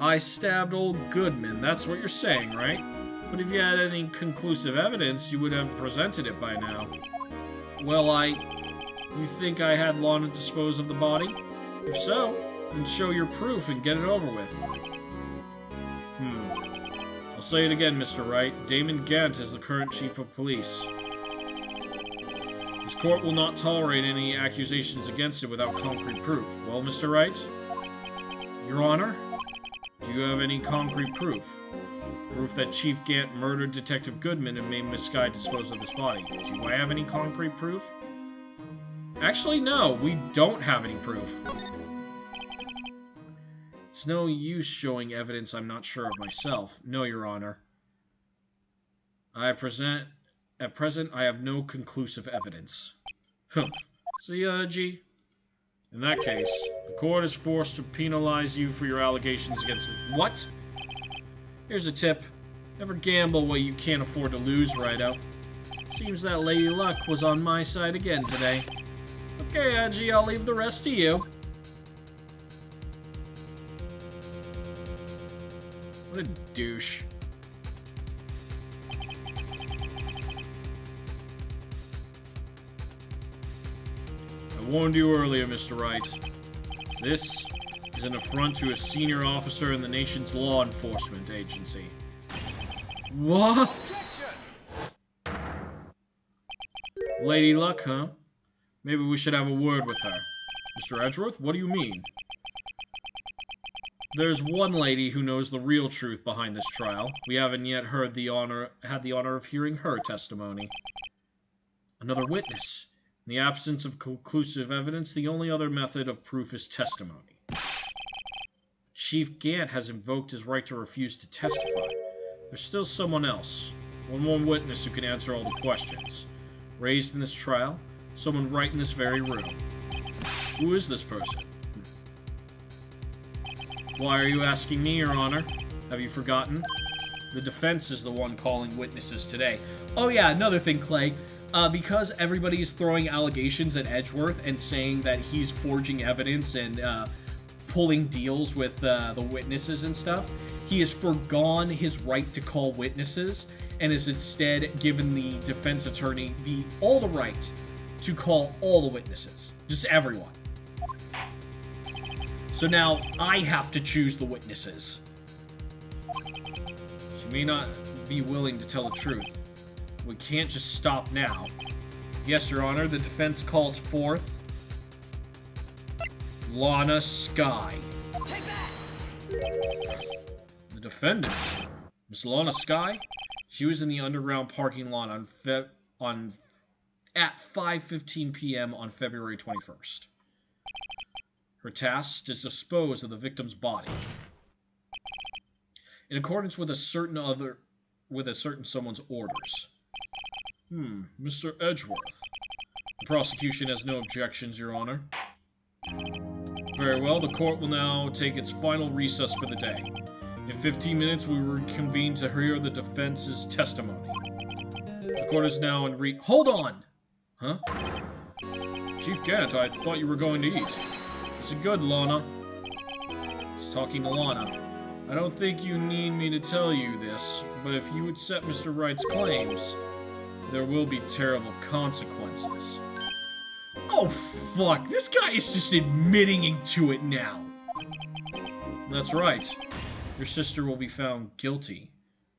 S1: I stabbed old Goodman, that's what you're saying, right? But if you had any conclusive evidence, you would have presented it by now. Well, you think I had Lana dispose of the body? If so, then show your proof and get it over with. I'll say it again, Mr. Wright. Damon Gant is the current chief of police. This court will not tolerate any accusations against it without concrete proof. Well, Mr. Wright? Your Honor? Do you have any concrete proof? Proof that Chief Gant murdered Detective Goodman and made Miss Skye dispose of his body. Do I have any concrete proof? Actually, no, we don't have any proof. It's no use showing evidence I'm not sure of myself. No, Your Honor. At present, I have no conclusive evidence. See, G? In that case, the court is forced to penalize you for your allegations against it. What? Here's a tip. Never gamble what you can't afford to lose, Righto. Seems that Lady Luck was on my side again today. Okay, Edgy, I'll leave the rest to you. What a douche. I warned you earlier, Mr. Wright. This is an affront to a senior officer in the nation's law enforcement agency. What? Lady Luck, huh? Maybe we should have a word with her. Mr. Edgeworth, what do you mean? There's one lady who knows the real truth behind this trial. We haven't yet had the honor of hearing her testimony. Another witness. In the absence of conclusive evidence, the only other method of proof is testimony. Chief Gant has invoked his right to refuse to testify. There's still someone else. One more witness who can answer all the questions. Raised in this trial, someone right in this very room. Who is this person? Why are you asking me, Your Honor? Have you forgotten? The defense is the one calling witnesses today. Oh yeah, another thing, Clay. Because everybody is throwing allegations at Edgeworth and saying that he's forging evidence and pulling deals with the witnesses and stuff, he has forgone his right to call witnesses and has instead given the defense attorney all the right to call all the witnesses. Just everyone. So now I have to choose the witnesses. She may not be willing to tell the truth. We can't just stop now. Yes, Your Honor, the defense calls forth Lana Skye.
S4: Take that!
S1: The defendant, Miss Lana Skye, she was in the underground parking lot at 5:15 p.m. on February 21st. Her task is to dispose of the victim's body. In accordance with a certain someone's orders. Mr. Edgeworth. The prosecution has no objections, Your Honor. Very well, the court will now take its final recess for the day. In 15 minutes, we will reconvene to hear the defense's testimony. The court is now in Hold on! Huh? Chief Gant, I thought you were going to eat. Is it good, Lana? He's talking to Lana. I don't think you need me to tell you this, but if you accept Mr. Wright's claims, there will be terrible consequences. Oh, fuck. This guy is just admitting into it now. That's right. Your sister will be found guilty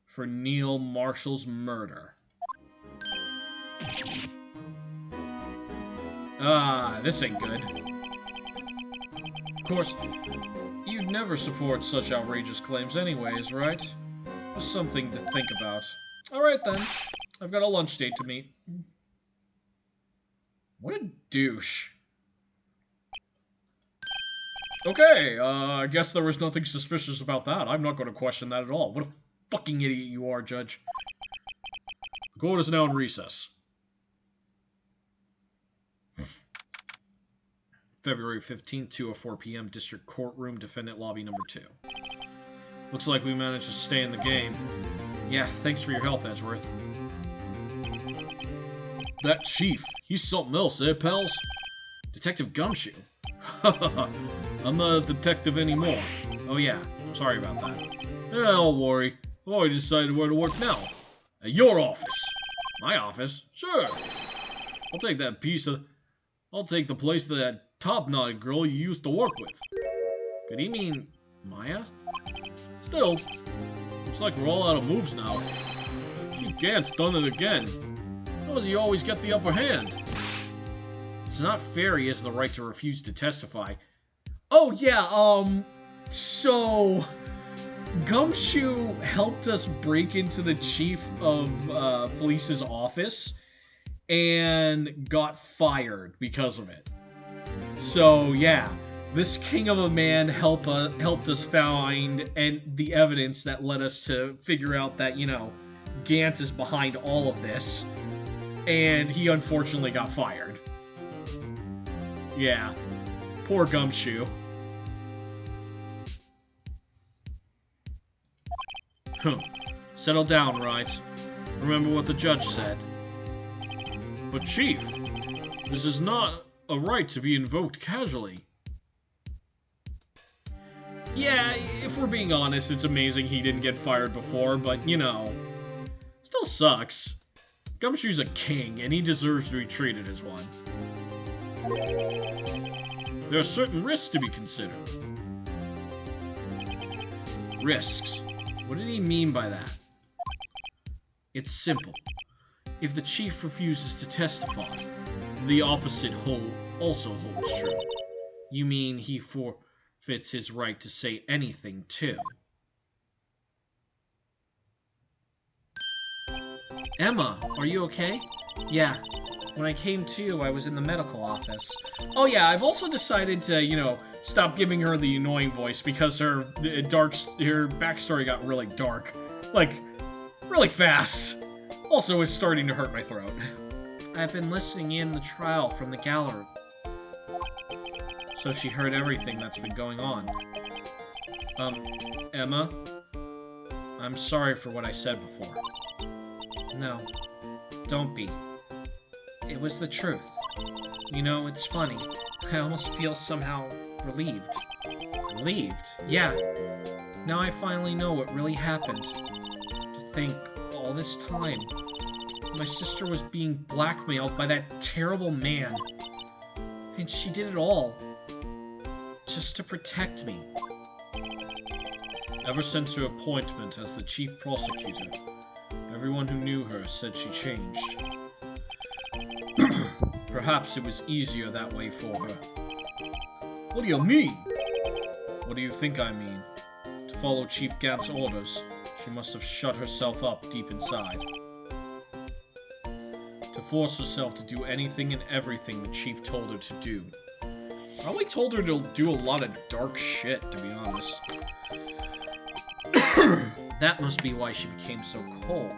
S1: for Neil Marshall's murder. This ain't good. Of course, you'd never support such outrageous claims anyways, right? Just something to think about. Alright then. I've got a lunch date to meet. What a douche. Okay, I guess there was nothing suspicious about that. I'm not going to question that at all. What a fucking idiot you are, Judge. The court is now in recess. February 15th, 2:04 p.m., District Courtroom, Defendant Lobby Number 2. Looks like we managed to stay in the game. Yeah, thanks for your help, Edgeworth. that chief, he's something else, eh, pals? Detective Gumshoe? I'm not a detective anymore. Oh yeah, sorry about that. Yeah, don't worry. I've already decided where to work now. At your office. My office? Sure. I'll take that piece of... I'll take the place of that top-knot girl you used to work with. Could he mean Maya? Still, looks like we're all out of moves now. Chief Gant's done it again. How does he always get the upper hand? It's not fair he has the right to refuse to testify. Oh yeah, so... Gumshoe helped us break into the chief of police's office and got fired because of it. So yeah, this king of a man helped us find the evidence that led us to figure out that, you know, Gant is behind all of this, and he unfortunately got fired. Yeah, poor Gumshoe. Settle down, right? Remember what the judge said. But Chief, this is not a right to be invoked casually. Yeah, if we're being honest, it's amazing he didn't get fired before, but, you know, still sucks. Gumshoe's a king, and he deserves to be treated as one. There are certain risks to be considered. Risks. What did he mean by that? It's simple. If the chief refuses to testify, the opposite also holds true. You mean he forfeits his right to say anything, too? Emma, are you okay? Yeah. When I came to, I was in the medical office. Oh yeah, I've also decided to, you know, stop giving her the annoying voice because her backstory got really dark. Like, really fast. Also, it's starting to hurt my throat. I've been listening in the trial from the gallery. So she heard everything that's been going on. Emma? I'm sorry for what I said before. No, don't be. It was the truth. You know, it's funny. I almost feel somehow relieved. Relieved? Yeah. Now I finally know what really happened. To think, all this time, my sister was being blackmailed by that terrible man. And she did it all. Just to protect me. Ever since her appointment as the chief prosecutor, everyone who knew her said she changed. Perhaps it was easier that way for her. What do you mean? What do you think I mean? To follow Chief Gant's orders, she must have shut herself up deep inside. To force herself to do anything and everything the Chief told her to do. Probably told her to do a lot of dark shit, to be honest. That must be why she became so cold.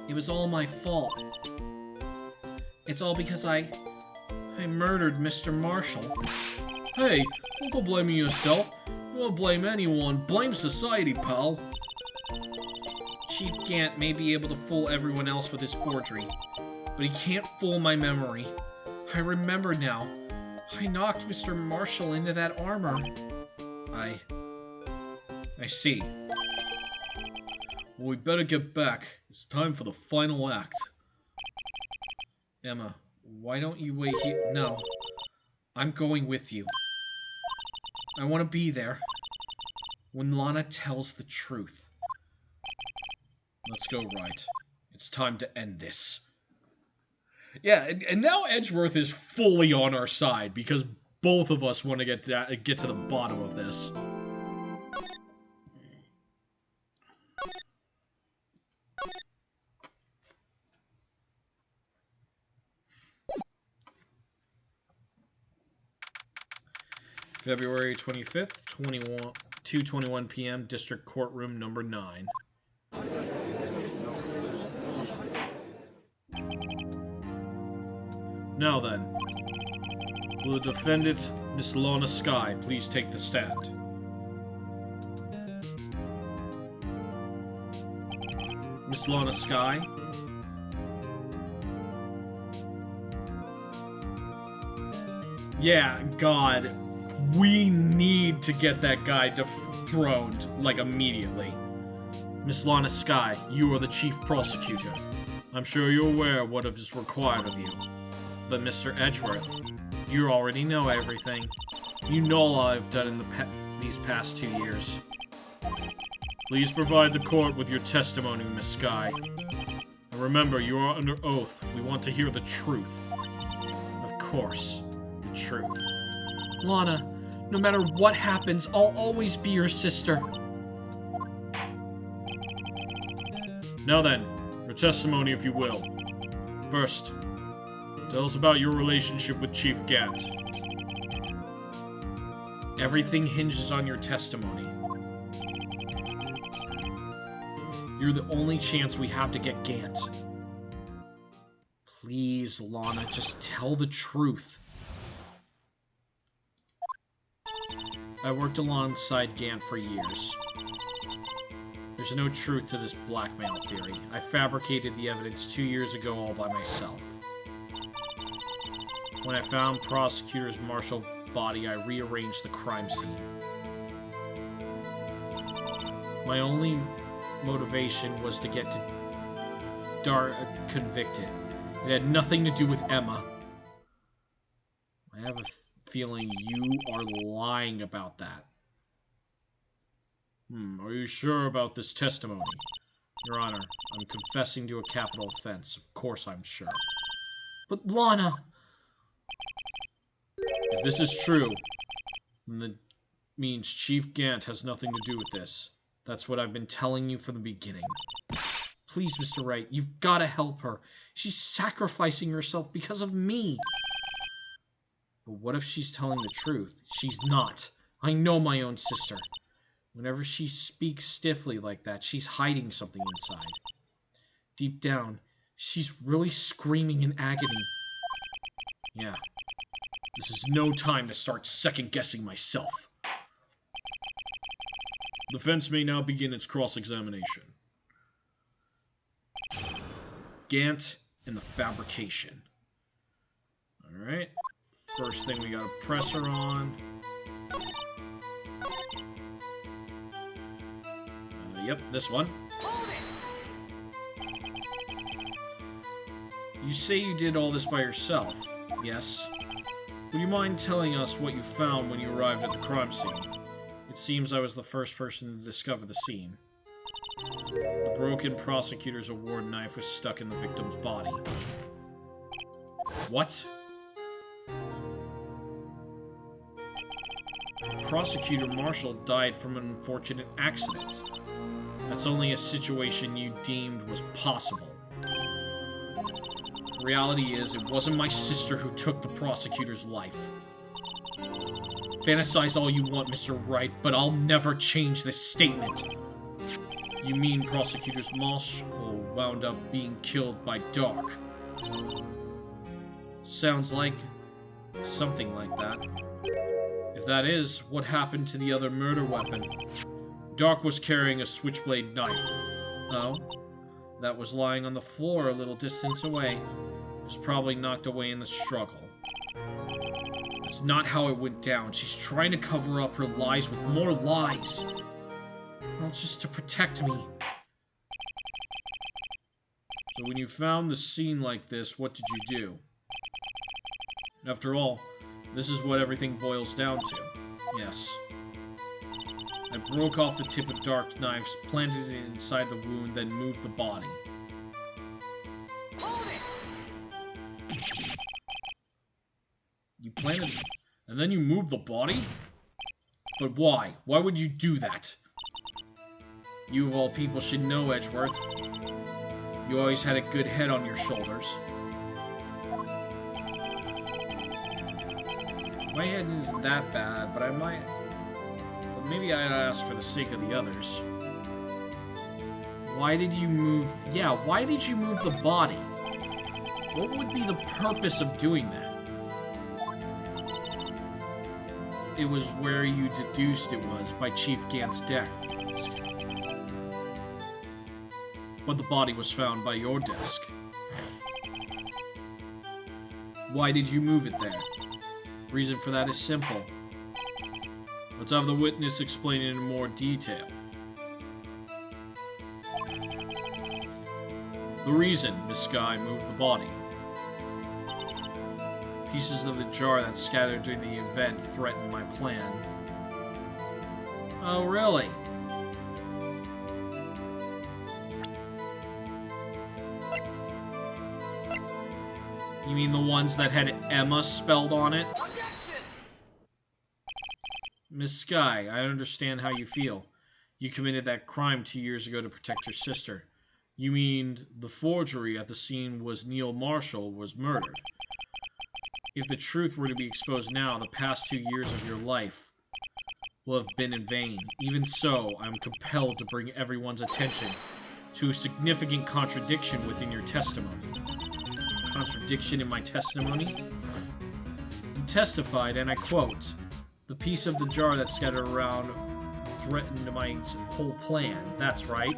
S1: It was all my fault. It's all because I murdered Mr. Marshall. Hey, don't go blaming yourself. You won't blame anyone. Blame society, pal. Chief Gant may be able to fool everyone else with his forgery, but he can't fool my memory. I remember now. I knocked Mr. Marshall into that armor. I see. Well, we better get back. It's time for the final act. Emma, why don't you wait here? No. I'm going with you. I want to be there. When Lana tells the truth. Let's go, right. It's time to end this. Yeah, and now Edgeworth is fully on our side because both of us want to get to the bottom of this. February 25th, 2:21 p.m., District Courtroom number 9. Now then, will the defendant, Miss Lana Skye, please take the stand? Miss Lana Skye? Yeah, God. We need to get that guy dethroned, like, immediately. Miss Lana Skye, you are the chief prosecutor. I'm sure you're aware of what is required of you. But Mr. Edgeworth, you already know everything. You know all I've done in these past 2 years. Please provide the court with your testimony, Miss Skye. And remember, you are under oath. We want to hear the truth. Of course, the truth.
S2: Lana, no matter what happens, I'll always be your sister.
S1: Now then, your testimony if you will. First, tell us about your relationship with Chief Gant. Everything hinges on your testimony. You're the only chance we have to get Gant. Please, Lana, just tell the truth. I worked alongside Gant for years. There's no truth to this blackmail theory. I fabricated the evidence 2 years ago all by myself. When I found Prosecutor Marshall's body, I rearranged the crime scene. My only motivation was to get Dark convicted. It had nothing to do with Emma. I have a feeling you are lying about that. Are you sure about this testimony? Your Honor, I'm confessing to a capital offense. Of course I'm sure.
S2: But Lana...
S1: If this is true, then that means Chief Gant has nothing to do with this. That's what I've been telling you from the beginning.
S2: Please, Mr. Wright, you've got to help her. She's sacrificing herself because of me.
S1: But what if she's telling the truth?
S2: She's not. I know my own sister. Whenever she speaks stiffly like that, she's hiding something inside. Deep down, she's really screaming in agony.
S1: Yeah. This is no time to start second-guessing myself. The defense may now begin its cross-examination. Gant and the fabrication. Alright. First thing, we got a presser on. Yep, this one. You say you did all this by yourself. Yes. Would you mind telling us what you found when you arrived at the crime scene? It seems I was the first person to discover the scene. The broken prosecutor's award knife was stuck in the victim's body. What? Prosecutor Marshall died from an unfortunate accident. That's only a situation you deemed was possible. Reality is, it wasn't my sister who took the prosecutor's life. Fantasize all you want, Mr. Wright, but I'll never change this statement. You mean Prosecutor Marshall wound up being killed by Dark? Sounds like something like that. If that is, what happened to the other murder weapon? Dark was carrying a switchblade knife. Oh? That was lying on the floor a little distance away. It was probably knocked away in the struggle. That's not how it went down. She's trying to cover up her lies with more lies. Well, just to protect me. So when you found the scene like this, what did you do? After all, this is what everything boils down to. Yes. I broke off the tip of Dark's knives, planted it inside the wound, then moved the body. You planted it, and then you moved the body? But why? Why would you do that? You of all people should know, Edgeworth. You always had a good head on your shoulders. My head isn't that bad, but maybe I'd ask for the sake of the others. Why did you move... Yeah, why did you move the body? What would be the purpose of doing that? It was where you deduced it was, by Chief Gant's death. but the body was found by your desk. Why did you move it there? Reason for that is simple. Let's have the witness explain it in more detail. The reason Miss Sky moved the body. Pieces of the jar that scattered during the event threatened my plan. Oh, really? You mean the ones that had Emma spelled on it? Miss Sky, I understand how you feel. You committed that crime 2 years ago to protect your sister. You mean the forgery at the scene was Neil Marshall was murdered. If the truth were to be exposed now, the past 2 years of your life will have been in vain. Even so, I am compelled to bring everyone's attention to a significant contradiction within your testimony. Contradiction in my testimony? You testified, and I quote, "The piece of the jar that scattered around threatened my whole plan." That's right.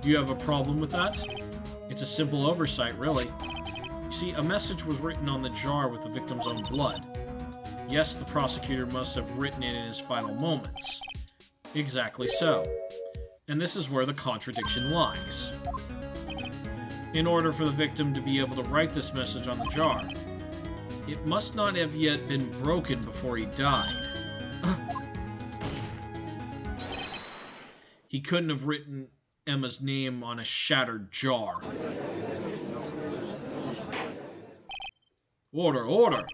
S1: Do you have a problem with that? It's a simple oversight, really. You see, a message was written on the jar with the victim's own blood. Yes, the prosecutor must have written it in his final moments. Exactly so. And this is where the contradiction lies. In order for the victim to be able to write this message on the jar, it must not have yet been broken before he died. He couldn't have written Emma's name on a shattered jar. Order, order!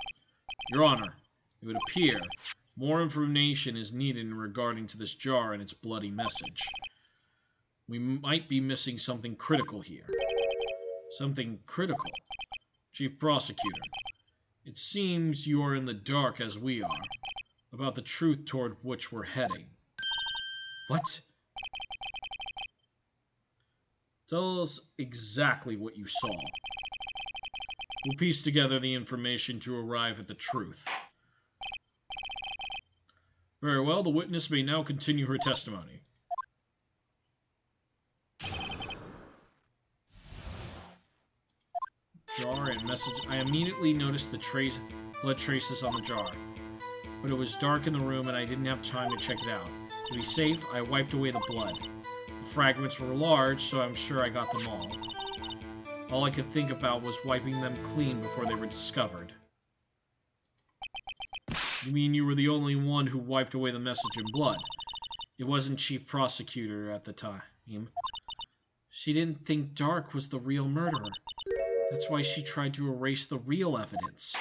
S1: Your Honor, it would appear more information is needed regarding to this jar and its bloody message. We might be missing something critical here. Something critical? Chief Prosecutor, it seems you are in the dark as we are, about the truth toward which we're heading. What? Tell us exactly what you saw. We'll piece together the information to arrive at the truth. Very well, the witness may now continue her testimony. Jar and message. I immediately noticed the blood traces on the jar, but it was dark in the room and I didn't have time to check it out. To be safe, I wiped away the blood. The fragments were large, so I'm sure I got them all. All I could think about was wiping them clean before they were discovered. You mean you were the only one who wiped away the message in blood? It wasn't Chief Prosecutor at the time. She didn't think Dark was the real murderer. That's why she tried to erase the real evidence.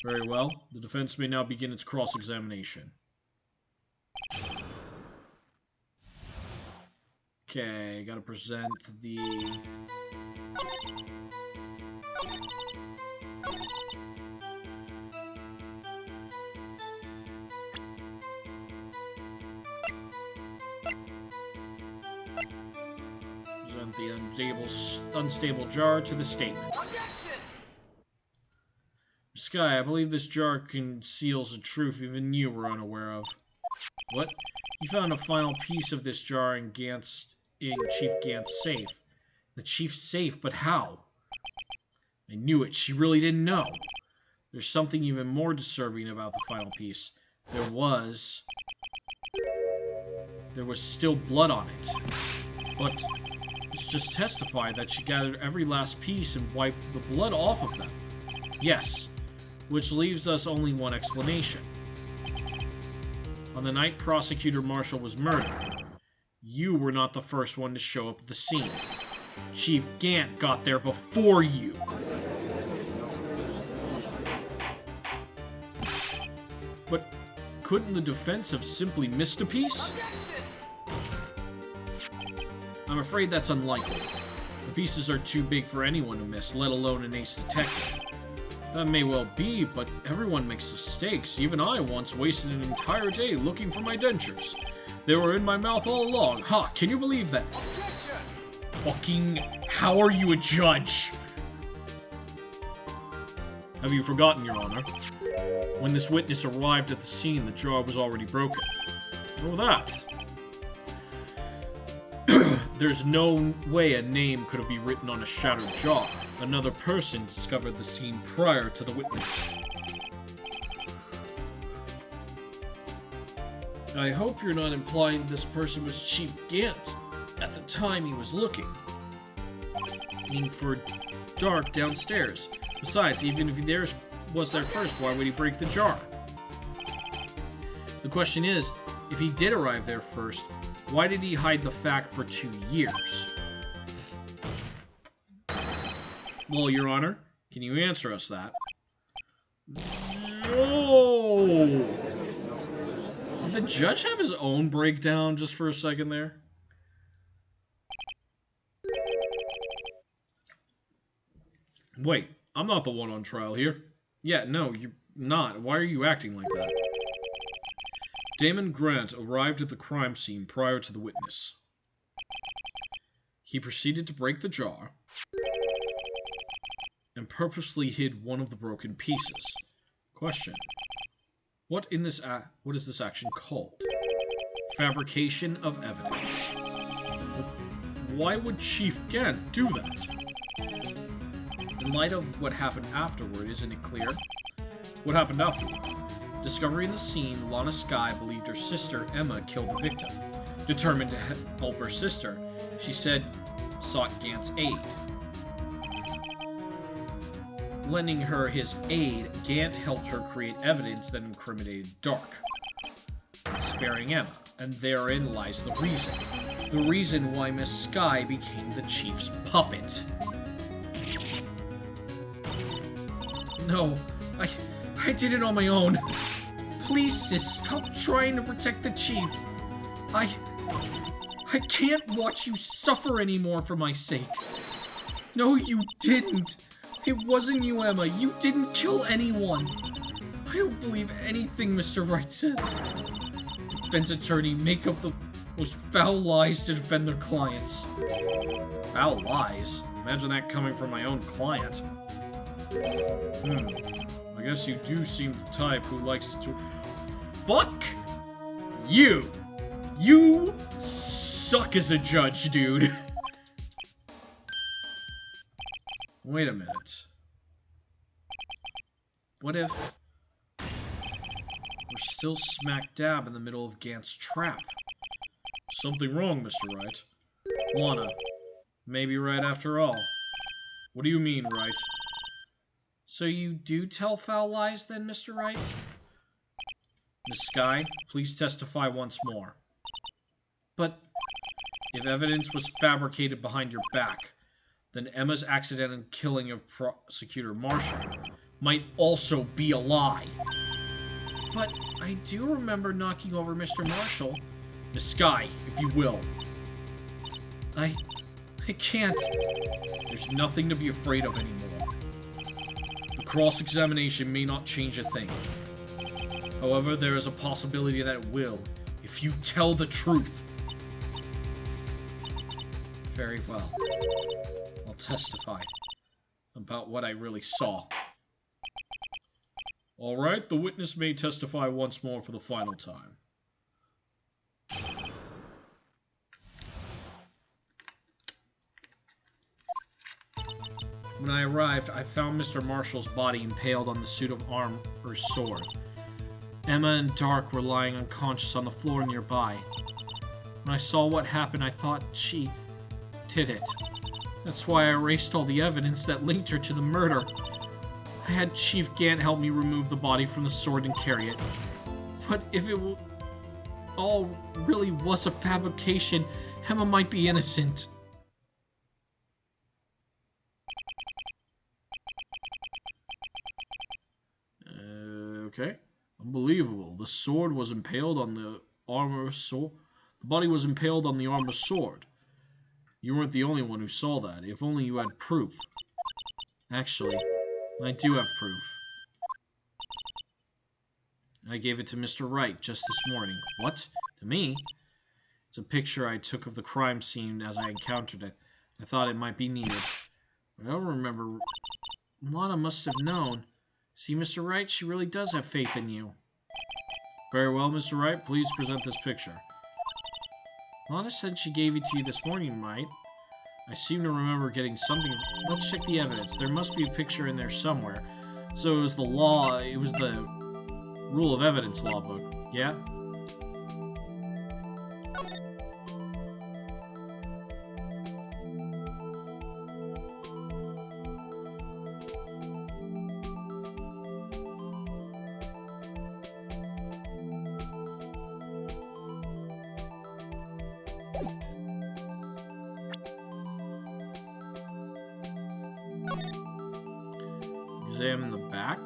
S1: Very well. The defense may now begin its cross-examination. Okay, gotta present the... present the unstable jar to the statement. Sky, I believe this jar conceals a truth even you were unaware of. What? You found a final piece of this jar in Chief Gant's safe. The Chief's safe, but how? I knew it. She really didn't know. There's something even more disturbing about the final piece. There was still blood on it. But it's just testified that she gathered every last piece and wiped the blood off of them. Yes, which leaves us only one explanation. On the night Prosecutor Marshall was murdered, you were not the first one to show up at the scene. Chief Gant got there before you. But couldn't the defense have simply missed a piece? I'm afraid that's unlikely. The pieces are too big for anyone to miss, let alone an ace detective. That may well be, but everyone makes mistakes. Even I once wasted an entire day looking for my dentures. They were in my mouth all along. Ha, can you believe that? Fucking, how are you a judge? Have you forgotten, Your Honor? When this witness arrived at the scene, the jar was already broken. Oh, that. There's no way a name could have been written on a shattered jaw. Another person discovered the scene prior to the witness. I hope you're not implying this person was Chief Gant at the time he was looking for Dark downstairs. Besides, even if he was there first, why would he break the jar? The question is, if he did arrive there first, why did he hide the fact for 2 years? Well, Your Honor, can you answer us that? No! Did the judge have his own breakdown just for a second there? Wait, I'm not the one on trial here. Yeah, no, you're not. Why are you acting like that? Damon Grant arrived at the crime scene prior to the witness. He proceeded to break the jar and purposely hid one of the broken pieces. Question. What is this action called? Fabrication of evidence. Why would Chief Gant do that? In light of what happened afterward, isn't it clear? What happened afterward? Discovering the scene, Lana Skye believed her sister, Emma, killed the victim. Determined to help her sister, she sought Gant's aid. Lending her his aid, Gant helped her create evidence that incriminated Dark, sparing Emma, and therein lies the reason. The reason why Miss Skye became the Chief's puppet. No, I did it on my own. Please, sis, stop trying to protect the Chief. I can't watch you suffer anymore for my sake. No, you didn't. It wasn't you, Emma. You didn't kill anyone. I don't believe anything Mr. Wright says. Defense attorney make up the most foul lies to defend their clients. Foul lies? Imagine that coming from my own client. I guess you do seem the type who likes to... Fuck you! You suck as a judge, dude. Wait a minute. What if... we're still smack dab in the middle of Gant's trap? Something wrong, Mr. Wright. Lana, maybe right after all. What do you mean, Wright? So you do tell foul lies then, Mr. Wright? Miss Skye, please testify once more. But if evidence was fabricated behind your back, then Emma's accidental killing of Prosecutor Marshall might also be a lie. But I do remember knocking over Mr. Marshall. Miss Skye, if you will. I can't. There's nothing to be afraid of anymore. The cross-examination may not change a thing. However, there is a possibility that it will, if you tell the truth. Very well. I'll testify about what I really saw. Alright, the witness may testify once more for the final time. When I arrived, I found Mr. Marshall's body impaled on the suit of armor's sword. Emma and Dark were lying unconscious on the floor nearby. When I saw what happened, I thought she did it. That's why I erased all the evidence that linked her to the murder. I had Chief Gant help me remove the body from the sword and carry it. But if it all really was a fabrication, Emma might be innocent. Okay. Unbelievable. The sword was impaled on the armor's sword. The body was impaled on the armor's sword. You weren't the only one who saw that. If only you had proof. Actually, I do have proof. I gave it to Mr. Wright just this morning. What? To me? It's a picture I took of the crime scene as I encountered it. I thought it might be needed. But I don't remember. Lana must have known. See, Mr. Wright, she really does have faith in you. Very well, Mr. Wright, please present this picture. Lana said she gave it to you this morning, right? I seem to remember getting something. Let's check the evidence. There must be a picture in there somewhere. So it was the law, it was the rule of evidence law book, yeah? Examine the back.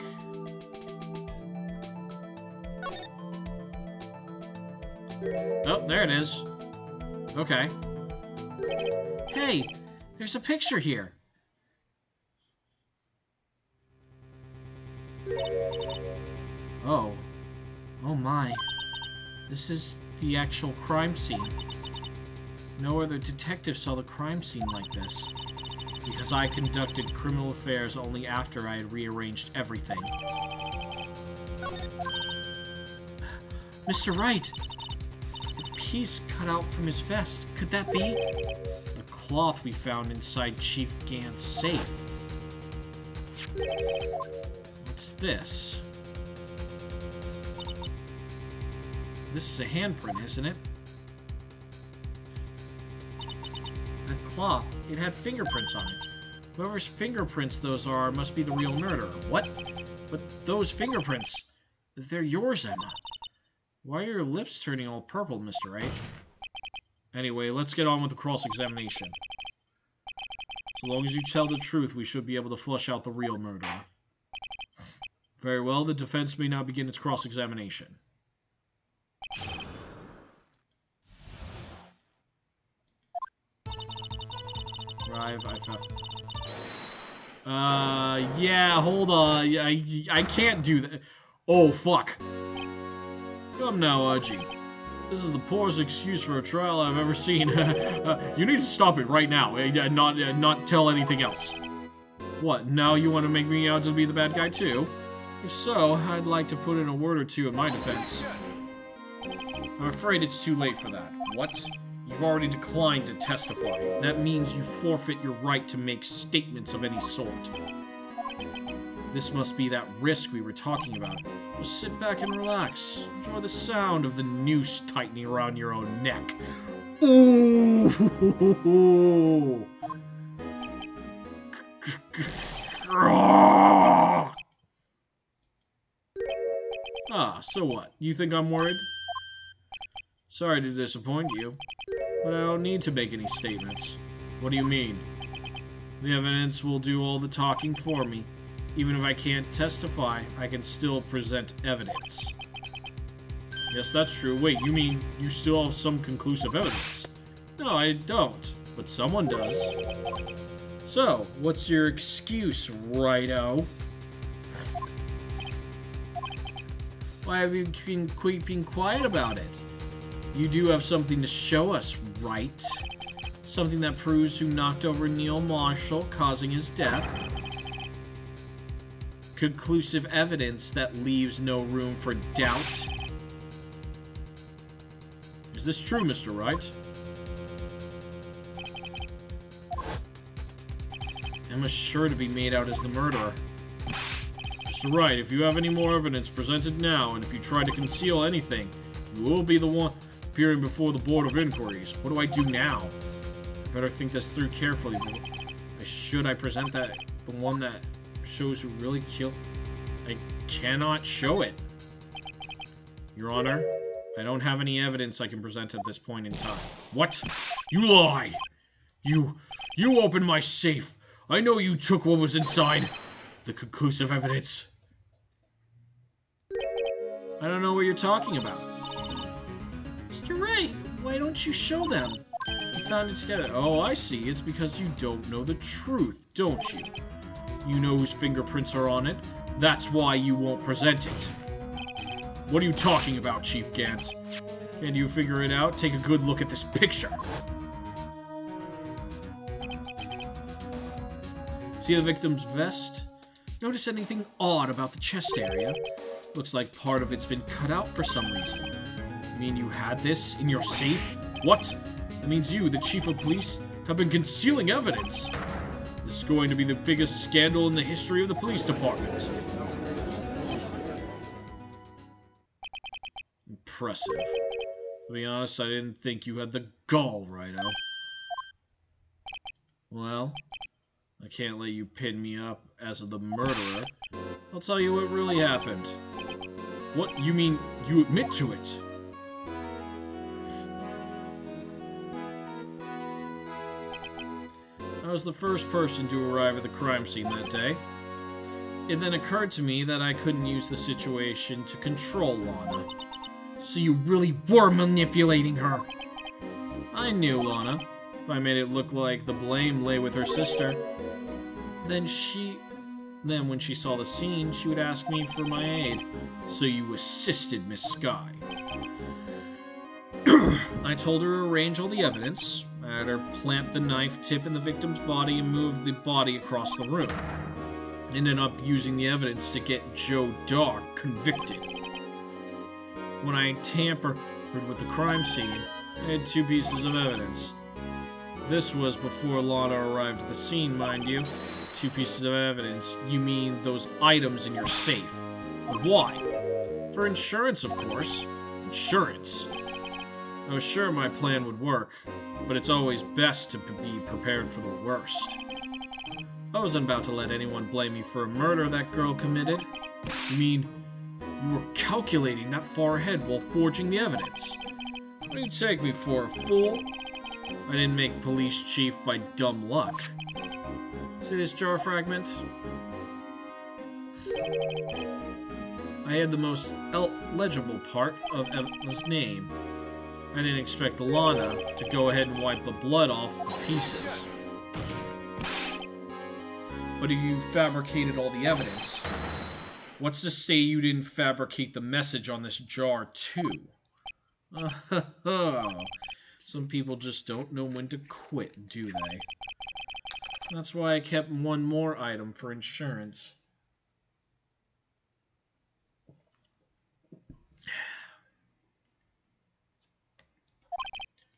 S1: Oh, there it is. Okay. Hey, there's a picture here. Oh. Oh my. This is the actual crime scene. No other detective saw the crime scene like this. Because I conducted criminal affairs only after I had rearranged everything. Mr. Wright! The piece cut out from his vest. Could that be? The cloth we found inside Chief Gant's safe. What's this? This is a handprint, isn't it? That cloth, it had fingerprints on it. Whoever's fingerprints those are must be the real murderer. What? But those fingerprints, they're yours, Emma. Why are your lips turning all purple, Mr. Wright? Anyway, let's get on with the cross-examination. So long as you tell the truth, we should be able to flush out the real murderer. Very well, the defense may now begin its cross-examination. Yeah, hold on. I can't do that. Oh, fuck. Come now, Archie. This is the poorest excuse for a trial I've ever seen. You need to stop it right now, and not tell anything else. What, now you want to make me out to be the bad guy too? If so, I'd like to put in a word or two in my defense. I'm afraid it's too late for that. What? You've already declined to testify. That means you forfeit your right to make statements of any sort. This must be that risk we were talking about. Just sit back and relax. Enjoy the sound of the noose tightening around your own neck. Ooh! Ah, so what? You think I'm worried? Sorry to disappoint you, but I don't need to make any statements. What do you mean? The evidence will do all the talking for me. Even if I can't testify, I can still present evidence. Yes, that's true. Wait, you mean you still have some conclusive evidence? No, I don't, but someone does. So, what's your excuse, righto? Why have you been quiet about it? You do have something to show us, right? Something that proves who knocked over Neil Marshall, causing his death. Conclusive evidence that leaves no room for doubt. Is this true, Mr. Wright? Emma's sure to be made out as the murderer. Mr. Wright, if you have any more evidence, present it now, and if you try to conceal anything, you will be the one appearing before the Board of Inquiries. What do I do now? I better think this through carefully. Should I present the one that shows who really killed? I cannot show it. Your Honor, I don't have any evidence I can present at this point in time. What? You lie! You opened my safe. I know you took what was inside. The conclusive evidence. I don't know what you're talking about. Mr. Wright, why don't you show them? We found it together. Oh, I see. It's because you don't know the truth, don't you? You know whose fingerprints are on it. That's why you won't present it. What are you talking about, Chief Gant? Can you figure it out? Take a good look at this picture. See the victim's vest? Notice anything odd about the chest area? Looks like part of it's been cut out for some reason. You mean you had this in your safe? What? That means you, the chief of police, have been concealing evidence. This is going to be the biggest scandal in the history of the police department. Impressive. To be honest, I didn't think you had the gall, Rido. Well, I can't let you pin me up as the murderer. I'll tell you what really happened. What? You mean you admit to it? I was the first person to arrive at the crime scene that day. It then occurred to me that I couldn't use the situation to control Lana.
S2: So you really were manipulating her.
S1: I knew Lana. If I made it look like the blame lay with her sister, then when she saw the scene, she would ask me for my aid. So you assisted Miss Sky. I told her to arrange all the evidence. I had her plant the knife tip in the victim's body and move the body across the room. Ended up using the evidence to get Joe Dark convicted. When I tampered with the crime scene, I had 2 pieces of evidence. This was before Lana arrived at the scene, mind you. 2 pieces of evidence. You mean those items in your safe. Why? For insurance, of course. Insurance. I was sure my plan would work, but it's always best to be prepared for the worst. I wasn't about to let anyone blame me for a murder that girl committed. You mean you were calculating that far ahead while forging the evidence? What do you take me for, a fool? I didn't make police chief by dumb luck. See this jar fragment? I had the most legible part of Eva's name. I didn't expect Lana to go ahead and wipe the blood off the pieces. But you fabricated all the evidence. What's to say you didn't fabricate the message on this jar, too? Some people just don't know when to quit, do they? That's why I kept one more item for insurance.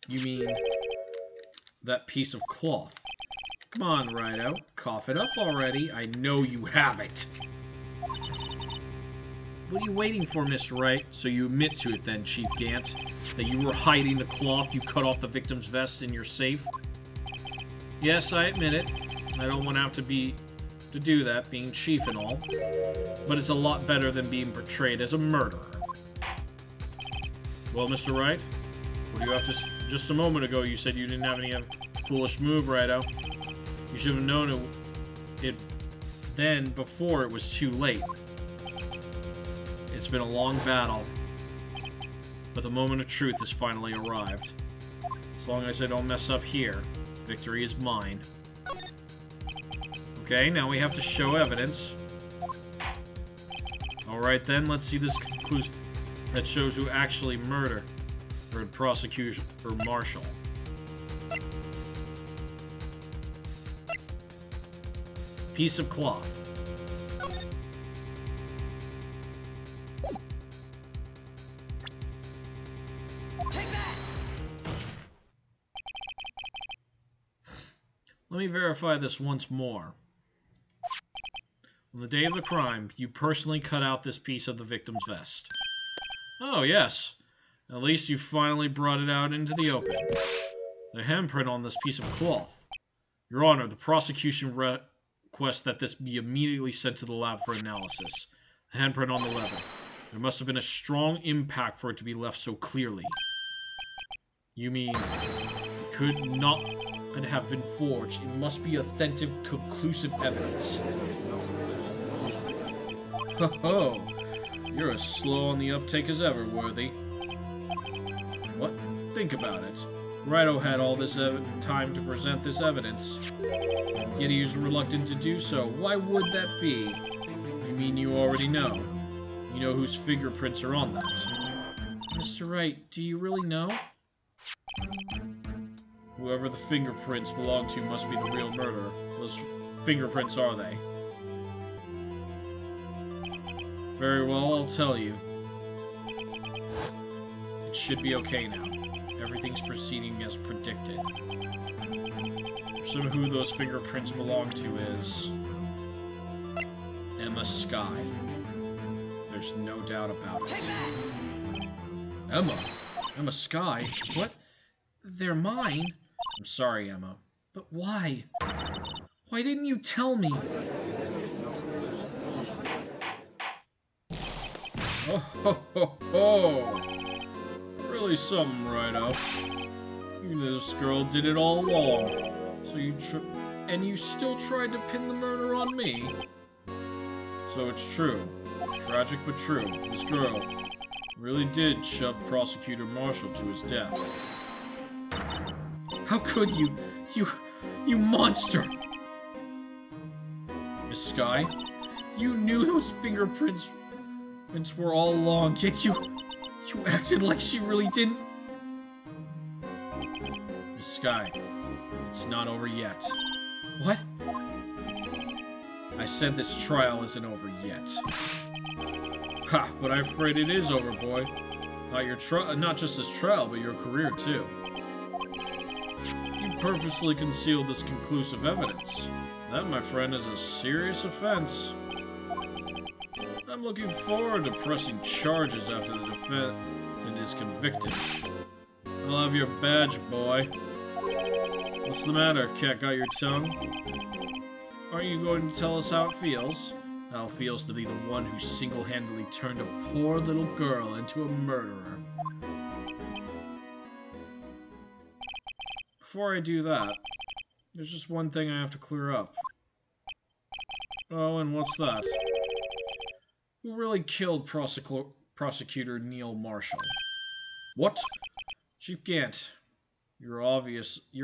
S1: You mean that piece of cloth? Come on, Rido. Cough it up already. I know you have it. What are you waiting for, Mr. Wright? So you admit to it then, Chief Gant, that you were hiding the cloth you cut off the victim's vest in your safe? Yes, I admit it. I don't want to have to do that, being chief and all. But it's a lot better than being portrayed as a murderer. Well, Mr. Wright, what do you have to... Just a moment ago, you said you didn't have any foolish move, Rido. You should have known it then before it was too late. It's been a long battle, but the moment of truth has finally arrived. As long as I don't mess up here, victory is mine. Okay, now we have to show evidence. Alright then, let's see this conclusion that shows who actually murdered prosecution for Marshall. Piece of cloth.
S4: Take that!
S1: Let me verify this once more. On the day of the crime, you personally cut out this piece of the victim's vest. Oh, yes. At least you finally brought it out into the open. The handprint on this piece of cloth. Your Honor, the prosecution requests that this be immediately sent to the lab for analysis. The handprint on the leather. There must have been a strong impact for it to be left so clearly. You mean, it could not have been forged. It must be authentic, conclusive evidence. Ho-ho! You're as slow on the uptake as ever, Worthy. What? Think about it. Rido had all this time to present this evidence, yet he was reluctant to do so. Why would that be? You mean you already know? You know whose fingerprints are on that? Mr. Wright, do you really know? Whoever the fingerprints belong to must be the real murderer. Those fingerprints are they? Very well, I'll tell you. It should be okay now. Everything's proceeding as predicted. Some who those fingerprints belong to is Emma Skye. There's no doubt about it. Emma Skye? What? They're mine? I'm sorry, Emma, but why? Why didn't you tell me? Oh ho ho ho! Really something right up. This girl did it all along. So you still tried to pin the murder on me? So it's true. Tragic but true. This girl really did shove Prosecutor Marshall to his death. How could you? You monster! Miss Skye, you knew those fingerprints were all along, yet you acted like she really didn't. Miss Skye, it's not over yet. What? I said this trial isn't over yet. Ha! But I'm afraid it is over, boy. Not just this trial, but your career too. You purposely concealed this conclusive evidence. That, my friend, is a serious offense. I'm looking forward to pressing charges after the defendant is convicted. I'll have your badge, boy. What's the matter? Cat got your tongue? Aren't you going to tell us how it feels? How it feels to be the one who single-handedly turned a poor little girl into a murderer. Before I do that, there's just one thing I have to clear up. Oh, and what's that? Who really killed Prosecutor Neil Marshall? What? Chief Gant, you're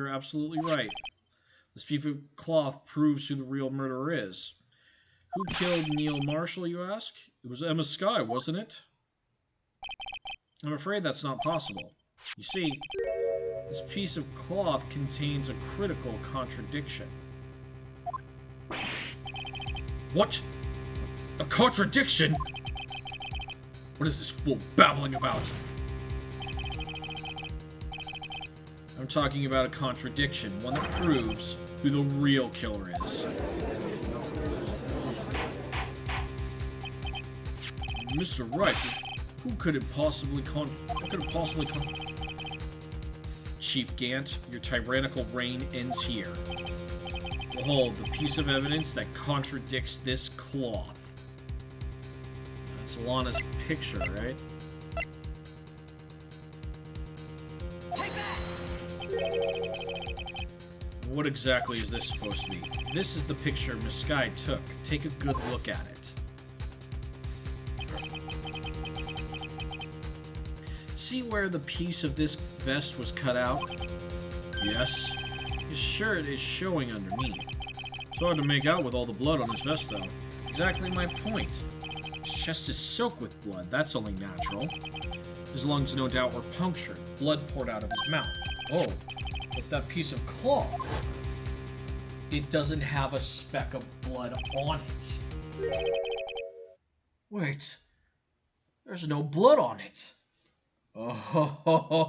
S1: absolutely right. This piece of cloth proves who the real murderer is. Who killed Neil Marshall, you ask? It was Emma Skye, wasn't it? I'm afraid that's not possible. You see, this piece of cloth contains a critical contradiction. What? A contradiction? What is this fool babbling about? I'm talking about a contradiction, one that proves who the real killer is. Mr. Wright, who could it possibly Chief Gant, your tyrannical reign ends here. Behold, the piece of evidence that contradicts this cloth. That's Lana's picture, right? What exactly is this supposed to be? This is the picture Miss Skye took. Take a good look at it. See where the piece of this vest was cut out? Yes. His shirt is showing underneath. It's hard to make out with all the blood on his vest, though. Exactly my point. His chest is soaked with blood. That's only natural. His lungs, no doubt, were punctured. Blood poured out of his mouth. Oh, but that piece of cloth, it doesn't have a speck of blood on it. Wait. There's no blood on it. Oh,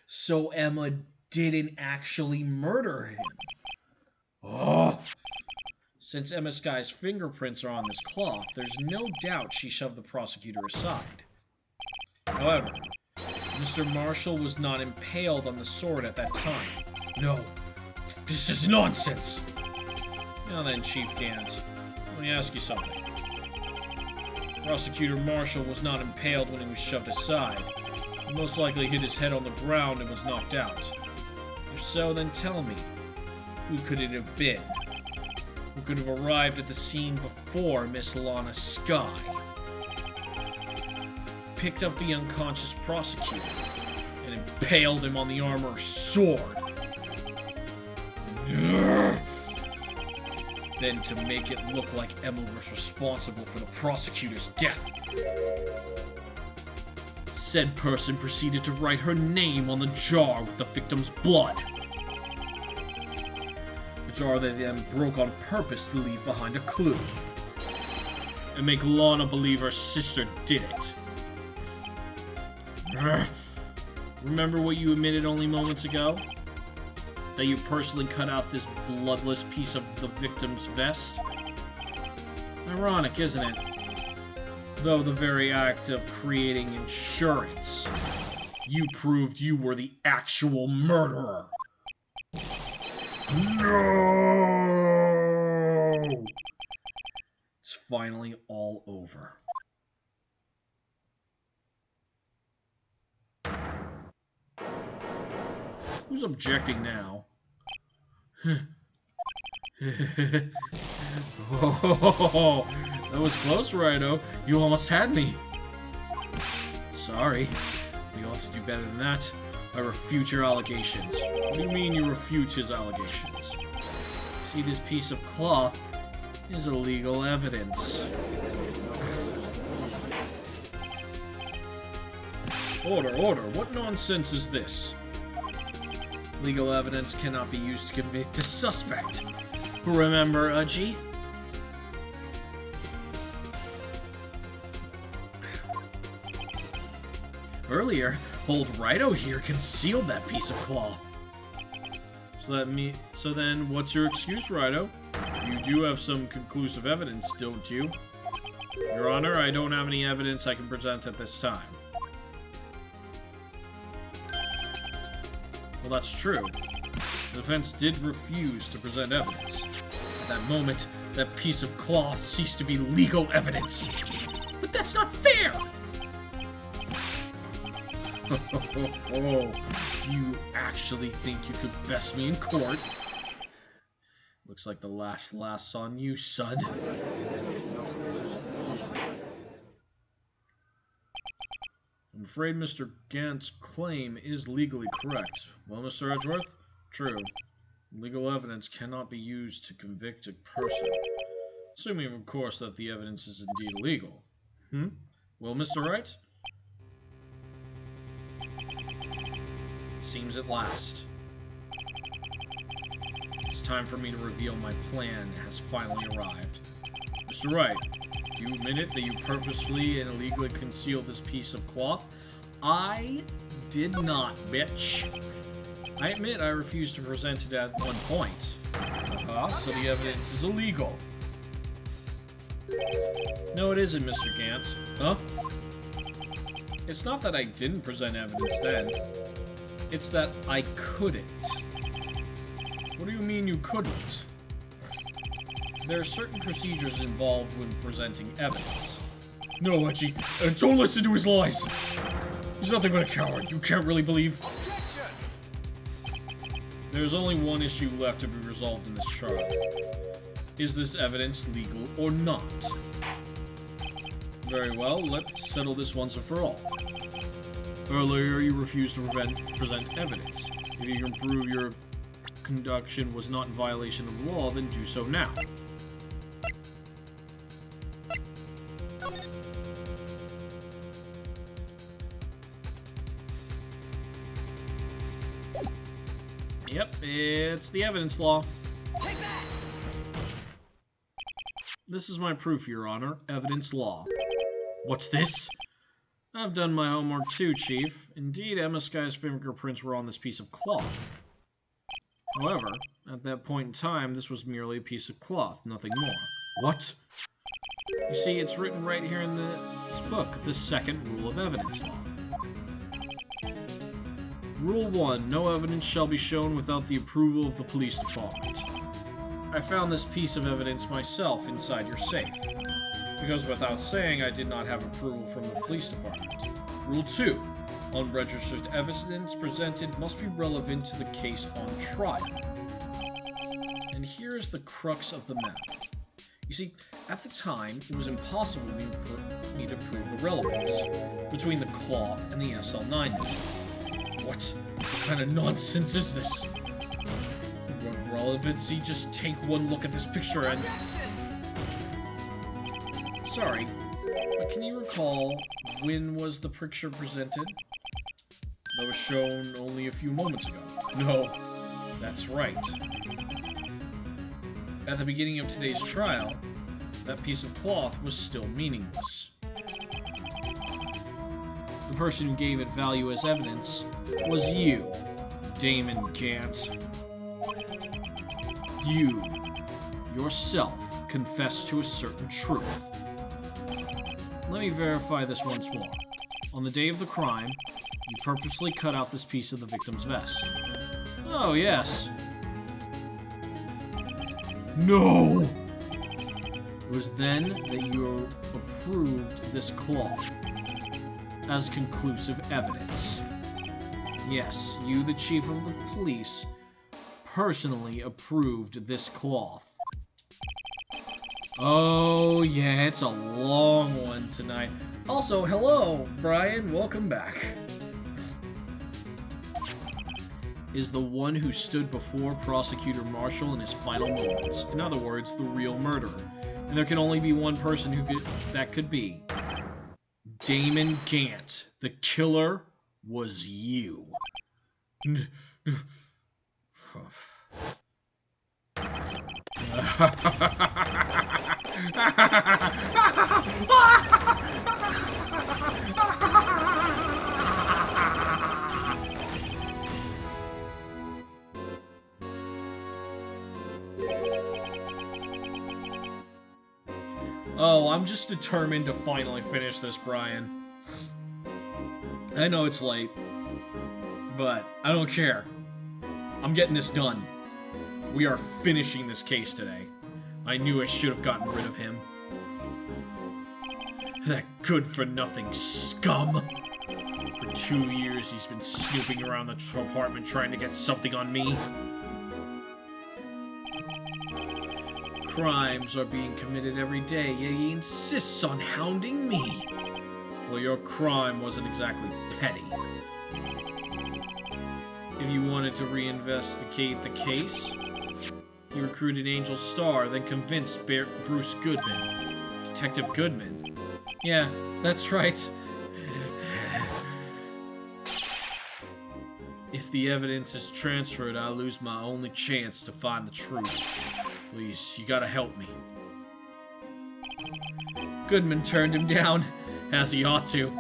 S1: so Emma didn't actually murder him. Oh. Since Emma Skye's fingerprints are on this cloth, there's no doubt she shoved the prosecutor aside. However, Mr. Marshall was not impaled on the sword at that time. No, this is nonsense. Now then, Chief Gant, let me ask you something. Prosecutor Marshall was not impaled when he was shoved aside. He most likely hit his head on the ground and was knocked out. If so, then tell me, who could it have been? Who could have arrived at the scene before Miss Lana Skye? Picked up the unconscious prosecutor and impaled him on the armorer's sword. Then, to make it look like Emma was responsible for the prosecutor's death, said person proceeded to write her name on the jar with the victim's blood. The jar they then broke on purpose to leave behind a clue, and make Lana believe her sister did it. Remember what you admitted only moments ago? That you personally cut out this bloodless piece of the victim's vest? Ironic, isn't it? Though the very act of creating insurance, you proved you were the actual murderer. No! It's finally all over. Who's objecting now? Oh, that was close, Rhino. You almost had me. Sorry. You'll have to do better than that. I refute your allegations. What do you mean you refute his allegations? See, this piece of cloth is illegal evidence. Order, order. What nonsense is this? Legal evidence cannot be used to convict a suspect. Remember, Udgy? Earlier, old Rhino here concealed that piece of cloth. So then, what's your excuse, Rhino? You do have some conclusive evidence, don't you? Your Honor, I don't have any evidence I can present at this time. Well, that's true. The defense did refuse to present evidence. At that moment, that piece of cloth ceased to be legal evidence. But that's not fair! Do you actually think you could best me in court? Looks like the laugh lasts on you, son. I'm afraid Mr. Gant's claim is legally correct. Well, Mr. Edgeworth? True. Legal evidence cannot be used to convict a person. Assuming, of course, that the evidence is indeed illegal. Well, Mr. Wright? Seems at last. It's time for me to reveal my plan has finally arrived. Mr. Wright, do you admit it that you purposefully and illegally concealed this piece of cloth? I did not, bitch. I admit I refused to present it at one point. So the evidence is illegal. No, it isn't, Mr. Gant. Huh? It's not that I didn't present evidence then. It's that I couldn't. What do you mean you couldn't? There are certain procedures involved when presenting evidence. No, Edgy, don't listen to his lies! He's nothing but a coward. You can't really believe... There's only one issue left to be resolved in this trial. Is this evidence legal or not? Very well, let's settle this once and for all. Earlier, you refused to present evidence. If you can prove your conduction was not in violation of the law, then do so now. Yep, it's the evidence law.
S4: Take that!
S1: This is my proof, Your Honor. Evidence law. What's this? I've done my homework too, Chief. Indeed, Emma Sky's fingerprints were on this piece of cloth. However, at that point in time, this was merely a piece of cloth, nothing more. What? You see, it's written right here in this book, the second rule of evidence law. Rule 1. No evidence shall be shown without the approval of the police department. I found this piece of evidence myself inside your safe. Because without saying, I did not have approval from the police department. Rule 2. Unregistered evidence presented must be relevant to the case on trial. And here is the crux of the matter. You see, at the time, it was impossible for me to prove the relevance between the cloth and the SL9 incident. What kind of nonsense is this? What relevancy? Just take one look at this picture and... Sorry, but can you recall when was the picture presented? That was shown only a few moments ago. No, that's right. At the beginning of today's trial, that piece of cloth was still meaningless. The person who gave it value as evidence was you, Damon Gant. You, yourself, confessed to a certain truth. Let me verify this once more. On the day of the crime, you purposely cut out this piece of the victim's vest. Oh, yes. No! It was then that you approved this cloth as conclusive evidence. Yes, you, the chief of the police, personally approved this cloth. Oh, yeah, it's a long one tonight. Also, hello, Brian, welcome back. Is the one who stood before Prosecutor Marshall in his final moments. In other words, the real murderer. And there can only be one person that could be. Damon Gant. The killer was you. Oh, I'm just determined to finally finish this, Brian. I know it's late, but I don't care. I'm getting this done. We are finishing this case today. I knew I should have gotten rid of him. That good-for-nothing scum! For 2 years, he's been snooping around the apartment trying to get something on me. Crimes are being committed every day, yet he insists on hounding me. Well, your crime wasn't exactly petty. If you wanted to reinvestigate the case, you recruited Angel Starr, then convinced Bruce Goodman. Detective Goodman? Yeah, that's right. If the evidence is transferred, I lose my only chance to find the truth. Please, you gotta help me. Goodman turned him down, as he ought to.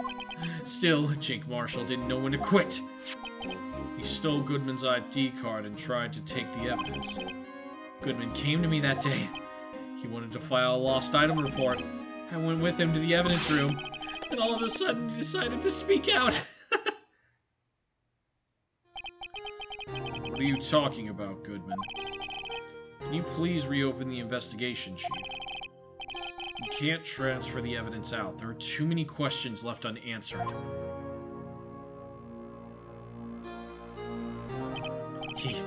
S1: Still, Jake Marshall didn't know when to quit. He stole Goodman's ID card and tried to take the evidence. Goodman came to me that day. He wanted to file a lost item report. I went with him to the evidence room. Then all of a sudden he decided to speak out. What are you talking about, Goodman? Can you please reopen the investigation, Chief? You can't transfer the evidence out. There are too many questions left unanswered. He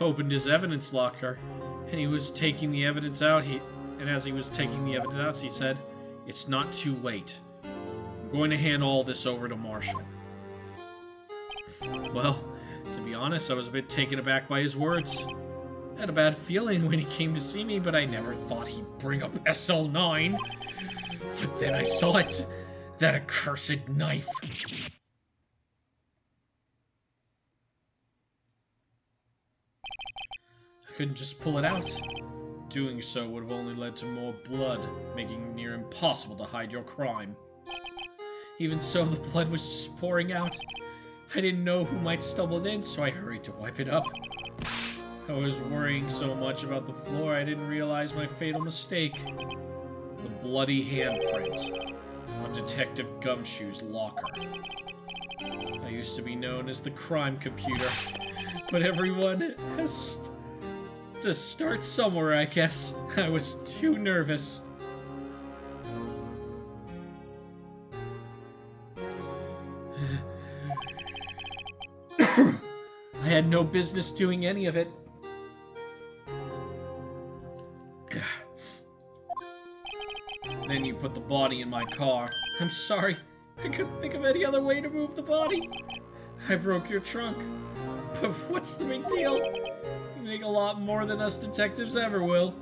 S1: opened his evidence locker, and he was taking the evidence out. And as he was taking the evidence out, he said, "It's not too late. I'm going to hand all this over to Marshall." Well, to be honest, I was a bit taken aback by his words. I had a bad feeling when he came to see me, but I never thought he'd bring up SL9. But then I saw it. That accursed knife. I couldn't just pull it out. Doing so would have only led to more blood, making it near impossible to hide your crime. Even so, the blood was just pouring out. I didn't know who might stumble in, so I hurried to wipe it up. I was worrying so much about the floor, I didn't realize my fatal mistake. The bloody handprint on Detective Gumshoe's locker. I used to be known as the crime computer, but everyone has to start somewhere, I guess. I was too nervous. I had no business doing any of it. Then you put the body in my car. I'm sorry. I couldn't think of any other way to move the body. I broke your trunk. But what's the big deal? You make a lot more than us detectives ever will.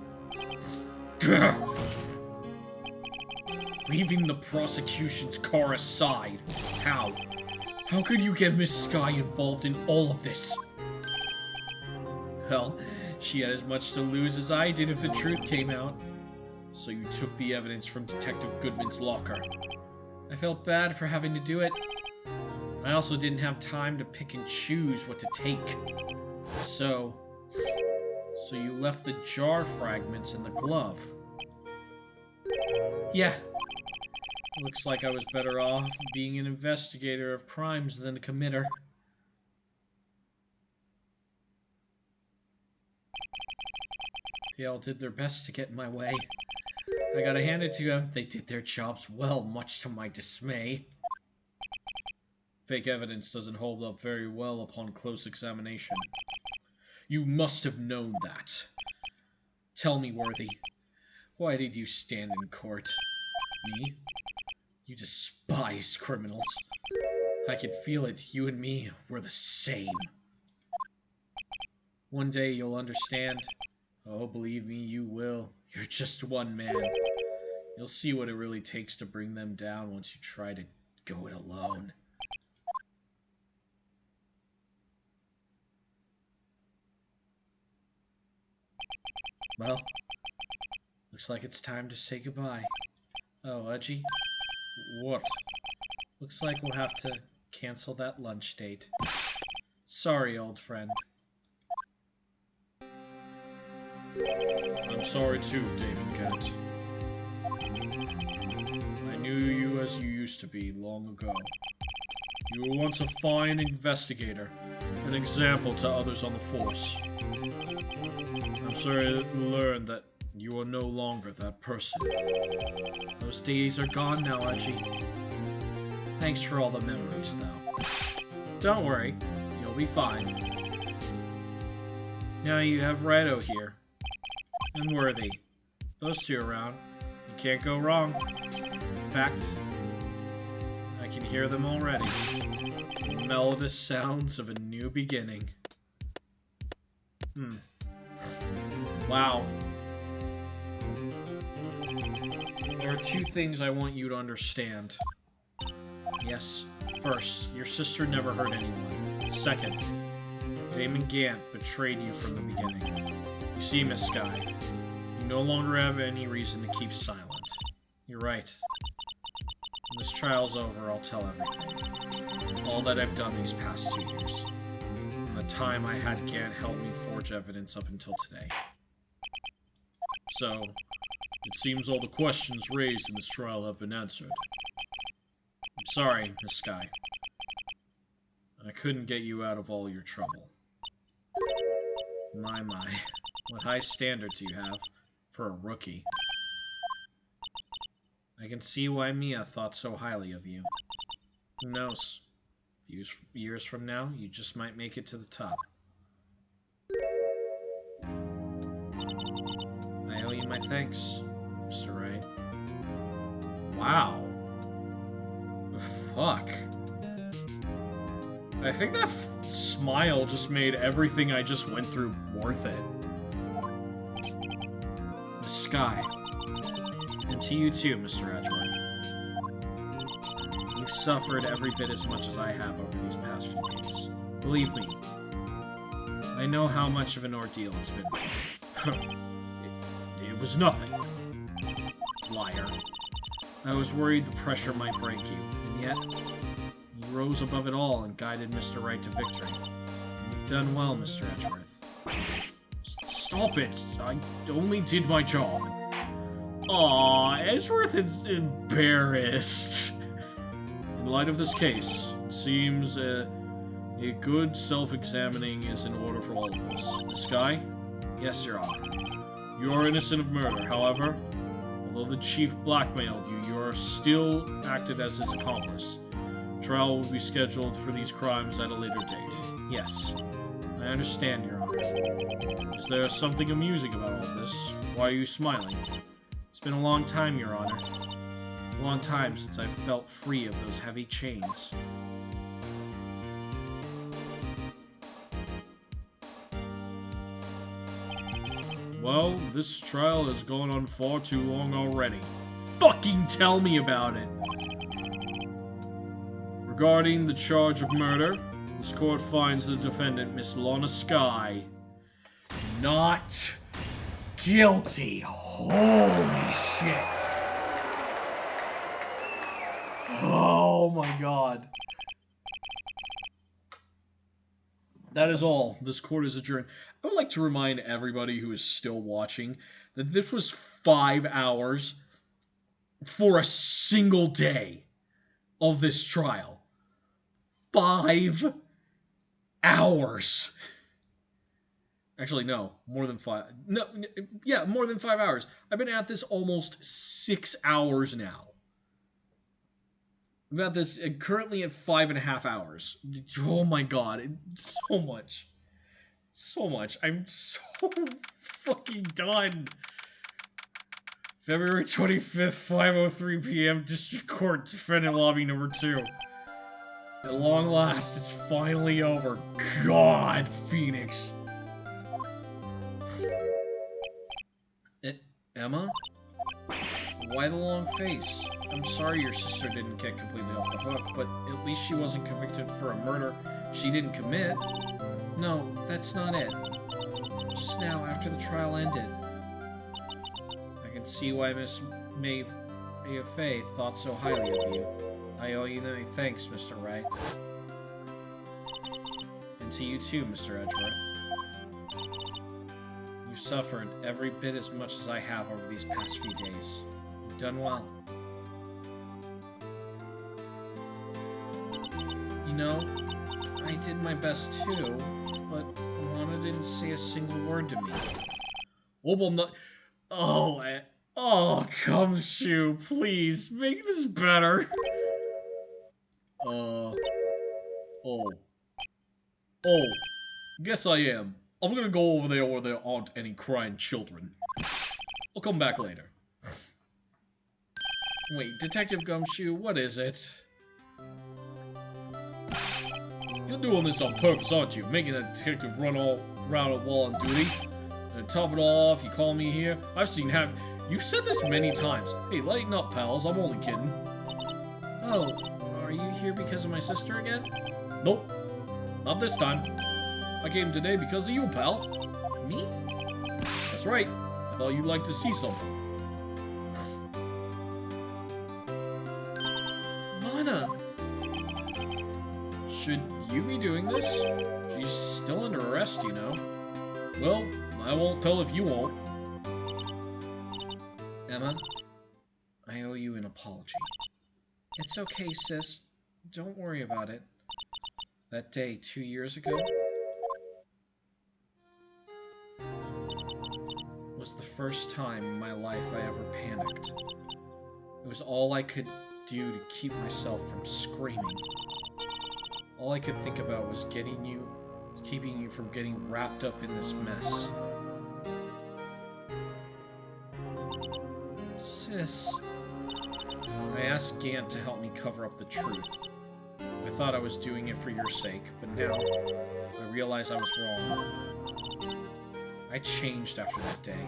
S1: Leaving the prosecution's car aside. How? How could you get Miss Skye involved in all of this? Well, she had as much to lose as I did if the truth came out. So you took the evidence from Detective Goodman's locker. I felt bad for having to do it, I also didn't have time to pick and choose what to take. So you left the jar fragments in the glove. Yeah. Looks like I was better off being an investigator of crimes than a committer. They all did their best to get in my way. I gotta hand it to them, they did their jobs well, much to my dismay. Fake evidence doesn't hold up very well upon close examination. You must have known that. Tell me, Worthy, why did you stand in court? Me? You despise criminals. I could feel it, you and me were the same. One day you'll understand. Oh, believe me, you will. You're just one man. You'll see what it really takes to bring them down once you try to go it alone. Well, looks like it's time to say goodbye. Oh, Edgy? What? Looks like we'll have to cancel that lunch date. Sorry, old friend. I'm sorry too, Damon Kent. I knew you as you used to be long ago. You were once a fine investigator, an example to others on the force. I'm sorry to learn that you are no longer that person. Those days are gone now, Edgy. Thanks for all the memories, though. Don't worry, you'll be fine. Now you have Rido here. And Worthy. Those two around. You can't go wrong. In fact, I can hear them already. The melodious sounds of a new beginning. Wow. There are two things I want you to understand. Yes. First, your sister never hurt anyone. Second, Damon Gant betrayed you from the beginning. You see, Miss Skye, you no longer have any reason to keep silent. You're right. When this trial's over, I'll tell everything. All that I've done these past 2 years. And the time I had Gant help me forge evidence up until today. So, it seems all the questions raised in this trial have been answered. I'm sorry, Miss Skye. I couldn't get you out of all your trouble. My. What high standards you have for a rookie. I can see why Mia thought so highly of you. Who knows? Years from now, you just might make it to the top. I owe you my thanks, Mr. Wright. Wow. Fuck. I think that smile just made everything I just went through worth it. Miss Skye. And to you too, Mr. Edgeworth. You've suffered every bit as much as I have over these past few days. Believe me, I know how much of an ordeal it's been for you. It was nothing. Liar. I was worried the pressure might break you, and yet, you rose above it all and guided Mr. Wright to victory. You've done well, Mr. Edgeworth. Stop it! I only did my job. Aw, Edgeworth is embarrassed. In light of this case, it seems a good self-examining is in order for all of us. Miss Skye? Yes, Your Honor. You are innocent of murder, however, although the chief blackmailed you, you are still acted as his accomplice. Trial will be scheduled for these crimes at a later date. Yes, I understand, Your Honor. Is there something amusing about all this? Why are you smiling? It's been a long time, Your Honor. A long time since I've felt free of those heavy chains. Well, this trial has gone on far too long already. Fucking tell me about it! Regarding the charge of murder, this court finds the defendant, Miss Lana Skye, not guilty. Holy shit. Oh my god. That is all. This court is adjourned. I would like to remind everybody who is still watching that this was 5 hours for a single day of this trial. 5 hours. Actually, no, more than 5. No, yeah, more than 5 hours. I've been at this almost 6 hours now. I'm at this currently at 5.5 hours. Oh my god, so much. So much. I'm so fucking done. February 25th, 5:03 p.m. District Court, Defendant Lobby number 2. At long last, it's finally over. God, Phoenix. Emma? Why the long face? I'm sorry your sister didn't get completely off the hook, but at least she wasn't convicted for a murder she didn't commit. No, that's not it. Just now, after the trial ended. I can see why Miss Fay thought so highly of you. I owe you many thanks, Mr. Wright. And to you too, Mr. Edgeworth. You've suffered every bit as much as I have over these past few days. You've done well. You know, I did my best too, but Lana didn't say a single word to me. Oh, I'm not... Oh, Gumshoe, please, make this better. Guess I am. I'm gonna go over there where there aren't any crying children. I'll come back later. Wait, Detective Gumshoe, what is it? You're doing this on purpose, aren't you? Making that detective run all around while on duty? And to top it all off, you call me here? I've seen You've said this many times. Hey, lighten up, pals. I'm only kidding. Oh, are you here because of my sister again? Nope. Not this time. I came today because of you, pal. Me? That's right. I thought you'd like to see something. Lana! Should you be doing this? She's still under arrest, you know. Well, I won't tell if you won't. Emma, I owe you an apology. It's okay, sis. Don't worry about it. That day 2 years ago was the first time in my life I ever panicked. It was all I could do to keep myself from screaming. All I could think about was keeping you from getting wrapped up in this mess. Sis. I asked Gant to help me cover up the truth. I thought I was doing it for your sake, but now I realize I was wrong. I changed after that day.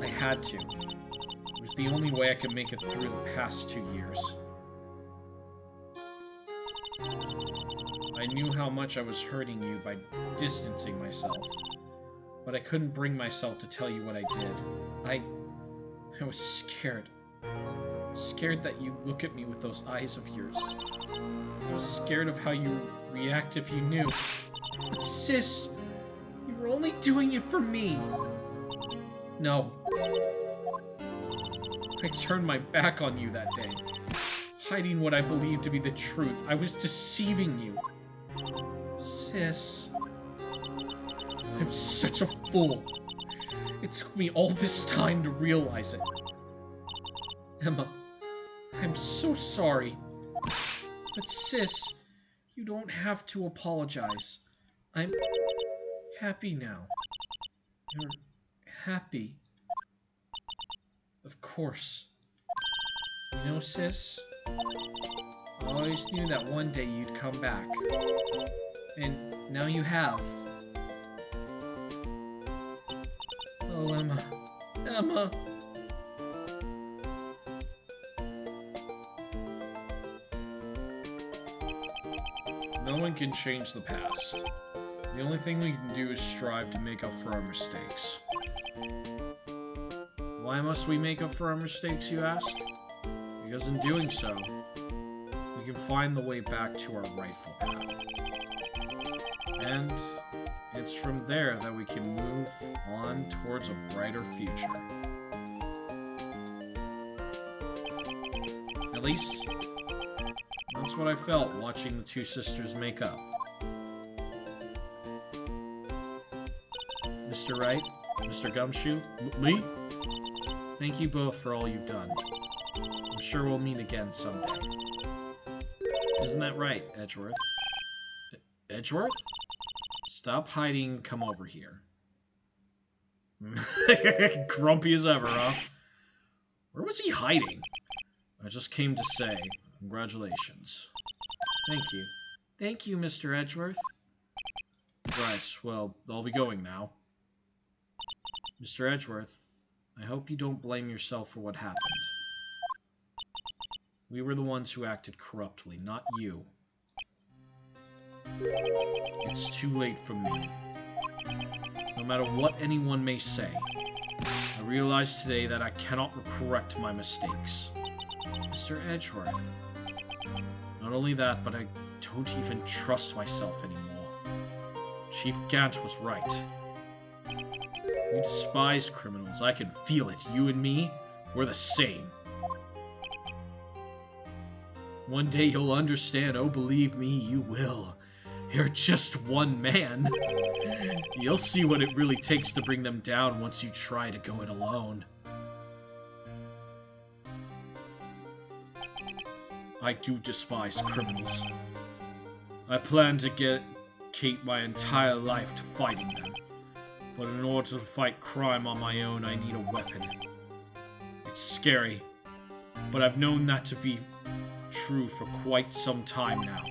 S1: I had to. It was the only way I could make it through the past 2 years. I knew how much I was hurting you by distancing myself, but I couldn't bring myself to tell you what I did. I was scared. Scared that you'd look at me with those eyes of yours. I was scared of how you react if you knew. But sis, you were only doing it for me. No. I turned my back on you that day, hiding what I believed to be the truth. I was deceiving you. Sis. I'm such a fool. It took me all this time to realize it. Emma, I'm so sorry. But sis, you don't have to apologize. I'm happy now. You're happy. Of course. You know, sis, I always knew that one day you'd come back. And now you have. Oh, Emma. Emma! No one can change the past. The only thing we can do is strive to make up for our mistakes. Why must we make up for our mistakes, you ask? Because in doing so, we we can find the way back to our rightful path. And it's from there that we can move on towards a brighter future. At least, that's what I felt watching the two sisters make up. Mr. Wright, Mr. Gumshoe,
S3: Me?
S1: thank you both for all you've done. I'm sure we'll meet again someday. Isn't that right, Edgeworth? Edgeworth? Stop hiding and come over here. Grumpy as ever, huh? Where was he hiding? I just came to say, congratulations. Thank you. Thank you, Mr. Edgeworth. Right, well, I'll be going now. Mr. Edgeworth, I hope you don't blame yourself for what happened. We were the ones who acted corruptly, not you. It's too late for me. No matter what anyone may say, I realize today that I cannot correct my mistakes. Mr. Edgeworth. Not only that, but I don't even trust myself anymore. Chief Gant was right. We despise criminals. I can feel it. You and me, we're the same. One day you'll understand. Oh, believe me, you will. You're just one man. You'll see what it really takes to bring them down once you try to go it alone. I do despise criminals. I plan to dedicate my entire life to fighting them. But in order to fight crime on my own, I need a weapon. It's scary, but I've known that to be true for quite some time now.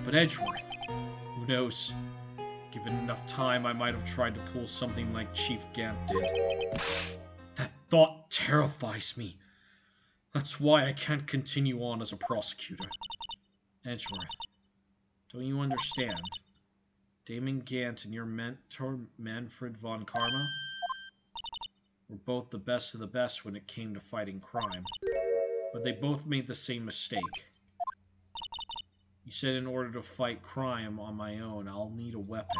S1: But Edgeworth, who knows? Given enough time, I might have tried to pull something like Chief Gant did. That thought terrifies me. That's why I can't continue on as a prosecutor. Edgeworth, don't you understand? Damon Gant and your mentor, Manfred von Karma, were both the best of the best when it came to fighting crime. But they both made the same mistake. You said in order to fight crime on my own, I'll need a weapon.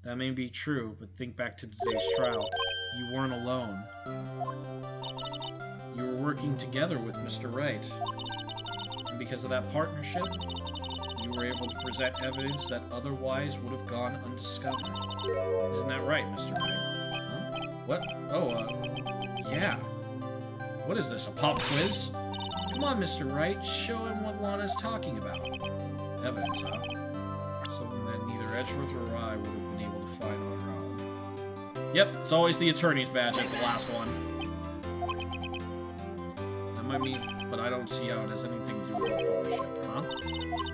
S1: That may be true, but think back to today's trial. You weren't alone. You were working together with Mr. Wright. And because of that partnership, you were able to present evidence that otherwise would have gone undiscovered. Isn't that right, Mr. Wright? Huh? What? Oh, yeah. What is this, a pop quiz? Come on, Mr. Wright, show him what Lana's talking about. Evidence, huh? Something that neither Edgeworth or I would have been able to find on our own. Yep, it's always the attorney's badge at the last one. That might mean, but I don't see how it has anything to do with the partnership, huh?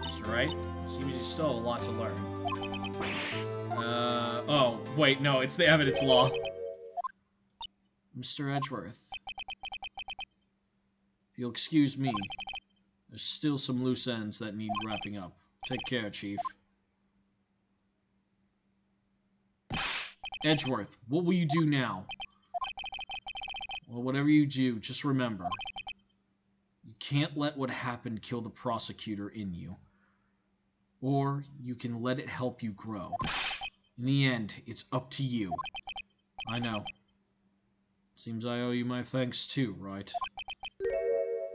S1: Mr. Wright? Seems you still have a lot to learn. Oh, wait, no, it's the evidence law. Mr. Edgeworth. If you'll excuse me, there's still some loose ends that need wrapping up. Take care, Chief. Edgeworth, what will you do now? Well, whatever you do, just remember. You can't let what happened kill the prosecutor in you. Or you can let it help you grow. In the end, it's up to you. I know. Seems I owe you my thanks too, right?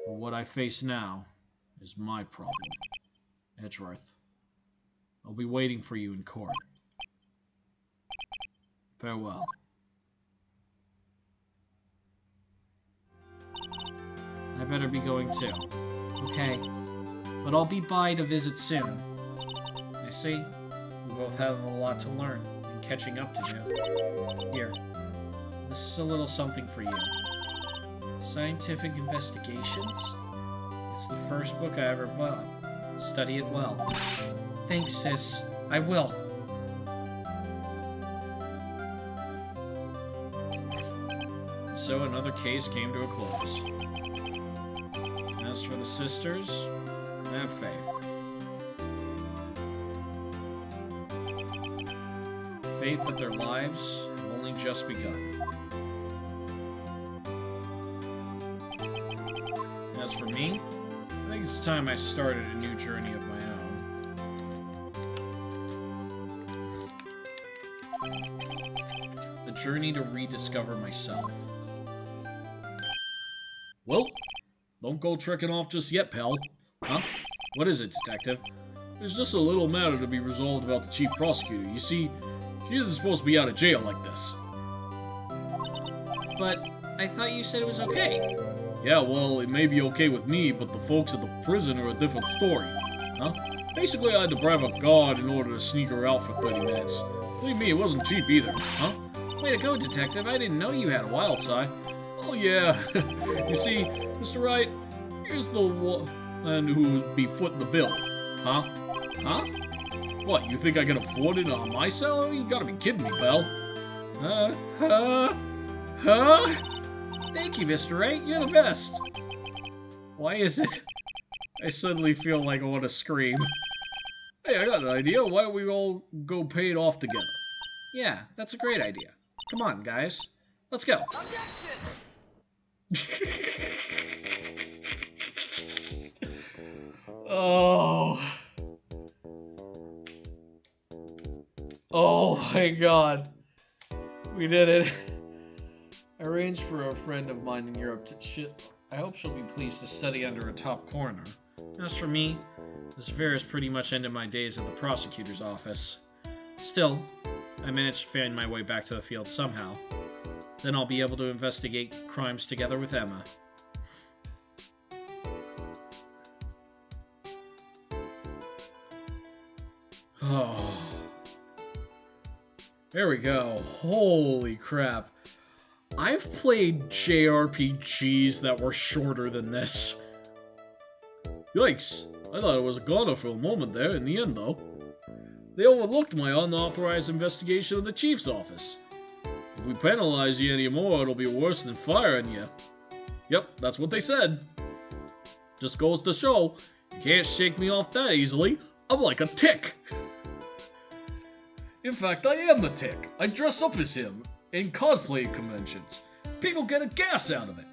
S1: But what I face now is my problem. Edgeworth, I'll be waiting for you in court. Farewell. I better be going too. Okay. But I'll be by to visit soon. I see. We both have a lot to learn and catching up to do. Here. This is a little something for you. Scientific Investigations? It's the first book I ever bought. Study it well. Thanks, sis. I will. So another case came to a close. As for the sisters, have faith. Faith that their lives have only just begun. As for me, I think it's time I started a new journey of my own. The journey to rediscover myself. Well, don't go tricking off just yet, pal. Huh? What is it, detective? There's just a little matter to be resolved about the chief prosecutor. You see, she isn't supposed to be out of jail like this.
S2: But I thought you said it was okay.
S1: Yeah, well, it may be okay with me, but the folks at the prison are a different story. Huh? Basically, I had to bribe a guard in order to sneak her out for 30 minutes. Believe me, it wasn't cheap either, huh?
S2: Way to go, detective. I didn't know you had a wild side.
S1: Oh, yeah. You see, Mr. Wright, here's the one who would be footing the bill. Huh? Huh? What, you think I can afford it on my salary? You gotta be kidding me, pal. Huh?
S2: Thank you, Mr. Wright. You're the best.
S1: Why is it? I suddenly feel like I want to scream. Hey, I got an idea. Why don't we all go pay it off together?
S2: Yeah, that's a great idea. Come on, guys. Let's go.
S1: Oh. Oh my god. We did it. I arranged for a friend of mine in Europe to I hope she'll be pleased to study under a top coroner.
S2: As for me, this affair has pretty much ended my days at the prosecutor's office. Still, I managed to find my way back to the field somehow. Then I'll be able to investigate crimes together with Emma.
S1: Oh. There we go. Holy crap. I've played JRPGs that were shorter than this. Yikes. I thought it was a goner for a moment there in the end, though. They overlooked my unauthorized investigation of the chief's office. If we penalize you anymore, it'll be worse than firing you. Yep, that's what they said. Just goes to show, you can't shake me off that easily. I'm like a tick. In fact, I am the tick. I dress up as him in cosplay conventions. People get a gas out of it.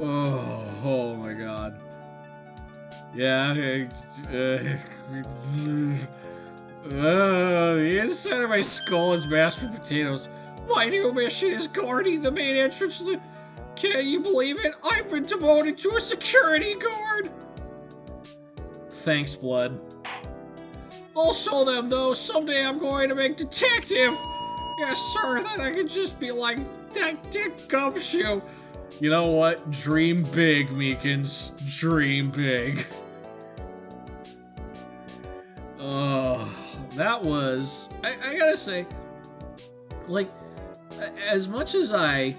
S1: Oh my god. Yeah, the inside of my skull is mashed potatoes.
S3: My new mission is guarding the main entrance to the... Can you believe it? I've been demoted to a security guard!
S1: Thanks, Blood.
S3: I'll show them, though. Someday I'm going to make detective. Yes, sir. Then I could just be like that Dick Gumshoe.
S1: You know what? Dream big, Meekins. Dream big. Oh, that was... I gotta say, like, as much as I...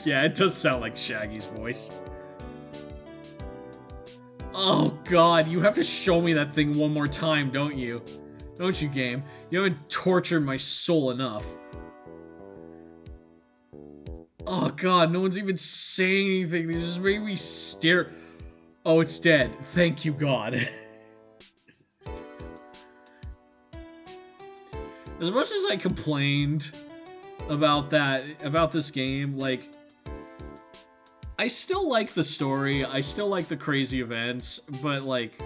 S1: yeah, it does sound like Shaggy's voice. Oh god, you have to show me that thing one more time, don't you? Don't you, game? You haven't tortured my soul enough. Oh god, no one's even saying anything. They just made me stare. Oh, it's dead. Thank you, God. As much as I complained about this game, like, I still like the story, I still like the crazy events, but like,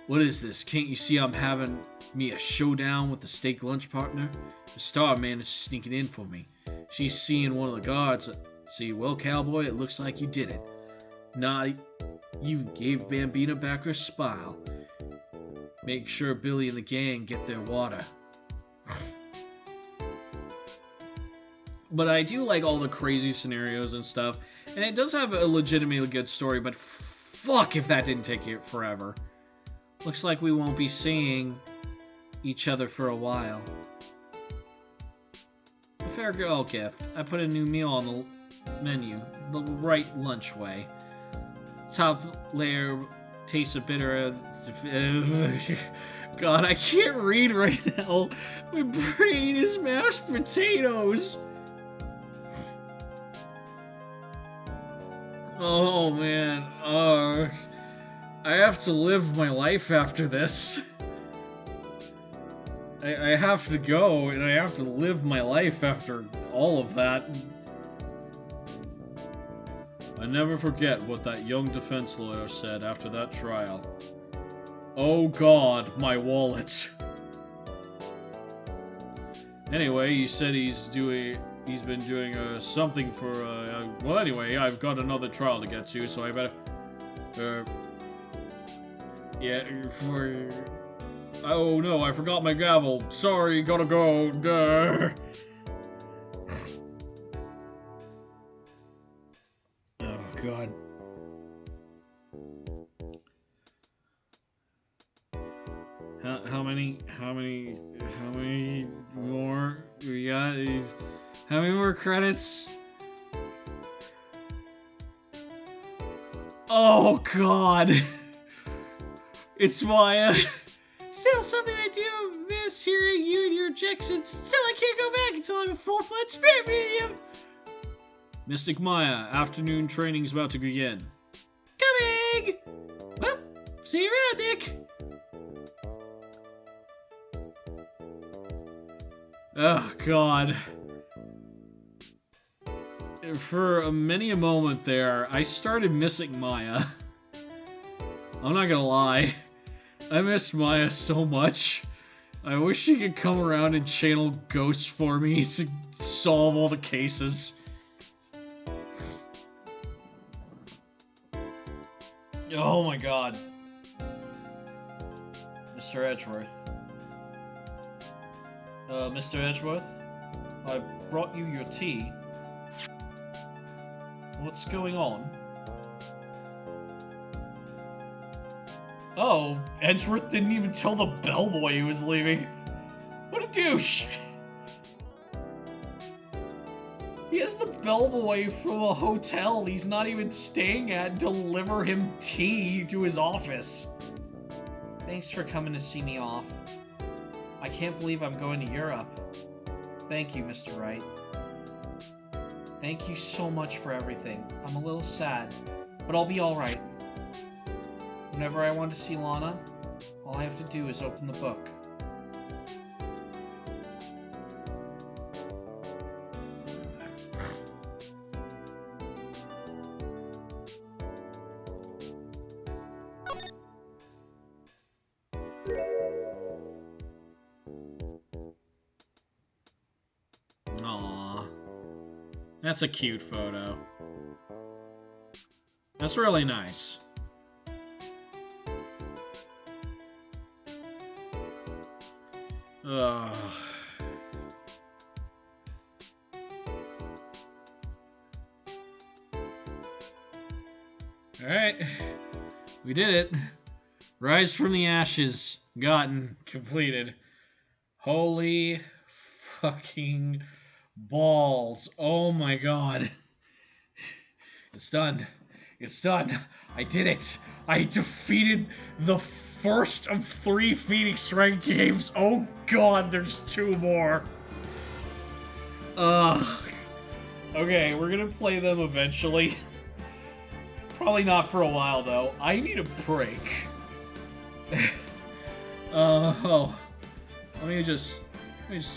S1: what is this? Can't you see I'm having me a showdown with the steak lunch partner? The star managed sneaking in for me. She's seeing one of the guards. See, well, cowboy, it looks like you did it. Nah, you gave Bambina back her smile. Make sure Billy and the gang get their water. But I do like all the crazy scenarios and stuff, and it does have a legitimately good story, but fuck if that didn't take it forever. Looks like we won't be seeing each other for a while. A fair girl gift. I put a new meal on the menu, the right lunch way. Top layer tastes a bitter. God, I can't read right now. My brain is mashed potatoes. Oh man, I have to live my life after this. I have to go, and I have to live my life after all of that. I never forget what that young defense lawyer said after that trial. Oh God, my wallet. Anyway, he said he's been doing something for, well anyway, I've got another trial to get to, so I better, yeah, oh no, I forgot my gavel. Sorry, gotta go. Duh. Oh God. How many more we got? How many more credits? Oh God. It's Maya.
S2: Still something I do miss hearing you and your objections. Still, I can't go back until I'm a full-fledged spirit medium.
S1: Mystic Maya, afternoon training's about to begin.
S2: Coming! Well, see you around, Nick.
S1: Oh God. For many a moment there, I started missing Maya. I'm not gonna lie. I miss Maya so much. I wish she could come around and channel ghosts for me to solve all the cases. Oh my God. Mr. Edgeworth. Mr. Edgeworth? I brought you your tea. What's going on? Oh, Edgeworth didn't even tell the bellboy he was leaving. What a douche! He has the bellboy from a hotel he's not even staying at deliver him tea to his office. Thanks for coming to see me off. I can't believe I'm going to Europe. Thank you, Mr. Wright. Thank you so much for everything. I'm a little sad, but I'll be alright. Whenever I want to see Lana, all I have to do is open the book. Aww. That's a cute photo. That's really nice. Ugh. Alright. We did it. Rise from the ashes. Gotten. Completed. Holy fucking balls. Oh my God. It's done. It's done. I did it. I defeated the first of 3 Phoenix Rank games. Oh God, there's 2 more. Ugh. Okay, we're gonna play them eventually. Probably not for a while though. I need a break. Oh. Let me just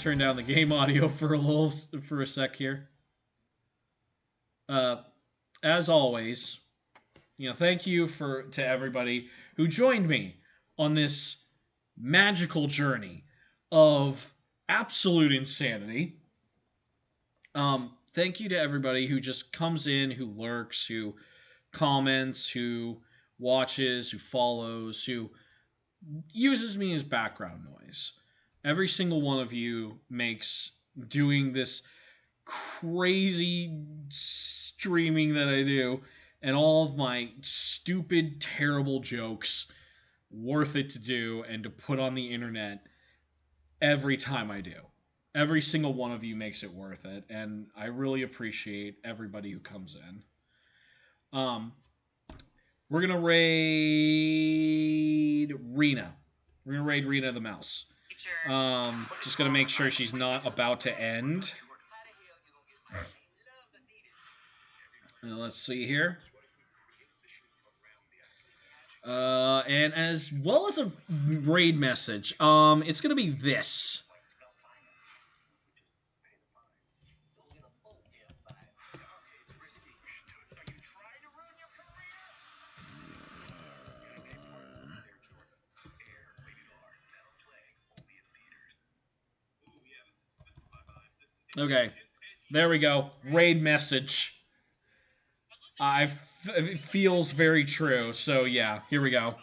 S1: turn down the game audio for a sec here. As always, thank you to everybody who joined me on this magical journey of absolute insanity. Thank you to everybody who just comes in, who lurks, who comments, who watches, who follows, who uses me as background noise. Every single one of you makes doing this crazy streaming that I do and all of my stupid, terrible jokes worth it to do and to put on the internet every time I do. Every single one of you makes it worth it, and I really appreciate everybody who comes in. We're gonna raid Rena. We're gonna raid Rena the mouse. Just gonna make sure she's not about to end. Let's see here. And as well as a raid message, it's gonna be this. Okay, there we go. Raid message. It feels very true. So yeah, here we go.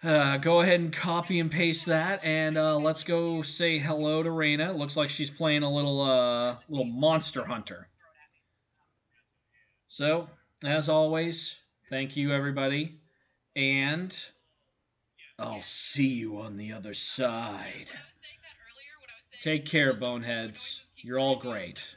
S1: Go ahead and copy and paste that, and let's go say hello to Raina. Looks like she's playing a little Monster Hunter. So, as always, thank you everybody, and I'll see you on the other side. Take care, boneheads. You're all great.